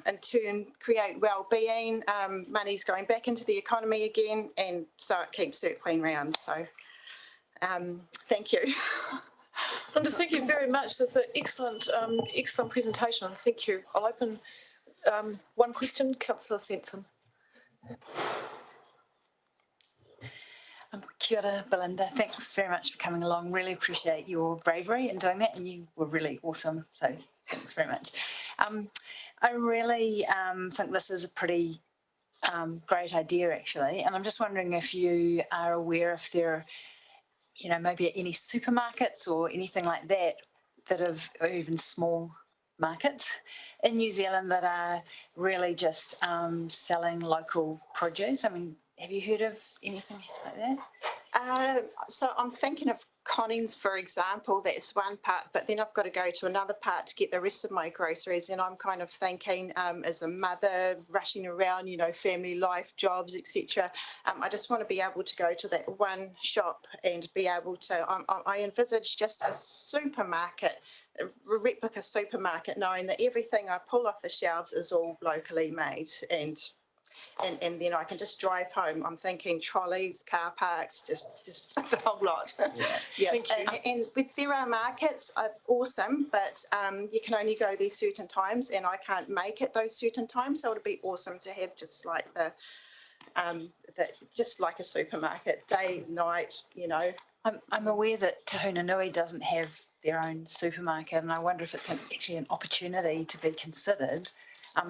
in turn create well-being. Money's going back into the economy again, and so it keeps circling round. So thank you. Linda, thank you very much. That's an excellent presentation. Thank you. I'll open one question, Councillor Sensen. Kia ora, Belinda. Thanks very much for coming along. Really appreciate your bravery in doing that, and you were really awesome. So thanks very much. I really think this is a pretty great idea, actually, and I'm just wondering if you are aware if there are maybe any supermarkets or anything like that that have, or even small markets in New Zealand that are really just selling local produce? I mean, have you heard of anything like that? So I'm thinking of Collins, for example, that's one part, but then I've got to go to another part to get the rest of my groceries. And I'm kind of thinking as a mother rushing around, you know, family life, jobs, etc. I just want to be able to go to that one shop and be able to, I envisage just a supermarket, a replica supermarket, knowing that everything I pull off the shelves is all locally made, and then I can just drive home. I'm thinking trolleys, car parks, just the whole lot. Yeah. Thank you. And with there are markets, awesome, but you can only go there certain times, and I can't make it those certain times. So it'd be awesome to have just like just like a supermarket, day, night, you know. I'm aware that Tahuna Nui doesn't have their own supermarket, and I wonder if it's actually an opportunity to be considered.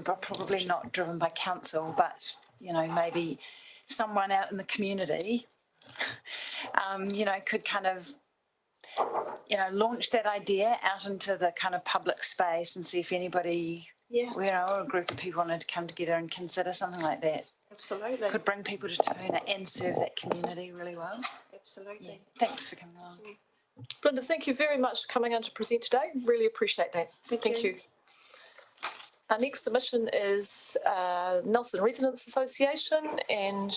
But probably not driven by council, but, you know, maybe someone out in the community, you know, could kind of, you know, launch that idea out into the kind of public space and see if anybody, you know, or a group of people wanted to come together and consider something like that. Absolutely. Could bring people to Tahuna and serve that community really well. Absolutely. Yeah. Thanks for coming along. Belinda, thank you very much for coming on to present today. Really appreciate that. Thank you. Our next submission is Nelson Residents Association, and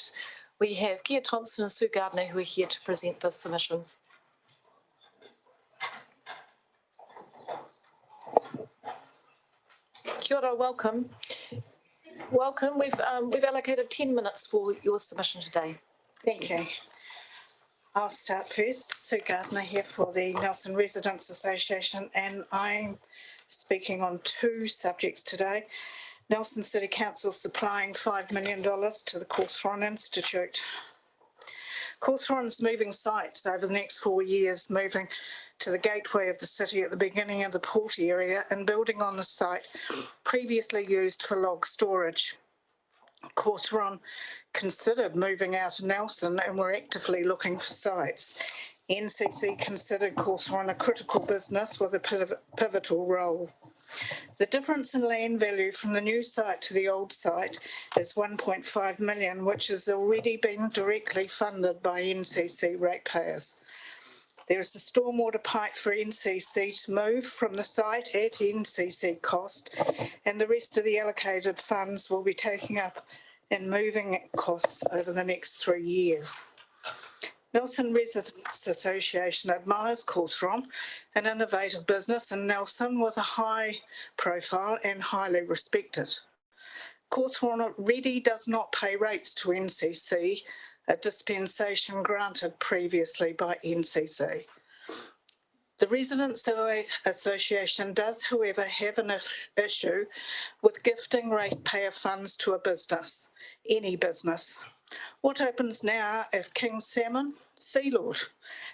we have Gia Thompson and Sue Gardner who are here to present this submission. Kia ora, welcome. Welcome. We've allocated 10 minutes for your submission today. Thank you. I'll start first. Sue Gardner here for the Nelson Residents Association, and I'm speaking on two subjects today. Nelson City Council supplying $5 million to the Cawthron Institute. Cawthron's moving sites over the next 4 years, moving to the gateway of the city at the beginning of the port area and building on the site previously used for log storage. Cawthron considered moving out of Nelson and were actively looking for sites. NCC considered Cawthron a critical business with a pivotal role. The difference in land value from the new site to the old site is $1.5 million, which has already been directly funded by NCC ratepayers. There is a stormwater pipe for NCC to move from the site at NCC cost, and the rest of the allocated funds will be taken up in moving costs over the next 3 years. Nelson Residents Association admires Cawthron, an innovative business in Nelson with a high profile and highly respected. Cawthron really does not pay rates to NCC, a dispensation granted previously by NCC. The Residents Association does, however, have an issue with gifting ratepayer funds to a business, any business. What happens now if King Salmon, Sealord,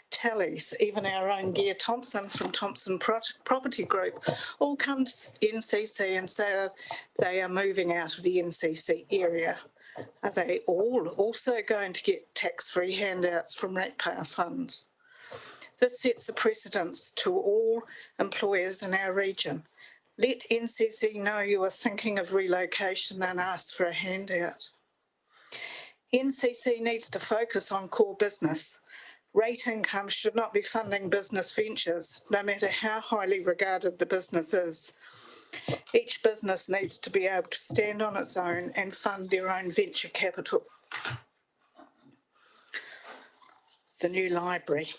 Tallies, even our own Gia Thompson from Thompson Property Group all come to NCC and say they are moving out of the NCC area? Are they all also going to get tax-free handouts from ratepayer funds? This sets a precedence to all employers in our region. Let NCC know you are thinking of relocation and ask for a handout. NCC needs to focus on core business. Rate income should not be funding business ventures, no matter how highly regarded the business is. Each business needs to be able to stand on its own and fund their own venture capital. The new library.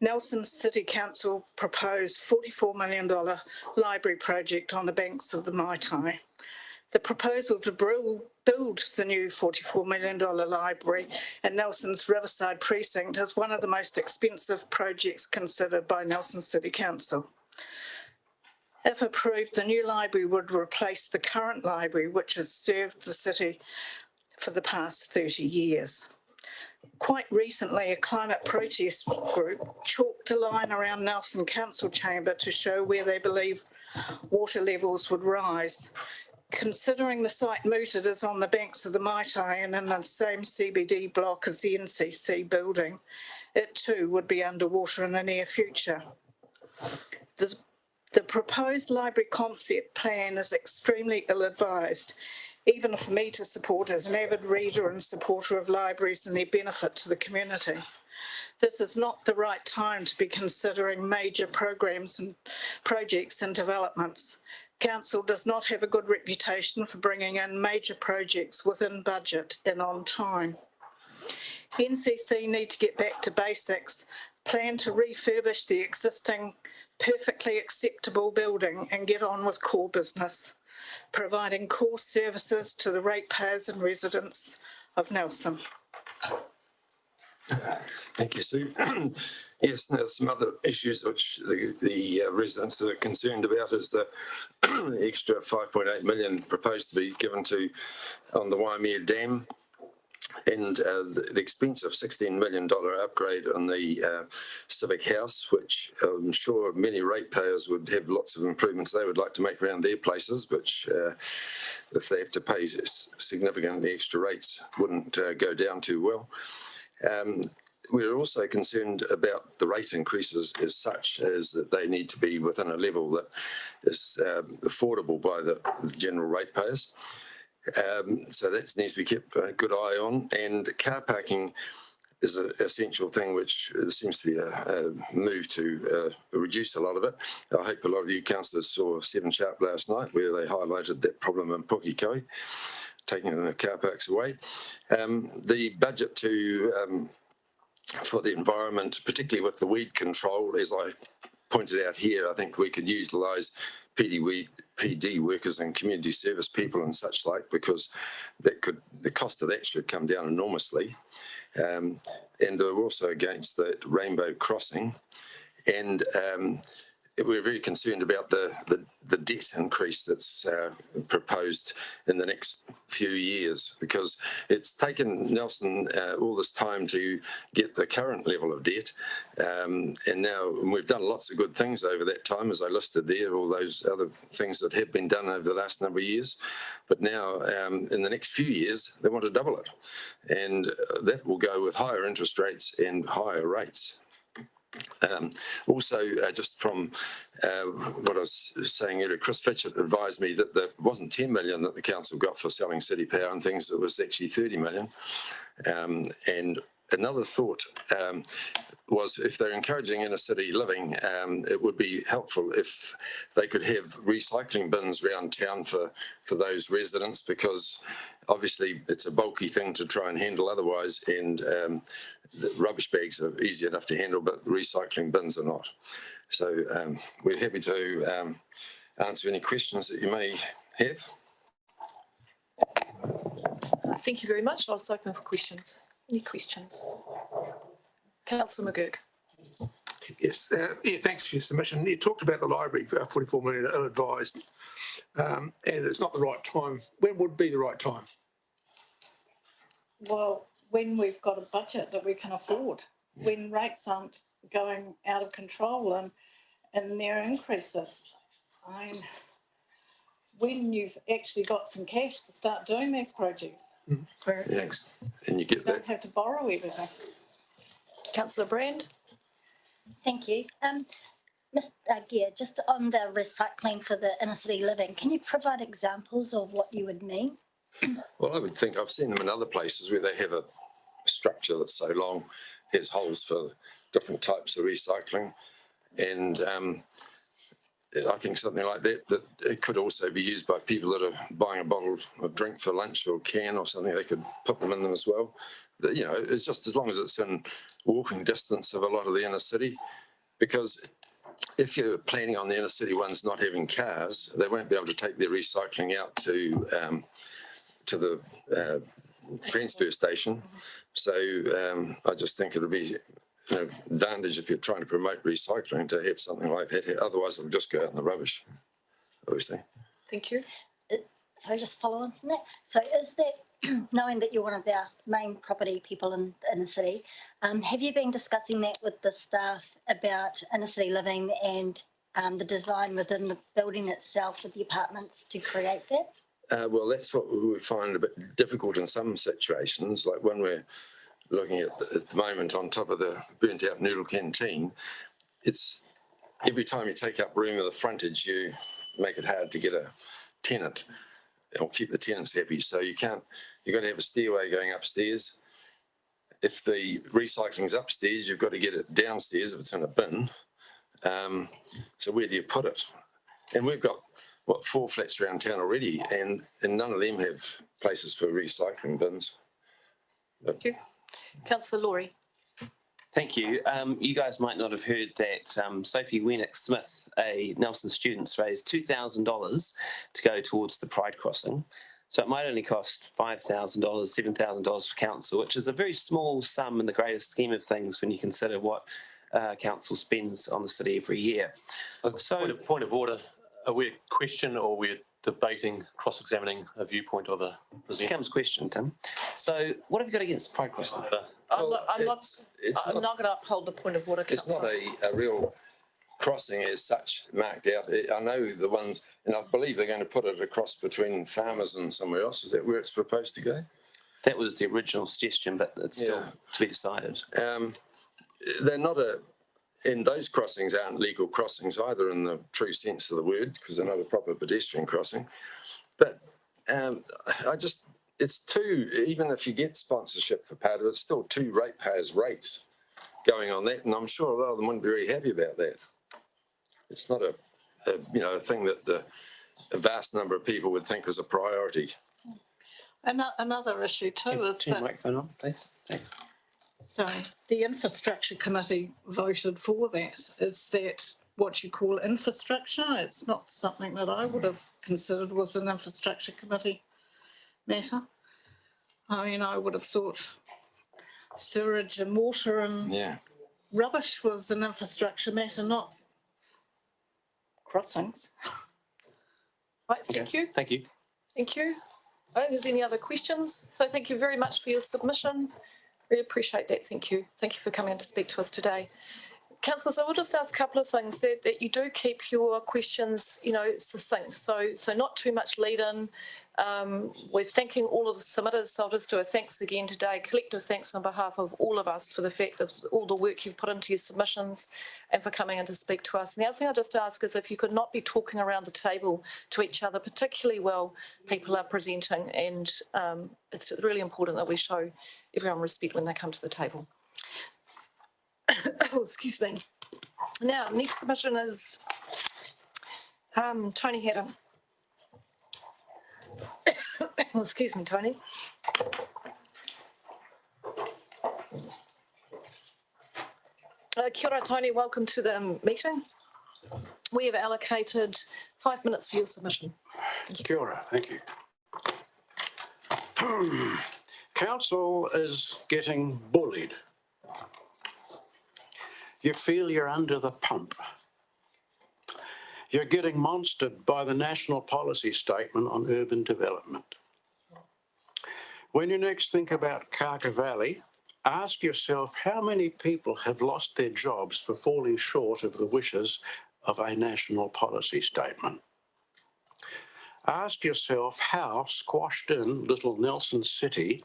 Nelson City Council proposed $44 million library project on the banks of the Maitai. The proposal to build the new $44 million library in Nelson's Riverside precinct is one of the most expensive projects considered by Nelson City Council. If approved, the new library would replace the current library, which has served the city for the past 30 years. Quite recently, a climate protest group chalked a line around Nelson Council Chamber to show where they believe water levels would rise. Considering the site mooted is on the banks of the Maitai and in the same CBD block as the NCC building, it too would be underwater in the near future. The The proposed library concept plan is extremely ill-advised, even for me to support as an avid reader and supporter of libraries and their benefit to the community. This is not the right time to be considering major programs and projects and developments. Council does not have a good reputation for bringing in major projects within budget and on time. NCC need to get back to basics, plan to refurbish the existing perfectly acceptable building and get on with core business, providing core services to the ratepayers and residents of Nelson. Thank you, Sue. Yes, there's some other issues which the residents are concerned about is the extra 5.8 million proposed to be given to on the Waimea Dam, and the expense of $16 million upgrade on the Civic House, which I'm sure many ratepayers would have lots of improvements they would like to make around their places, which if they have to pay significantly extra rates wouldn't go down too well. We're also concerned about the rate increases as such as that they need to be within a level that is affordable by the general ratepayers. So that needs to be kept a good eye on, and car parking is an essential thing which seems to be a move to reduce a lot of it. I hope a lot of you councillors saw 7 Sharp last night where they highlighted that problem in Pukekohe, taking the car parks away. The budget for the environment, particularly with the weed control, as I pointed out here, I think we could utilise PD workers and community service people and such like, because the cost of that should come down enormously. And they're also against the rainbow crossing, and we're very concerned about the debt increase that's proposed in the next few years, because it's taken Nelson all this time to get the current level of debt, and now we've done lots of good things over that time, as I listed there, all those other things that have been done over the last number of years, but now in the next few years they want to double it, and that will go with higher interest rates and higher rates. Also, just from what I was saying earlier, Chris Fitchett advised me that there wasn't 10 million that the council got for selling city power and things, it was actually 30 million. And another thought was if they're encouraging inner city living, it would be helpful if they could have recycling bins around town for those residents, because obviously it's a bulky thing to try and handle otherwise, and the rubbish bags are easy enough to handle, but recycling bins are not. So we're happy to answer any questions that you may have. Thank you very much. I'll just open for questions. Any questions? Councillor McGurk. Yes, yeah, thanks for your submission. You talked about the library for 44 million ill-advised, and it's not the right time. When would be the right time? Well, when we've got a budget that we can afford, when rates aren't going out of control and their increases. When you've actually got some cash to start doing these projects. Thanks. And you get that. Don't have to borrow everything. Councillor Brand. Thank you. Ms. Gear, just on the recycling for the inner city living, can you provide examples of what you would mean? Well, I would think I've seen them in other places where they have a structure that's so long, has holes for different types of recycling, and I think something like that it could also be used by people that are buying a bottle of drink for lunch or can or something. They could put them in them as well. But, you know, it's just as long as it's in walking distance of a lot of the inner city, because if you're planning on the inner city ones not having cars, they won't be able to take their recycling out to the transfer station. So I just think it'll be an advantage if you're trying to promote recycling to have something like that. Otherwise, it'll just go out in the rubbish, obviously. Thank you. So just follow on from that. So is that, knowing that you're one of our main property people in the city, have you been discussing that with the staff about inner city living and the design within the building itself with the apartments to create that? Well, that's what we find a bit difficult in some situations, like when we're looking at the moment on top of the burnt out noodle canteen, it's every time you take up room of the frontage, you make it hard to get a tenant or keep the tenants happy. So you've got to have a stairway going upstairs. If the recycling's upstairs, you've got to get it downstairs if it's in a bin. So where do you put it? And we've got, 4 flats around town already, and none of them have places for recycling bins. Thank you. Councillor Laurie. Thank you. You guys might not have heard that Sophie Wennick-Smith, a Nelson student, raised $2,000 to go towards the Pride crossing. So it might only cost $5,000, $7,000 for council, which is a very small sum in the greater scheme of things when you consider what council spends on the city every year. So, point of order, are we a question or we're debating, cross-examining a viewpoint of a presenter? Comes question, Tim. So what have you got against Pride crossing? I'm not going to uphold the point of order, It's Councillor. not a real crossing as such marked out. I know the ones, and I believe they're going to put it across between Farmers and somewhere else. Is that where it's proposed to go? That was the original suggestion, but it's still to be decided. They're not and those crossings aren't legal crossings either in the true sense of the word, because they're not a proper pedestrian crossing. But it's too, even if you get sponsorship for part of it, it's still 2 ratepayers' rates going on that, and I'm sure a lot of them wouldn't be very happy about that. It's not a thing that a vast number of people would think is a priority. Another issue too is Turn that. your microphone on, please. Thanks. Sorry, the infrastructure committee voted for that. Is that what you call infrastructure? It's not something that I would have considered was an infrastructure committee matter. I mean, I would have thought sewage and water and rubbish was an infrastructure matter, not crossings. Right, thank you. Thank you. Thank you. I don't think there's any other questions. So thank you very much for your submission. Really appreciate that. Thank you. Thank you for coming in to speak to us today. Councillors, I will just ask a couple of things that you do keep your questions, succinct. So not too much lead in. We're thanking all of the submitters. So I'll just do a thanks again today, collective thanks on behalf of all of us for the fact of all the work you've put into your submissions and for coming in to speak to us. And the other thing I'll just ask is if you could not be talking around the table to each other, particularly while people are presenting. And it's really important that we show everyone respect when they come to the table. Oh, excuse me. Now, next submission is Tony Haddon. Excuse me, Tony. Kia ora, Tony. Welcome to the meeting. We have allocated 5 minutes for your submission. Kia ora, thank you. Council is getting bullied. You feel you're under the pump. You're getting monstered by the National Policy Statement on Urban Development. When you next think about Kaka Valley, ask yourself how many people have lost their jobs for falling short of the wishes of a National Policy Statement. Ask yourself how squashed in little Nelson City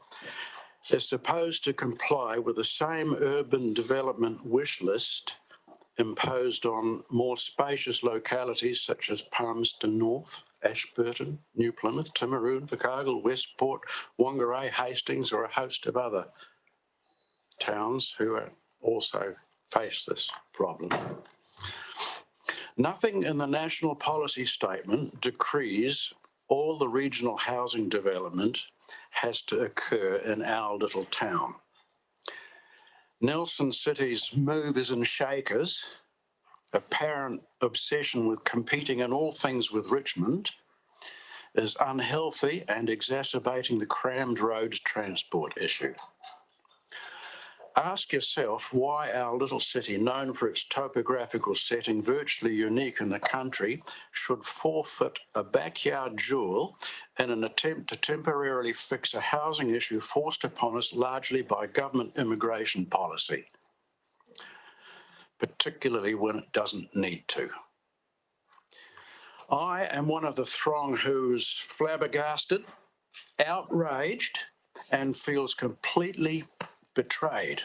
is supposed to comply with the same urban development wish list imposed on more spacious localities such as Palmerston North, Ashburton, New Plymouth, Timaroon, Invercargill, Westport, Whangarei, Hastings, or a host of other towns who also face this problem. Nothing in the National Policy Statement decrees all the regional housing development has to occur in our little town. Nelson City's movers and shakers, apparent obsession with competing in all things with Richmond, is unhealthy and exacerbating the crammed roads transport issue. Ask yourself why our little city, known for its topographical setting, virtually unique in the country, should forfeit a backyard jewel in an attempt to temporarily fix a housing issue forced upon us largely by government immigration policy, particularly when it doesn't need to. I am one of the throng who's flabbergasted, outraged, and feels completely betrayed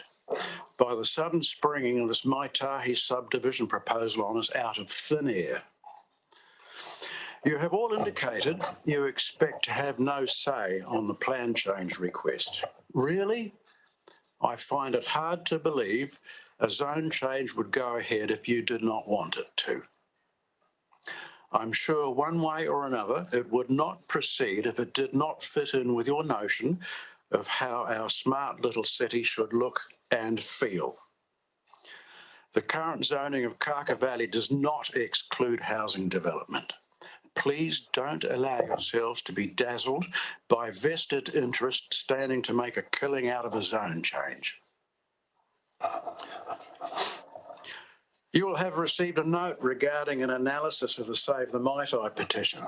by the sudden springing of this Maitahi subdivision proposal on us out of thin air. You have all indicated you expect to have no say on the plan change request. Really? I find it hard to believe a zone change would go ahead if you did not want it to. I'm sure one way or another it would not proceed if it did not fit in with your notion of how our smart little city should look and feel. The current zoning of Kaka Valley does not exclude housing development. Please don't allow yourselves to be dazzled by vested interest standing to make a killing out of a zone change. You will have received a note regarding an analysis of the Save the Maitai petition.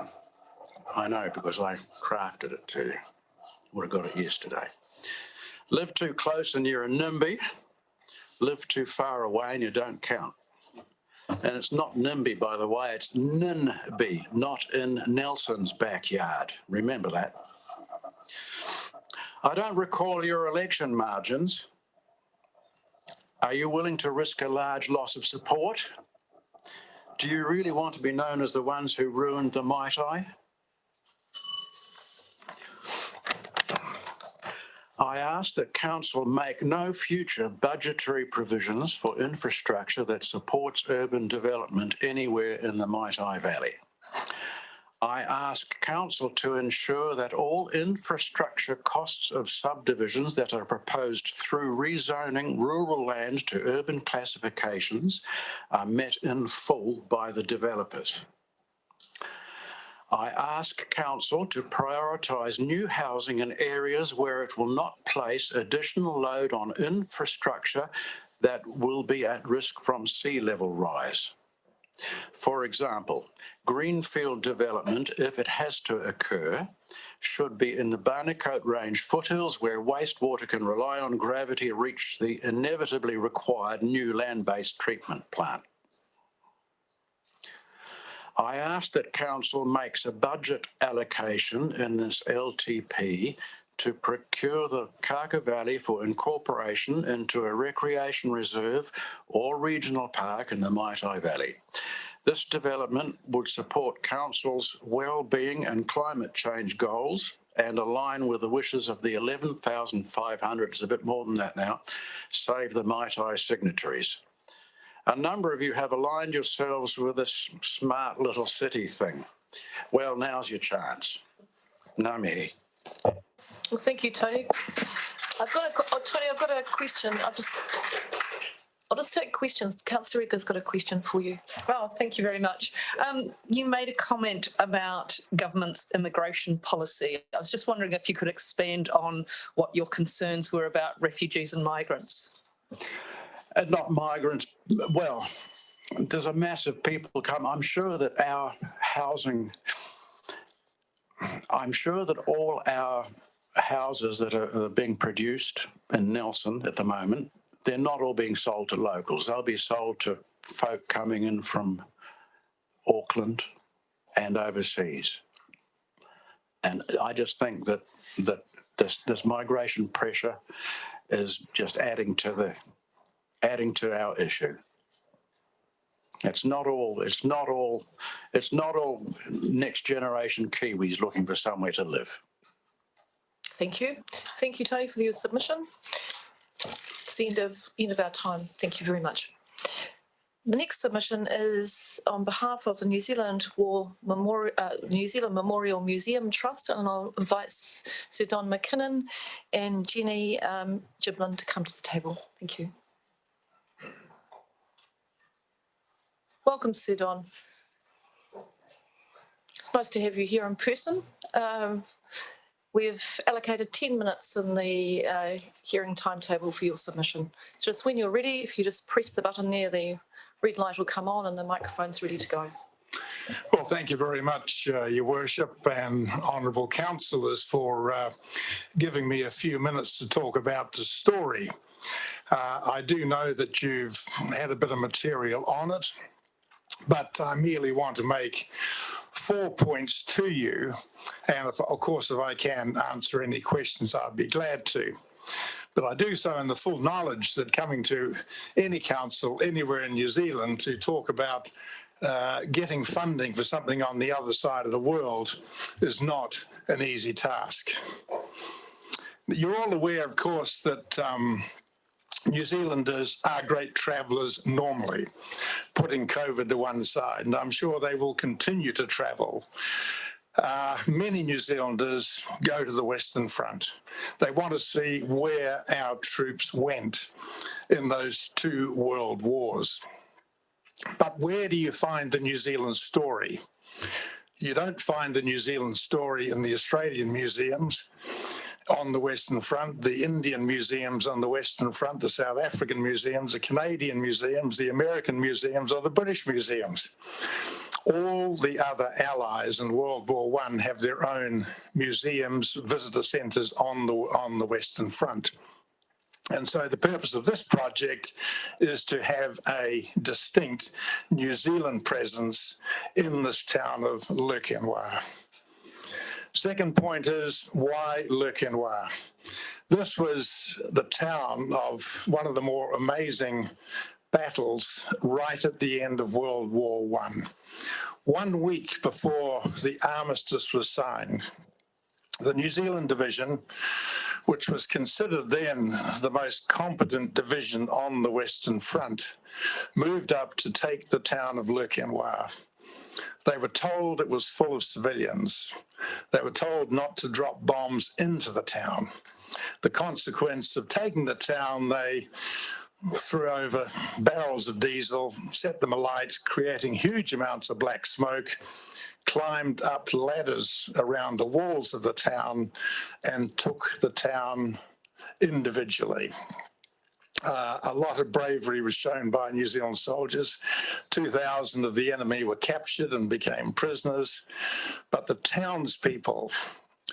I know because I crafted it too. Would have got it yesterday. Live too close and you're a NIMBY. Live too far away and you don't count. And it's not NIMBY, by the way, it's NINBY, not in Nelson's backyard. Remember that. I don't recall your election margins. Are you willing to risk a large loss of support? Do you really want to be known as the ones who ruined the Maitai? I ask that Council make no future budgetary provisions for infrastructure that supports urban development anywhere in the Maitai Valley. I ask Council to ensure that all infrastructure costs of subdivisions that are proposed through rezoning rural land to urban classifications are met in full by the developers. I ask Council to prioritise new housing in areas where it will not place additional load on infrastructure that will be at risk from sea level rise. For example, greenfield development, if it has to occur, should be in the Barnacote Range foothills where wastewater can rely on gravity to reach the inevitably required new land-based treatment plant. I ask that Council makes a budget allocation in this LTP to procure the Kaka Valley for incorporation into a recreation reserve or regional park in the Maitai Valley. This development would support Council's well-being and climate change goals and align with the wishes of the 11,500, it's a bit more than that now, Save the Maitai signatories. A number of you have aligned yourselves with this smart little city thing. Well, now's your chance. Ngā mihi. Well, thank you, Tony. Tony, I've got a question. I'll just take questions. Councillor Edgar's got a question for you. Oh, thank you very much. You made a comment about government's immigration policy. I was just wondering if you could expand on what your concerns were about refugees and migrants. Not migrants, well, there's a massive people come. I'm sure that our housing, I'm sure that all our houses that are being produced in Nelson at the moment, they're not all being sold to locals. They'll be sold to folk coming in from Auckland and overseas. And I just think that this migration pressure is just adding to our issue. It's not all next generation Kiwis looking for somewhere to live. Thank you. Thank you, Tony, for your submission. It's the end of our time. Thank you very much. The next submission is on behalf of the New Zealand Memorial Museum Trust, and I'll invite Sir Don McKinnon and Jenny Giblin to come to the table. Thank you. Welcome, Sir Don. It's nice to have you here in person. We've allocated 10 minutes in the hearing timetable for your submission. So just when you're ready, if you just press the button there, the red light will come on and the microphone's ready to go. Well, thank you very much, Your Worship and Honourable Councillors, for giving me a few minutes to talk about the story. I do know that you've had a bit of material on it, but I merely want to make 4 points to you, and of course if I can answer any questions I'd be glad to. But I do so in the full knowledge that coming to any council anywhere in New Zealand to talk about getting funding for something on the other side of the world is not an easy task. You're all aware, of course, that New Zealanders are great travellers normally, putting COVID to one side, and I'm sure they will continue to travel. Many New Zealanders go to the Western Front. They want to see where our troops went in those two world wars. But where do you find the New Zealand story? You don't find the New Zealand story in the Australian museums on the Western Front, the Indian museums on the Western Front, the South African museums, the Canadian museums, the American museums, or the British museums. All the other allies in World War I have their own museums, visitor centres on the Western Front. And so the purpose of this project is to have a distinct New Zealand presence in this town of Lurkenwā. Second point is, why Lurkenwā? This was the town of one of the more amazing battles right at the end of World War I. 1 week before the armistice was signed, the New Zealand Division, which was considered then the most competent division on the Western Front, moved up to take the town of Lurkenwā. They were told it was full of civilians. They were told not to drop bombs into the town. The consequence of taking the town, they threw over barrels of diesel, set them alight, creating huge amounts of black smoke, climbed up ladders around the walls of the town and took the town individually. A lot of bravery was shown by New Zealand soldiers. 2,000 of the enemy were captured and became prisoners. But the townspeople,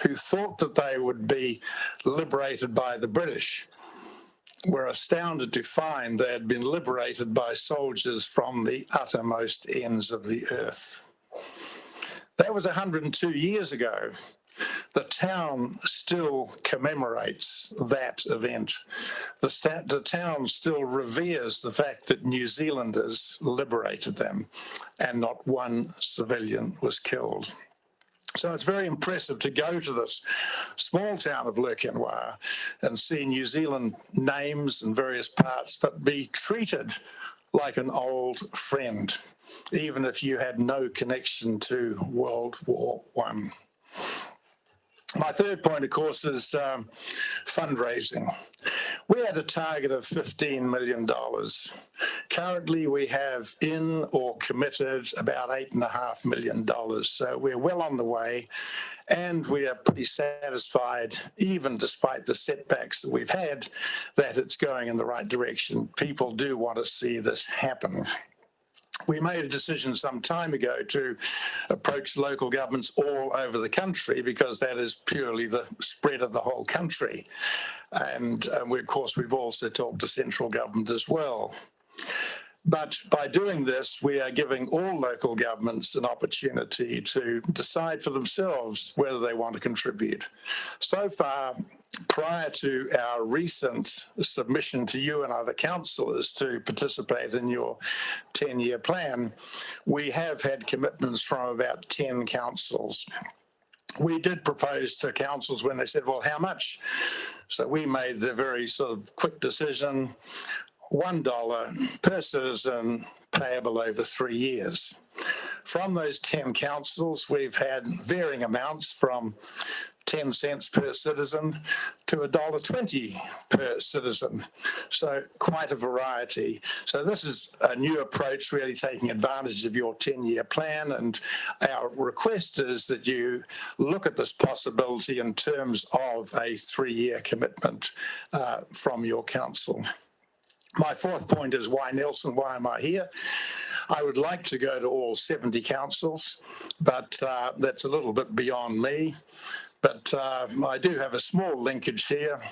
who thought that they would be liberated by the British, were astounded to find they had been liberated by soldiers from the uttermost ends of the earth. That was 102 years ago. The town still commemorates that event. The town still reveres the fact that New Zealanders liberated them and not one civilian was killed. So it's very impressive to go to this small town of Lurkenwā and see New Zealand names in various parts, but be treated like an old friend, even if you had no connection to World War I. My third point, of course, is fundraising. We had a target of $15 million. Currently, we have in or committed about $8.5 million. So we're well on the way, and we are pretty satisfied, even despite the setbacks that we've had, that it's going in the right direction. People do want to see this happen. We made a decision some time ago to approach local governments all over the country because that is purely the spread of the whole country. And of course, we've also talked to central government as well. But by doing this, we are giving all local governments an opportunity to decide for themselves whether they want to contribute. So far, prior to our recent submission to you and other councillors to participate in your 10-year plan, we have had commitments from about 10 councils. We did propose to councils when they said, well, how much? So we made the very sort of quick decision, $1 per citizen payable over 3 years. From those 10 councils, we've had varying amounts from 10 cents per citizen to $1.20 per citizen. So quite a variety. So this is a new approach, really taking advantage of your 10-year plan. And our request is that you look at this possibility in terms of a 3-year commitment from your council. My fourth point is, why Nelson? Why am I here? I would like to go to all 70 councils, but that's a little bit beyond me. But I do have a small linkage here.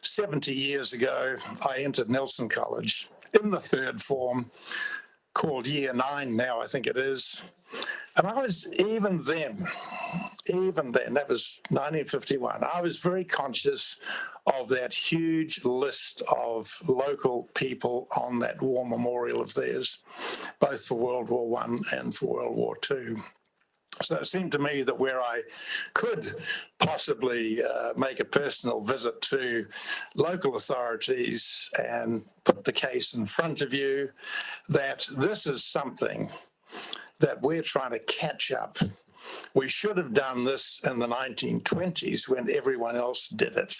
70 years ago, I entered Nelson College in the third form, called Year 9 now, I think it is. And I was, even then, that was 1951, I was very conscious of that huge list of local people on that war memorial of theirs, both for World War I and for World War II. So it seemed to me that where I could possibly make a personal visit to local authorities and put the case in front of you, that this is something that we're trying to catch up. We should have done this in the 1920s when everyone else did it.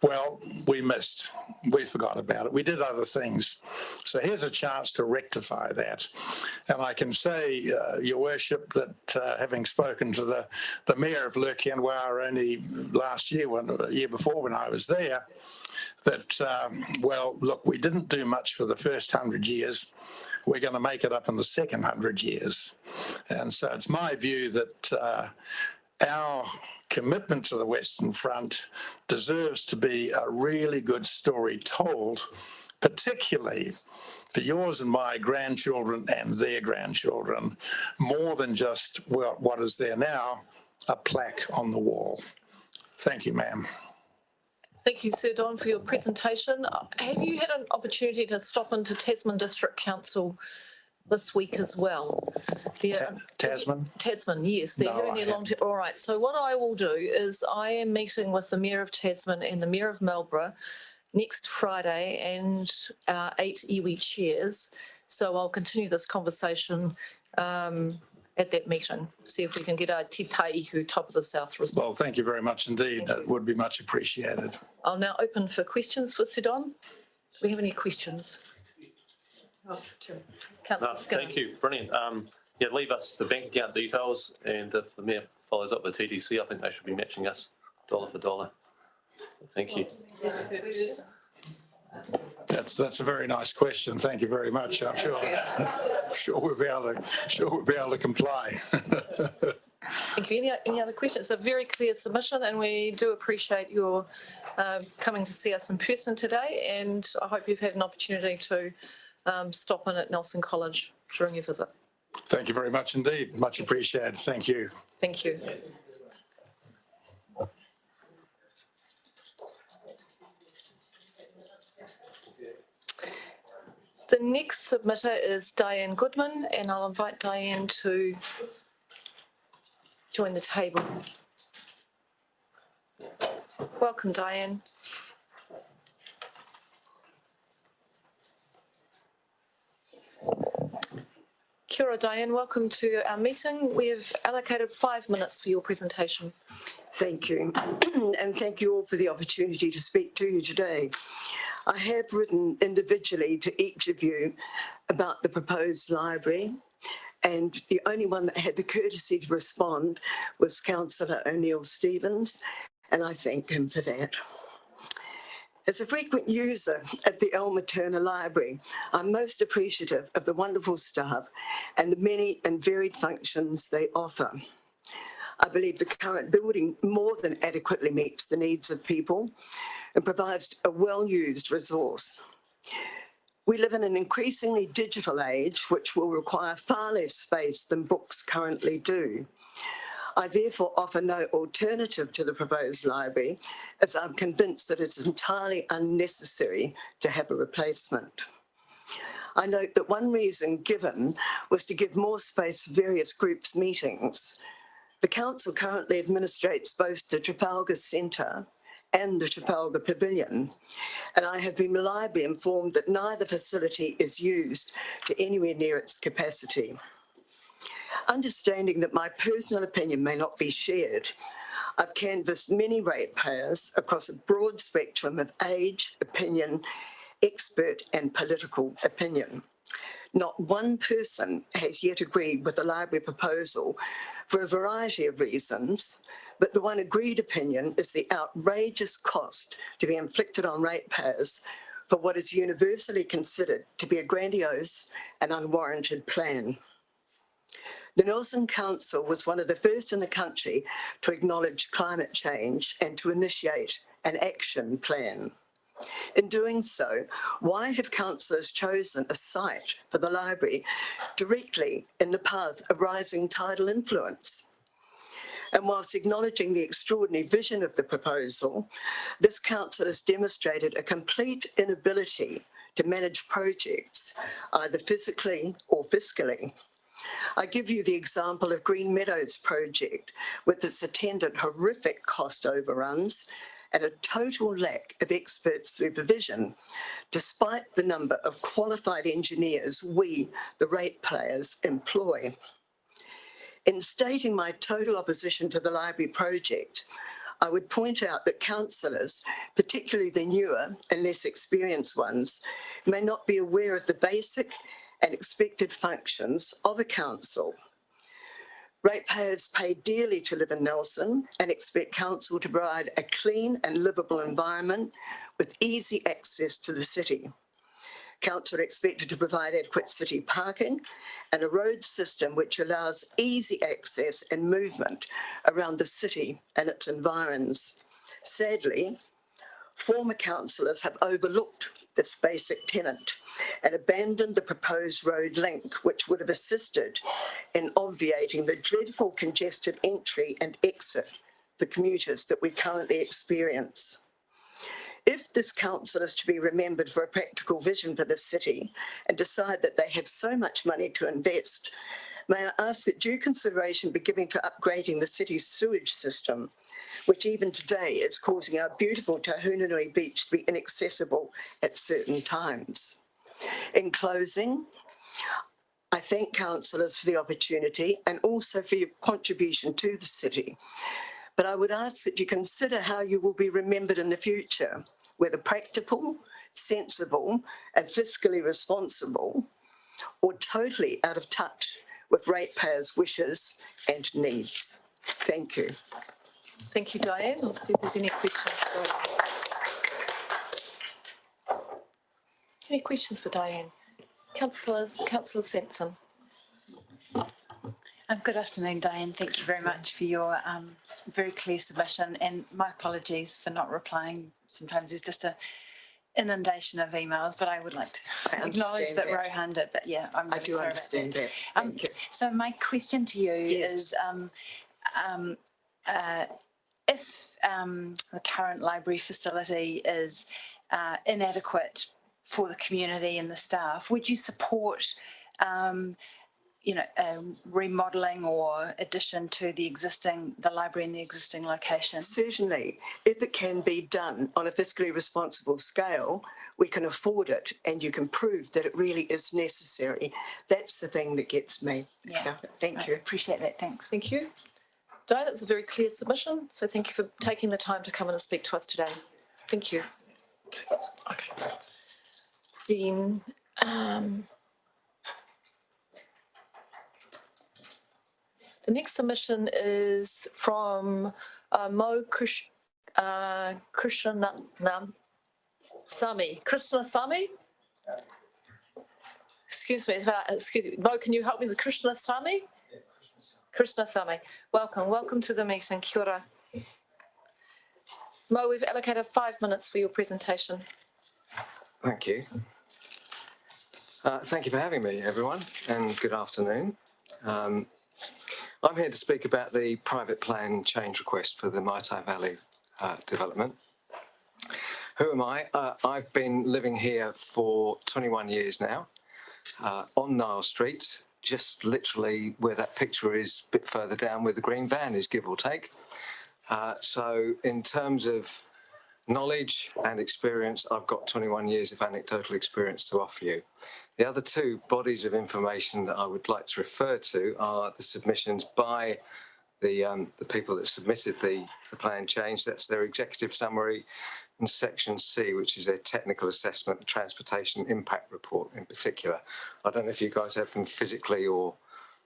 Well, we missed. We forgot about it. We did other things. So here's a chance to rectify that. And I can say, Your Worship, that having spoken to the Mayor of Lurkenwar only last year, the year before when I was there, that, well, look, we didn't do much for the first 100 years. We're going to make it up in the second 100 years. And so it's my view that our commitment to the Western Front deserves to be a really good story told, particularly for yours and my grandchildren and their grandchildren, more than just, well, what is there now, a plaque on the wall. Thank you, ma'am. Thank you, Sir Don, for your presentation. Have you had an opportunity to stop into Tasman District Council this week as well? Tasman? Tasman, yes. They're having their long. All right. So what I will do is I am meeting with the Mayor of Tasman and the Mayor of Marlborough next Friday and 8 iwi chairs. So I'll continue this conversation at that meeting, see if we can get our Te Taihu top of the South response. Well, thank you very much indeed. That would be much appreciated. I'll now open for questions for Sir Don. Do we have any questions? Councillor Skinner. Thank you, brilliant. Yeah, leave us the bank account details, and if the Mayor follows up with TDC, I think they should be matching us dollar for dollar. Thank you. That's a very nice question. Thank you very much. I'm sure we'll be able to comply. Thank you. Any other questions? It's a very clear submission, and we do appreciate your coming to see us in person today. And I hope you've had an opportunity to stop in at Nelson College during your visit. Thank you very much indeed. Much appreciated. Thank you. Thank you. The next submitter is Diane Goodman, and I'll invite Diane to join the table. Welcome, Diane. Kia ora, Diane. Welcome to our meeting. We have allocated 5 minutes for your presentation. Thank you. And thank you all for the opportunity to speak to you today. I have written individually to each of you about the proposed library, and the only one that had the courtesy to respond was Councillor O'Neill Stevens, and I thank him for that. As a frequent user of the Elmer Turner Library, I'm most appreciative of the wonderful staff and the many and varied functions they offer. I believe the current building more than adequately meets the needs of people and provides a well-used resource. We live in an increasingly digital age, which will require far less space than books currently do. I therefore offer no alternative to the proposed library, as I'm convinced that it's entirely unnecessary to have a replacement. I note that one reason given was to give more space for various groups' meetings. The council currently administrates both the Trafalgar Centre and the Trafalgar Pavilion, and I have been reliably informed that neither facility is used to anywhere near its capacity. Understanding that my personal opinion may not be shared, I've canvassed many ratepayers across a broad spectrum of age, opinion, expert and political opinion. Not one person has yet agreed with the library proposal for a variety of reasons, but the one agreed opinion is the outrageous cost to be inflicted on ratepayers for what is universally considered to be a grandiose and unwarranted plan. The Nelson Council was one of the first in the country to acknowledge climate change and to initiate an action plan. In doing so, why have councillors chosen a site for the library directly in the path of rising tidal influence? And whilst acknowledging the extraordinary vision of the proposal, this council has demonstrated a complete inability to manage projects, either physically or fiscally. I give you the example of Green Meadows project with its attendant horrific cost overruns and a total lack of expert supervision, despite the number of qualified engineers we, the ratepayers, employ. In stating my total opposition to the library project, I would point out that councillors, particularly the newer and less experienced ones, may not be aware of the basic and expected functions of a council. Ratepayers pay dearly to live in Nelson and expect council to provide a clean and livable environment with easy access to the city. Council are expected to provide adequate city parking and a road system which allows easy access and movement around the city and its environs. Sadly, former councillors have overlooked this basic tenet and abandoned the proposed road link, which would have assisted in obviating the dreadful congested entry and exit for commuters that we currently experience. If this council is to be remembered for a practical vision for the city and decide that they have so much money to invest, may I ask that due consideration be given to upgrading the city's sewage system, which even today is causing our beautiful Tahunanui beach to be inaccessible at certain times. In closing, I thank councillors for the opportunity and also for your contribution to the city. But I would ask that you consider how you will be remembered in the future, whether practical, sensible, and fiscally responsible, or totally out of touch with ratepayers' wishes and needs. Thank you. Thank you, Diane. I'll see if there's any questions. Any questions for Diane? Councillor Sampson. Good afternoon, Diane. Thank you very much for your very clear submission, and my apologies for not replying. Sometimes there's just a inundation of emails, but I would like to acknowledge that Rohan did. But yeah, I'm really sorry understand about that. Thank you. So my question to you is, if the current library facility is inadequate for the community and the staff, would you support remodelling or addition to the library in the existing location? Certainly. If it can be done on a fiscally responsible scale, we can afford it and you can prove that it really is necessary. That's the thing that gets me. Yeah. Thank you. Appreciate that. Thanks. Thank you. Diane, that's a very clear submission. So thank you for taking the time to come and speak to us today. Thank you. Okay. Then, the next submission is from Mo Krishnasamy. Excuse me, Mo, can you help me with Krishnasamy? Krishnasamy. Welcome to the meeting. Kia ora. Mo, we've allocated 5 minutes for your presentation. Thank you. Thank you for having me, everyone, and good afternoon. I'm here to speak about the private plan change request for the Maitai Valley development. Who am I? I've been living here for 21 years now, on Nile Street, just literally where that picture is, a bit further down where the green van is, give or take. So in terms of knowledge and experience, I've got 21 years of anecdotal experience to offer you. The other two bodies of information that I would like to refer to are the submissions by the people that submitted the plan change. That's their executive summary, and section C, which is their technical assessment, transportation impact report in particular. I don't know if you guys have them physically or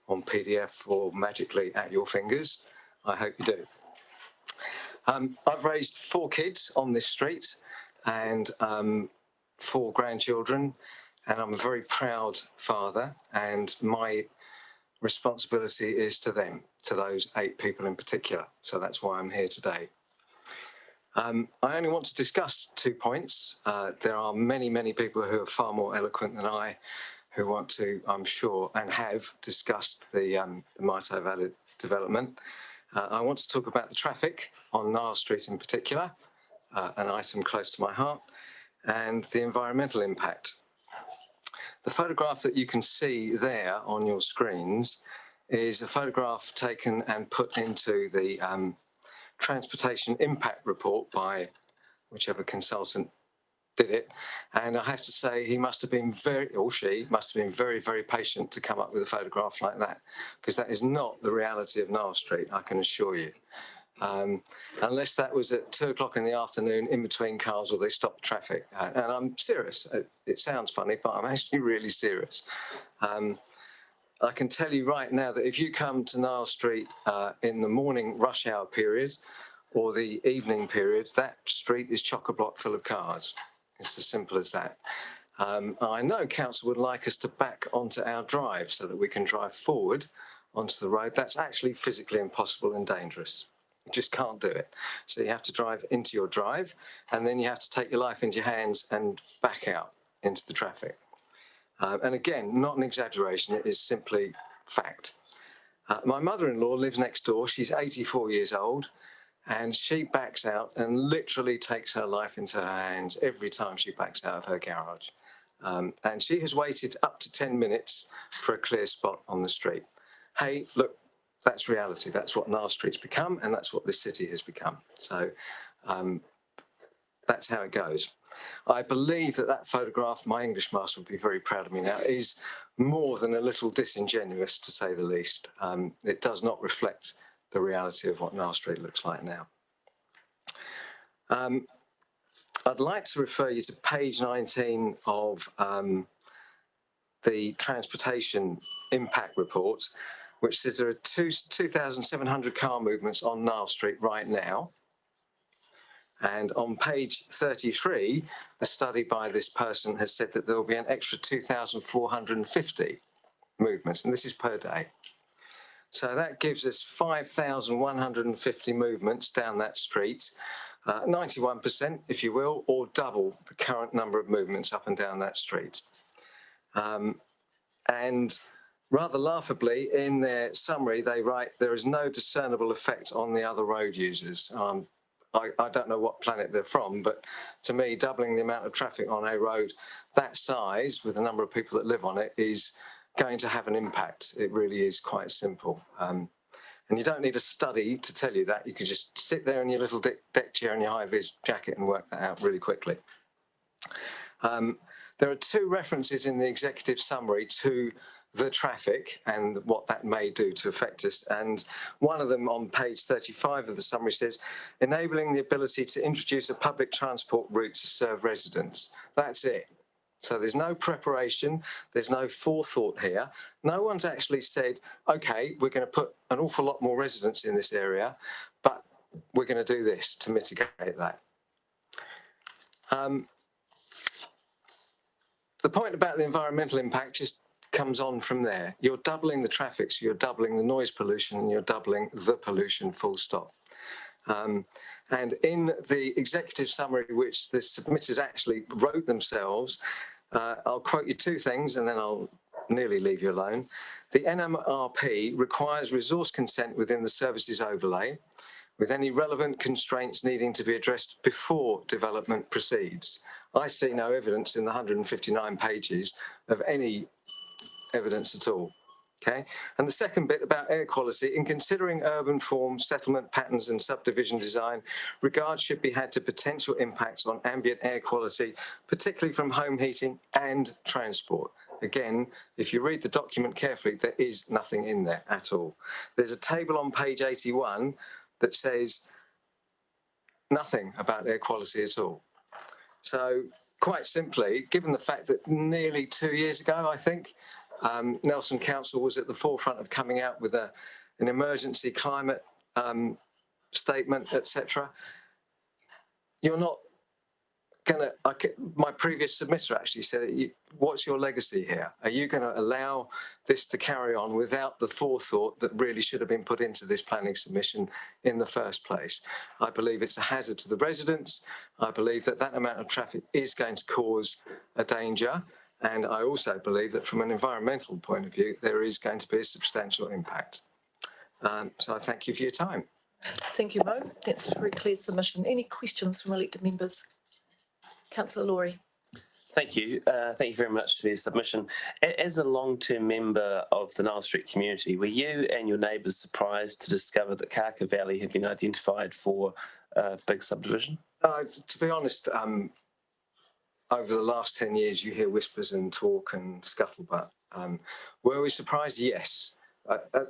on PDF or magically at your fingers. I hope you do. I've raised 4 kids on this street and 4 grandchildren, and I'm a very proud father, and my responsibility is to them, to those 8 people in particular. So that's why I'm here today. I only want to discuss 2 points. There are many, many people who are far more eloquent than I who want to, I'm sure, and have discussed the Maitai Valley development. I want to talk about the traffic on Niles Street in particular, an item close to my heart, and the environmental impact. The photograph that you can see there on your screens is a photograph taken and put into the Transportation Impact Report by whichever consultant did it. And I have to say, he must have been or she must have been very, very patient to come up with a photograph like that, because that is not the reality of Niles Street, I can assure you. Unless that was at 2 o'clock in the afternoon in between cars or they stopped traffic. And I'm serious. It sounds funny, but I'm actually really serious. I can tell you right now that if you come to Niles Street in the morning rush hour period or the evening period, that street is chock-a-block full of cars. It's as simple as that. I know council would like us to back onto our drive so that we can drive forward onto the road. That's actually physically impossible and dangerous. You just can't do it. So you have to drive into your drive, and then you have to take your life into your hands and back out into the traffic. And again, not an exaggeration, it is simply fact. My mother-in-law lives next door. She's 84 years old, and she backs out and literally takes her life into her hands every time she backs out of her garage. And she has waited up to 10 minutes for a clear spot on the street. Hey, look, that's reality. That's what Niles Street's become, and that's what this city has become. So that's how it goes. I believe that that photograph, my English master would be very proud of me now, is more than a little disingenuous, to say the least. It does not reflect the reality of what Niles Street looks like now. I'd like to refer you to page 19 of the Transportation Impact Report, which says there are 2,700 car movements on Niles Street right now. And on page 33, the study by this person has said that there will be an extra 2,450 movements, and this is per day. So that gives us 5,150 movements down that street, 91%, if you will, or double the current number of movements up and down that street. And rather laughably, in their summary, they write, there is no discernible effect on the other road users. I don't know what planet they're from, but to me, doubling the amount of traffic on a road that size with the number of people that live on it is going to have an impact. It really is quite simple. And you don't need a study to tell you that. You can just sit there in your little deck chair and your high-vis jacket and work that out really quickly. There are 2 references in the executive summary to the traffic and what that may do to affect us. And one of them on page 35 of the summary says, enabling the ability to introduce a public transport route to serve residents. That's it. So there's no preparation, there's no forethought here. No one's actually said, okay, we're going to put an awful lot more residents in this area, but we're going to do this to mitigate that. The point about the environmental impact just comes on from there. You're doubling the traffic, so you're doubling the noise pollution, and you're doubling the pollution, full stop. And in the executive summary, which the submitters actually wrote themselves, I'll quote you 2 things and then I'll nearly leave you alone. The NMRP requires resource consent within the services overlay, with any relevant constraints needing to be addressed before development proceeds. I see no evidence in the 159 pages of any evidence at all. Okay. And the second bit about air quality, in considering urban forms, settlement patterns and subdivision design, regard should be had to potential impacts on ambient air quality, particularly from home heating and transport. Again, if you read the document carefully, there is nothing in there at all. There's a table on page 81 that says nothing about air quality at all. So quite simply, given the fact that nearly 2 years ago, I think, Nelson Council was at the forefront of coming out with an emergency climate statement, etc. You're not my previous submitter actually said, what's your legacy here? Are you going to allow this to carry on without the forethought that really should have been put into this planning submission in the first place? I believe it's a hazard to the residents. I believe that that amount of traffic is going to cause a danger. And I also believe that from an environmental point of view, there is going to be a substantial impact. So I thank you for your time. Thank you, Mo. That's a very clear submission. Any questions from elected members? Councillor Laurie. Thank you. Thank you very much for your submission. As a long-term member of the Niles Street community, were you and your neighbours surprised to discover that Kaka Valley had been identified for a big subdivision? To be honest, over the last 10 years, you hear whispers and talk and scuttlebutt. Were we surprised? Yes.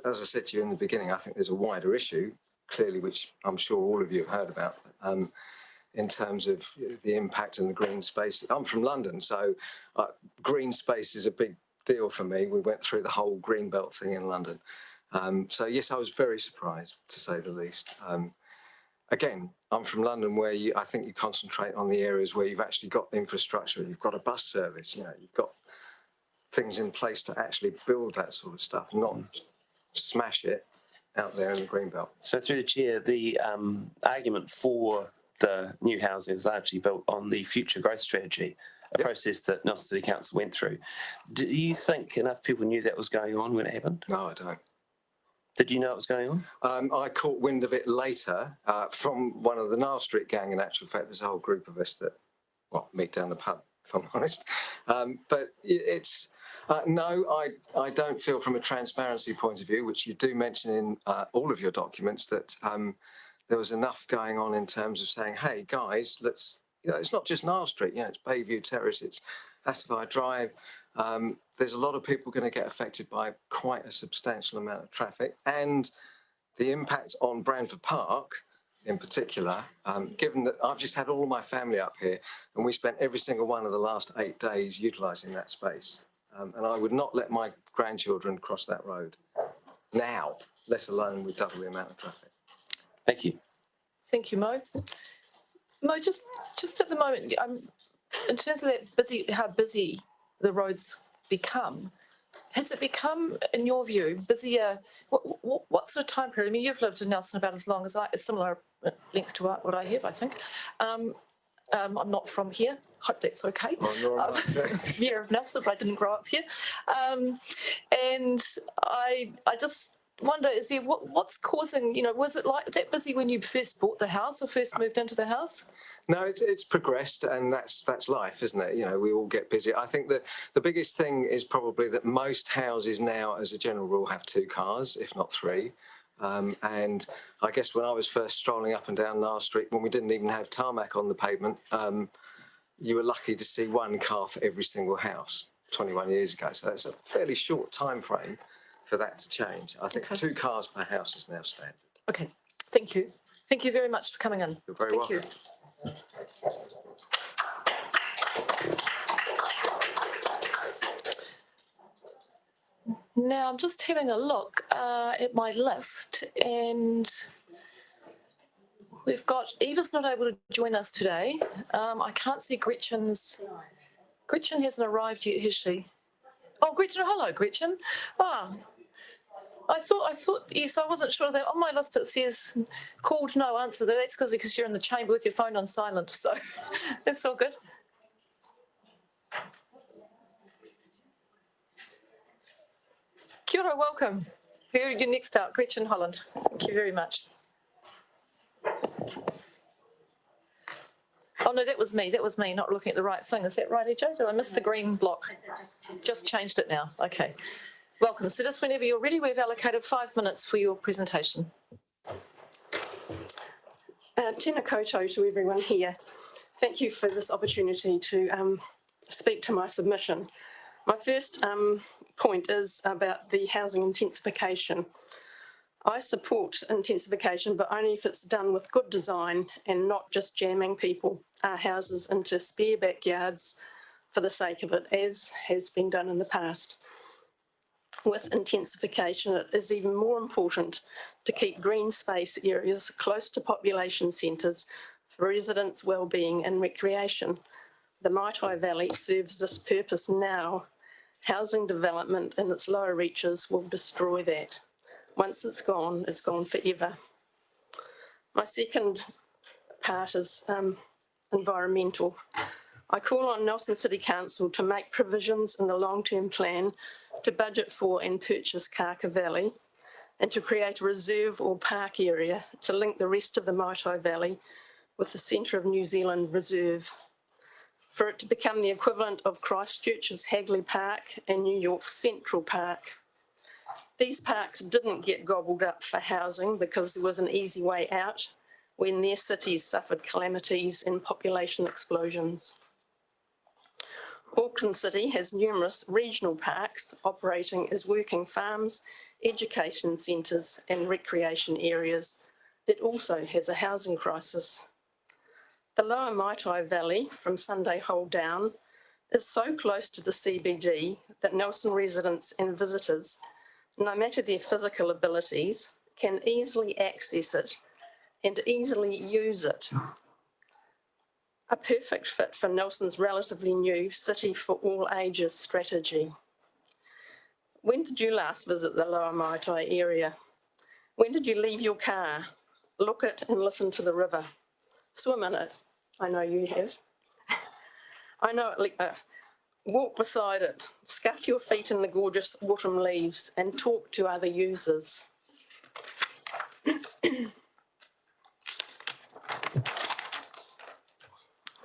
As I said to you in the beginning, I think there's a wider issue, clearly, which I'm sure all of you have heard about, in terms of the impact in the green space. I'm from London, so green space is a big deal for me. We went through the whole green belt thing in London. So yes, I was very surprised, to say the least. Again, I'm from London, where I think you concentrate on the areas where you've actually got infrastructure, you've got a bus service, you've got things in place to actually build that sort of stuff, not smash it out there in the greenbelt. So through the chair, the argument for the new housing is largely built on the future growth strategy, a process that Nelson City Council went through. Do you think enough people knew that was going on when it happened? No, I don't. Did you know it was going on? I caught wind of it later from one of the Niles Street gang. In actual fact, there's a whole group of us that, meet down the pub, if I'm honest. But it's, no, I don't feel from a transparency point of view, which you do mention in all of your documents, that there was enough going on in terms of saying, hey, guys, let's, it's not just Niles Street, it's Bayview Terrace, it's Atterby Drive. There's a lot of people going to get affected by quite a substantial amount of traffic, and the impact on Branford Park in particular, given that I've just had all of my family up here and we spent every single one of the last 8 days utilising that space. And I would not let my grandchildren cross that road now, let alone with double the amount of traffic. Thank you. Thank you, Mo. Mo, just at the moment, in terms of that how busy the roads become, has it become, in your view, busier? What sort of time period? I mean, you've lived in Nelson about as long as a similar length to what I have, I think. I'm not from here. Hope that's okay. Year of Nelson, but I didn't grow up here. And I just wonder, is there what's causing? Was it like that busy when you first bought the house or first moved into the house? No, it's progressed, and that's life, isn't it? We all get busy. I think that the biggest thing is probably that most houses now, as a general rule, have 2 cars, if not 3. And I guess when I was first strolling up and down Niles Street, when we didn't even have tarmac on the pavement, you were lucky to see 1 car for every single house 21 years ago. So it's a fairly short time frame for that to change. I think 2 cars per house is now standard. Okay, thank you. Thank you very much for coming in. You're very welcome. Thank you. Now I'm just having a look at my list, and we've got Eva's not able to join us today. I can't see Gretchen hasn't arrived yet, has she? Oh, Gretchen, hello, Gretchen. Ah, I thought, yes, I wasn't sure that on my list it says called no answer. That's because you're in the chamber with your phone on silent, so that's all good. Kia ora, welcome. You're next up, Gretchen Holland. Thank you very much. Oh no, that was me, not looking at the right thing. Is that right, EJ? Did I miss the green block? Just changed it now, okay. Welcome. So just whenever you're ready, we've allocated 5 minutes for your presentation. Tēnā koutou to everyone here. Thank you for this opportunity to speak to my submission. My first point is about the housing intensification. I support intensification, but only if it's done with good design and not just jamming houses into spare backyards for the sake of it, as has been done in the past. With intensification, it is even more important to keep green space areas close to population centres for residents' well-being and recreation. The Maitai Valley serves this purpose now. Housing development in its lower reaches will destroy that. Once it's gone forever. My second part is environmental. I call on Nelson City Council to make provisions in the long-term plan to budget for and purchase Kaka Valley and to create a reserve or park area to link the rest of the Maitai Valley with the Centre of New Zealand Reserve, for it to become the equivalent of Christchurch's Hagley Park and New York's Central Park. These parks didn't get gobbled up for housing because there was an easy way out when their cities suffered calamities and population explosions. Auckland City has numerous regional parks operating as working farms, education centres and recreation areas. It also has a housing crisis. The lower Maitai Valley from Sunday Hole down is so close to the CBD that Nelson residents and visitors, no matter their physical abilities, can easily access it and easily use it. A perfect fit for Nelson's relatively new City for All Ages strategy. When did you last visit the Lower Maitai area? When did you leave your car, look at and listen to the river, swim in it? I know you have. I know it. Walk beside it, scuff your feet in the gorgeous autumn leaves and talk to other users.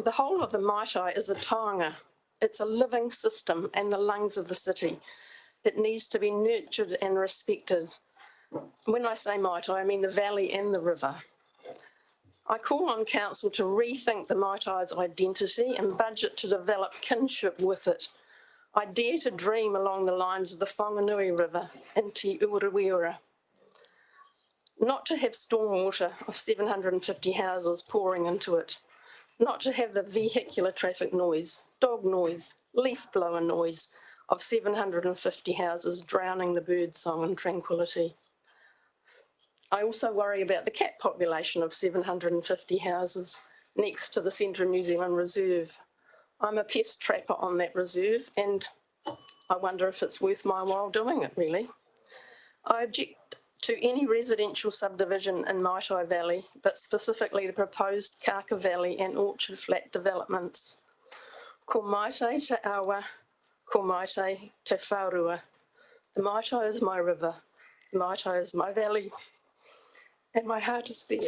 The whole of the Maitai is a taonga. It's a living system and the lungs of the city. It needs to be nurtured and respected. When I say Maitai, I mean the valley and the river. I call on Council to rethink the Maitai's identity and budget to develop kinship with it. I dare to dream along the lines of the Whanganui River in Te Uruwiura. Not to have stormwater of 750 houses pouring into it. Not to have the vehicular traffic noise, dog noise, leaf blower noise of 750 houses drowning the bird song and tranquility. I also worry about the cat population of 750 houses next to the Centre of New Zealand Reserve. I'm a pest trapper on that reserve and I wonder if it's worth my while doing it really. I object to any residential subdivision in Maitai Valley, but specifically the proposed Kaka Valley and Orchard Flat developments. Ko Maite te awa, ko Maite te whaurua. The Maitai is my river, the Maitai is my valley, and my heart is there.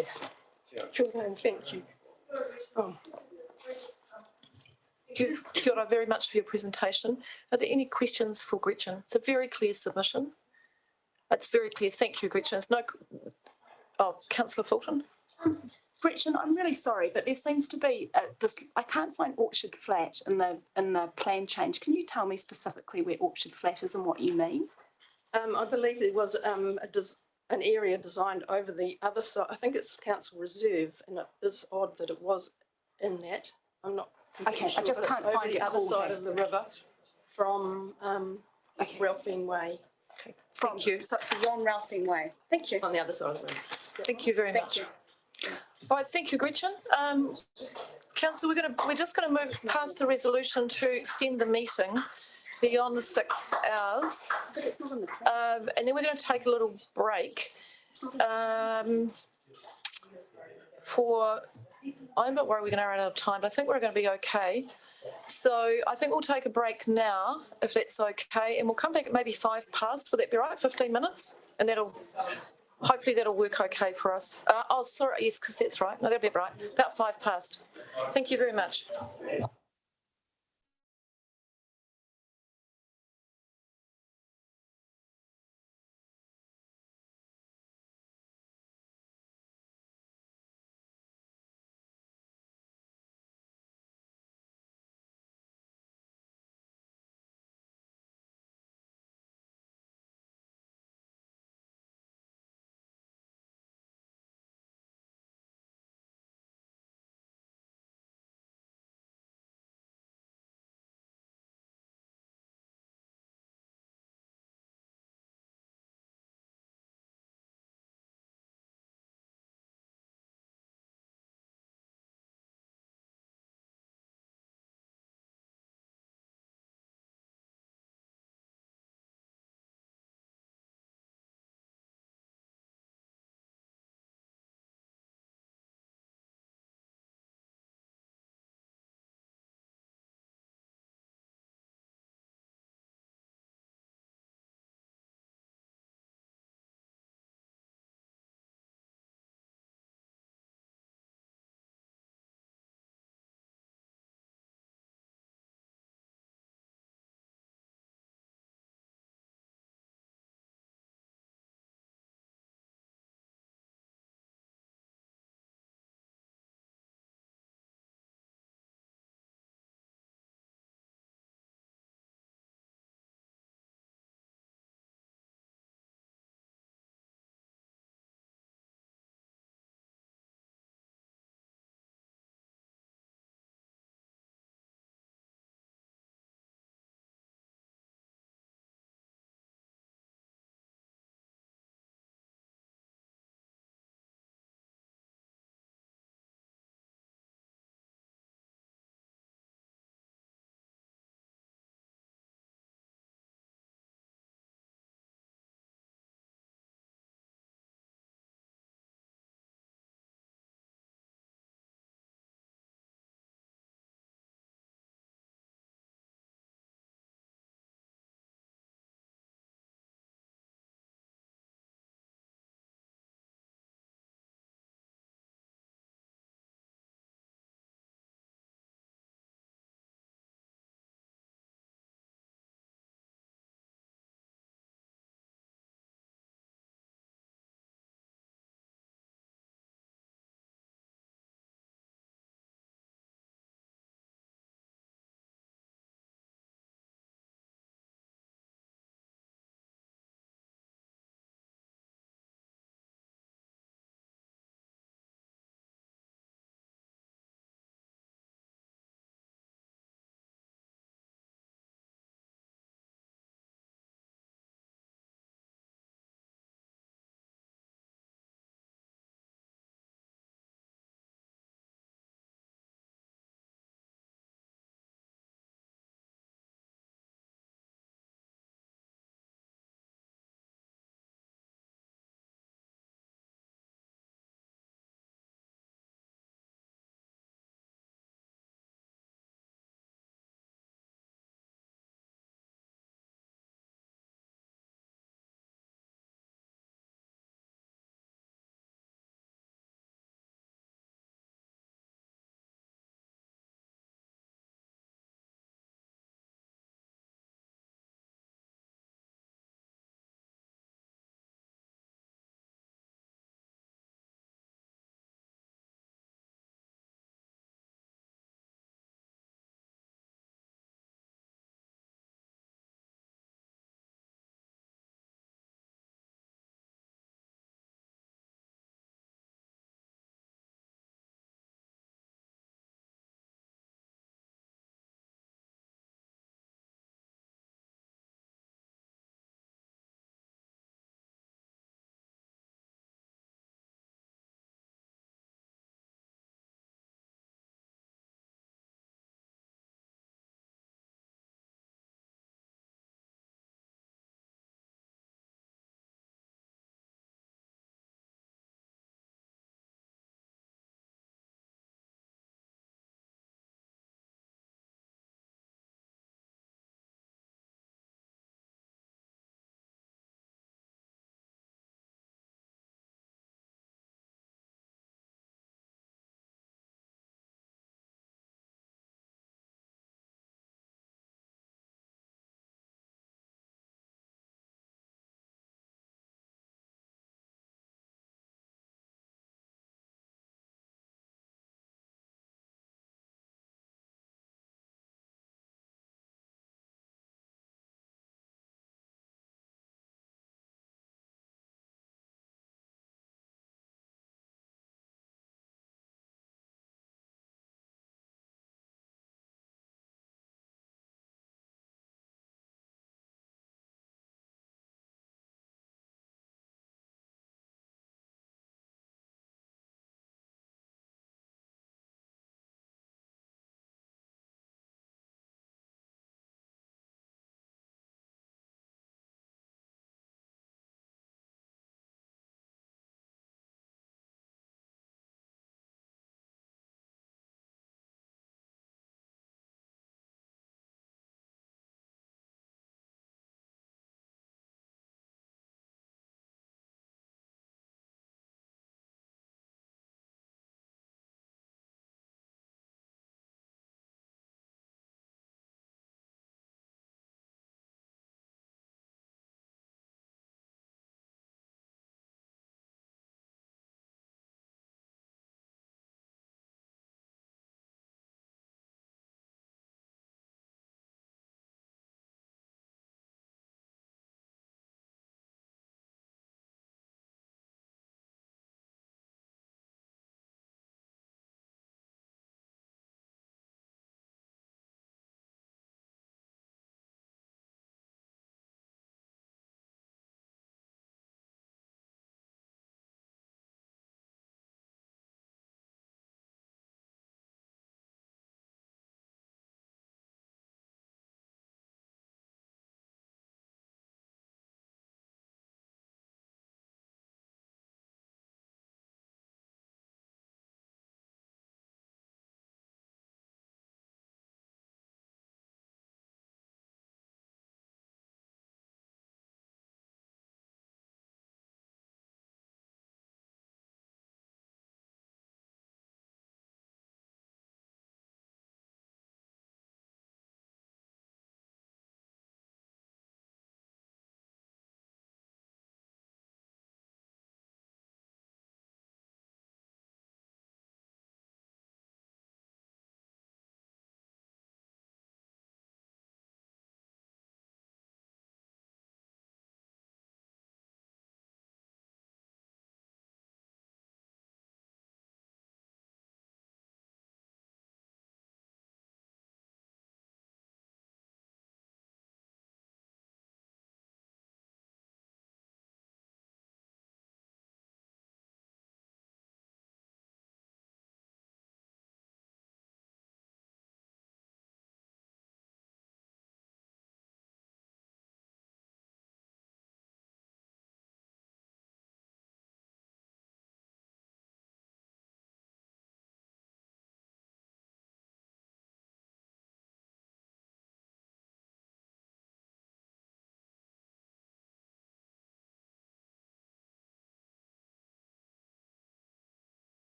Kia ora and thank you. Oh. Thank you, Kia ora, very much for your presentation. Are there any questions for Gretchen? It's a very clear submission. It's very clear. Thank you, Gretchen. It's no. Oh, Councillor Fulton. Gretchen, I'm really sorry, but there seems to be this. I can't find Orchard Flat in the plan change. Can you tell me specifically where Orchard Flat is and what you mean? I believe there was an area designed over the other side. I think it's Council Reserve, and it is odd that it was in that. I'm not. Okay, sure, I just can't find the it other called side that. of the river from Ralphine Way. Okay, thank you. So it's along Ralphine Way. Thank you. It's on the other side of the river. Thank you very much. You. All right, thank you, Gretchen. Council, we're just going to move past the resolution to extend the meeting beyond the 6 hours. But it's not on the plan. And then we're going to take a little break. I'm not worried we're going to run out of time, but I think we're going to be okay. So I think we'll take a break now, if that's okay, and we'll come back at maybe 5 past. Would that be right? 15 minutes? And hopefully that'll work okay for us. Oh, sorry, yes, because that's right. No, that'll be right. About 5 past. Thank you very much.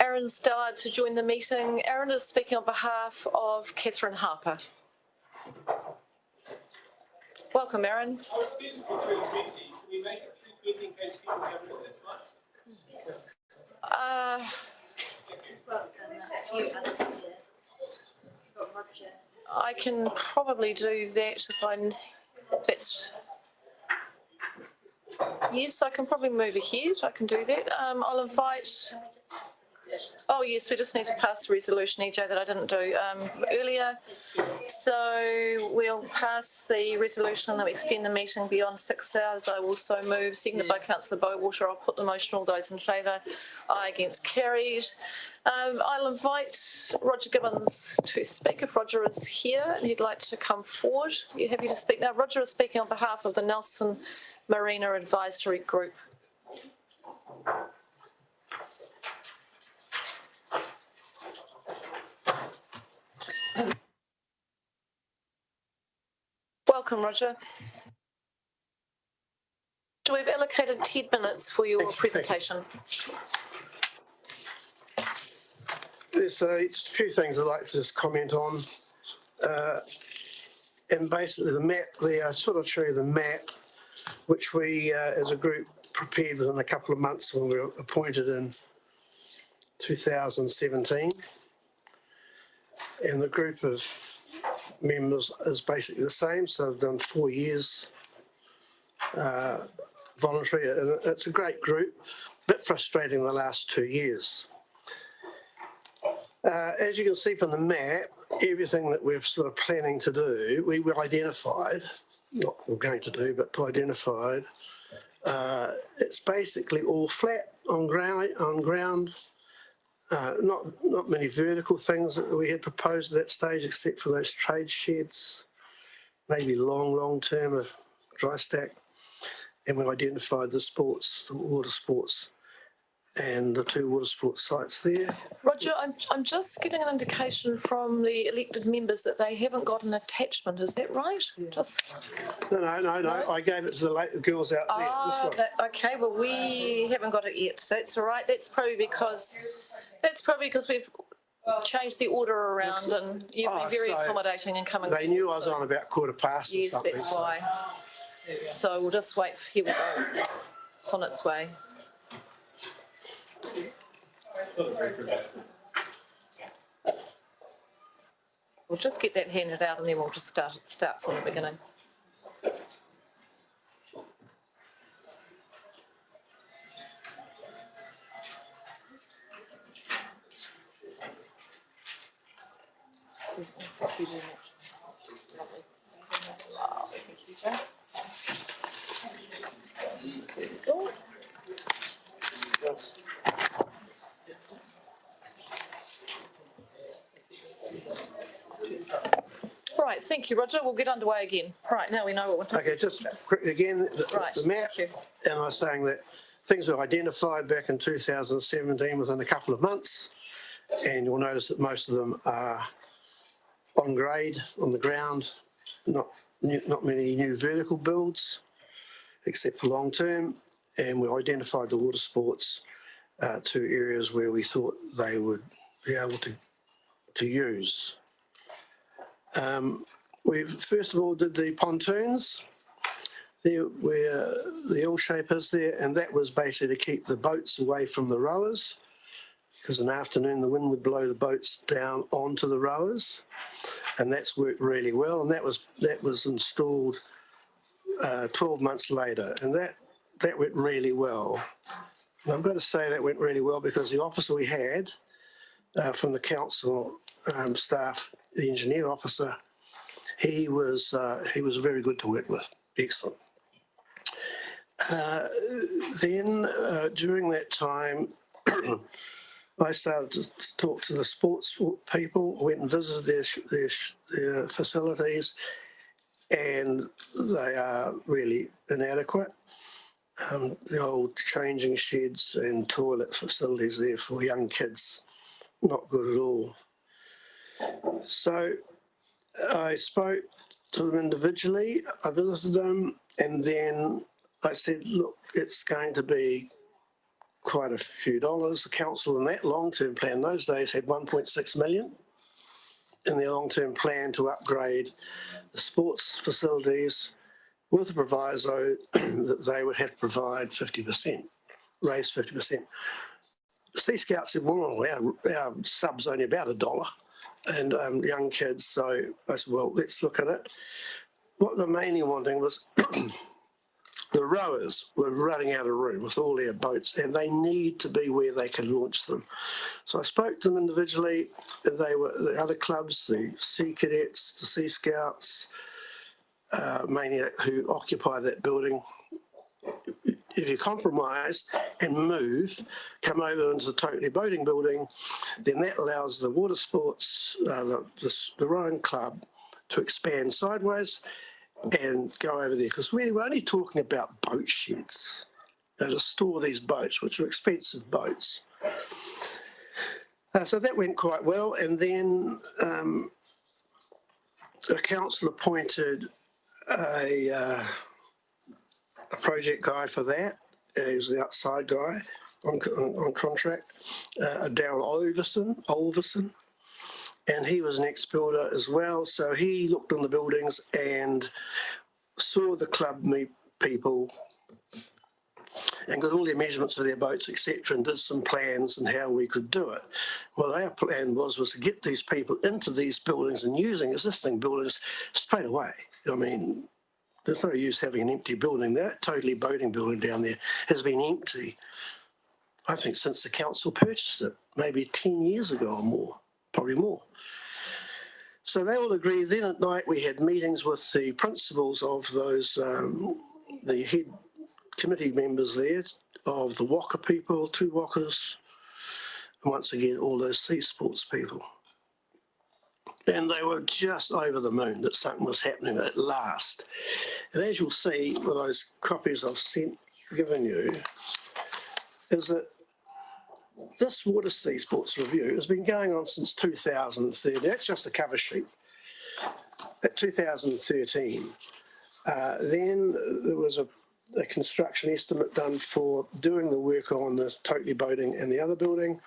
Aaron Stallard to join the meeting. Aaron is speaking on behalf of Catherine Harper. Welcome, Aaron. I was speaking for 3:20. Can we make it 3:20 in case people haven't got that time? I can probably do that if that's. Yes, I can probably move ahead. I can do that. I'll invite. Oh, yes, we just need to pass the resolution, EJ, that I didn't do earlier. So we'll pass the resolution and then we extend the meeting beyond 6 hours. I will so move, seconded by Councillor Bowater. I'll put the motion. All those in favour? Aye, against, carried. I'll invite Roger Gibbons to speak if Roger is here and he'd like to come forward. Are you happy to speak now? Roger is speaking on behalf of the Nelson Marina Advisory Group. Welcome, Roger. We've allocated 10 minutes for your presentation. There's a few things I'd like to just comment on. And basically the map there, I sort of show you the map, which we as a group prepared within a couple of months when we were appointed in 2017. And the group of members is basically the same, so I've done 4 years voluntary, and it's a great group. A bit frustrating the last 2 years. As you can see from the map, everything that we're sort of planning to do, we identified, not we're going to do, but identified. It's basically all flat on ground. Not many vertical things that we had proposed at that stage, except for those trade sheds, maybe long term of dry stack. And we identified the water sports, and the 2 water sports sites there. Roger, I'm just getting an indication from the elected members that they haven't got an attachment. Is that right? Just No. I gave it to the girls out there. This one. Okay. Well, we haven't got it yet, so that's all right. That's probably because we've changed the order around, and you've been very accommodating and coming. They knew I was on about 15:15. Yes, that's why. So we'll just wait. Here we go. It's on its way. We'll just get that handed out and then we'll just start from the beginning. Thank you very much. Lovely. Thank you, Joe. There we go. Right, thank you, Roger. We'll get underway again. Right, now we know what we're talking about. Okay, just quickly again, the map, and I was saying that things were identified back in 2017 within a couple of months, and you'll notice that most of them are on grade, on the ground, not many new vertical builds, except for long term, and we identified the water sports to areas where we thought they would be able to use. We first of all did the pontoons there where the L shape is there, and that was basically to keep the boats away from the rowers, because in the afternoon the wind would blow the boats down onto the rowers, and that's worked really well. And that was installed 12 months later, and that went really well. And I've got to say that went really well because the officer we had from the council staff, the engineer officer, he was very good to work with. Excellent. Then during that time, I started to talk to the sports people, went and visited their facilities, and they are really inadequate. The old changing sheds and toilet facilities there for young kids, not good at all. So I spoke to them individually, I visited them, and then I said, look, it's going to be quite a few dollars. The council in that long-term plan those days had 1.6 million in their long-term plan to upgrade the sports facilities with a proviso that they would have to provide 50%, raise 50%. The Sea Scouts said, well, our sub's only about $1 and young kids, so I said, well, let's look at it. What they're mainly wanting was the rowers were running out of room with all their boats and they need to be where they can launch them. So I spoke to them individually, and they were the other clubs, the Sea Cadets, the Sea Scouts, mainly who occupy that building. If you compromise and move, come over into the Totally Boating building, then that allows the water sports, the rowing club to expand sideways and go over there. Because really, we're only talking about boat sheds to store these boats, which are expensive boats. So that went quite well. And then the council appointed a project guy for that. He was the outside guy on contract, Daryl Olverson, and he was an ex-builder as well. So he looked on the buildings and saw the club meet people and got all their measurements of their boats, etc., and did some plans and how we could do it. Well, our plan was to get these people into these buildings and using existing buildings straight away. I mean, there's no use having an empty building. That Totally Boating building down there has been empty, I think, since the council purchased it, maybe 10 years ago or more, probably more. So they all agreed. Then at night we had meetings with the principals of those, the head committee members there, of the Waka people, 2 Wakas, and once again all those sea sports people. And they were just over the moon that something was happening at last. And as you'll see with those copies I've given you, is that this Water Sea Sports Review has been going on since 2013. That's just the cover sheet. At 2013, then there was a construction estimate done for doing the work on the Totally Boating and the other building,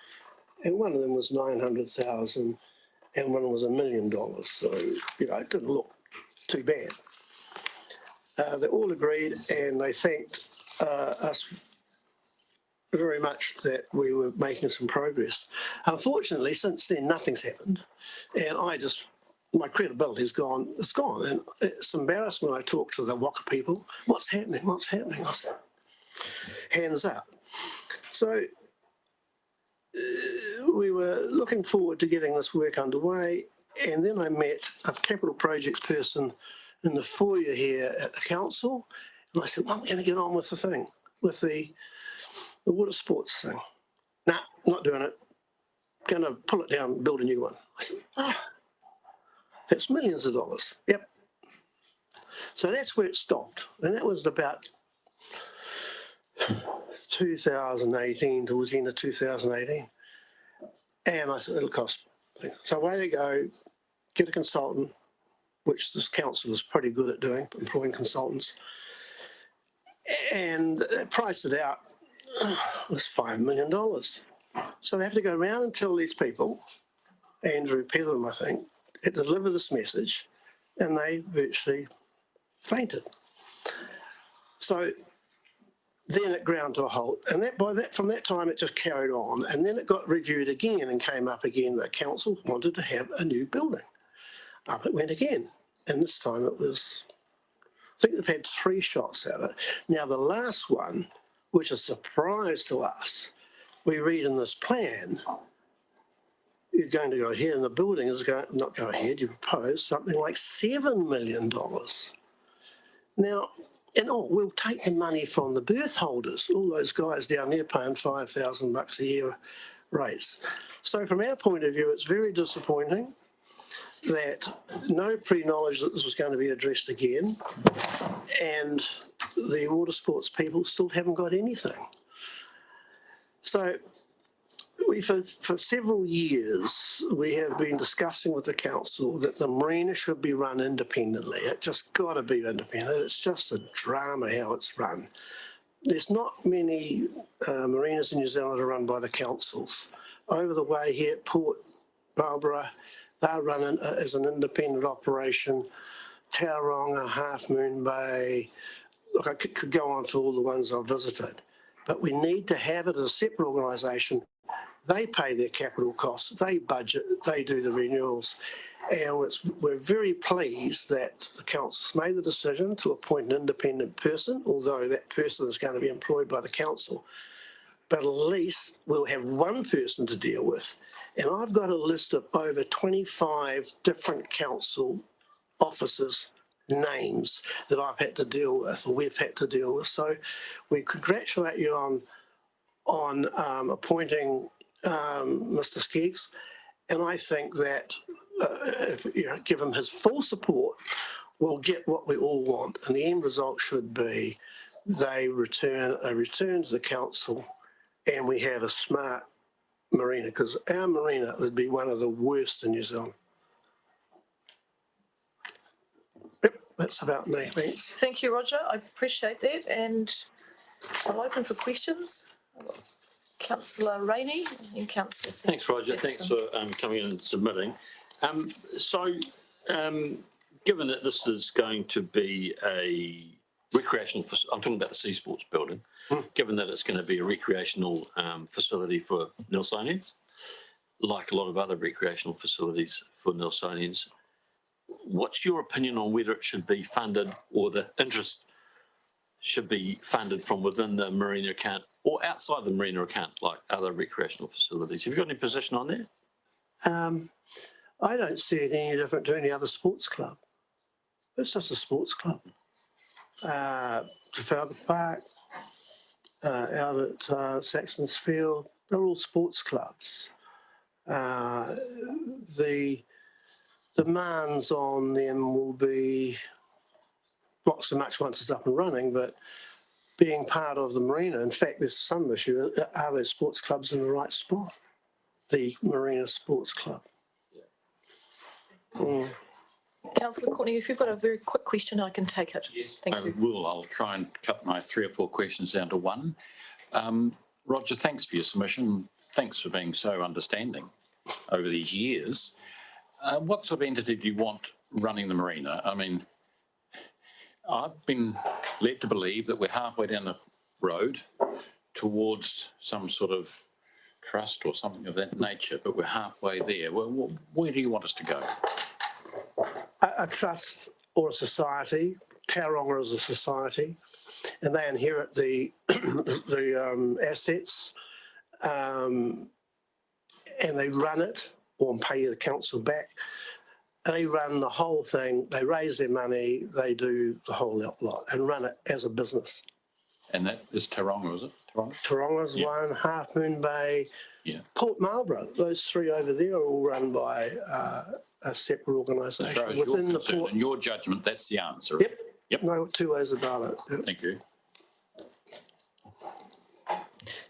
and one of them was 900,000. And one was $1 million, so it didn't look too bad. They all agreed, and they thanked us very much that we were making some progress. Unfortunately, since then, nothing's happened, and my credibility is gone. It's gone, and it's embarrassing when I talk to the Waka people. What's happening? What's happening? I say, hands up. So we were looking forward to getting this work underway, and then I met a capital projects person in the foyer here at the council, and I said, well, I'm going to get on with the thing, with the water sports thing. Nah, not doing it. Going to pull it down and build a new one. I said, it's millions of dollars. Yep. So that's where it stopped, and that was about 2018, towards the end of 2018. And I said, it'll cost. So away they go, get a consultant, which this council is pretty good at doing, employing consultants, and priced it out. It was $5 million. So they have to go around and tell these people, Andrew Petheram, I think, to deliver this message, and they virtually fainted. So then it ground to a halt, and from that time it just carried on, and then it got reviewed again and came up again. The council wanted to have a new building. Up it went again, and this time it was, I think they've had 3 shots at it. Now the last one, which is a surprise to us, we read in this plan, you're going to go ahead, and the building is going not go ahead, you propose something like $7 million. Now, we'll take the money from the berth holders, all those guys down there paying $5,000 a year rates. So from our point of view, it's very disappointing that no pre-knowledge that this was going to be addressed again, and the water sports people still haven't got anything. So for several years, we have been discussing with the council that the marina should be run independently. It just got to be independent. It's just a drama how it's run. there's not many marinas in New Zealand that are run by the councils. Over the way here at Port Marlborough, they're running as an independent operation. Tauranga, Half Moon Bay, look, I could go on for all the ones I've visited, but we need to have it as a separate organisation. They pay their capital costs, they budget, they do the renewals. And we're very pleased that the council's made the decision to appoint an independent person, although that person is going to be employed by the council. But at least we'll have one person to deal with. And I've got a list of over 25 different council officers' names that I've had to deal with, or we've had to deal with. So we congratulate you on appointing Mr. Skeggs, and I think that if you give him his full support, we'll get what we all want. And the end result should be they return to the council, and we have a smart marina, because our marina would be one of the worst in New Zealand. Yep, that's about me. Thanks. Thank you, Roger. I appreciate that. And I'll open for questions. Councillor Rainey and Councillor Simpson. Thanks, Roger. Thanks for coming in and submitting. Given that this is going to be a recreational, I'm talking about the Sea Sports building, given that it's going to be a recreational facility for Nilsonians, like a lot of other recreational facilities for Nilsonians, what's your opinion on whether it should be funded, or the interest should be funded from within the marina account or outside the marina account, like other recreational facilities? Have you got any position on that? I don't see it any different to any other sports club. It's just a sports club. Trafalgar Park, out at Saxon's Field, they're all sports clubs. The demands on them will be not so much once it's up and running, but being part of the marina. In fact, there's some issue. Are those sports clubs in the right spot? The Marina Sports Club. Councillor Courtney, if you've got a very quick question, I can take it. Yes, Thank you. I'll try and cut my 3 or 4 questions down to one. Roger, thanks for your submission. Thanks for being so understanding over these years. What sort of entity do you want running the marina? I mean, I've been led to believe that we're halfway down the road towards some sort of trust or something of that nature, but we're halfway there. Where do you want us to go? A trust or a society. Tauranga is a society, and they inherit the assets, and they run it or pay the council back. They run the whole thing. They raise their money. They do the whole lot and run it as a business. And that is Tauranga, is it? Tauranga's one, Half Moon Bay, Port Marlborough. Those 3 over there are all run by a separate organisation within the port. In your judgment, that's the answer. Yep. No 2 ways about it. Yep. Thank you.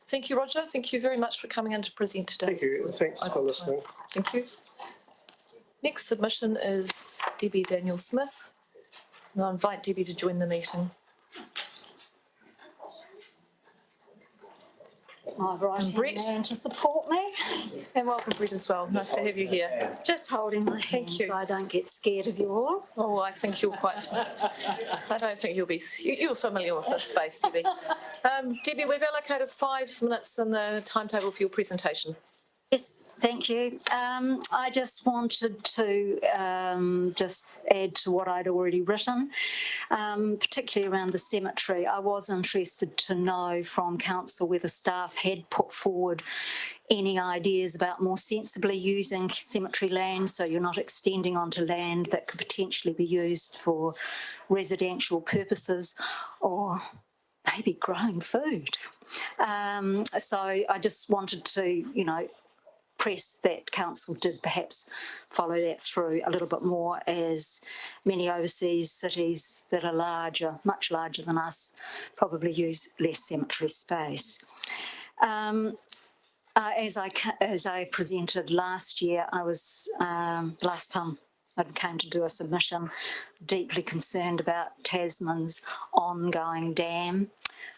Thank you, Roger. Thank you very much for coming in to present today. Thank you. Thanks for listening. Thank you. Next submission is Debbie Daniel-Smith. And I'll invite Debbie to join the meeting. My right-hand man to support me. And welcome, Brett, as well. Nice to have you here. Just holding my hand so I don't get scared of you all. Oh, I think you're quite, I don't think you'll be, you're familiar with this space, Debbie. Debbie, we've allocated 5 minutes in the timetable for your presentation. Yes, thank you. I just wanted to just add to what I'd already written, particularly around the cemetery. I was interested to know from council whether staff had put forward any ideas about more sensibly using cemetery land, so you're not extending onto land that could potentially be used for residential purposes, or maybe growing food. So I just wanted to, press that council did perhaps follow that through a little bit more, as many overseas cities that are larger, much larger than us, probably use less cemetery space. As I presented last year, I was, last time I came to do a submission, deeply concerned about Tasman's ongoing dam.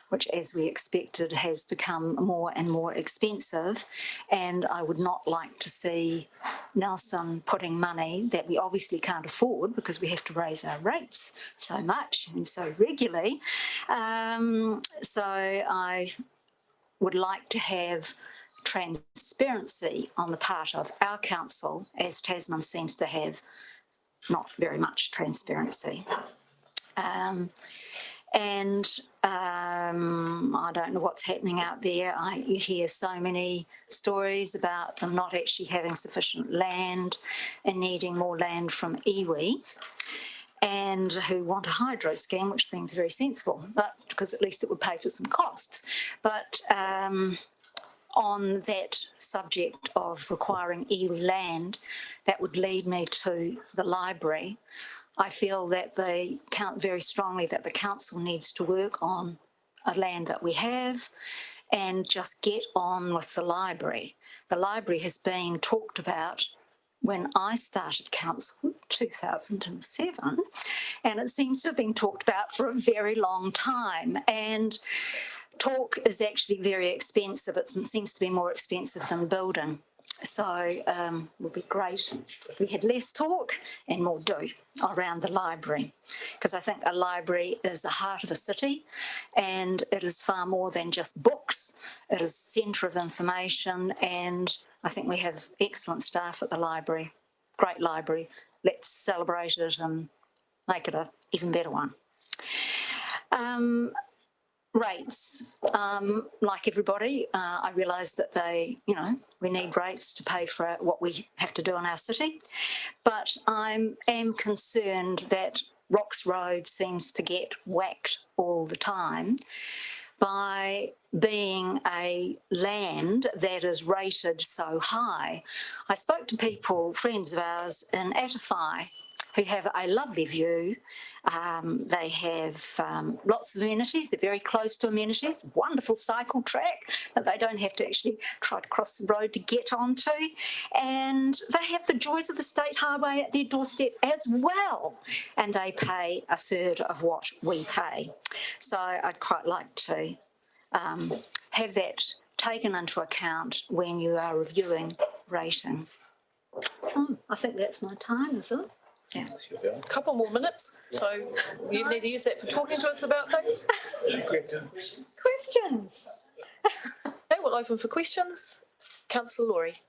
which, as we expected, has become more and more expensive. And I would not like to see Nelson putting money that we obviously can't afford because we have to raise our rates so much and so regularly. So I would like to have transparency on the part of our council, as Tasman seems to have not very much transparency. I don't know what's happening out there. You hear so many stories about them not actually having sufficient land and needing more land from iwi, and who want a hydro scheme, which seems very sensible, but because at least it would pay for some costs. But on that subject of requiring iwi land, that would lead me to the library. I feel that they count very strongly that the council needs to work on a land that we have and just get on with the library. The library has been talked about when I started council, 2007, and it seems to have been talked about for a very long time. And talk is actually very expensive. It seems to be more expensive than building. So it would be great if we had less talk and more do around the library, because I think a library is the heart of a city and it is far more than just books. It is a centre of information, and I think we have excellent staff at the library, great library. Let's celebrate it and make it an even better one. Rates, like everybody, I realise that we need rates to pay for what we have to do in our city, but I am concerned that Rocks Road seems to get whacked all the time by being a land that is rated so high. I spoke to people, friends of ours in Atafai, who have a lovely view. They have lots of amenities. They're very close to amenities, wonderful cycle track that they don't have to actually try to cross the road to get onto. And they have the joys of the state highway at their doorstep as well. And they pay a third of what we pay. So I'd quite like to have that taken into account when you are reviewing rating. So I think that's my time, is it? Yeah. A couple more minutes, so you need to use that for talking to us about things. Questions? Okay, we'll open for questions. Councillor Laurie.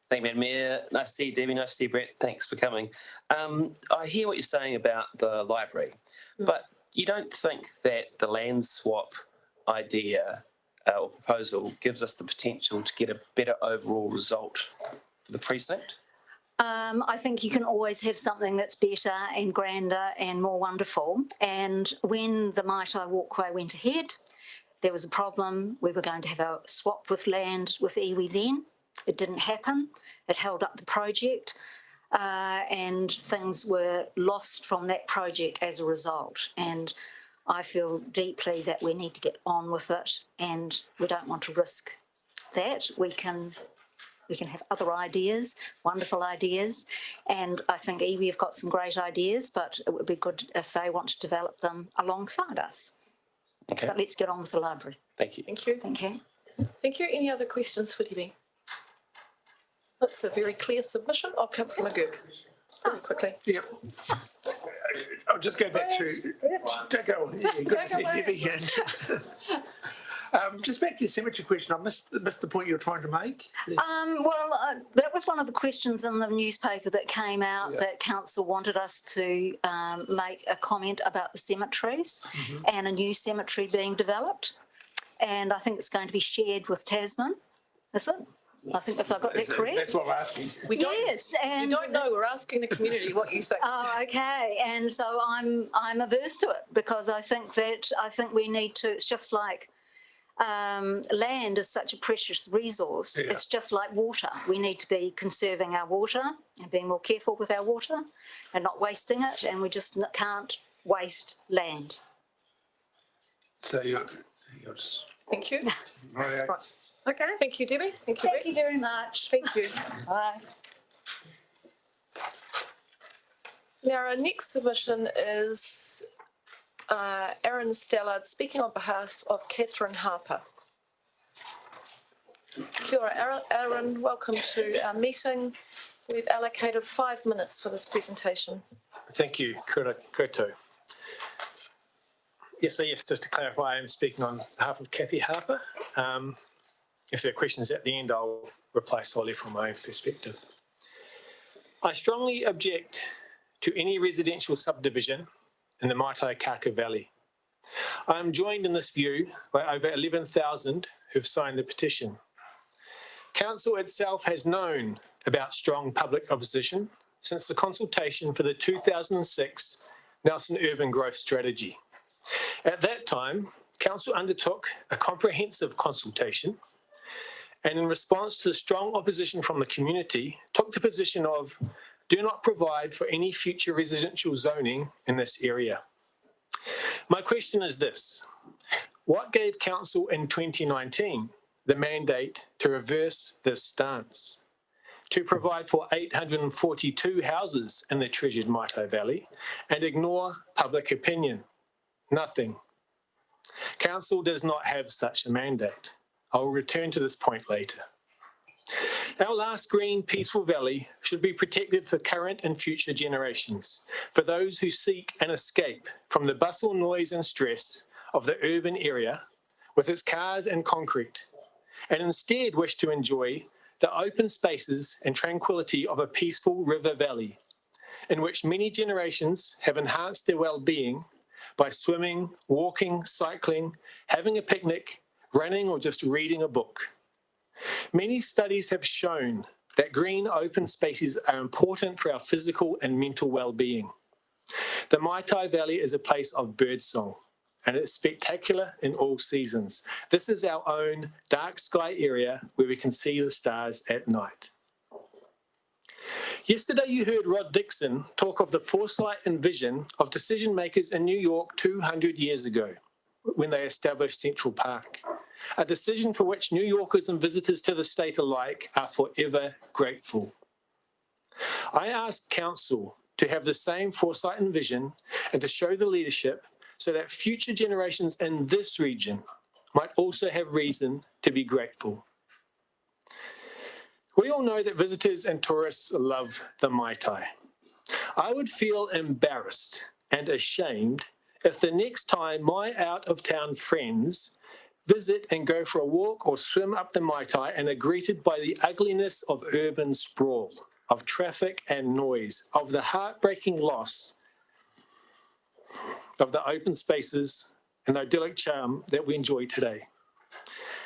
Thank you, Madam Mayor. Nice to see you, Debbie. Nice to see you, Brett. Thanks for coming. I hear what you're saying about the library, but you don't think that the land swap idea or proposal gives us the potential to get a better overall result for the precinct? I think you can always have something that's better and grander and more wonderful. And when the Maitai Walkway went ahead, there was a problem. We were going to have a swap with land with iwi then. It didn't happen. It held up the project, and things were lost from that project as a result. And I feel deeply that we need to get on with it, and we don't want to risk that. We can have other ideas, wonderful ideas, and I think iwi have got some great ideas, but it would be good if they want to develop them alongside us. Okay. But let's get on with the library. Thank you. Thank you. Thank you. Thank you. Any other questions for Debbie? That's a very clear submission. Oh, Councillor McGurk, very quickly. Yep. I'll just go back to, don't go on, yeah, good to see Debbie. Just back to the cemetery question, I missed the point you were trying to make. That was one of the questions in the newspaper that came out, that council wanted us to make a comment about the cemeteries and a new cemetery being developed. And I think it's going to be shared with Tasman, is it? I think if I got that correct. That's what I'm asking. Yes, and we don't know. We're asking the community what you think. Oh, okay. And so I'm averse to it, because I think we need to. It's just like land is such a precious resource. Yeah. It's just like water. We need to be conserving our water and being more careful with our water and not wasting it. And we just can't waste land. So you're just. Thank you. Right. Okay. Thank you, Debbie. Thank you, Thank you very much. Thank you. Bye. Now, our next submission is Aaron Stallard, speaking on behalf of Catherine Harper. Kia ora, Aaron, welcome to our meeting. We've allocated 5 minutes for this presentation. Thank you, Kia koutou. Yes, just to clarify, I'm speaking on behalf of Kathy Harper. If there are questions at the end, I'll reply solely from my own perspective. I strongly object to any residential subdivision in the Maitaikaka Valley. I am joined in this view by over 11,000 who've signed the petition. Council itself has known about strong public opposition since the consultation for the 2006 Nelson Urban Growth Strategy. At that time, Council undertook a comprehensive consultation and in response to the strong opposition from the community, took the position of do not provide for any future residential zoning in this area. My question is this: what gave Council in 2019 the mandate to reverse this stance, to provide for 842 houses in the treasured Maitai Valley and ignore public opinion? Nothing. Council does not have such a mandate. I will return to this point later. Our last green, peaceful valley should be protected for current and future generations, for those who seek an escape from the bustle, noise and stress of the urban area with its cars and concrete, and instead wish to enjoy the open spaces and tranquility of a peaceful river valley, in which many generations have enhanced their well-being by swimming, walking, cycling, having a picnic, running or just reading a book. Many studies have shown that green open spaces are important for our physical and mental well-being. The Maitai Valley is a place of birdsong, and it's spectacular in all seasons. This is our own dark sky area where we can see the stars at night. Yesterday you heard Rod Dixon talk of the foresight and vision of decision makers in New York 200 years ago when they established Central Park, a decision for which New Yorkers and visitors to the state alike are forever grateful. I asked Council to have the same foresight and vision and to show the leadership so that future generations in this region might also have reason to be grateful. We all know that visitors and tourists love the Maitai. I would feel embarrassed and ashamed if the next time my out-of-town friends visit and go for a walk or swim up the Maitai and are greeted by the ugliness of urban sprawl, of traffic and noise, of the heartbreaking loss of the open spaces and the idyllic charm that we enjoy today.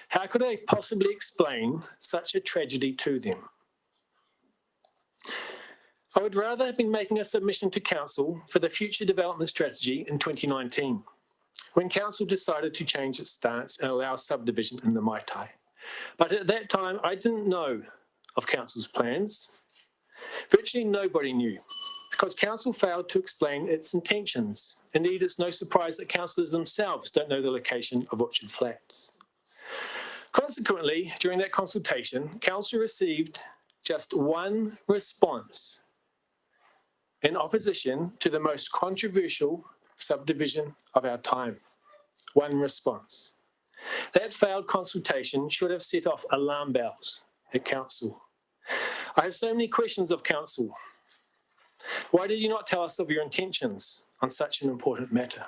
How could I possibly explain such a tragedy to them? I would rather have been making a submission to Council for the future development strategy in 2019, when Council decided to change its stance and allow subdivision in the Maitai. But at that time, I didn't know of Council's plans. Virtually nobody knew, because Council failed to explain its intentions. Indeed, it's no surprise that councillors themselves don't know the location of Orchard Flats. Consequently, during that consultation, Council received just one response in opposition to the most controversial subdivision of our time. One response. That failed consultation should have set off alarm bells at Council. I have so many questions of Council. Why did you not tell us of your intentions on such an important matter?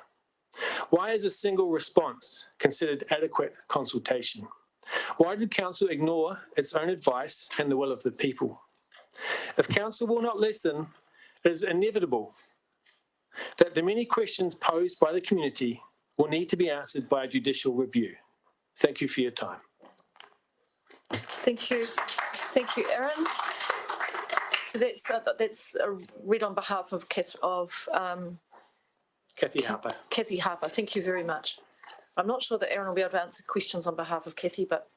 Why is a single response considered adequate consultation? Why did Council ignore its own advice and the will of the people? If Council will not listen, it is inevitable that the many questions posed by the community will need to be answered by a judicial review. Thank you for your time. Thank you. Thank you, Aaron. So that's read on behalf of Kathy Harper. Kathy Harper. Thank you very much. I'm not sure that Aaron will be able to answer questions on behalf of Kathy, but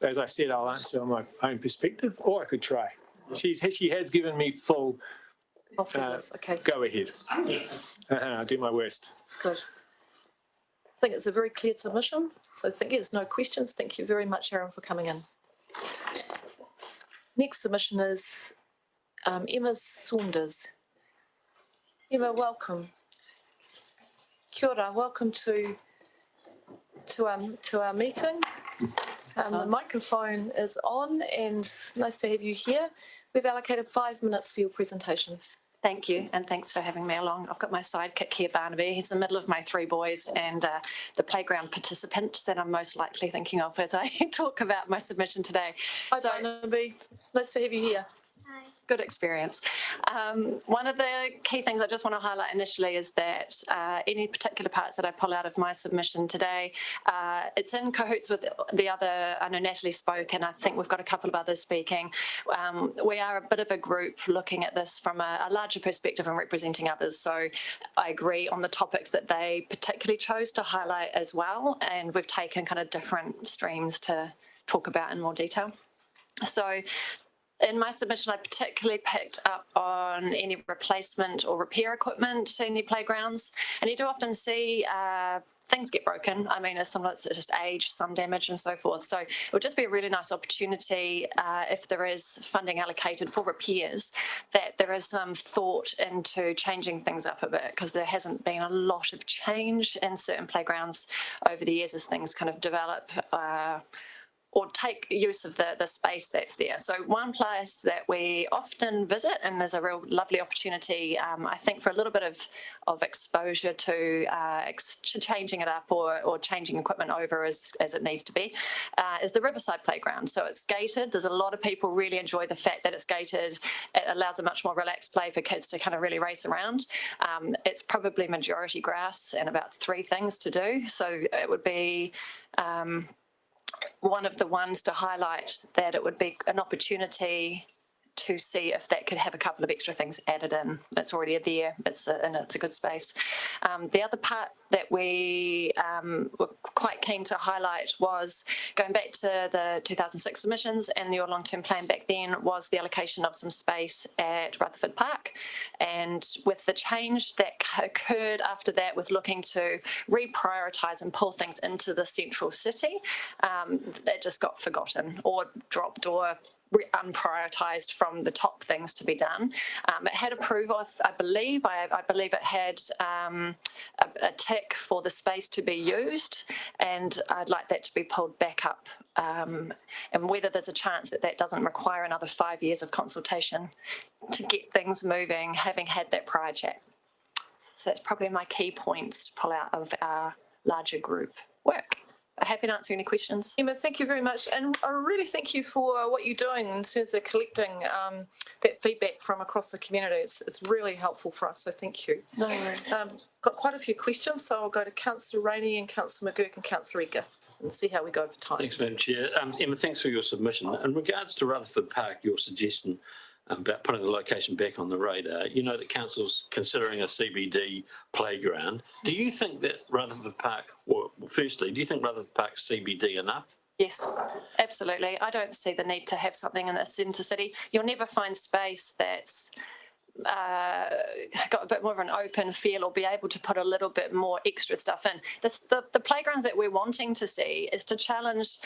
as I said, I'll answer on my own perspective, or I could try. She has given me full okay. Go ahead. I'll do my worst. It's good. I think it's a very clear submission. So thank you. There's no questions. Thank you very much, Aaron, for coming in. Next submission is Emma Saunders. Emma, welcome. Kia ora, welcome to our meeting. The microphone is on and nice to have you here. We've allocated 5 minutes for your presentation. Thank you, and thanks for having me along. I've got my sidekick here, Barnaby. He's in the middle of my 3 boys and the playground participant that I'm most likely thinking of as I talk about my submission today. Hi, Barnaby. Nice to have you here. Good experience. One of the key things I just want to highlight initially is that any particular parts that I pull out of my submission today, it's in cahoots with the other. I know Natalie spoke, and I think we've got a couple of others speaking. We are a bit of a group looking at this from a larger perspective and representing others. So I agree on the topics that they particularly chose to highlight as well, and we've taken kind of different streams to talk about in more detail. So in my submission, I particularly picked up on any replacement or repair equipment in any playgrounds. And you do often see things get broken. I mean, some of it's just age, some damage and so forth. So it would just be a really nice opportunity if there is funding allocated for repairs, that there is some thought into changing things up a bit, because there hasn't been a lot of change in certain playgrounds over the years as things kind of develop or take use of the space that's there. So one place that we often visit, and there's a real lovely opportunity, I think, for a little bit of exposure to changing it up or changing equipment over as it needs to be, is the Riverside Playground. So it's gated. There's a lot of people really enjoy the fact that it's gated. It allows a much more relaxed play for kids to kind of really race around. It's probably majority grass and about 3 things to do. So it would be one of the ones to highlight that it would be an opportunity to see if that could have a couple of extra things added in. It's already there, it's a good space. The other part that we were quite keen to highlight was going back to the 2006 submissions, and your long-term plan back then was the allocation of some space at Rutherford Park. And with the change that occurred after that, with looking to reprioritise and pull things into the central city, that just got forgotten or dropped or unprioritised from the top things to be done. It had approval, I believe. I believe it had a tick for the space to be used, and I'd like that to be pulled back up. And whether there's a chance that that doesn't require another 5 years of consultation to get things moving, having had that prior chat. So that's probably my key points to pull out of our larger group work. Happy to answer any questions. Emma, thank you very much. And I really thank you for what you're doing in terms of collecting that feedback from across the community. It's really helpful for us, so thank you. No worries. Got quite a few questions, so I'll go to Councillor Rainey and Councillor McGurk and Councillor Ika and see how we go for time. Thanks, Madam Chair. Emma, thanks for your submission. In regards to Rutherford Park, your suggestion about putting the location back on the radar, you know that Council's considering a CBD playground. Do you think that Rutherford Park, well, firstly, do you think Rutherford Park's CBD enough? Yes, absolutely. I don't see the need to have something in the centre city. You'll never find space that's got a bit more of an open feel or be able to put a little bit more extra stuff in. The playgrounds that we're wanting to see is to challenge,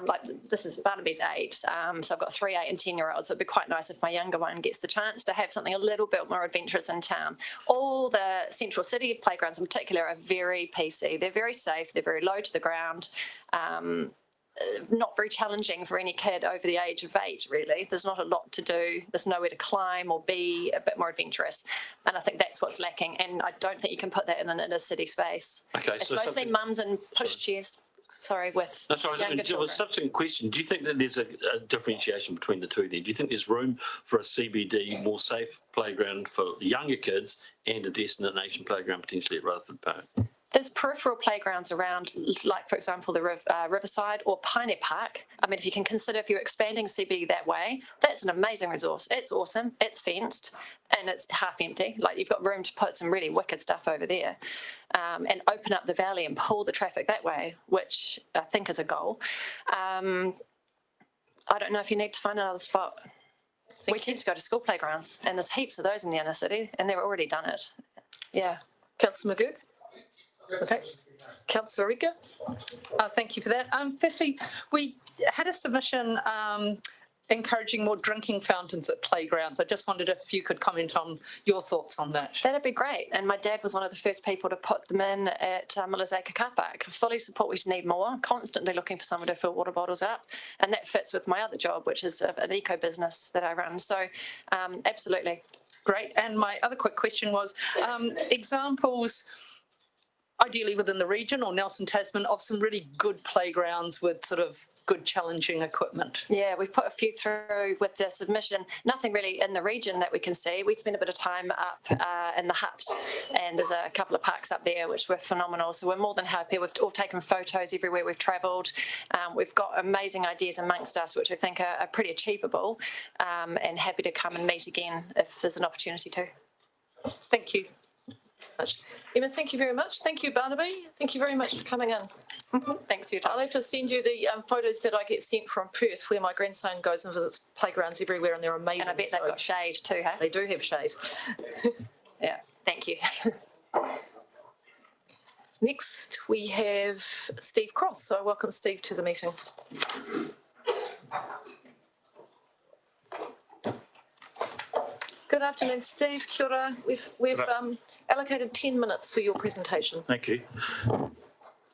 like this is Barnaby's 8, so I've got 3, 8 and 10-year-olds. So it'd be quite nice if my younger one gets the chance to have something a little bit more adventurous in town. All the central city playgrounds in particular are very PC. They're very safe, they're very low to the ground. Not very challenging for any kid over the age of 8, really. There's not a lot to do. There's nowhere to climb or be a bit more adventurous. And I think that's what's lacking. And I don't think you can put that in an inner city space. Okay, it's so mostly mums and pushchairs, with younger children. A subsequent question. Do you think that there's a differentiation between the two there? Do you think there's room for a CBD, more safe playground for younger kids and a destination playground potentially at Rutherford Park? There's peripheral playgrounds around, like, for example, the Riverside or Pioneer Park. I mean, if you can consider if you're expanding CBD that way, that's an amazing resource. It's awesome. It's fenced and it's half empty. Like, you've got room to put some really wicked stuff over there and open up the valley and pull the traffic that way, which I think is a goal. I don't know if you need to find another spot. We tend to go to school playgrounds, and there's heaps of those in the inner city, and they've already done it. Yeah. Councillor McGurk? Okay. Councillor Ika? Thank you for that. Firstly, we had a submission encouraging more drinking fountains at playgrounds. I just wondered if you could comment on your thoughts on that. That'd be great. And my dad was one of the first people to put them in at Milazaka Car Park. Fully support we need more, constantly looking for someone to fill water bottles up. And that fits with my other job, which is an eco business that I run. So absolutely. Great. And my other quick question was examples, ideally within the region or Nelson Tasman, of some really good playgrounds with sort of good challenging equipment. Yeah, we've put a few through with the submission. Nothing really in the region that we can see. We spent a bit of time up in the Hut, and there's a couple of parks up there which were phenomenal. So we're more than happy. We've all taken photos everywhere we've travelled. We've got amazing ideas amongst us which I think are pretty achievable, and happy to come and meet again if there's an opportunity to. Thank you. Emma, thank you very much. Thank you, Barnaby. Thank you very much for coming in. Thanks for your time. I'll have to send you the photos that I get sent from Perth, where my grandson goes and visits playgrounds everywhere, and they're amazing. And I bet they've got shade too, huh? They do have shade. Yeah, thank you. Next, we have Steve Cross. So I welcome Steve to the meeting. Good afternoon, Steve. Kia ora. We've allocated 10 minutes for your presentation. Thank you.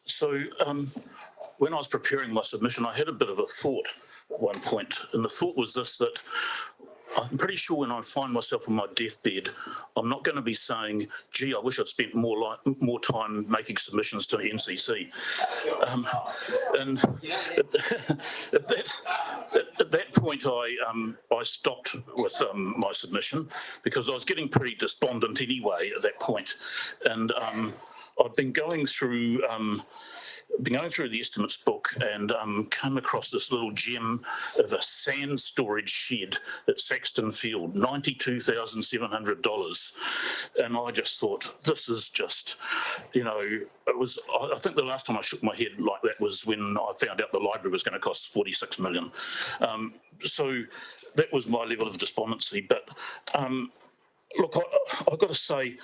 So when I was preparing my submission, I had a bit of a thought at one point, and the thought was this, that I'm pretty sure when I find myself on my deathbed, I'm not going to be saying, gee, I wish I'd spent more time making submissions to NCC. And at that point, I stopped with my submission because I was getting pretty despondent anyway at that point. And I've been going through the estimates book and came across this little gem of a sand storage shed at Saxton Field, $92,700. And I just thought, this is just, I think the last time I shook my head like that was when I found out the library was going to cost 46 million. So that was my level of despondency. But look, I've got to say,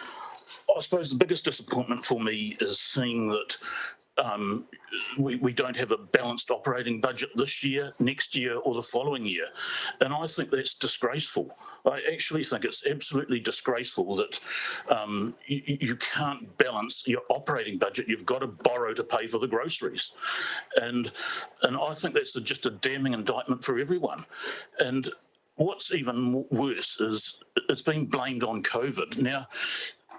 I suppose the biggest disappointment for me is seeing that we don't have a balanced operating budget this year, next year, or the following year. And I think that's disgraceful. I actually think it's absolutely disgraceful that you can't balance your operating budget. You've got to borrow to pay for the groceries. And I think that's just a damning indictment for everyone. And what's even worse is it's been blamed on COVID. Now,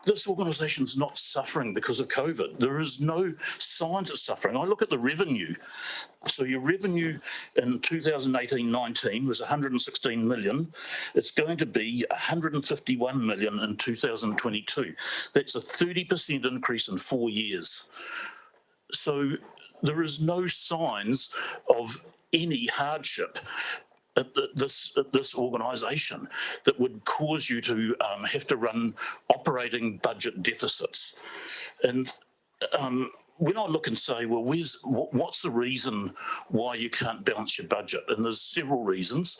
this organisation's not suffering because of COVID. There is no signs of suffering. I look at the revenue. So your revenue in 2018-19 was 116 million. It's going to be 151 million in 2022. That's a 30% increase in 4 years. So there is no signs of any hardship at this organisation that would cause you to have to run operating budget deficits. And when I look and say, well, what's the reason why you can't balance your budget? And there's several reasons.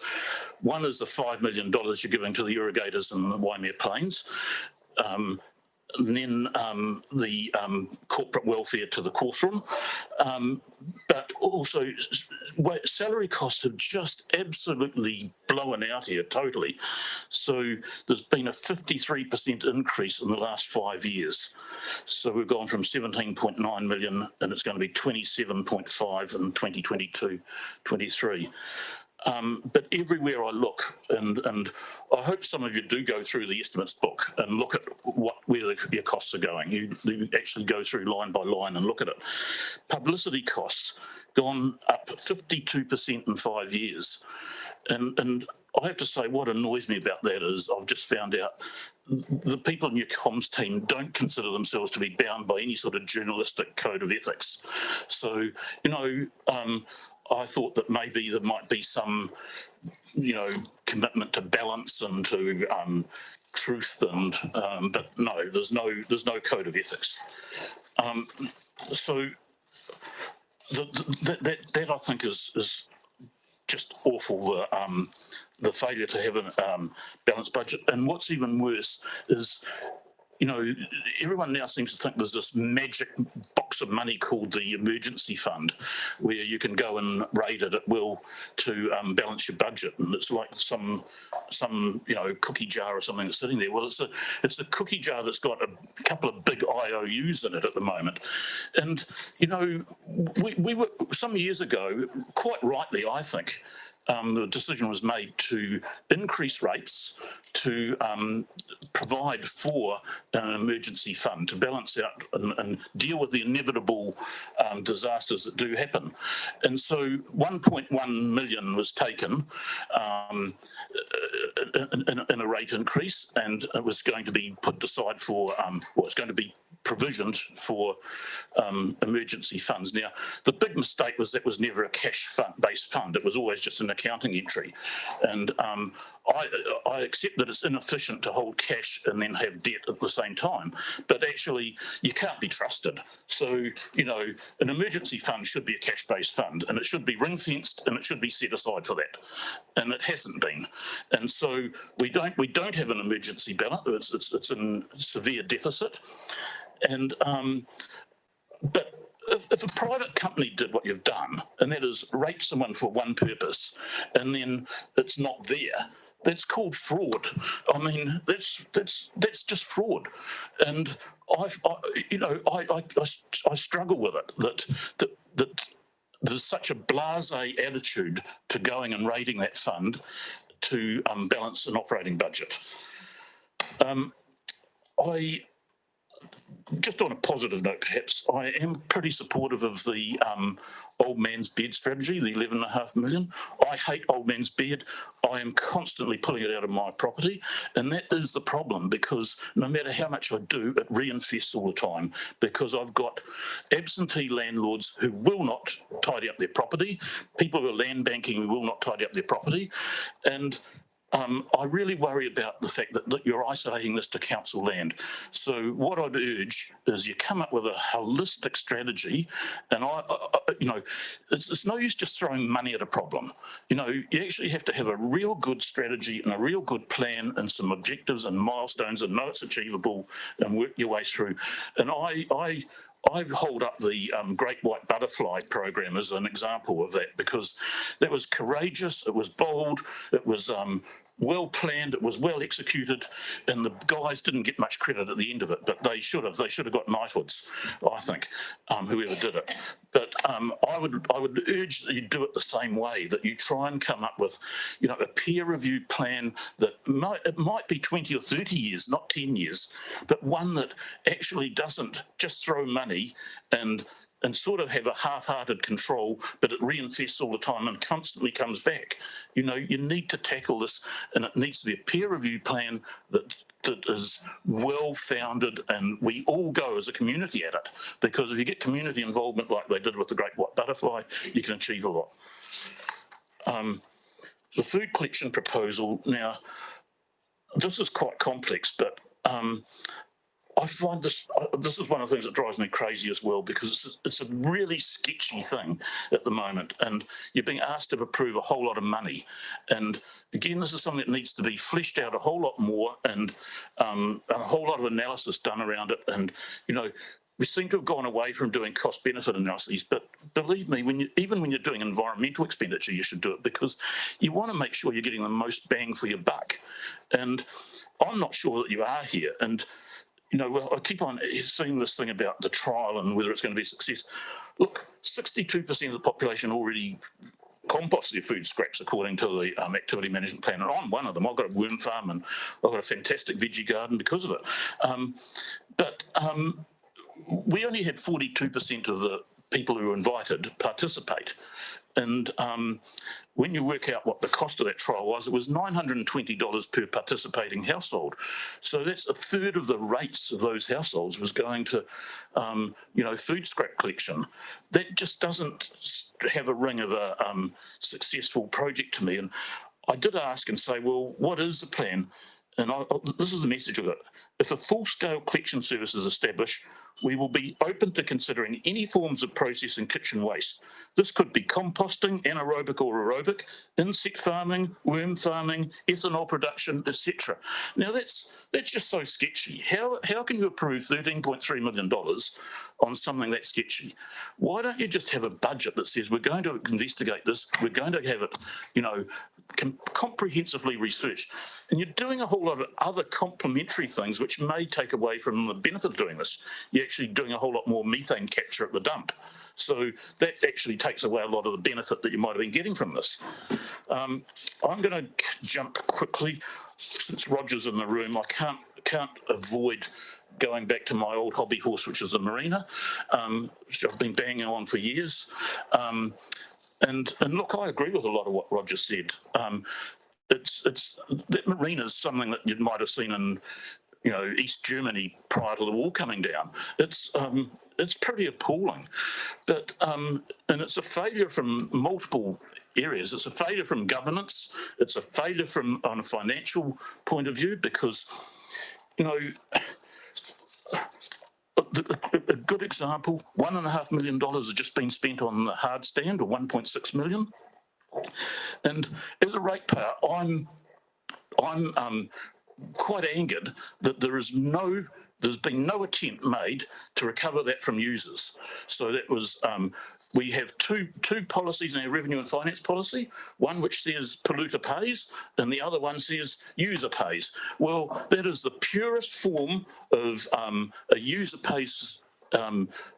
One is the $5 million you're giving to the irrigators in the Waimea Plains. And then the corporate welfare to the Cawthron. But also salary costs have just absolutely blown out here totally. So there's been a 53% increase in the last 5 years. So we've gone from 17.9 million and it's going to be 27.5 in 2022-23. But everywhere I look, and I hope some of you do go through the estimates book and look at where your costs are going. You actually go through line by line and look at it. Publicity costs gone up 52% in 5 years. And I have to say, what annoys me about that is I've just found out the people in your comms team don't consider themselves to be bound by any sort of journalistic code of ethics. So, I thought that maybe there might be some, commitment to balance and to truth, and but no, there's no code of ethics. So that I think is just awful. The failure to have a balanced budget, and what's even worse is, you know, everyone now seems to think there's this magic box of money called the emergency fund, where you can go and raid it at will to balance your budget, and it's like some you know, cookie jar or something that's sitting there. Well, it's a cookie jar that's got a couple of big IOUs in it at the moment, and you know, we were some years ago, quite rightly, I think. The decision was made to increase rates to provide for an emergency fund to balance out and deal with the inevitable disasters that do happen. And so 1.1 million was taken in a rate increase, and it was going to be put aside for, well, it's going to be provisioned for emergency funds. Now, the big mistake was that was never a cash-based fund. It was always just an accounting entry. And I accept that it's inefficient to hold cash and then have debt at the same time, but actually you can't be trusted. So, you know, an emergency fund should be a cash-based fund, and it should be ring-fenced, and it should be set aside for that. And it hasn't been. And so we don't have an emergency balance. It's in severe deficit. And but if a private company did what you've done, and that is rate someone for one purpose, and then it's not there, that's called fraud. I mean, that's just fraud. And I struggle with it. That there's such a blasé attitude to going and raiding that fund to balance an operating budget. Just on a positive note, perhaps, I am pretty supportive of the old man's bed strategy, the 11.5 million. I hate old man's bed. I am constantly pulling it out of my property, and that is the problem, because no matter how much I do, it reinfests all the time, because I've got absentee landlords who will not tidy up their property, people who are land banking who will not tidy up their property, and I really worry about the fact that you're isolating this to council land. So what I'd urge is you come up with a holistic strategy, and you know, it's no use just throwing money at a problem. You know, you actually have to have a real good strategy and a real good plan and some objectives and milestones, and know it's achievable, and work your way through. And I hold up the Great White Butterfly program as an example of that, because that was courageous, it was bold, it was well planned, it was well executed, and the guys didn't get much credit at the end of it, but they should have got knighthoods, I think, whoever did it. But I would urge that you do it the same way, that you try and come up with, you know, a peer-reviewed plan that might be 20 or 30 years, not 10 years, but one that actually doesn't just throw money and sort of have a half-hearted control, but it reinvests all the time and constantly comes back. You know, you need to tackle this, and it needs to be a peer-reviewed plan that is well-founded, and we all go as a community at it. Because if you get community involvement like they did with the Great White Butterfly, you can achieve a lot. The food collection proposal, now, this is quite complex, but I find this is one of the things that drives me crazy as well, because it's a really sketchy thing at the moment, and you're being asked to approve a whole lot of money. And again, this is something that needs to be fleshed out a whole lot more, and a whole lot of analysis done around it. And, you know, we seem to have gone away from doing cost-benefit analyses, but believe me, even when you're doing environmental expenditure, you should do it, because you want to make sure you're getting the most bang for your buck. And I'm not sure that you are here. And you know, I keep on seeing this thing about the trial and whether it's going to be a success. Look, 62% of the population already compost their food scraps according to the activity management plan. And I'm one of them. I've got a worm farm and I've got a fantastic veggie garden because of it. But we only had 42% of the people who were invited participate. And when you work out what the cost of that trial was, it was $920 per participating household. So that's a third of the rates of those households was going to, you know, food scrap collection. That just doesn't have a ring of a successful project to me. And I did ask and say, well, what is the plan? and this is the message of it. If a full-scale collection service is established, we will be open to considering any forms of processing kitchen waste. This could be composting, anaerobic or aerobic, insect farming, worm farming, ethanol production, etc. Now that's just so sketchy. How can you approve $13.3 million on something that sketchy? Why don't you just have a budget that says we're going to investigate this, we're going to have it, comprehensively researched, and you're doing a whole lot of other complementary things which may take away from the benefit of doing this. You're actually doing a whole lot more methane capture at the dump. So that actually takes away a lot of the benefit that you might have been getting from this. I'm going to jump quickly. Since Roger's in the room, I can't avoid going back to my old hobby horse, which is the marina, which I've been banging on for years. And look, I agree with a lot of what Roger said. That marina is something that you might have seen in East Germany prior to the wall coming down. It's pretty appalling, but and it's a failure from multiple areas. It's a failure from governance. It's a failure from on a financial point of view because a good example, $1.5 million has just been spent on the hard stand, or 1.6 million. And as a ratepayer, I'm quite angered that there's been no attempt made to recover that from users. So that was, we have two policies in our revenue and finance policy, one which says polluter pays and the other one says user pays. Well, that is the purest form of a user pays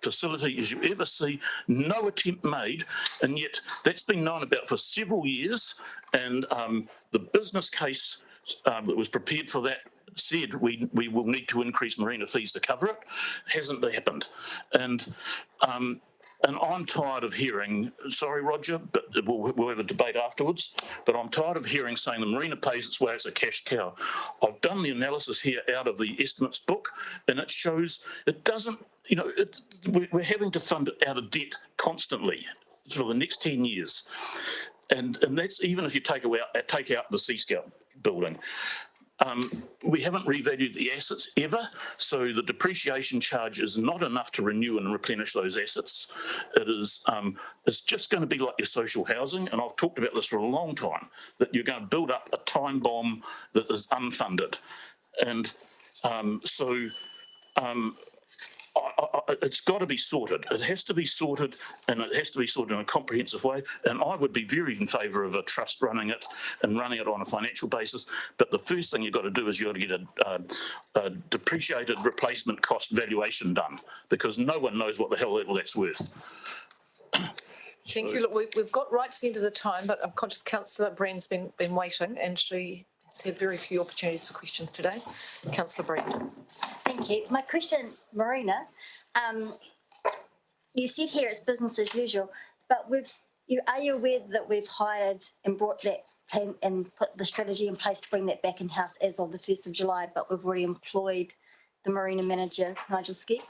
facility as you ever see, no attempt made, and yet that's been known about for several years, and the business case that was prepared for that said we will need to increase marina fees to cover it. Hasn't happened. And I'm tired of hearing, sorry Roger, but we'll have a debate afterwards, but I'm tired of hearing saying the marina pays its way as a cash cow. I've done the analysis here out of the estimates book, and it shows it doesn't, we're having to fund it out of debt constantly for the next 10 years. And that's even if you take out the Seascout building. We haven't revalued the assets ever, so the depreciation charge is not enough to renew and replenish those assets. It is, it's just going to be like your social housing, and I've talked about this for a long time, that you're going to build up a time bomb that is unfunded. And it's got to be sorted. It has to be sorted, and it has to be sorted in a comprehensive way. And I would be very in favour of a trust running it and running it on a financial basis. But the first thing you've got to do is you've got to get a depreciated replacement cost valuation done, because no one knows what the hell that's worth. Thank you. Look, we've got right to the end of the time, but I'm conscious Councillor Brand's been waiting, and she has had very few opportunities for questions today. Councillor Brand. Thank you. My question, Marina, you said here it's business as usual, but are you aware that we've hired and brought that plan and put the strategy in place to bring that back in-house as of the 1st of July, but we've already employed the marina manager, Nigel Skeggs?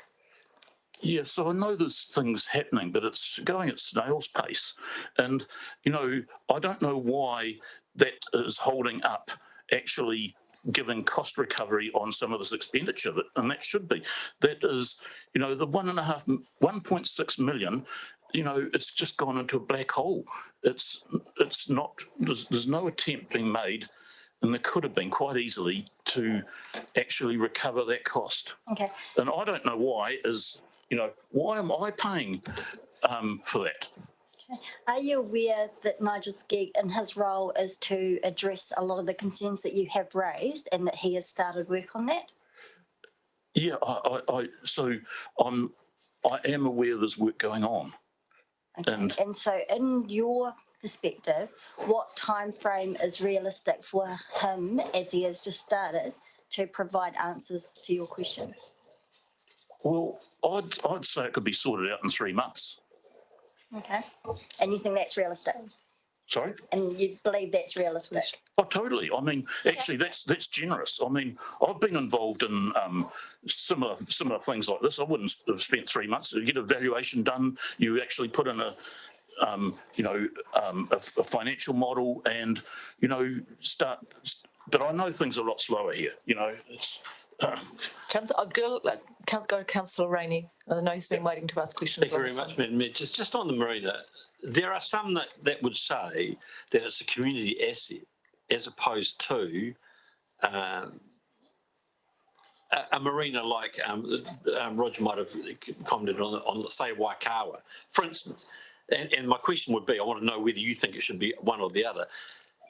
Yeah, so I know there's things happening, but it's going at snail's pace. And, I don't know why that is holding up actually giving cost recovery on some of this expenditure, and that should be. That is, the 1.6 million, it's just gone into a black hole. It's not, there's no attempt being made, and there could have been quite easily to actually recover that cost. Okay. And I don't know why why am I paying for that? Okay. Are you aware that Nigel Skeggs in his role is to address a lot of the concerns that you have raised, and that he has started work on that? Yeah, I am aware there's work going on. Okay. And so in your perspective, what time frame is realistic for him, as he has just started, to provide answers to your questions? Well, I'd say it could be sorted out in 3 months. Okay. And you think that's realistic? Sorry? And you believe that's realistic? Oh, totally. I mean, actually, that's generous. I mean, I've been involved in similar things like this. I wouldn't have spent 3 months to get a valuation done. You actually put in a financial model and, start but I know things are a lot slower here, you know. It's, I'll go to Councillor Rainey. I know he's been waiting to ask questions. Thank you very much, Madam Mayor. Just on the marina, there are some that would say that it's a community asset as opposed to a marina like Roger might have commented on say, Waikawa, for instance. And my question would be, I want to know whether you think it should be one or the other.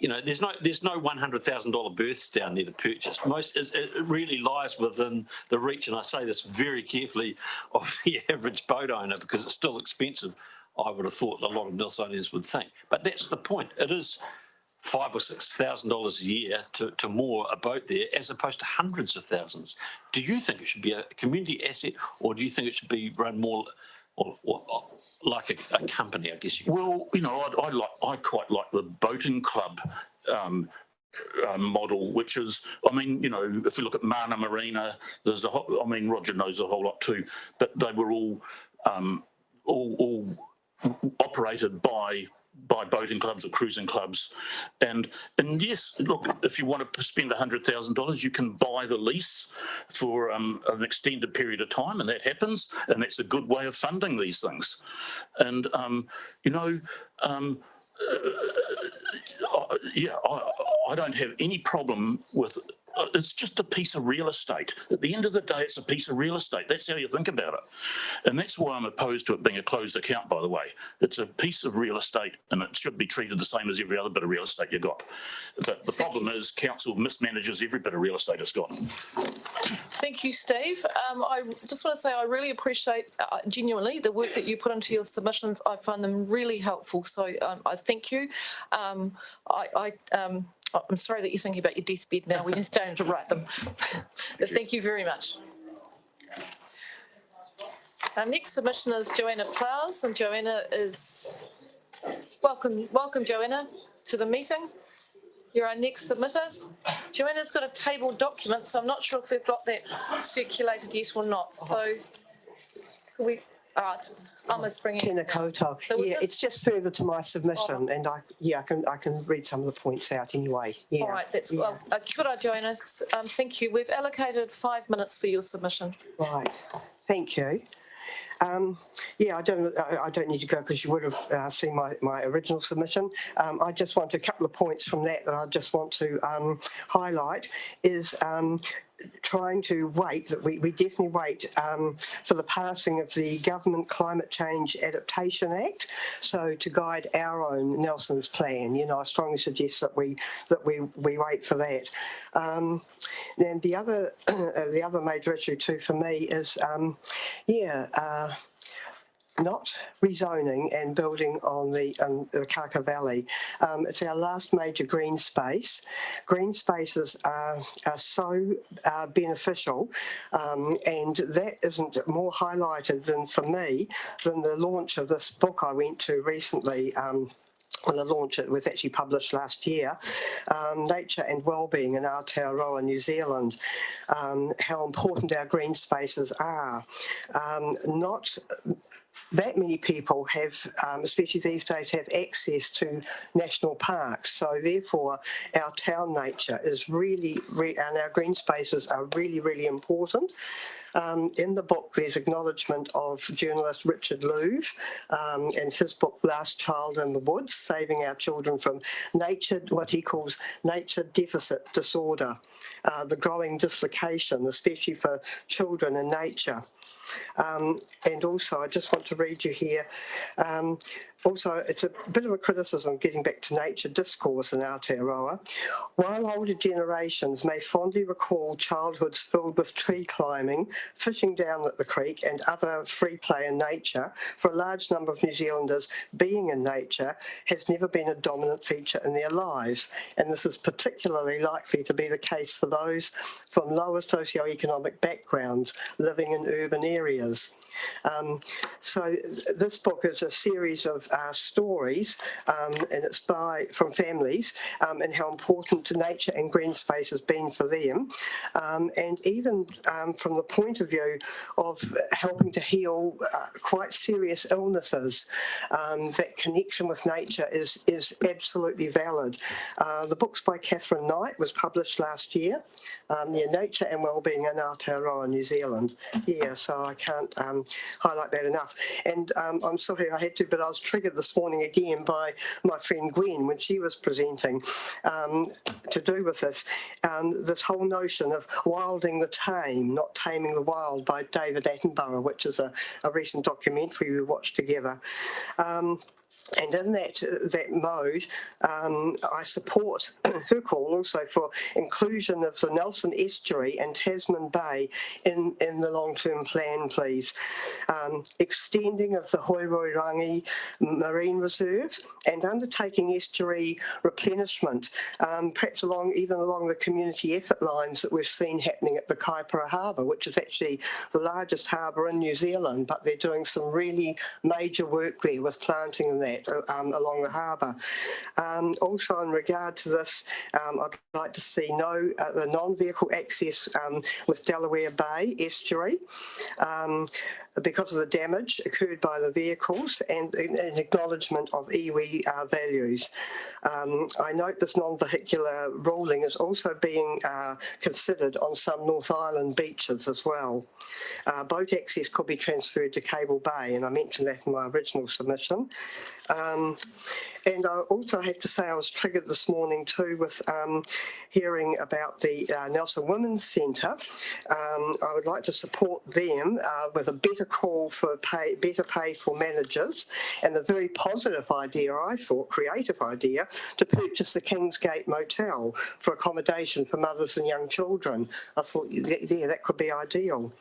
You know, there's no $100,000 berths down there to purchase. It really lies within the reach, and I say this very carefully, of the average boat owner, because it's still expensive. I would have thought a lot of Nelsonians would think, but that's the point. It is $5,000 or $6,000 a year to moor a boat there, as opposed to hundreds of thousands. Do you think it should be a community asset, or do you think it should be run more or like a company, I guess? Well, you know, I quite like the boating club model, which is, I mean, you know, if you look at Mana Marina, there's a whole, I mean, Roger knows a whole lot too, but they were all operated by boating clubs or cruising clubs, and yes, look, if you want to spend $100,000, you can buy the lease for an extended period of time, and that happens, and that's a good way of funding these things. And you know, yeah, I don't have any problem with. It's just a piece of real estate. At the end of the day, it's a piece of real estate. That's how you think about it. And that's why I'm opposed to it being a closed account, by the way. It's a piece of real estate, and it should be treated the same as every other bit of real estate you got. But the problem is council mismanages every bit of real estate it's got. Thank you, Steve. I just want to say I really appreciate genuinely the work that you put into your submissions. I find them really helpful. So I thank you. I'm sorry that you're thinking about your deathbed now. We're starting to write them. But thank you very much. Our next submission is Joanna Plowes, and Joanna is welcome, Joanna, to the meeting. You're our next submitter. Joanna's got a tabled document, so I'm not sure if we've got that circulated yet or not. So could we? Almost bringing Tēnā koutou. So yeah, it's just further to my submission, and I can read some of the points out anyway. Yeah. All right, that's well. Good eye, Joanna. Thank you. We've allocated 5 minutes for your submission. Right. Thank you. Yeah, I don't need to go because you would have seen my original submission. I just want a couple of points from that I just want to highlight is trying to wait, that we definitely wait for the passing of the Government Climate Change Adaptation Act, so to guide our own Nelson's plan. You know, I strongly suggest that we wait for that. And the other major issue too for me is not rezoning and building on the Kaka Valley. It's our last major green space. Green spaces are so beneficial, and that isn't more highlighted than, for me, than the launch of this book I went to recently. Well, the launch, it was actually published last year, Nature and Wellbeing in Aotearoa, New Zealand, how important our green spaces are. Not that many people have, especially these days, have access to national parks. So therefore, our town nature is really, and our green spaces are really, really important. In the book, there's acknowledgement of journalist Richard Louv and his book, Last Child in the Woods, Saving Our Children from Nature, what he calls nature deficit disorder, the growing dislocation, especially for children in nature. And also, I just want to read you here. Also, it's a bit of a criticism, getting back to nature discourse in Aotearoa. While older generations may fondly recall childhoods filled with tree climbing, fishing down at the creek and other free play in nature, for a large number of New Zealanders, being in nature has never been a dominant feature in their lives. And this is particularly likely to be the case for those from lower socioeconomic backgrounds living in urban areas. So this book is a series of stories, and it's from families, and how important nature and green space has been for them, and even from the point of view of helping to heal quite serious illnesses. That connection with nature is absolutely valid. The book's by Catherine Knight, was published last year. Nature and Wellbeing in Aotearoa, New Zealand. Yeah, so I can't highlight that enough. And I'm sorry I had to, but I was triggered this morning again by my friend Gwen when she was presenting to do with this whole notion of wilding the tame, not taming the wild, by David Attenborough, which is a recent documentary we watched together. And in that mode, I support her call also for inclusion of the Nelson Estuary and Tasman Bay in the long-term plan, please. Extending of the Hoiroirangi Marine Reserve and undertaking estuary replenishment, perhaps even along the community effort lines that we've seen happening at the Kaipara Harbour, which is actually the largest harbour in New Zealand, but they're doing some really major work there with planting and that along the harbour. Also, in regard to this, I'd like to see the non-vehicle access with Delaware Bay estuary because of the damage occurred by the vehicles and an acknowledgement of iwi values. I note this non-vehicular ruling is also being considered on some North Island beaches as well. Boat access could be transferred to Cable Bay, and I mentioned that in my original submission. And I also have to say I was triggered this morning too with hearing about the Nelson Women's Centre. I would like to support them with a better call for better pay for managers, and the very positive idea, I thought, creative idea, to purchase the Kingsgate Motel for accommodation for mothers and young children. I thought, yeah, that could be ideal.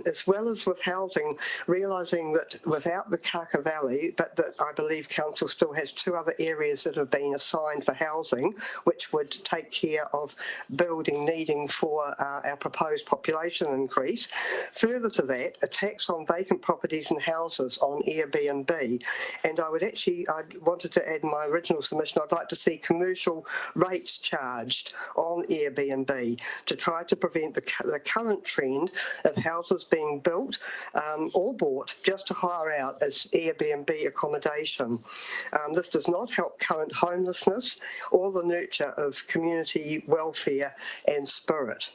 As well as with housing, realising that without the Kaka Valley, but that I believe Council still has 2 other areas that have been assigned for housing, which would take care of building needing for our proposed population increase. Further to that, a tax on vacant properties and houses on Airbnb. And I wanted to add in my original submission, I'd like to see commercial rates charged on Airbnb to try to prevent the current trend of houses being built or bought just to hire out as Airbnb accommodation. This does not help current homelessness or the nurture of community welfare and spirit.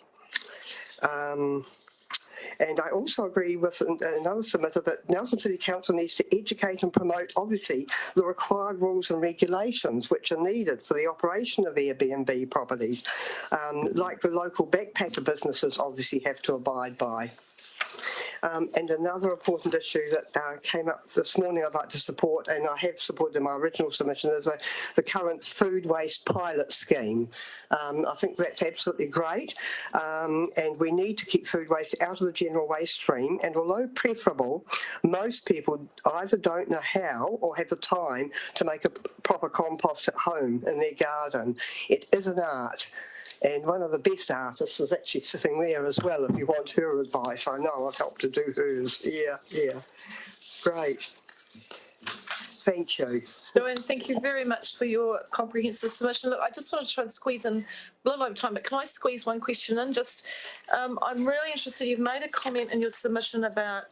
And I also agree with another submitter that Nelson City Council needs to educate and promote, obviously, the required rules and regulations which are needed for the operation of Airbnb properties, like the local backpacker businesses obviously have to abide by. And another important issue that came up this morning I'd like to support, and I have supported in my original submission, is the current food waste pilot scheme. I think that's absolutely great, and we need to keep food waste out of the general waste stream, and although preferable, most people either don't know how or have the time to make a proper compost at home in their garden. It is an art. And one of the best artists is actually sitting there as well, if you want her advice. I know I've helped to do hers. Yeah. Great. Thank you. Joanne, thank you very much for your comprehensive submission. Look, I just want to try and squeeze in a little over time, but can I squeeze one question in? Just, I'm really interested, you've made a comment in your submission about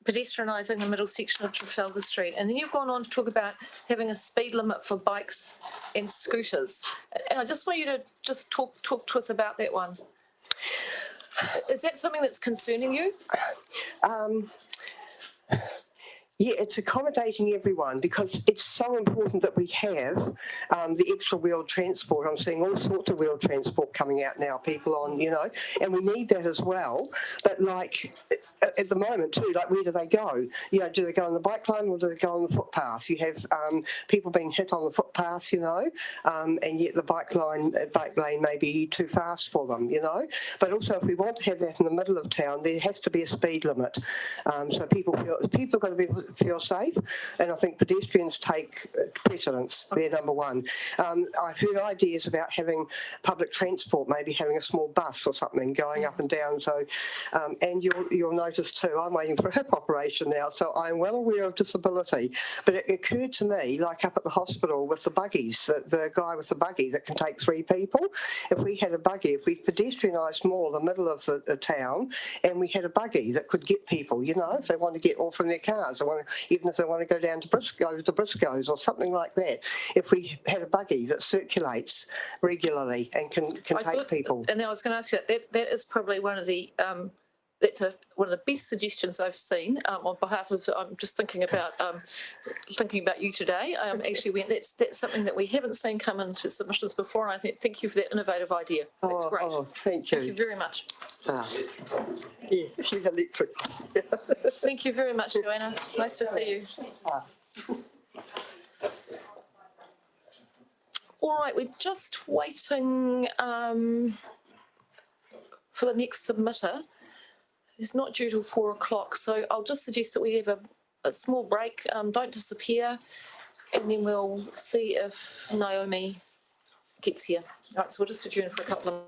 pedestrianising the middle section of Trafalgar Street, and then you've gone on to talk about having a speed limit for bikes and scooters. And I just want you to just talk to us about that one. Is that something that's concerning you? Yeah, it's accommodating everyone because it's so important that we have the extra wheeled transport. I'm seeing all sorts of wheeled transport coming out now, people on, and we need that as well. But like at the moment too, like where do they go? Do they go on the bike lane or do they go on the footpath? You have people being hit on the footpath, and yet the bike lane may be too fast for them, But also if we want to have that in the middle of town, there has to be a speed limit. So people are going to feel safe, and I think pedestrians take precedence. They're number one. I've heard ideas about having public transport, maybe having a small bus or something going up and down. So, and you'll note arthritis too. I'm waiting for a hip operation now, so I'm well aware of disability. But it occurred to me, like up at the hospital with the buggies, the guy with the buggy that can take 3 people, if we had a buggy, if we pedestrianised more the middle of the town and we had a buggy that could get people, you know, if they want to get off from their cars, even if they want to go down to Briscoe's or something like that, if we had a buggy that circulates regularly and can take people. And I was going to ask you, that is probably one of the, one of the best suggestions I've seen on behalf of, I'm just thinking about you today. Actually, that's something that we haven't seen come into submissions before, and I thank you for that innovative idea. That's great. Oh, thank you. Thank you very much. Yeah, she's electric. Thank you very much, Joanna. Nice to see you. All right, we're just waiting for the next submitter. It's not due till 4 o'clock, so I'll just suggest that we have a small break. Don't disappear, and then we'll see if Naomi gets here. All right, so we'll just adjourn for a couple of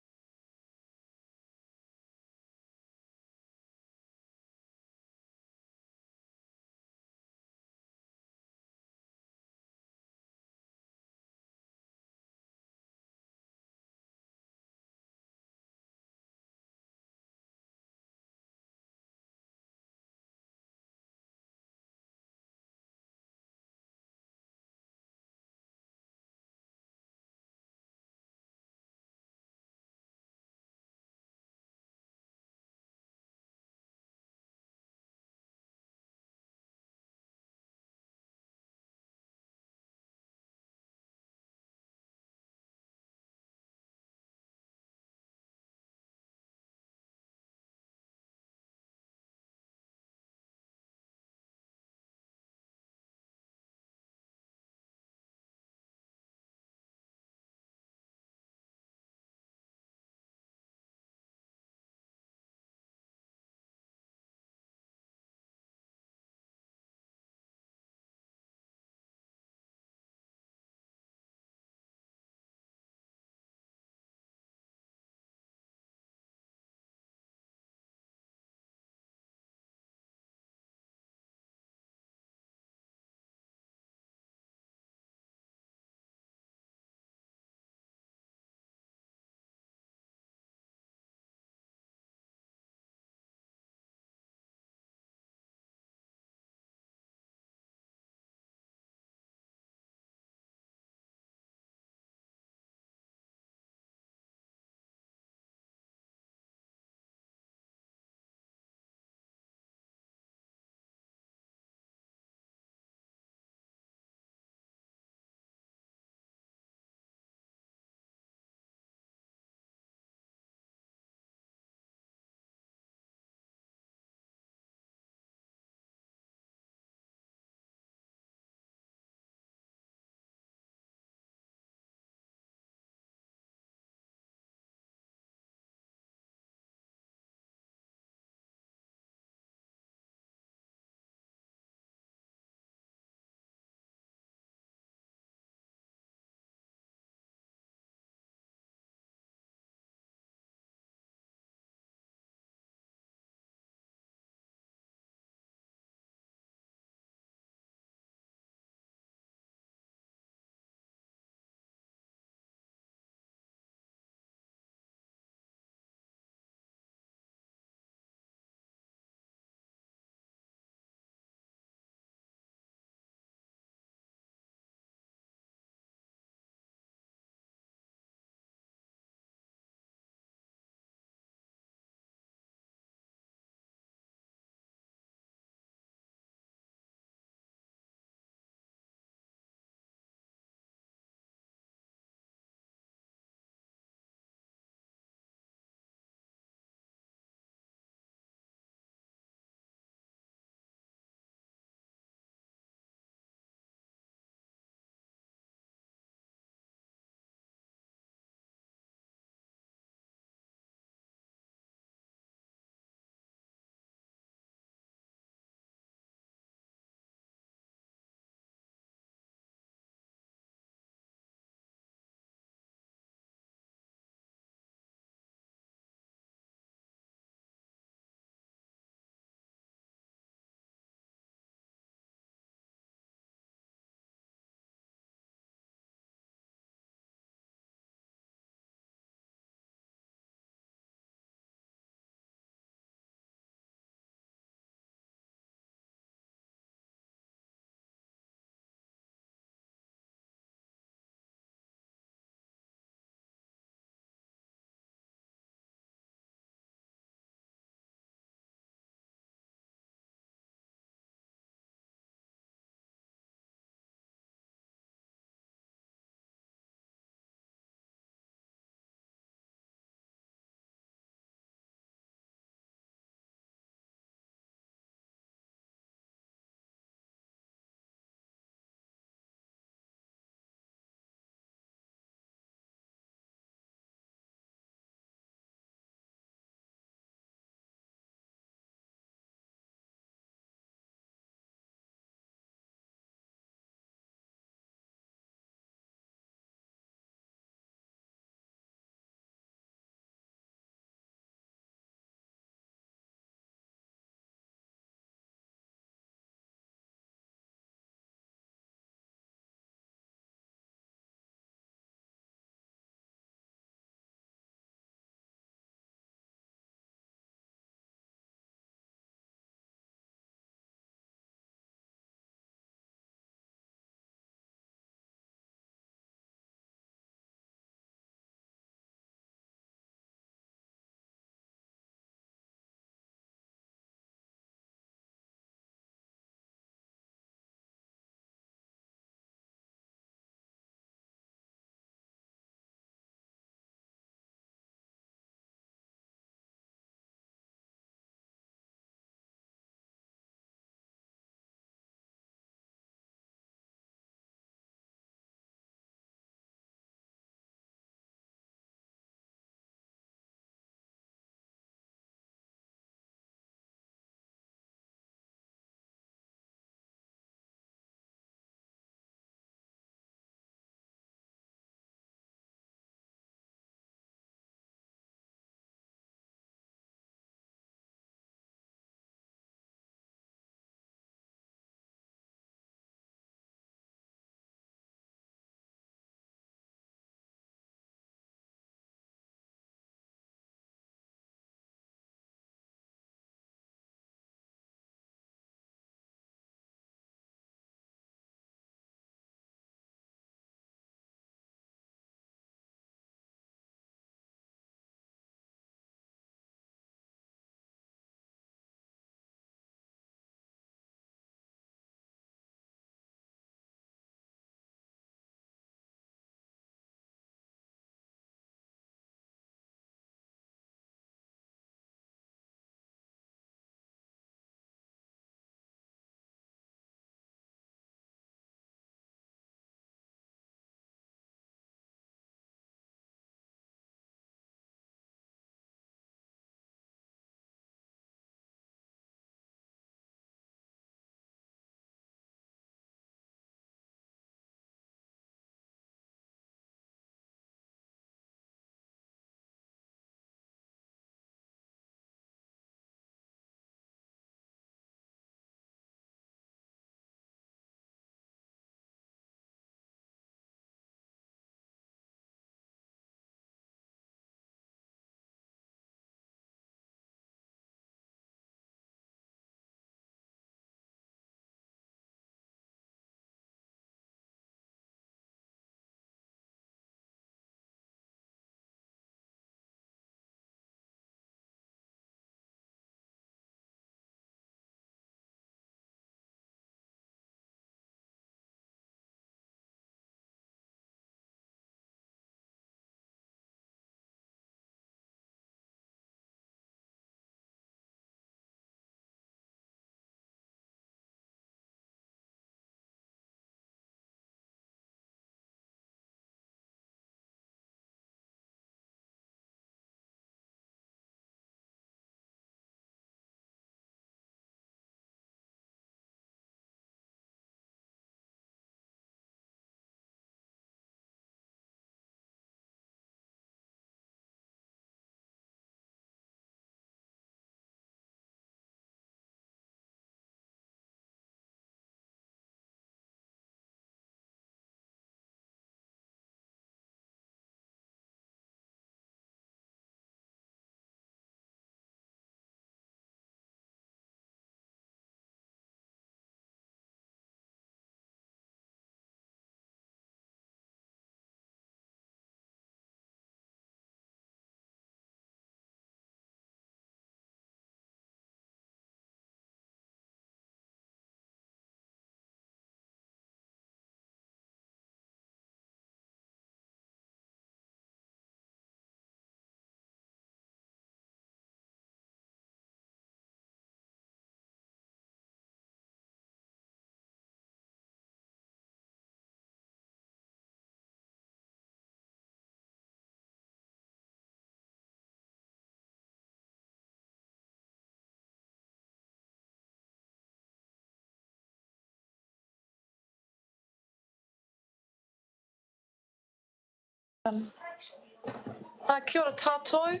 Kia ora tātou.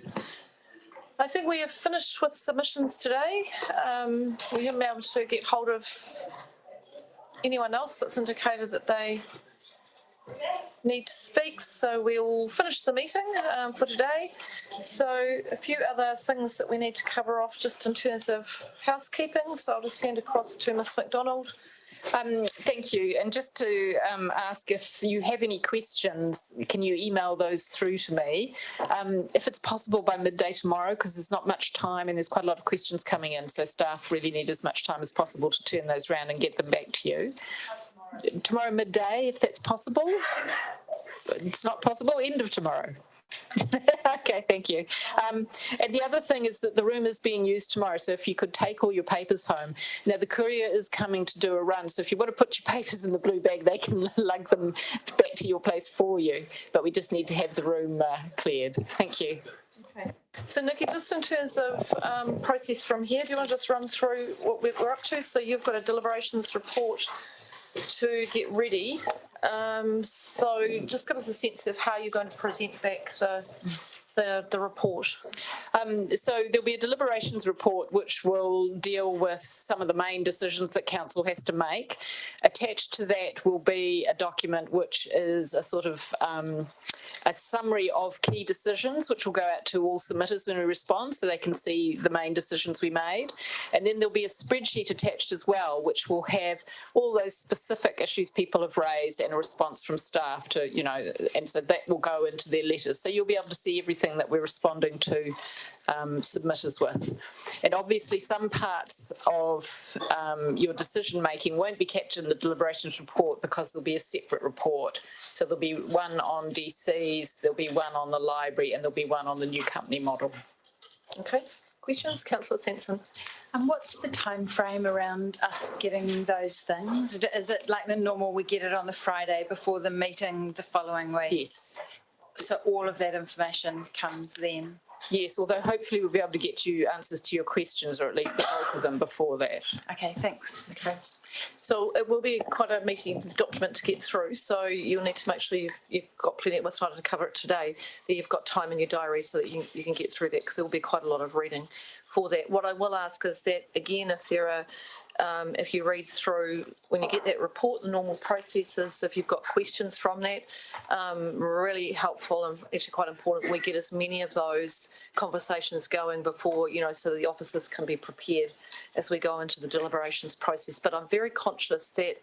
I think we have finished with submissions today. We haven't been able to get hold of anyone else that's indicated that they need to speak, so we'll finish the meeting for today. So a few other things that we need to cover off just in terms of housekeeping, so I'll just hand across to Ms McDonald. Thank you. And just to ask if you have any questions, can you email those through to me? If it's possible by midday tomorrow, because there's not much time and there's quite a lot of questions coming in, so staff really need as much time as possible to turn those around and get them back to you. Tomorrow midday, if that's possible. It's not possible, end of tomorrow. Okay, thank you. And the other thing is that the room is being used tomorrow, so if you could take all your papers home. Now, the courier is coming to do a run, so if you want to put your papers in the blue bag, they can lug them back to your place for you, but we just need to have the room cleared. Thank you. Okay. So, Nikki, just in terms of process from here, do you want to just run through what we're up to? So you've got a deliberations report to get ready. So just give us a sense of how you're going to present back the report. So there'll be a deliberations report which will deal with some of the main decisions that council has to make. Attached to that will be a document which is a sort of a summary of key decisions, which will go out to all submitters when we respond, so they can see the main decisions we made. And then there'll be a spreadsheet attached as well, which will have all those specific issues people have raised and a response from staff to, you know, and so that will go into their letters. So you'll be able to see everything that we're responding to submitters with. And obviously some parts of your decision making won't be captured in the deliberations report because there'll be a separate report. So there'll be one on DCs, there'll be one on the library, and there'll be one on the new company model. Okay, questions? Councillor Sanson. And what's the time frame around us getting those things? Is it like the normal, we get it on the Friday before the meeting the following week? Yes. So all of that information comes then? Yes, although hopefully we'll be able to get you answers to your questions, or at least the bulk of them before that. Okay, thanks. Okay. So it will be quite a meaty document to get through, so you'll need to make sure you've got plenty of time to cover it today, that you've got time in your diary so that you can get through that, because there will be quite a lot of reading for that. What I will ask is that, again, if there are if you read through, when you get that report, the normal processes, if you've got questions from that, really helpful and actually quite important we get as many of those conversations going before, you know, so the officers can be prepared as we go into the deliberations process. But I'm very conscious that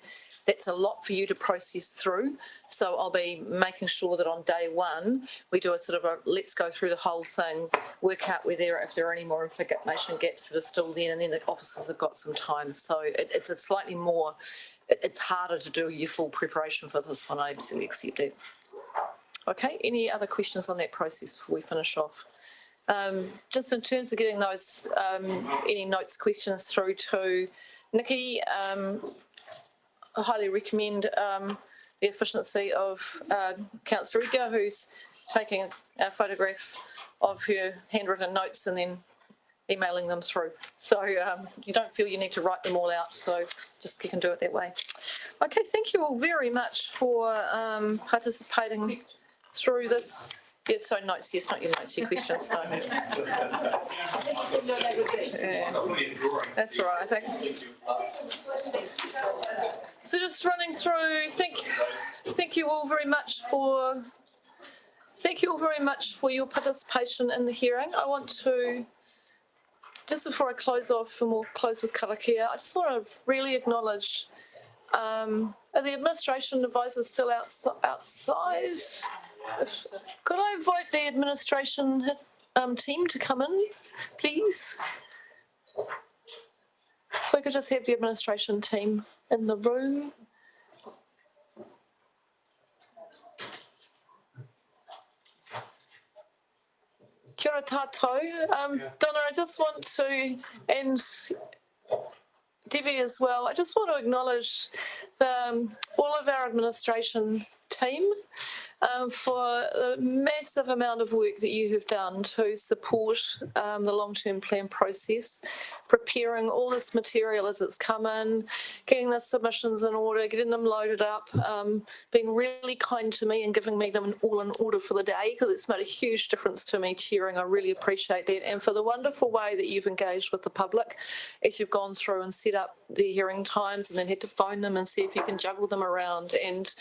that's a lot for you to process through. So I'll be making sure that on day one, we do a sort of a, let's go through the whole thing, work out if there are any more information gaps that are still there, and then the officers have got some time. So it's a slightly more, it's harder to do your full preparation for this one. I absolutely accept that. Okay, any other questions on that process before we finish off? Just in terms of getting those, any notes, questions through to Nikki, I highly recommend the efficiency of Councillor Riga, who's taking a photograph of her handwritten notes and then emailing them through. So you don't feel you need to write them all out, so just you can do it that way. Okay, thank you all very much for participating through this. Yeah, so notes, yes, not your notes, your questions. No. That's all right, I think. So just running through, thank you all very much for your participation in the hearing. I want to, just before I close off and we'll close with karakia, I just want to really acknowledge, are the administration advisors still outside? Could I invite the administration team to come in, please? If we could just have the administration team in the room. Kia ora tātou. Donna, I just want to, and Debbie as well, I just want to acknowledge all of our administration team. for the massive amount of work that you have done to support the long-term plan process, preparing all this material as it's come in, getting the submissions in order, getting them loaded up, being really kind to me and giving me them all in order for the day, because it's made a huge difference to me chairing. I really appreciate that. And for the wonderful way that you've engaged with the public as you've gone through and set up the hearing times and then had to phone them and see if you can juggle them around. And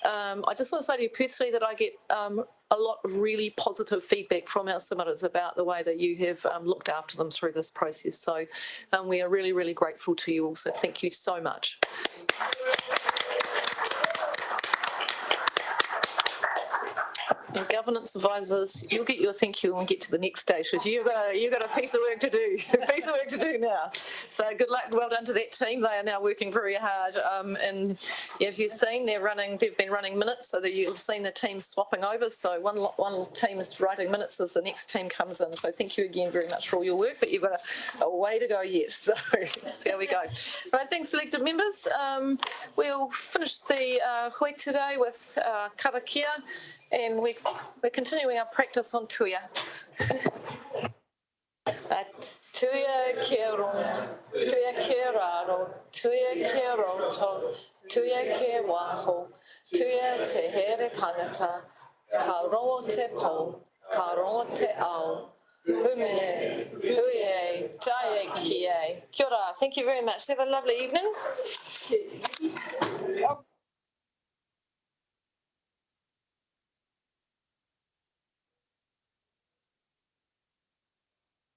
I just want to say to you personally that I get a lot of really positive feedback from our submitters about the way that you have looked after them through this process. So we are really, really grateful to you all. So thank you so much. And governance advisors, you'll get your thank you when we get to the next stage, because you've got a piece of work to do, now. So good luck, well done to that team. They are now working very hard, and as you've seen, they've been running minutes, so that you've seen the team swapping over. So one team is writing minutes as the next team comes in. So thank you again very much for all your work, but you've got a way to go yet. So that's how we go. Right, thanks, elected members. We'll finish the hui today with karakia. And we're continuing our practice on tuia. Tuia ke rongo, tuia ke raro, tuia ke roto, tuia ke waho, tuia te here tangata, ka rongo te po, ka rongo te ao, humie, huie, taie kie. Kia ora. Thank you very much. Have a lovely evening.